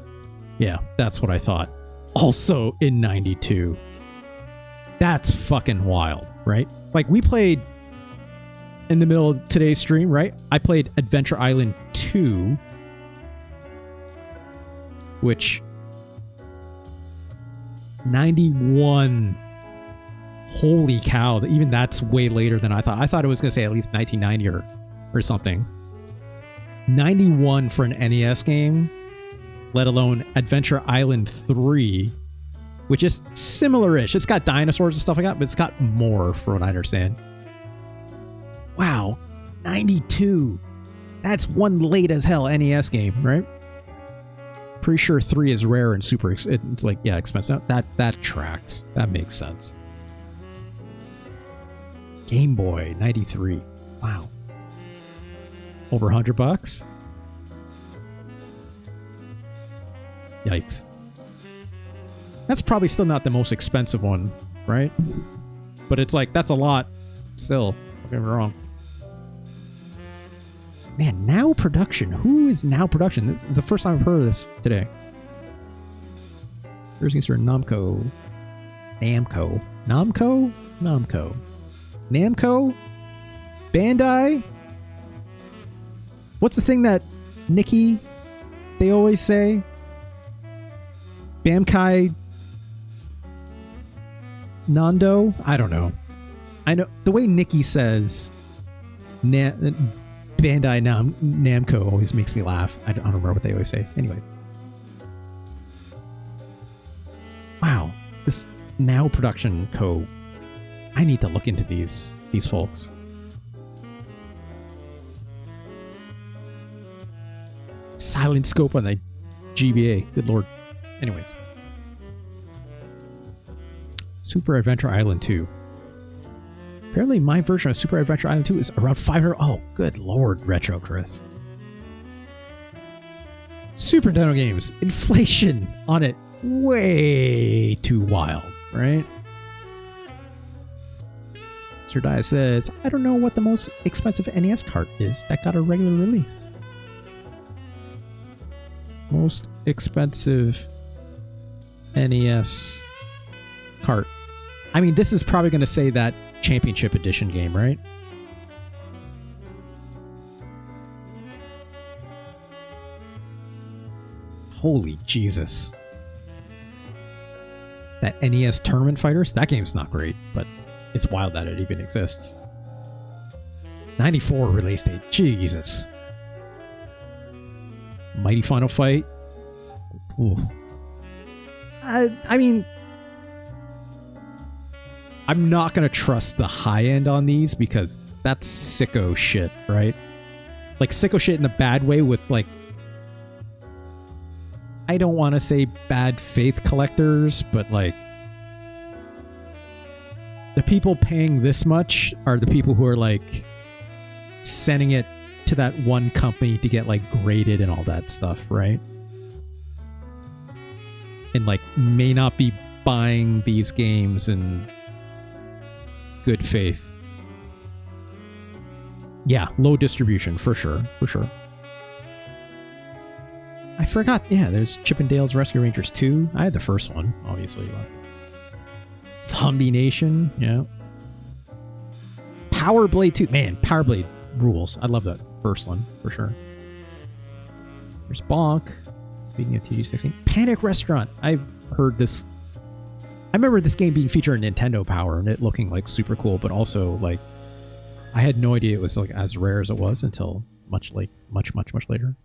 Yeah, that's what I thought. Also in 92. That's fucking wild, right? Like, we played in the middle of today's stream, right? I played Adventure Island 2, which 91. Holy cow, even that's way later than I thought. I thought it was going to say at least 1990 or something. 91 for an NES game, let alone Adventure Island 3, which is similar-ish. It's got dinosaurs and stuff like that, but it's got more, from what I understand. Wow, 92. That's one late as hell NES game, right? Pretty sure 3 is rare and super, it's like, yeah, expensive. That tracks. That makes sense. Game Boy, 93. Wow. Over $100? Yikes. That's probably still not the most expensive one, right? But it's like, that's a lot still. Don't get me wrong. Man, Now Production. Who is Now Production? This is the first time I've heard of this today. First things for Namco. Namco. Namco? Namco. Namco? Bandai? What's the thing that Nikki, they always say? Bamkai Nando? I don't know. I know the way Nikki says Bandai Namco always makes me laugh. I don't remember what they always say. Anyways. Wow. This Now Production Co. I need to look into these folks. Silent scope on the GBA. Good lord. Anyways. Super Adventure Island 2. Apparently my version of Super Adventure Island 2 is around 500. Oh, good lord, Retro Chris. Super Nintendo games. Inflation on it. Way too wild, right? Sir Dia says, I don't know what the most expensive NES cart is that got a regular release. Most expensive NES cart. I mean, this is probably going to say that Championship Edition game, right? Holy Jesus. That NES Tournament Fighters, that game's not great, but it's wild that it even exists. 94 release date. Jesus. Mighty Final Fight. Ooh. I mean, I'm not going to trust the high end on these because that's sicko shit, right? Like sicko shit in a bad way with like, I don't want to say bad faith collectors, but like the people paying this much are the people who are like sending it to that one company to get like graded and all that stuff, right? And like may not be buying these games in good faith. Yeah, low distribution for sure, for sure. I forgot. Yeah, there's Chip 'n Dale's Rescue Rangers 2. I had the first one, obviously. Zombie Nation, yeah. Power Blade 2. Man, Power Blade rules. I love that first one, for sure. There's Bonk. Speaking of TG16. Panic Restaurant. I've heard this. I remember this game being featured in Nintendo Power and it looking like super cool, but also like I had no idea it was like as rare as it was until much later.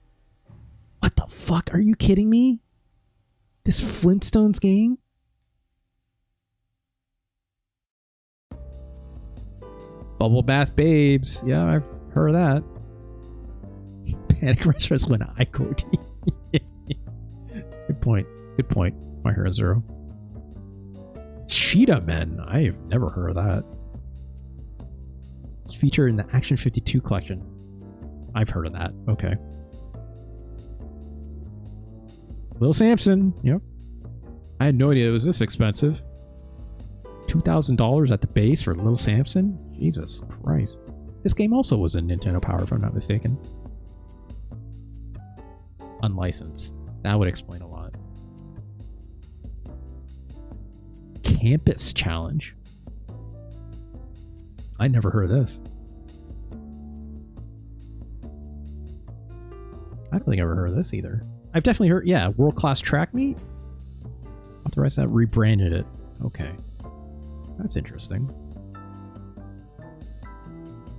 What the fuck? Are you kidding me? This Flintstones game? Bubble Bath Babes. Yeah, I've heard of that. Panic Restaurants when I go to. Good point. Good point. My Hero Zero. Cheetah Men. I've never heard of that. It's featured in the Action 52 collection. I've heard of that. Okay. Little Samson. Yep. I had no idea it was this expensive. $2,000 at the base for Little Samson? Jesus Christ. This game also was in Nintendo Power, if I'm not mistaken. Unlicensed. That would explain a lot. Campus Challenge. I never heard of this. I don't think I've ever heard of this either. I've definitely heard, yeah, World Class Track Meet? Authorized that, rebranded it. Okay. That's interesting.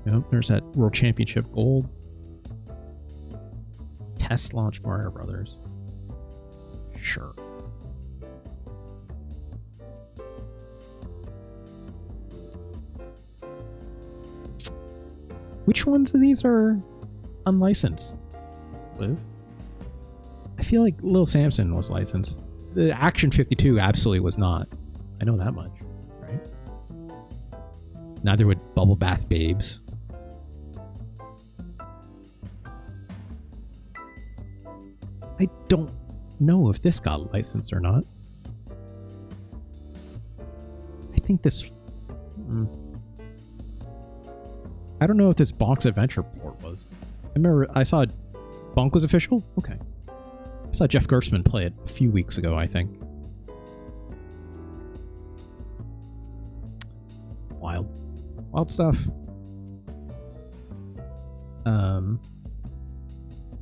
Yep, there's that World Championship Gold. Test launch Mario Brothers. Sure. Which ones of these are unlicensed, Liv? I feel like Little Samson was licensed. The Action 52 absolutely was not. I know that much, right? Neither would Bubble Bath Babes. I don't know if this got licensed or not. I think this... I don't know if this Bonk's Adventure port was. I remember I saw Bonk was official? Okay. I saw Jeff Gerstmann play it a few weeks ago, I think. Wild. Wild stuff.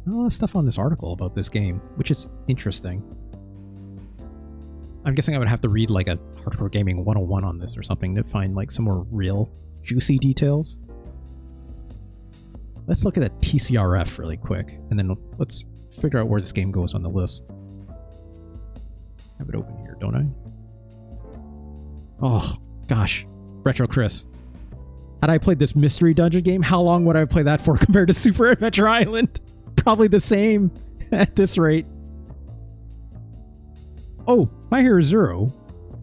A lot of stuff on this article about this game, which is interesting. I'm guessing I would have to read like a Hardcore Gaming 101 on this or something to find like some more real juicy details. Let's look at that TCRF really quick, and then let's figure out where this game goes on the list. I have it open here, don't I? Oh, gosh. Retro Chris. Had I played this Mystery Dungeon game, how long would I play that for compared to Super Adventure Island? Probably the same at this rate. Oh, My Hero Zero.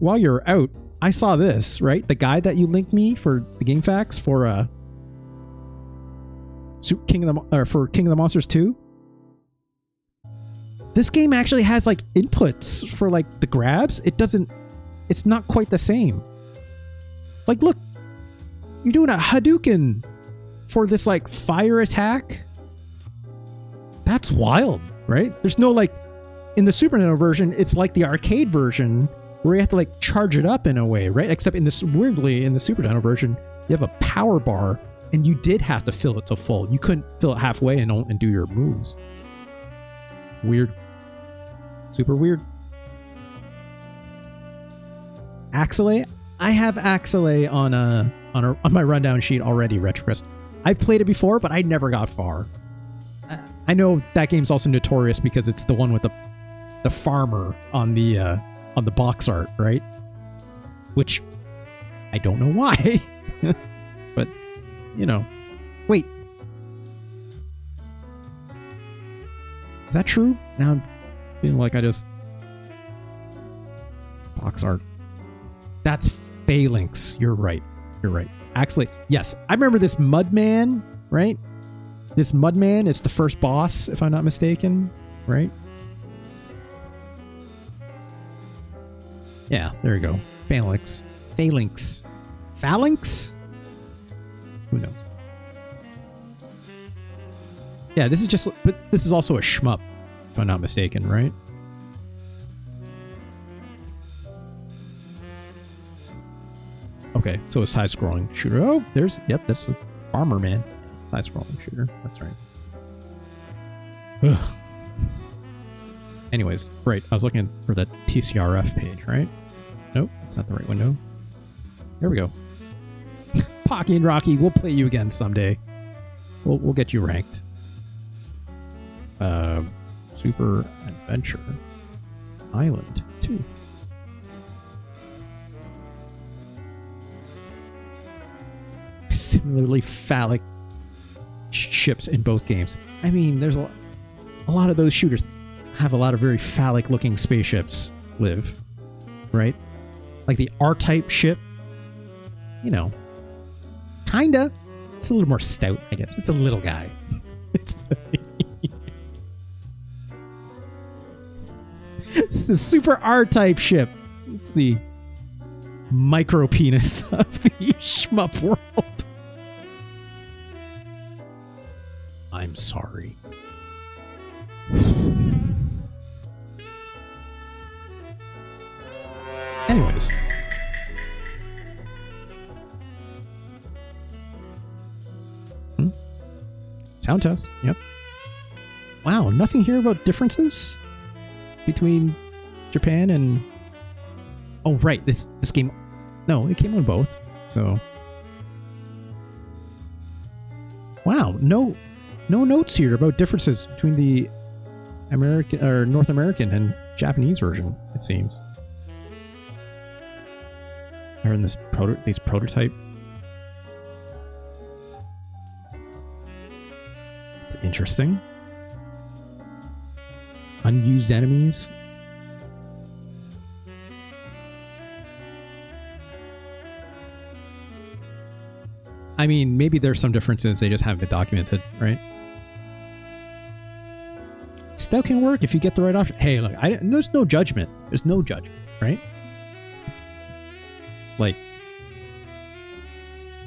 While you're out, I saw this, right? The guide that you linked me for the game facts for King of the Monsters 2. This game actually has like inputs for like the grabs. It's not quite the same. Like, look, you're doing a Hadouken for this like fire attack. That's wild, right? There's no like, in the Super Nintendo version, it's like the arcade version where you have to like charge it up in a way, right? Except in this, weirdly, in the Super Nintendo version, you have a power bar and you did have to fill it to full. You couldn't fill it halfway and do your moves. Weird. Super weird. Axelay? I have Axelay on my rundown sheet already, Retrocrest. I've played it before, but I never got far. I know that game's also notorious because it's the one with the farmer on the box art, right? Which I don't know why. But you know. Wait. Is that true? Now I'm feeling like I just box art. That's Phalanx. You're right. You're right. Actually, yes. I remember this Mudman, right? This Mudman, it's the first boss, if I'm not mistaken, right? Yeah, there you go. Phalanx. Phalanx. Phalanx? Who knows? Yeah, this is just, but this is also a shmup, if I'm not mistaken, right? Okay, so a side-scrolling shooter. Oh, that's the Farmer Man. Side-scrolling shooter. That's right. Ugh. Anyways, right, I was looking for the TCRF page, right? Nope, that's not the right window. There we go. Pocky and Rocky, we'll play you again someday. We'll get you ranked. Super Adventure Island 2. Similarly phallic ships in both games. I mean, there's a lot of those shooters have a lot of very phallic looking spaceships live, right? Like the R-type ship, you know, kinda. It's a little more stout, I guess. It's a little guy. It's a super R-type ship. It's the micro penis of the shmup world. I'm sorry. Anyways. Sound test. Yep. Wow, nothing here about differences between Japan and... Oh, right. This game... No, it came on both. So... Wow, no notes here about differences between the American or North American and Japanese version, it seems. Or in these prototype. It's interesting. Unused enemies. I mean, maybe there's some differences, they just haven't been documented, right? Stout can work if you get the right option. Hey, look, there's no judgment. There's no judgment, right? Like,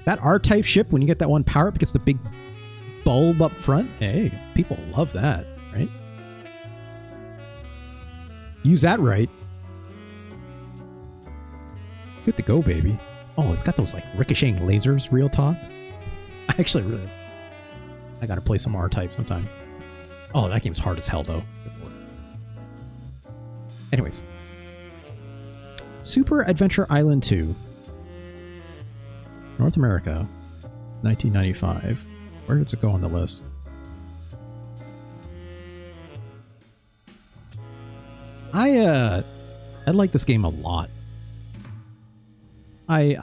that R-type ship, when you get that one power-up, gets the big bulb up front. Hey, people love that, right? Use that right. Good to go, baby. Oh, it's got those like ricocheting lasers, real talk. I gotta play some R-type sometime. Oh, that game's hard as hell though. Anyways. Super Adventure Island 2. North America, 1995. Where does it go on the list? I like this game a lot. I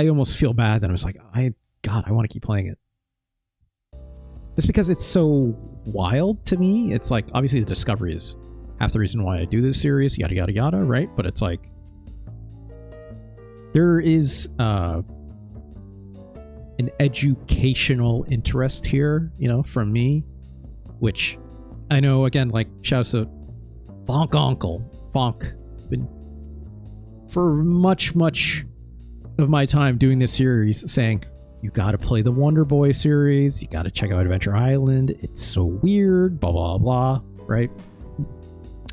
almost feel bad that I was like, God, I want to keep playing it. Just because it's so wild to me. It's like, obviously the discovery is half the reason why I do this series, yada, yada, yada, right? But it's like, there is an educational interest here, you know, from me, which I know, again, like, shouts out Fonk Uncle. Fonk has been, for much of my time doing this series, saying, you gotta play the Wonder Boy series, you gotta check out Adventure Island, it's so weird, blah, blah, blah, right?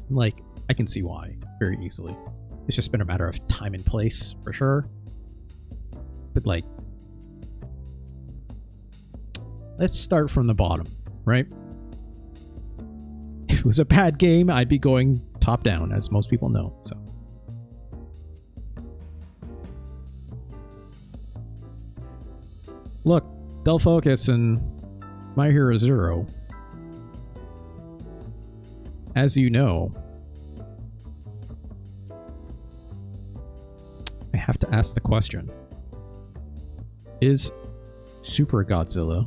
Like, I can see why, very easily. It's just been a matter of time and place, for sure. But, like, let's start from the bottom, right? If it was a bad game, I'd be going top down, as most people know, so. Look, Del Focus and My Hero Zero. As you know, I have to ask the question. Is Super Godzilla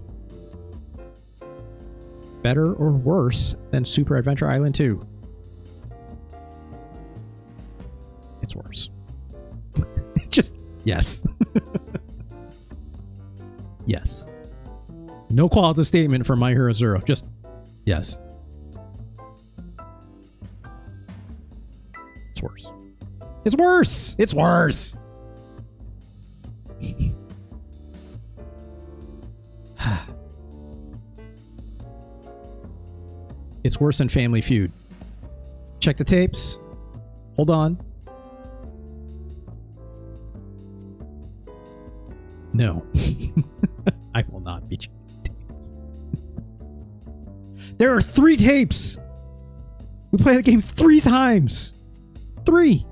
better or worse than Super Adventure Island 2? It's worse. Just, yes. Yes. No qualitative statement from My Hero Zero. Just, yes. It's worse. It's worse! It's worse! It's worse than Family Feud. Check the tapes. Hold on. No. I will not be checking the tapes. There are 3 tapes. We played the game 3 times. 3.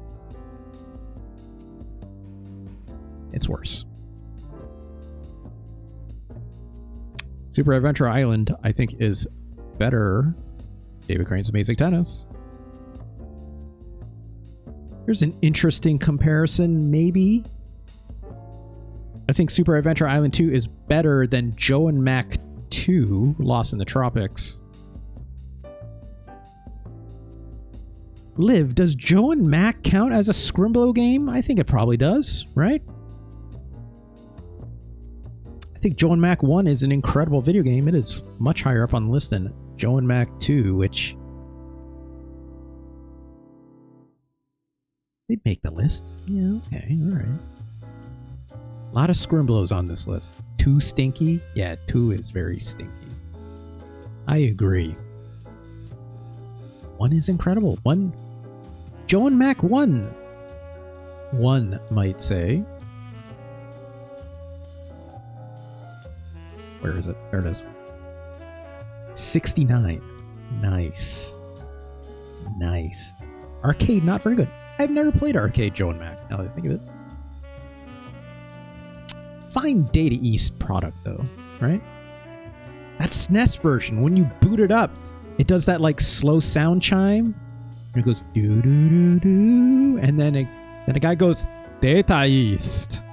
It's worse. Super Adventure Island, I think, is better. David Crane's Amazing Tennis. Here's an interesting comparison, maybe. I think Super Adventure Island 2 is better than Joe and Mac 2, Lost in the Tropics. Liv, does Joe and Mac count as a Scrimblow game? I think it probably does, right? I think Joe and Mac 1 is an incredible video game. It is much higher up on the list than Joe and Mac 2, which... they'd make the list. Yeah, okay, alright. A lot of Scrimblows on this list. 2 stinky? Yeah, 2 is very stinky. I agree. 1 is incredible. 1... Joe and Mac 1. 1 might say. Where is it? There it is. 69. Nice. Nice. Arcade, not very good. I've never played Arcade Joe and Mac, now that I think of it. Fine Data East product, though, right? That SNES version, when you boot it up, it does that, like, slow sound chime. And it goes, doo-doo-doo-doo. And then a guy goes, Data East.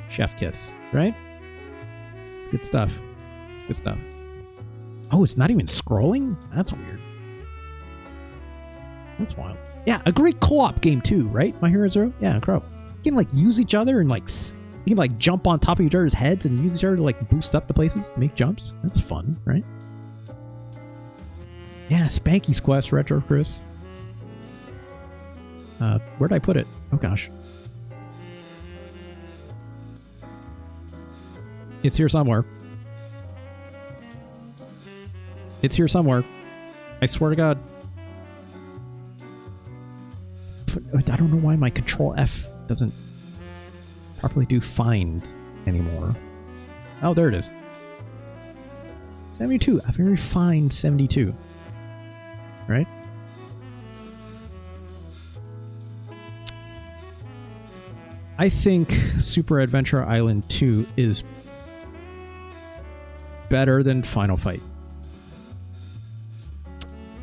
Chef kiss, right? It's good stuff. It's good stuff. Oh, it's not even scrolling? That's weird. That's wild. Yeah, a great co-op game too, right? My Hero Zero? Yeah, incredible. You can like use each other and like you can like jump on top of each other's heads and use each other to like boost up the places to make jumps. That's fun, right? Yeah, Spanky's Quest Retro, Chris. Where'd I put it? Oh gosh. It's here somewhere. It's here somewhere. I swear to God. I don't know why my Control F doesn't properly do find anymore. Oh, there it is. 72. A very fine 72. Right? I think Super Adventure Island 2 is better than Final Fight.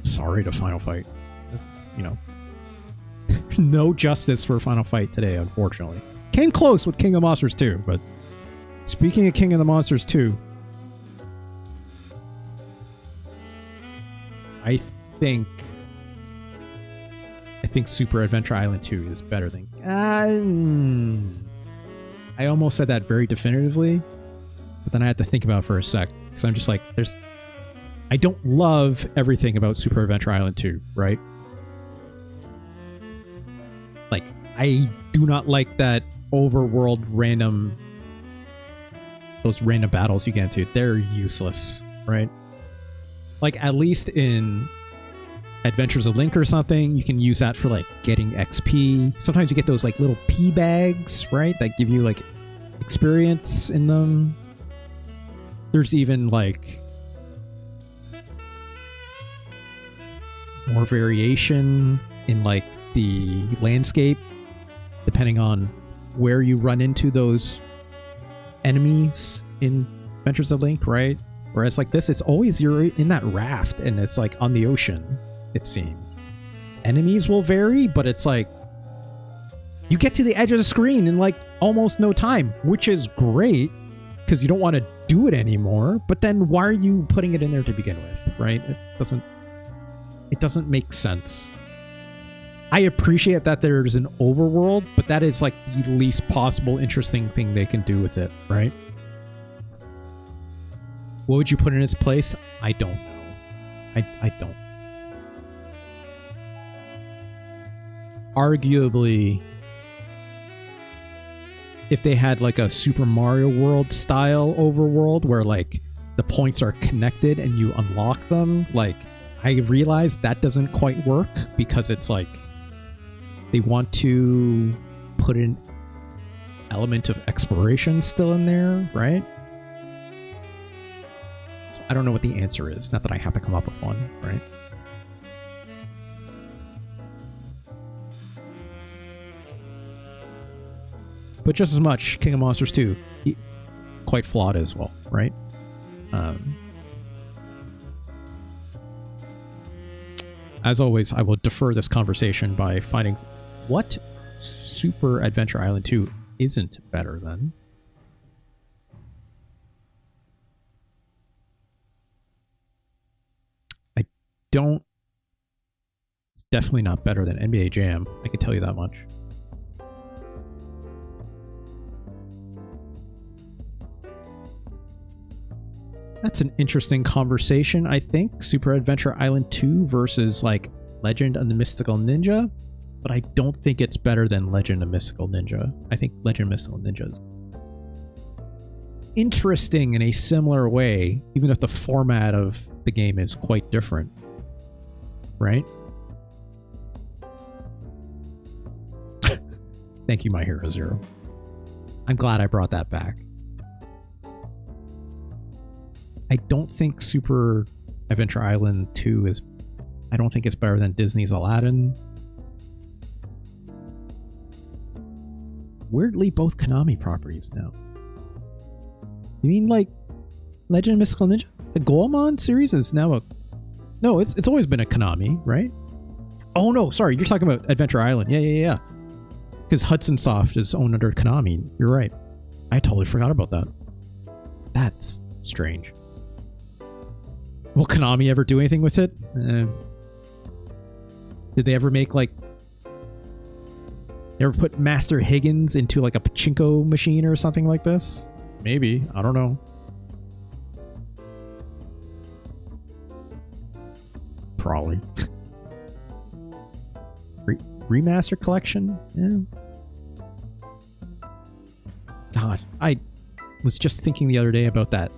Sorry to Final Fight. This is, you know, no justice for Final Fight today, unfortunately. Came close with King of Monsters 2, but speaking of King of the Monsters 2, I think Super Adventure Island 2 is better than... I almost said that very definitively, but then I had to think about it for a sec. Because I'm just like, I don't love everything about Super Adventure Island 2, right? Like, I do not like that overworld those random battles you get into. They're useless, right? Like, at least in Adventures of Link or something, you can use that for like getting XP. Sometimes you get those like little P bags, right? That give you like experience in them. There's even like more variation in like the landscape depending on where you run into those enemies in Adventures of Link, right? Whereas like this, it's always you're in that raft and it's like on the ocean, it seems. Enemies will vary, but it's like you get to the edge of the screen in like almost no time, which is great because you don't want to do it anymore. But then why are you putting it in there to begin with, right? It doesn't make sense. I appreciate that there's an overworld, but that is like the least possible interesting thing they can do with it, right? What would you put in its place? I don't know. I don't. Arguably, if they had like a Super Mario World style overworld where like the points are connected and you unlock them, like I realize that doesn't quite work because it's like they want to put an element of exploration still in there, right? I don't know what the answer is. Not that I have to come up with one, right? But just as much, King of Monsters 2, quite flawed as well, right? As always, I will defer this conversation by finding what Super Adventure Island 2 isn't better than. It's definitely not better than NBA Jam. I can tell you that much. That's an interesting conversation, I think. Super Adventure Island 2 versus like Legend of the Mystical Ninja. But I don't think it's better than Legend of Mystical Ninja. I think Legend of Mystical Ninja is interesting in a similar way, even if the format of the game is quite different. Right? Thank you, My Hero Zero. I'm glad I brought that back. I don't think Super Adventure Island 2 is... I don't think it's better than Disney's Aladdin. Weirdly, both Konami properties now. You mean like Legend of Mystical Ninja? The Goemon series is now a... No, it's always been a Konami, right? Oh no, sorry, you're talking about Adventure Island. Yeah. Because Hudson Soft is owned under Konami. You're right. I totally forgot about that. That's strange. Will Konami ever do anything with it? Did they ever make like... They ever put Master Higgins into like a pachinko machine or something like this? Maybe. I don't know. Probably. Remaster collection? Yeah. God, I was just thinking the other day about that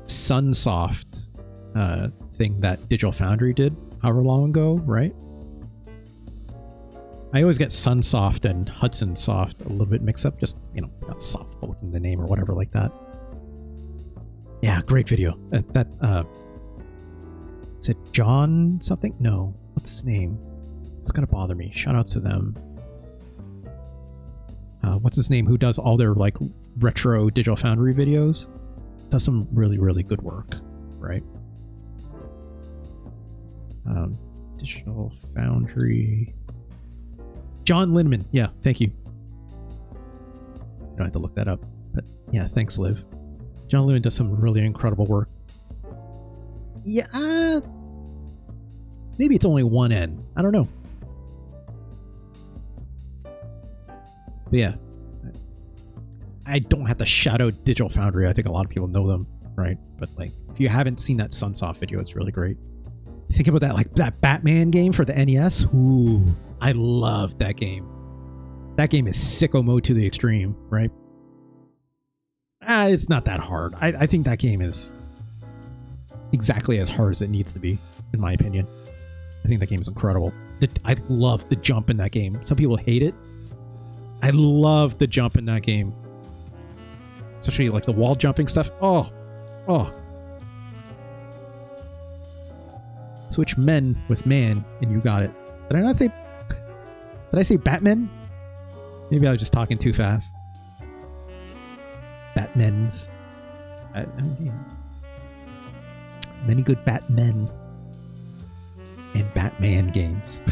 Sunsoft thing that Digital Foundry did however long ago, right? I always get Sunsoft and Hudson Soft a little bit mixed up, just, you know, got soft both in the name or whatever like that. Yeah, great video. Is it John something? No. What's his name? It's gonna bother me. Shout outs to them. What's his name? Who does all their like retro Digital Foundry videos? Does some really, really good work, right? Digital Foundry. John Linneman. Yeah, thank you. I don't have to look that up, but yeah, thanks, Liv. John Linneman does some really incredible work. Yeah, maybe it's only one N. I don't know. But yeah, I don't have to shout out Digital Foundry. I think a lot of people know them, right? But like, if you haven't seen that Sunsoft video, it's really great. Think about that, like that Batman game for the NES. Ooh, I loved that game. That game is sicko mode to the extreme, right? It's not that hard. I think that game is exactly as hard as it needs to be, in my opinion. I think that game is incredible. I love the jump in that game. Some people hate it. I love the jump in that game. Especially like the wall jumping stuff. Oh. Switch men with man and you got it. Did I not say... Did I say Batman? Maybe I was just talking too fast. Batmen's. Many good Batmen and Batman games.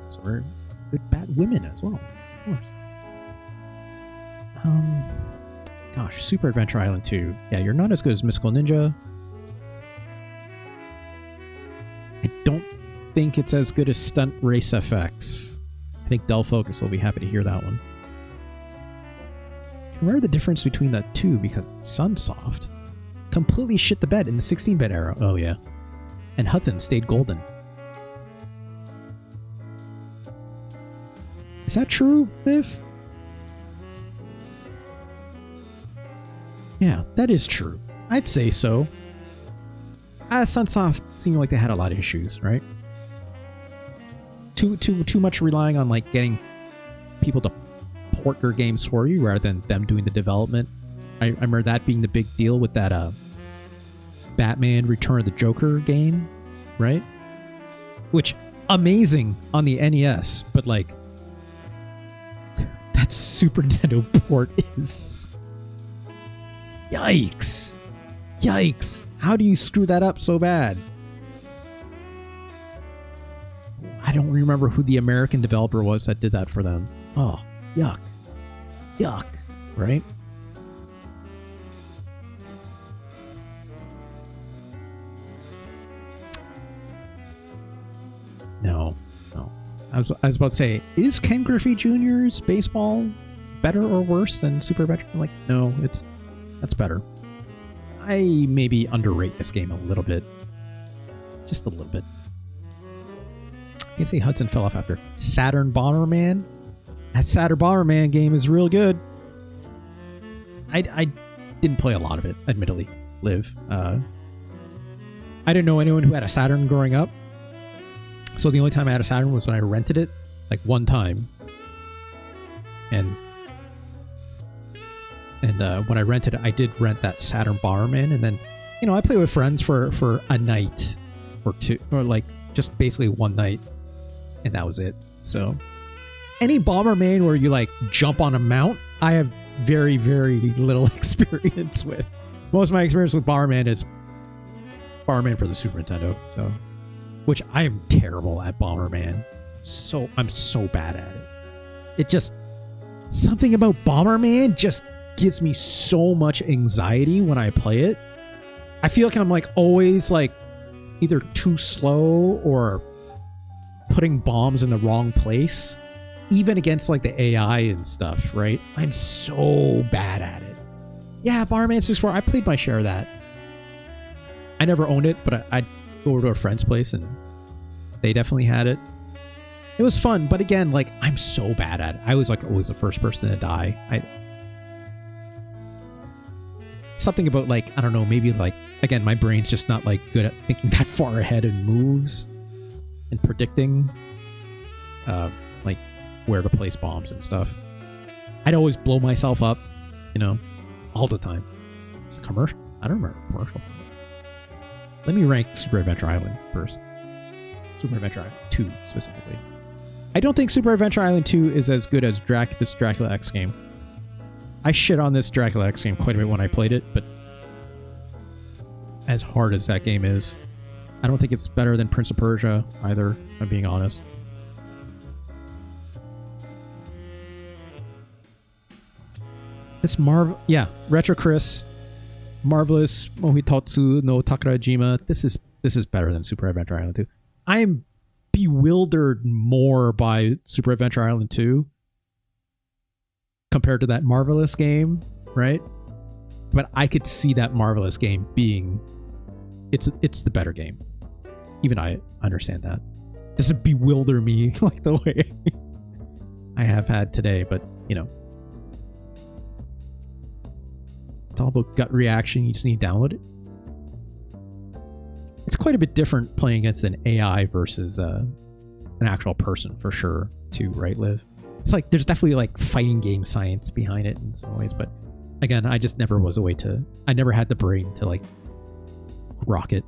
So we're good Batwomen as well, of course. Gosh, Super Adventure Island 2. Yeah, you're not as good as Mystical Ninja. I don't think it's as good as Stunt Race FX. I think Del Focus will be happy to hear that one. I can remember the difference between the two because Sunsoft completely shit the bed in the 16-bit era. Oh yeah. And Hudson stayed golden. Is that true, Liv? Yeah, that is true. I'd say so. Sunsoft seemed like they had a lot of issues, right? Too much relying on like getting people to port your games for you rather than them doing the development. I remember that being the big deal with that Batman Return of the Joker game, right? Which, amazing on the NES, but like that Super Nintendo port is... Yikes. Yikes. How do you screw that up so bad? I don't remember who the American developer was that did that for them. Oh, yuck. Yuck, right? No. I was about to say, is Ken Griffey Jr.'s baseball better or worse than Super Adventure? I'm like, no, that's better. I maybe underrate this game a little bit. Just a little bit. I can say Hudson fell off after Saturn Bomberman. That Saturn Bomberman game is real good. I didn't play a lot of it, admittedly. Liv. I didn't know anyone who had a Saturn growing up. So the only time I had a Saturn was when I rented it, like one time. And when I rented it, I did rent that Saturn Bomberman, and then, you know, I play with friends for a night or two, or like just basically one night, and that was it. So any Bomberman where you like jump on a mount, I have very, very little experience with. Most of my experience with Bomberman is Bomberman for the Super Nintendo, so, which I am terrible at Bomberman. I'm so bad at it. It just, something about Bomberman just gives me so much anxiety when I play it. I feel like I'm like always like either too slow or putting bombs in the wrong place, even against like the AI and stuff, right? I'm so bad at it. Yeah, Bomberman 64, I played my share of that. I never owned it, but I'd go over to a friend's place and they definitely had it. It was fun, but again, like, I'm so bad at it. I was like always the first person to die. Something about like, I don't know, maybe like, again, my brain's just not like good at thinking that far ahead in moves and predicting like where to place bombs and stuff. I'd always blow myself up, you know, all the time. It's a commercial. I don't remember a commercial. Let me rank Super Adventure Island first. Super Adventure Island 2 specifically. I don't think Super Adventure Island 2 is as good as this Dracula X game. I shit on this Dracula X game quite a bit when I played it, but as hard as that game is, I don't think it's better than Prince of Persia either, if I'm being honest. This Retro Chris, Marvelous Mohitatsu no Takarajima. This is better than Super Adventure Island 2. I am bewildered more by Super Adventure Island 2 compared to that Marvelous game, right? But I could see that Marvelous game being it's the better game. Even I understand that. Doesn't bewilder me like the way I have had today, but you know, it's all about gut reaction. You just need to download it. It's quite a bit different playing against an AI versus an actual person for sure too, right, Liv? It's like there's definitely like fighting game science behind it in some ways, but again, I just never was a way to, I never had the brain to like rock it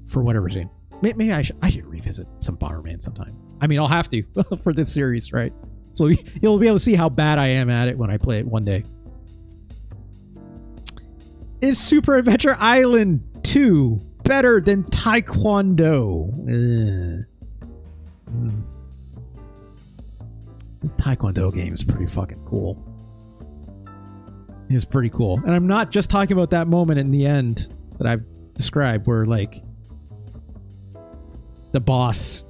for whatever reason. Maybe I should revisit some Bomberman sometime. I mean, I'll have to for this series, right? So you'll be able to see how bad I am at it when I play it one day. Is Super Adventure Island 2 better than Taekwondo? This Taekwondo game is pretty fucking cool. It's pretty cool. And I'm not just talking about that moment in the end that I've described where like the boss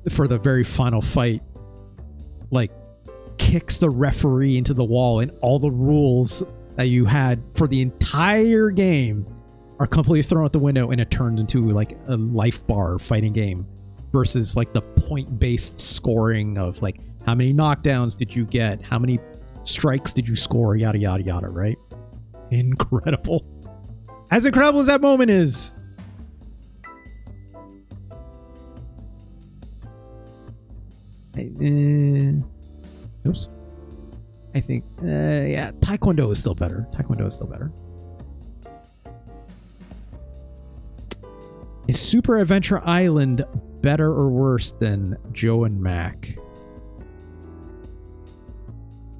for the very final fight like kicks the referee into the wall and all the rules that you had for the entire game are completely thrown out the window and it turns into like a life bar fighting game versus like the point-based scoring of like how many knockdowns did you get, how many strikes did you score, yada yada yada, right? Incredible. As incredible as that moment is. Oops. I think, yeah, Taekwondo is still better. Taekwondo is still better. Is Super Adventure Island better or worse than Joe and Mac?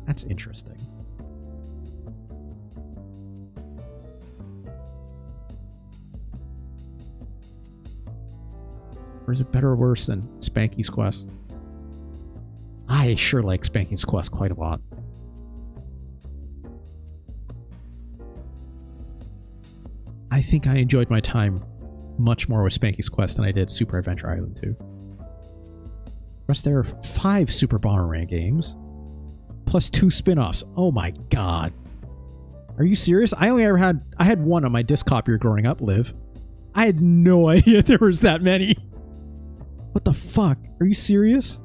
That's interesting. Or is it better or worse than Spanky's Quest? I sure like Spanky's Quest quite a lot. I think I enjoyed my time much more with Spanky's Quest than I did Super Adventure Island 2. Plus, there are 5 Super Bomberman games, plus 2 spin-offs. Oh my god. Are you serious? I had one on my disc copier growing up, Liv. I had no idea there was that many. What the fuck? Are you serious?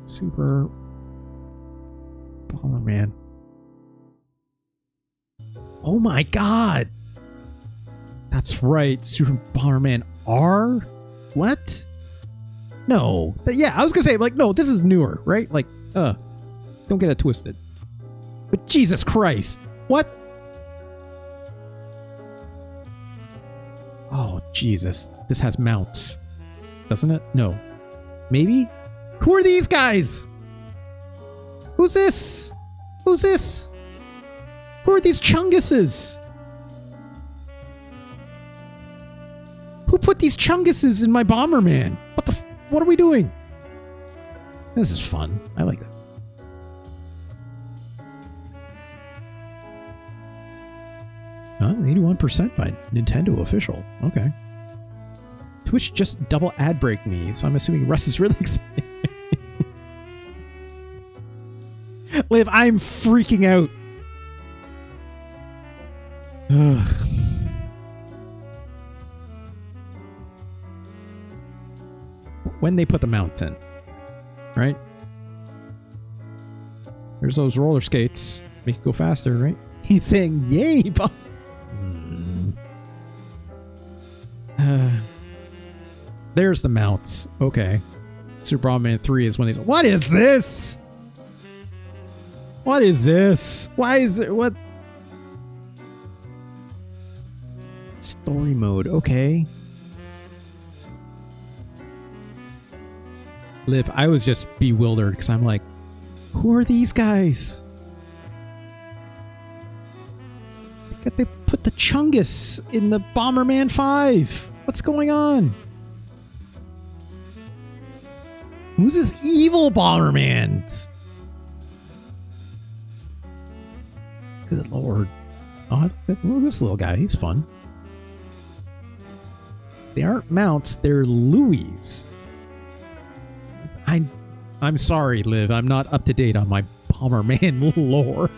Super Bomberman. Oh my god! That's right, Super Bomberman R? What? No. Yeah, I was gonna say, like, no, this is newer, right? Like, don't get it twisted. But Jesus Christ. What? Oh, Jesus. This has mounts. Doesn't it? No. Maybe? Who are these guys? Who's this? Who's this? Who are these chunguses? Who put these chunguses in my Bomberman? What are we doing? This is fun. I like this. Oh, 81% by Nintendo official. Okay. Twitch just double ad break me, so I'm assuming Russ is really excited. Liv, I'm freaking out. Ugh. When they put the mounts in, right? There's those roller skates. Make it go faster, right? He's saying, yay, Bob. There's the mounts. Okay. Super Bomberman 3 is when he's... What is this? What is this? Why is it... What? Story mode. Okay. Liv, I was just bewildered because I'm like, who are these guys? They put the Chungus in the Bomberman 5. What's going on? Who's this evil Bomberman? Good lord. Oh, look at this little guy. He's fun. They aren't mounts. They're Louis. I'm sorry, Liv. I'm not up to date on my Bomberman lore.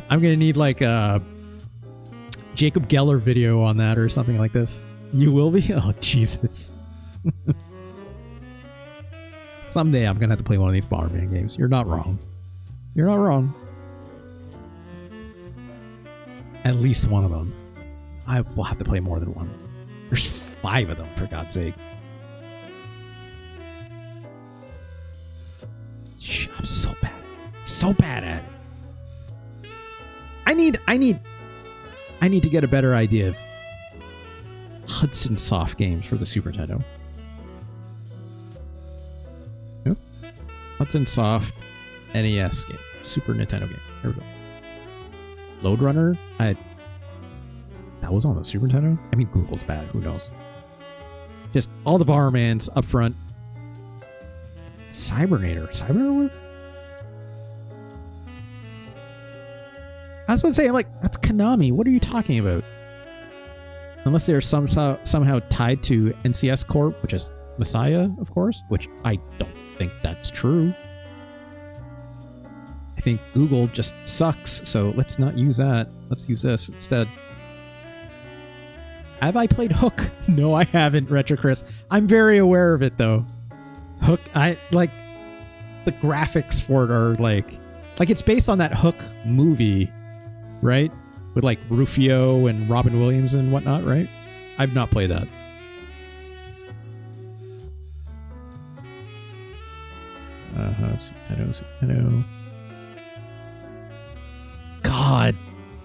I'm going to need like a Jacob Geller video on that or something like this. You will be? Oh, Jesus. Someday I'm going to have to play one of these Bomberman games. You're not wrong. You're not wrong. At least one of them. I will have to play more than one. There's 5 of them, for God's sakes. I'm so bad. So bad at it. I need to get a better idea of Hudson Soft games for the Super Nintendo. Nope. Hudson Soft NES game. Super Nintendo game. Here we go. Load Runner? That was on the Super Nintendo? I mean, Google's bad. Who knows? Just all the Bombermans up front. Cybernator. Cybernator was... I was going to say, I'm like, that's Konami. What are you talking about? Unless they're somehow tied to NCS Corp, which is Messiah, of course, which I don't think that's true. I think Google just sucks, so let's not use that. Let's use this instead. Have I played Hook? No, I haven't, Retro Chris. I'm very aware of it, though. Hook, I like the graphics for it are like it's based on that Hook movie, right? With like Rufio and Robin Williams and whatnot, right? I've not played that. Super. God,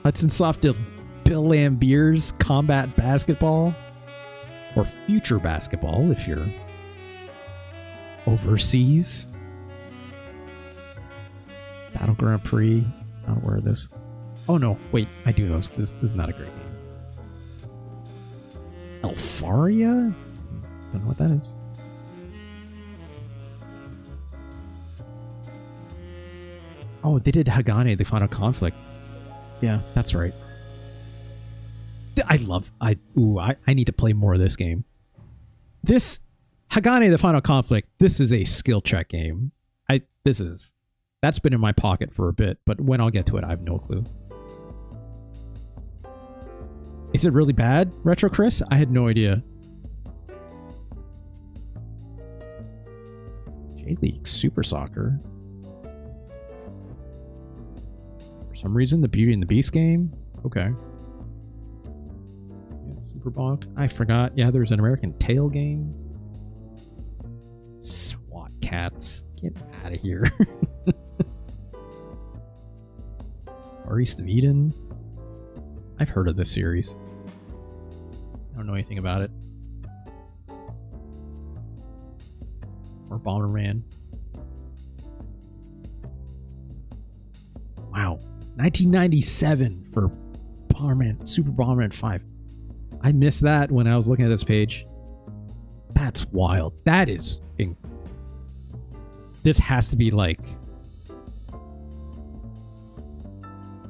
Hudson Soft did Bill Lambier's Combat Basketball, or Future Basketball if you're overseas. Battle Grand Prix. Not aware of this. Oh no, wait, I do those. This is not a great game. Elfaria? Don't know what that is. Oh, they did Hagane, the Final Conflict. Yeah, that's right. I need to play more of this game. This Hagane, the Final Conflict, this is a skill check game. That's been in my pocket for a bit, but when I'll get to it, I have no clue. Is it really bad, Retro Chris? I had no idea. J-League Super Soccer. For some reason, the Beauty and the Beast game? Okay. Yeah, Super Bonk. I forgot. Yeah, there's an American Tail game. SWAT Cats. Get out of here. Far East of Eden. I've heard of this series. I don't know anything about it. Or Bomberman. Wow. 1997 for Bomberman, Super Bomberman 5. I missed that when I was looking at this page. That's wild. That is... This has to be like...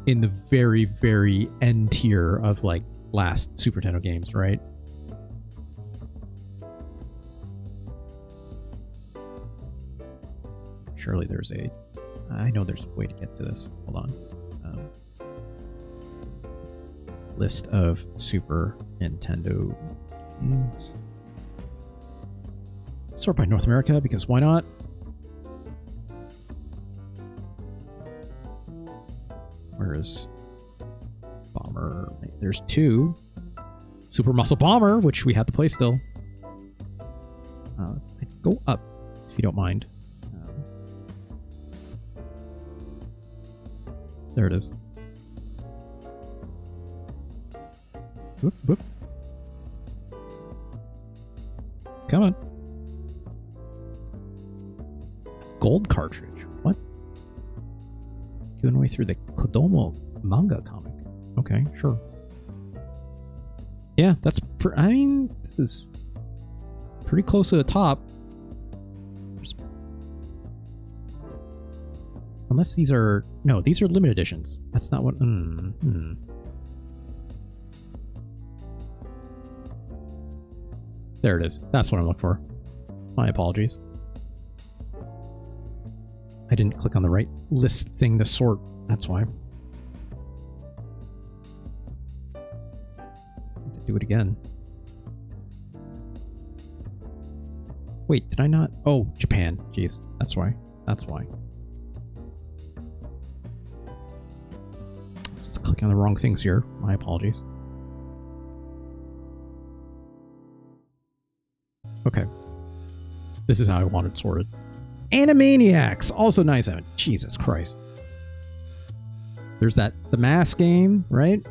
in the very, very end tier of like last Super Nintendo games, right? Surely there's a... I know there's a way to get to this. Hold on. List of Super Nintendo games. Sort by North America, because why not? Where is Bomber? There's two. Super Muscle Bomber, which we have to play still. I'd go up, if you don't mind. There it is. Whoop, whoop. Come on. Gold cartridge. What? Going away through the Kodomo manga comic. Okay, sure. Yeah, that's... I mean, this is pretty close to the top. Unless these are... No, these are limited editions. That's not what... There it is. That's what I'm looking for. My apologies. I didn't click on the right list thing to sort. That's why. Do it again. Wait, did I not? Oh, Japan. Jeez. That's why. That's why. Just clicking on the wrong things here. My apologies. Okay. This is how I want it sorted. Animaniacs! Also 97. Jesus Christ. There's that The Mask game, right?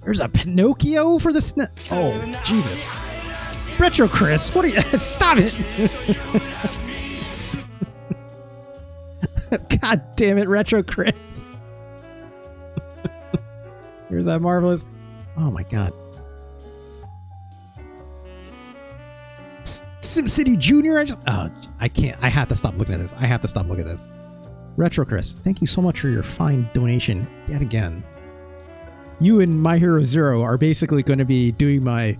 There's a Pinocchio for the SNES. Oh, Jesus. Retro Chris, what are you... Stop it! God damn it, Retro Chris. Here's that marvelous... Oh my god. SimCity Junior? I can't. I have to stop looking at this. I have to stop looking at this. Retro Chris, thank you so much for your fine donation yet again. You and My Hero Zero are basically going to be doing my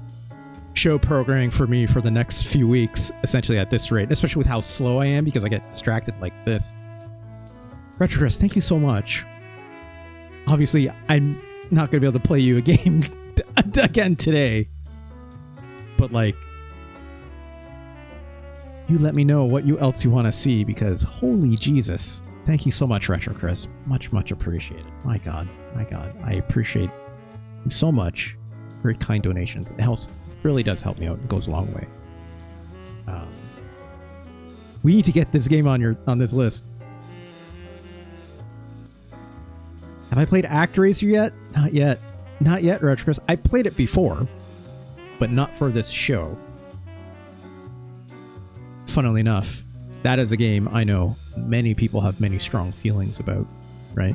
show programming for me for the next few weeks, essentially at this rate, especially with how slow I am because I get distracted like this. Retro Chris, thank you so much. Obviously, I'm not going to be able to play you a game again today, but like, you let me know what else you want to see because holy Jesus. Thank you so much, Retro Chris. Much, much appreciated. My God. My God. I appreciate you so much. Very kind donations. It helps really does help me out. It goes a long way. We need to get this game on this list. Have I played ActRaiser yet? Not yet. Not yet, Retro. I played it before, but not for this show. Funnily enough, that is a game I know many people have many strong feelings about, right?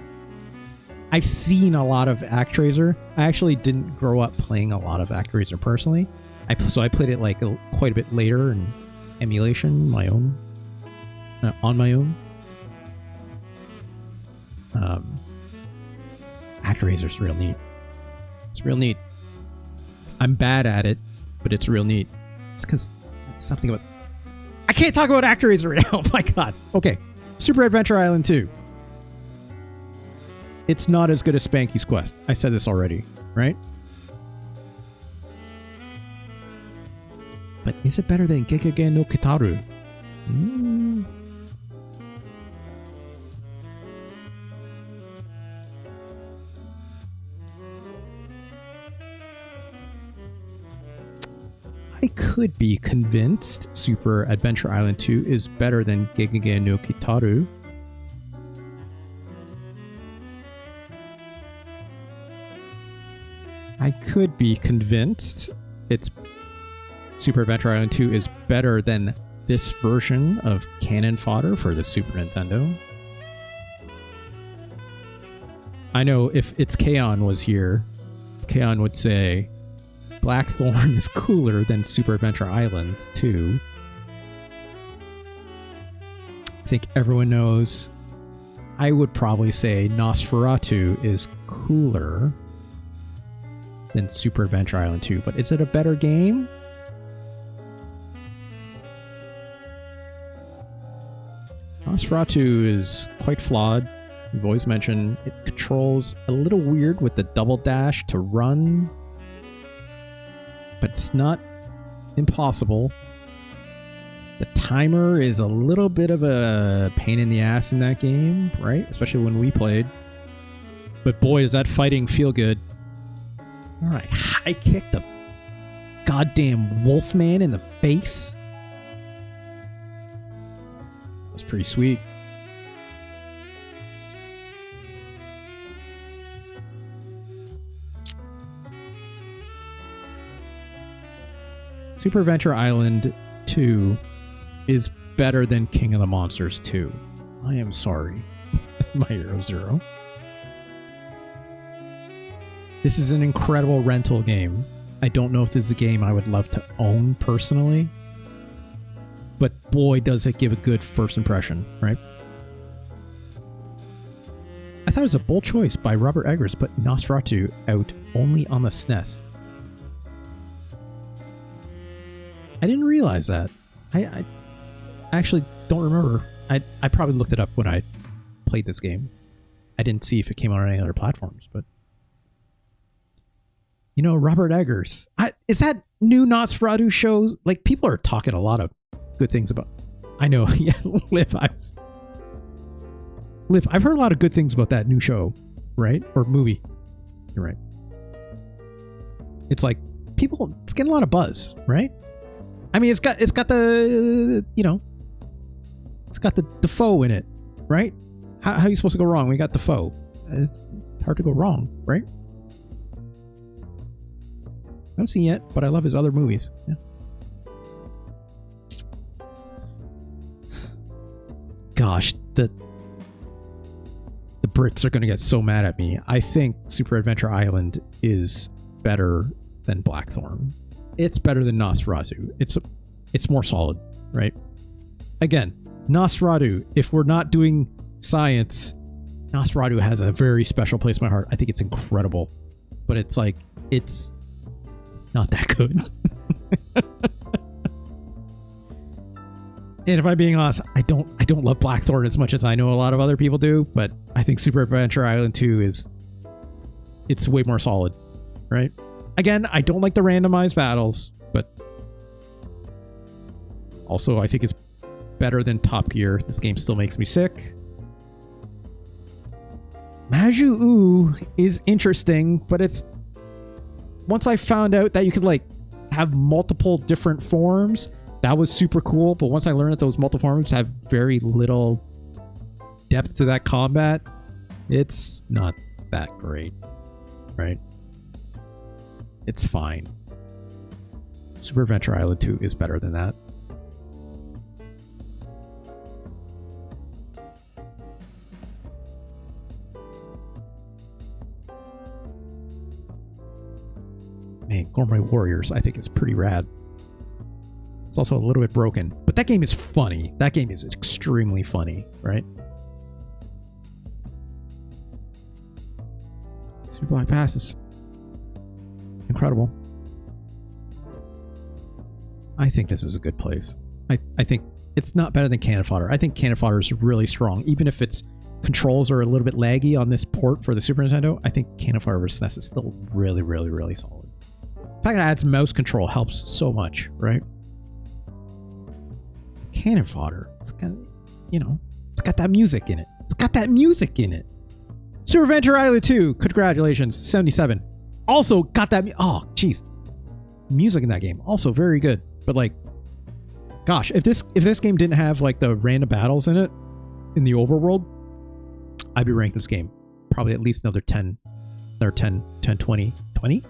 I've seen a lot of ActRaiser. I actually didn't grow up playing a lot of ActRaiser personally. So I played it like quite a bit later in emulation, my own, on my own. ActRaiser's real neat. It's real neat. I'm bad at it, but it's real neat. It's because it's something about... I can't talk about ActRaiser right now. Oh my god. Okay. Super Adventure Island 2. It's not as good as Spanky's Quest. I said this already, right? But is it better than Gekage no Kitaru? I could be convinced Super Adventure Island 2 is better than Gekage no Kitaru. I could be convinced it's Super Adventure Island 2 is better than this version of Cannon Fodder for the Super Nintendo. I know if it's Kaon was here, Kaon would say Blackthorn is cooler than Super Adventure Island 2. I think everyone knows. I would probably say Nosferatu is cooler than Super Adventure Island 2, but is it a better game? Nosferatu is quite flawed. We've always mentioned it controls a little weird with the double dash to run, but it's not impossible. The timer is a little bit of a pain in the ass in that game, right? Especially when we played. But boy, does that fighting feel good. Alright, I kicked a goddamn wolfman in the face. That was pretty sweet. Super Adventure Island 2 is better than King of the Monsters 2. I am sorry, my Hero Zero. This is an incredible rental game. I don't know if this is a game I would love to own personally, but boy, does it give a good first impression, right? I thought it was a bold choice by Robert Eggers, but Nosferatu out only on the SNES. I didn't realize that. I actually don't remember. I probably looked it up when I played this game. I didn't see if it came out on any other platforms, but you know, Robert Eggers. Is that new Nosferatu show? Like, people are talking a lot of good things about. I know, yeah, Liv. I've heard a lot of good things about that new show, right? Or movie. You're right. It's like it's getting a lot of buzz, right? I mean, it's got the, you know, it's got the Defoe in it, right? How are you supposed to go wrong? We got Defoe. It's hard to go wrong, right? I haven't seen yet, but I love his other movies. Yeah. Gosh, the Brits are going to get so mad at me. I think Super Adventure Island is better than Blackthorn. It's better than Nosferatu. It's more solid, right? Again, Nosferatu, if we're not doing science, Nosferatu has a very special place in my heart. I think it's incredible. But it's like, it's not that good. And if I'm being honest, I don't love Blackthorn as much as I know a lot of other people do, but I think Super Adventure Island 2 it's way more solid, right? Again, I don't like the randomized battles, but also I think it's better than Top Gear. This game still makes me sick. Maju is interesting, but it's once I found out that you could like have multiple different forms. That was super cool. But once I learned that those multiple forms have very little depth to that combat, it's not that great, right? It's fine. Super Adventure Island 2 is better than that. Man, Gourmet Warriors, I think is pretty rad. It's also a little bit broken, but that game is funny. That game is extremely funny, right? Super Black Pass is incredible. I think this is a good place. I think it's not better than Cannon Fodder. I think Cannon Fodder is really strong, even if its controls are a little bit laggy on this port for the Super Nintendo. I think Cannon Fodder vs. SNES is still really, really, really solid. The fact that it adds mouse control helps so much, right? It's Cannon Fodder. It's got, you know, it's got that music in it. It's got that music in it. Super Adventure Island 2, congratulations, 77. Also got that, oh, jeez. Music in that game, also very good. But like, gosh, if this game didn't have like the random battles in it, in the overworld, I'd be ranking this game probably at least another 10, 20.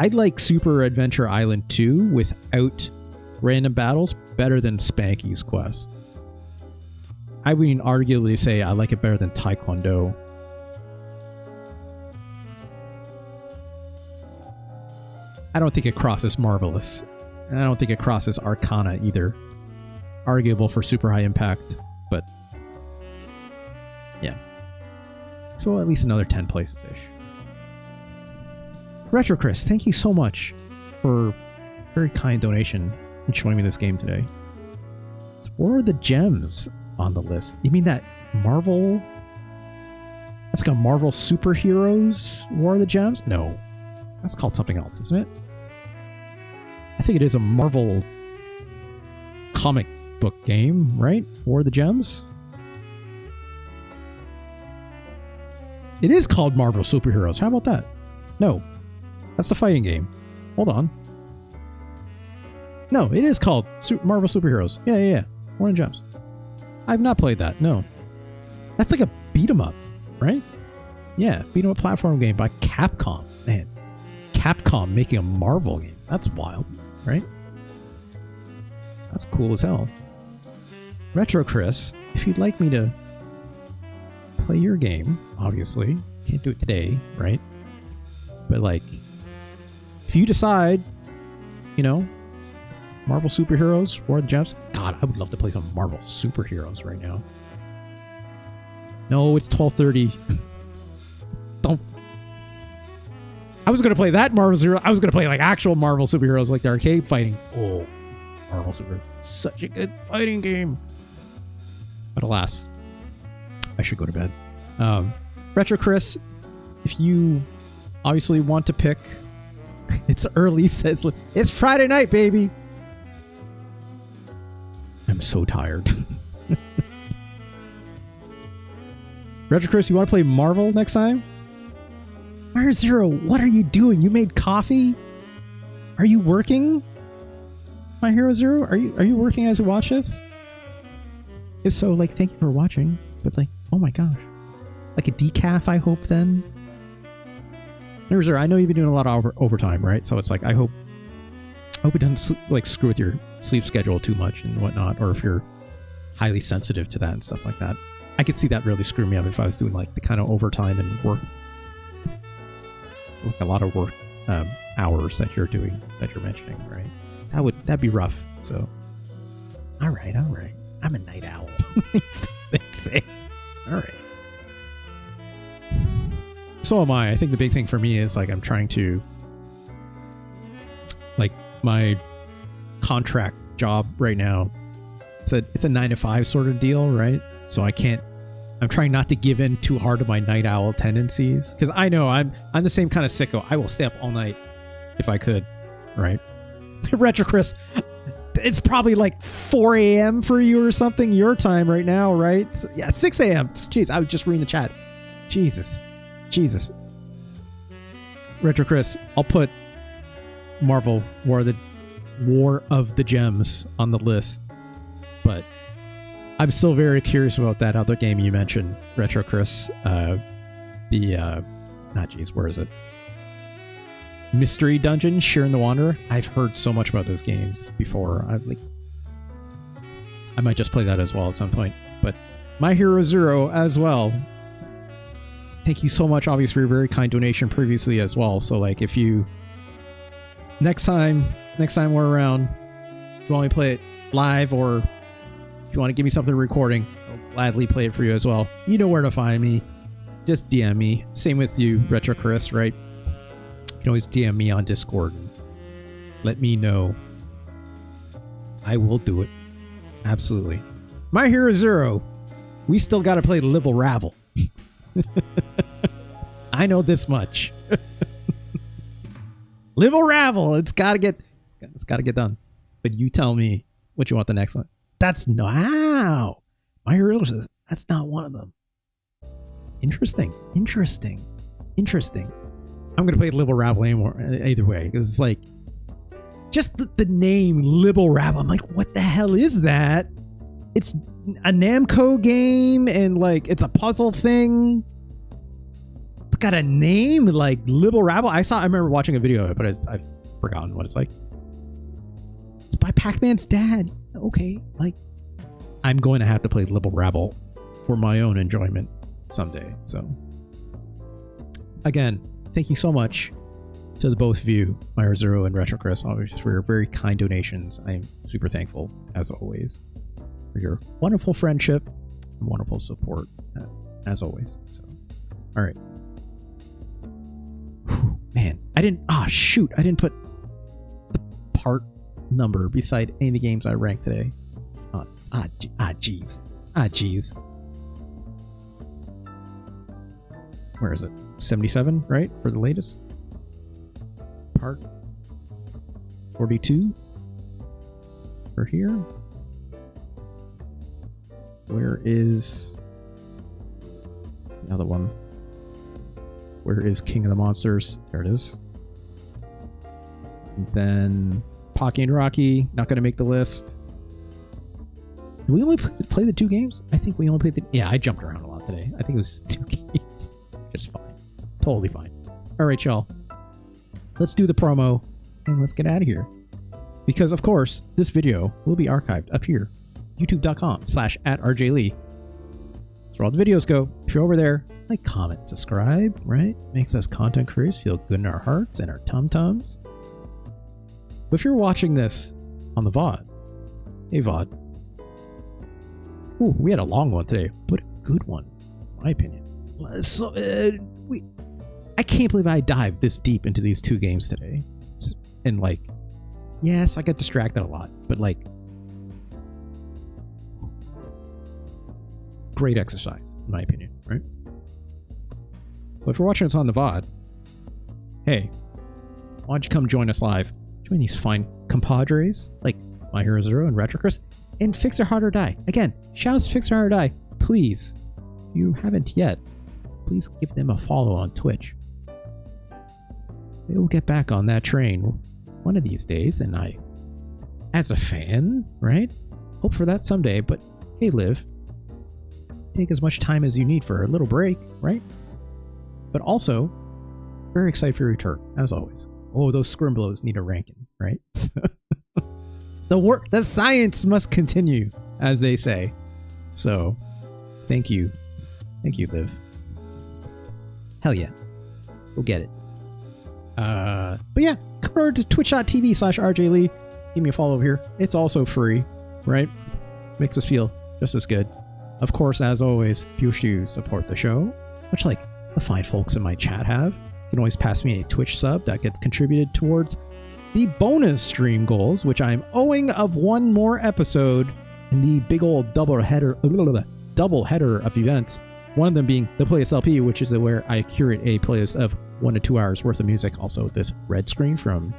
I'd like Super Adventure Island 2 without random battles better than Spanky's Quest. I would even arguably say I like it better than Taekwondo. I don't think it crosses Marvelous. And I don't think it crosses Arcana either. Arguable for super high impact, but yeah. So at least another 10 places-ish. Retro Chris, thank you so much for a very kind donation and showing me this game today. So where are the gems on the list? You mean that Marvel? That's like a Marvel Superheroes War of the Gems? No. That's called something else, isn't it? I think it is a Marvel comic book game, right? War of the Gems? It is called Marvel Superheroes. How about that? No. That's the fighting game. Hold on. No, it is called Marvel Superheroes. Yeah. War of the Gems. I've not played that. No. That's like a beat 'em up, right? Yeah, beat 'em up platform game by Capcom. Man, Capcom making a Marvel game. That's wild, right? That's cool as hell. Retro Chris, if you'd like me to play your game, obviously, can't do it today, right? But like, if you decide, you know, Marvel Superheroes, War of the Gems, God, I would love to play some Marvel Superheroes right now. No, it's 12:30. Don't. I was gonna play that Marvel Superheroes. I was gonna play like actual Marvel Superheroes, like the arcade fighting. Oh, Marvel Superheroes, such a good fighting game. But alas, I should go to bed. Retro Chris, if you obviously want to pick, it's early, says it's Friday night, baby. I'm so tired. Retro Chris, you want to play Marvel next time? Fire Zero, what are you doing? You made coffee? Are you working? My Hero Zero, are you working as you watch this? If so, like, thank you for watching. But like, oh my gosh, like a decaf, I hope then. Hero Zero, I know you've been doing a lot of overtime, right? So it's like, I hope it doesn't like screw with your sleep schedule too much and whatnot, or if you're highly sensitive to that and stuff like that. I could see that really screw me up if I was doing like the kind of overtime and work, like a lot of work hours that you're doing, that you're mentioning, right? That'd be rough. So, all right. I'm a night owl. They say. All right. So am I. I think the big thing for me is like I'm trying to, like, my contract job right now. It's a 9-to-5 sort of deal, right? So I'm trying not to give in too hard to my night owl tendencies, because I know I'm the same kind of sicko. I will stay up all night if I could, right? Retro Chris, it's probably like 4 a.m. for you or something, your time right now, right? So, yeah, 6 a.m. Jeez, I was just reading the chat. Jesus. Retro Chris, I'll put Marvel War of the Gems on the list, but I'm still very curious about that other game you mentioned, Retro Chris. Where is it? Mystery Dungeon, Sharing the Wanderer. I've heard so much about those games before. I might just play that as well at some point. But My Hero Zero as well. Thank you so much, obviously, for your very kind donation previously as well. So, like, if you next time we're around, if you want me to play it live, or if you want to give me something recording, I'll gladly play it for you as well. You know where to find me. Just DM me. Same with you, Retro Chris, right? You can always DM me on Discord. Let me know. I will do it. Absolutely. My Hero Zero. We still got to play Libble Rabble. I know this much. Libble Rabble. It's got to get done. But you tell me what you want the next one. Wow. My Hero says that's not one of them. Interesting. I'm going to play Libble Rabble either way, because it's like, just the name Libble Rabble. I'm like, what the hell is that? It's a Namco game, and like, it's a puzzle thing. It's got a name like Libble Rabble. I remember watching a video of it, but I've forgotten what it's like. It's by Pac-Man's dad. Okay, like, I'm going to have to play Libble Rabble for my own enjoyment someday. So, again, thank you so much to the both of you, Myra Zero and Retro Chris, obviously, for your very kind donations. I'm super thankful, as always, for your wonderful friendship and wonderful support, as always. So, all right. Whew, man, I didn't put the part number beside any of the games I ranked today. Jeez. Where is it? 77, right? For the latest? Part 42? For here? Where is the other one? Where is King of the Monsters? There it is. And then Pocky and Rocky, not going to make the list. Did we only play the 2 games? I think we only played I jumped around a lot today. I think it was 2 games. Just fine. Totally fine. All right, y'all. Let's do the promo and let's get out of here. Because, of course, this video will be archived up here. youtube.com/@RJLee. That's where all the videos go. If you're over there, like, comment, subscribe, right? Makes us content creators feel good in our hearts and our tum-tums. But if you're watching this on the VOD, hey, VOD. Ooh, we had a long one today, but a good one, in my opinion. So, I can't believe I dived this deep into these 2 games today. And, like, yes, I got distracted a lot, but, like, great exercise, in my opinion, right? So if you're watching us on the VOD, hey, why don't you come join us live? Join these fine compadres like My Hero Zero and Retro Chris and Fix It Hard or Die. Again, shout out to Fix It Hard or Die. Please, if you haven't yet, please give them a follow on Twitch. They will get back on that train one of these days, and I, as a fan, right, hope for that someday. But hey, Liv, take as much time as you need for a little break, right? But also, very excited for your return, as always. Oh, those scrimblows need a ranking, right? The science must continue, as they say. So, thank you, Liv. Hell yeah, we'll get it. But yeah, come over to twitch.tv/RJLee. Give me a follow over here. It's also free, right? Makes us feel just as good. Of course, as always, if you wish to support the show, much like the fine folks in my chat have, you can always pass me a Twitch sub that gets contributed towards the bonus stream goals, which I'm owing of one more episode in the big old double header of events. One of them being the Playlist LP, which is where I curate a playlist of 1 to 2 hours worth of music. Also, this red screen from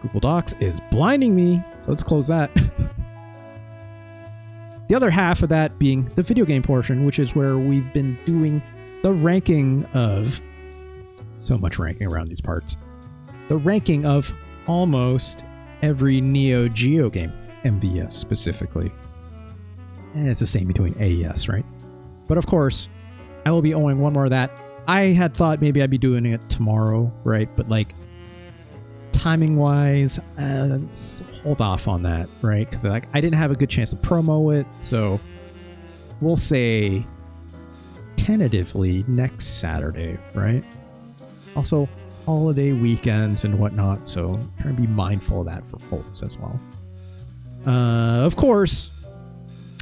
Google Docs is blinding me, so let's close that. The other half of that being the video game portion, which is where we've been doing the ranking of So much ranking around these parts. The ranking of almost every Neo Geo game, MVS specifically. And it's the same between AES, right? But of course, I will be owing one more of that. I had thought maybe I'd be doing it tomorrow, right? But like timing wise, let's hold off on that, right? Because like I didn't have a good chance to promo it, so we'll say tentatively next Saturday, right? Also, holiday weekends and whatnot, so try and be mindful of that for folks as well. Of course,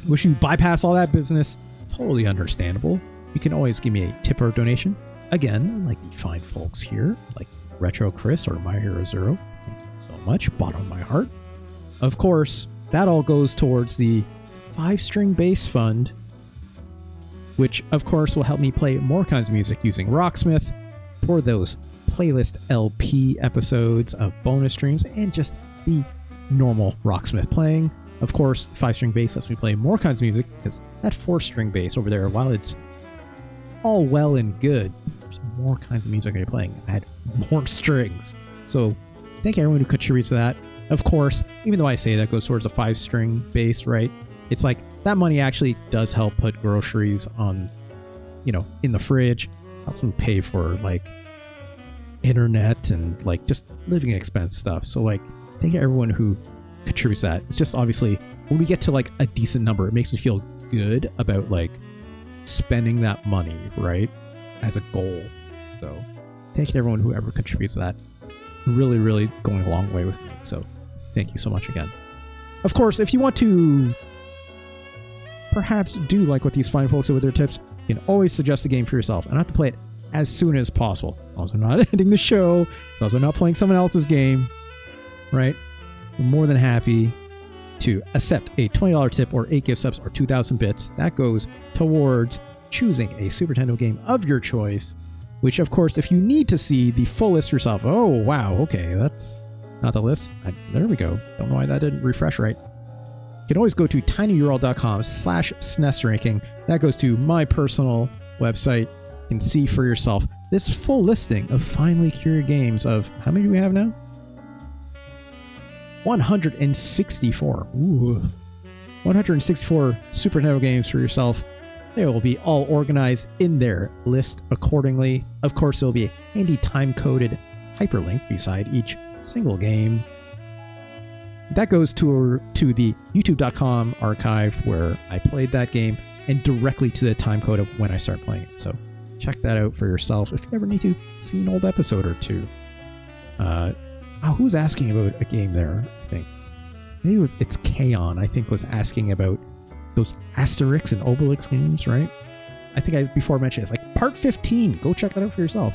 wish you bypass all that business. Totally understandable. You can always give me a tip or donation. Again, like the fine folks here, like Retro Chris or My Hero Zero. Thank you so much, bottom of my heart. Of course, that all goes towards the 5-string bass fund, which of course will help me play more kinds of music using Rocksmith for those playlist LP episodes of bonus streams and just the normal Rocksmith playing. Of course, 5-string bass lets me play more kinds of music because that 4-string bass over there, while it's all well and good, there's more kinds of music I'm playing. I had more strings. So thank you everyone who contributes to that. Of course, even though I say that goes towards a 5-string bass, right? It's like that money actually does help put groceries on, in the fridge. Also pay for like internet and like just living expense stuff. So like thank you everyone who contributes that. It's just obviously when we get to like a decent number, it makes me feel good about like spending that money, right, as a goal. So thank you everyone who ever contributes to that. Really, really going a long way with me. So thank you so much again. Of course, if you want to perhaps do like what these fine folks do with their tips, you can always suggest a game for yourself and have to play it as soon as possible. As long as I'm not ending the show, as long as I'm not playing someone else's game, right? I'm more than happy to accept a $20 tip or 8 gift subs or 2,000 bits. That goes towards choosing a Super Nintendo game of your choice, which of course, if you need to see the full list yourself, oh wow, okay, that's not the list. There we go. Don't know why that didn't refresh right. You can always go to tinyurl.com/SNES ranking. That goes to my personal website. You can see for yourself this full listing of finely curated games of, how many do we have now? 164. Ooh. 164 Super Nintendo games for yourself. They will be all organized in their list accordingly. Of course, there will be a handy time-coded hyperlink beside each single game. That goes to the youtube.com archive where I played that game and directly to the time code of when I start playing it. So check that out for yourself if you ever need to see an old episode or two. Who's asking about a game there? I think maybe it's Kaon. I think was asking about those Asterix and Obelix games, right? I think I before mentioned it's like part 15. Go check that out for yourself.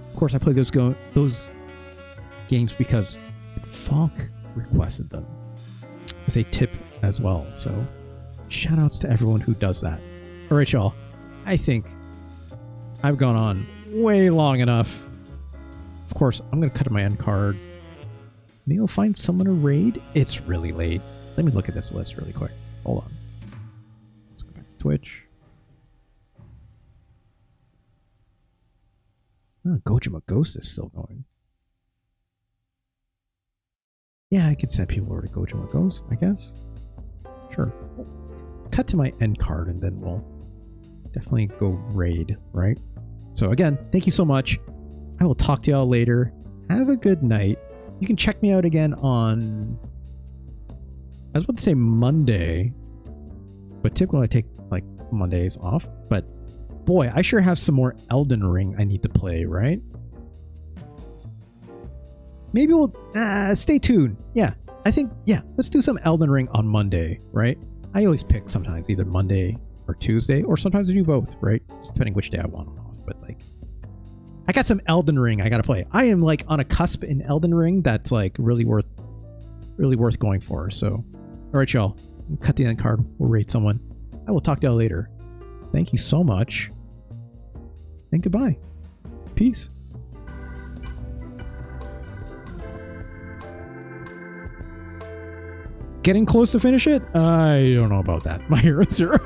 Of course, I played those games because Fonk requested them with a tip as well. So shout outs to everyone who does that. All right, y'all. I think I've gone on way long enough. Of course, I'm going to cut my end card. Maybe I'll find someone to raid. It's really late. Let me look at this list really quick. Hold on. Let's go back to Twitch. Oh, Gojima Ghost is still going. Yeah, I could send people over to Gojima Ghost, I guess. Sure. Cut to my end card and then we'll definitely go raid, right? So again, thank you so much. I will talk to y'all later. Have a good night. You can check me out again on, I was about to say Monday, but typically I take like Mondays off. But boy, I sure have some more Elden Ring I need to play, right? Maybe we'll stay tuned. Yeah, I think, yeah, let's do some Elden Ring on Monday, right? I always pick sometimes either Monday or Tuesday, or sometimes I do both, right? Just depending which day I want it off. But like, I got some Elden Ring I gotta play. I am like on a cusp in Elden Ring that's like really worth going for. So, all right, y'all, cut the end card. We'll rate someone. I will talk to y'all later. Thank you so much, and goodbye. Peace. Getting close to finish it? I don't know about that. My Hero Zero.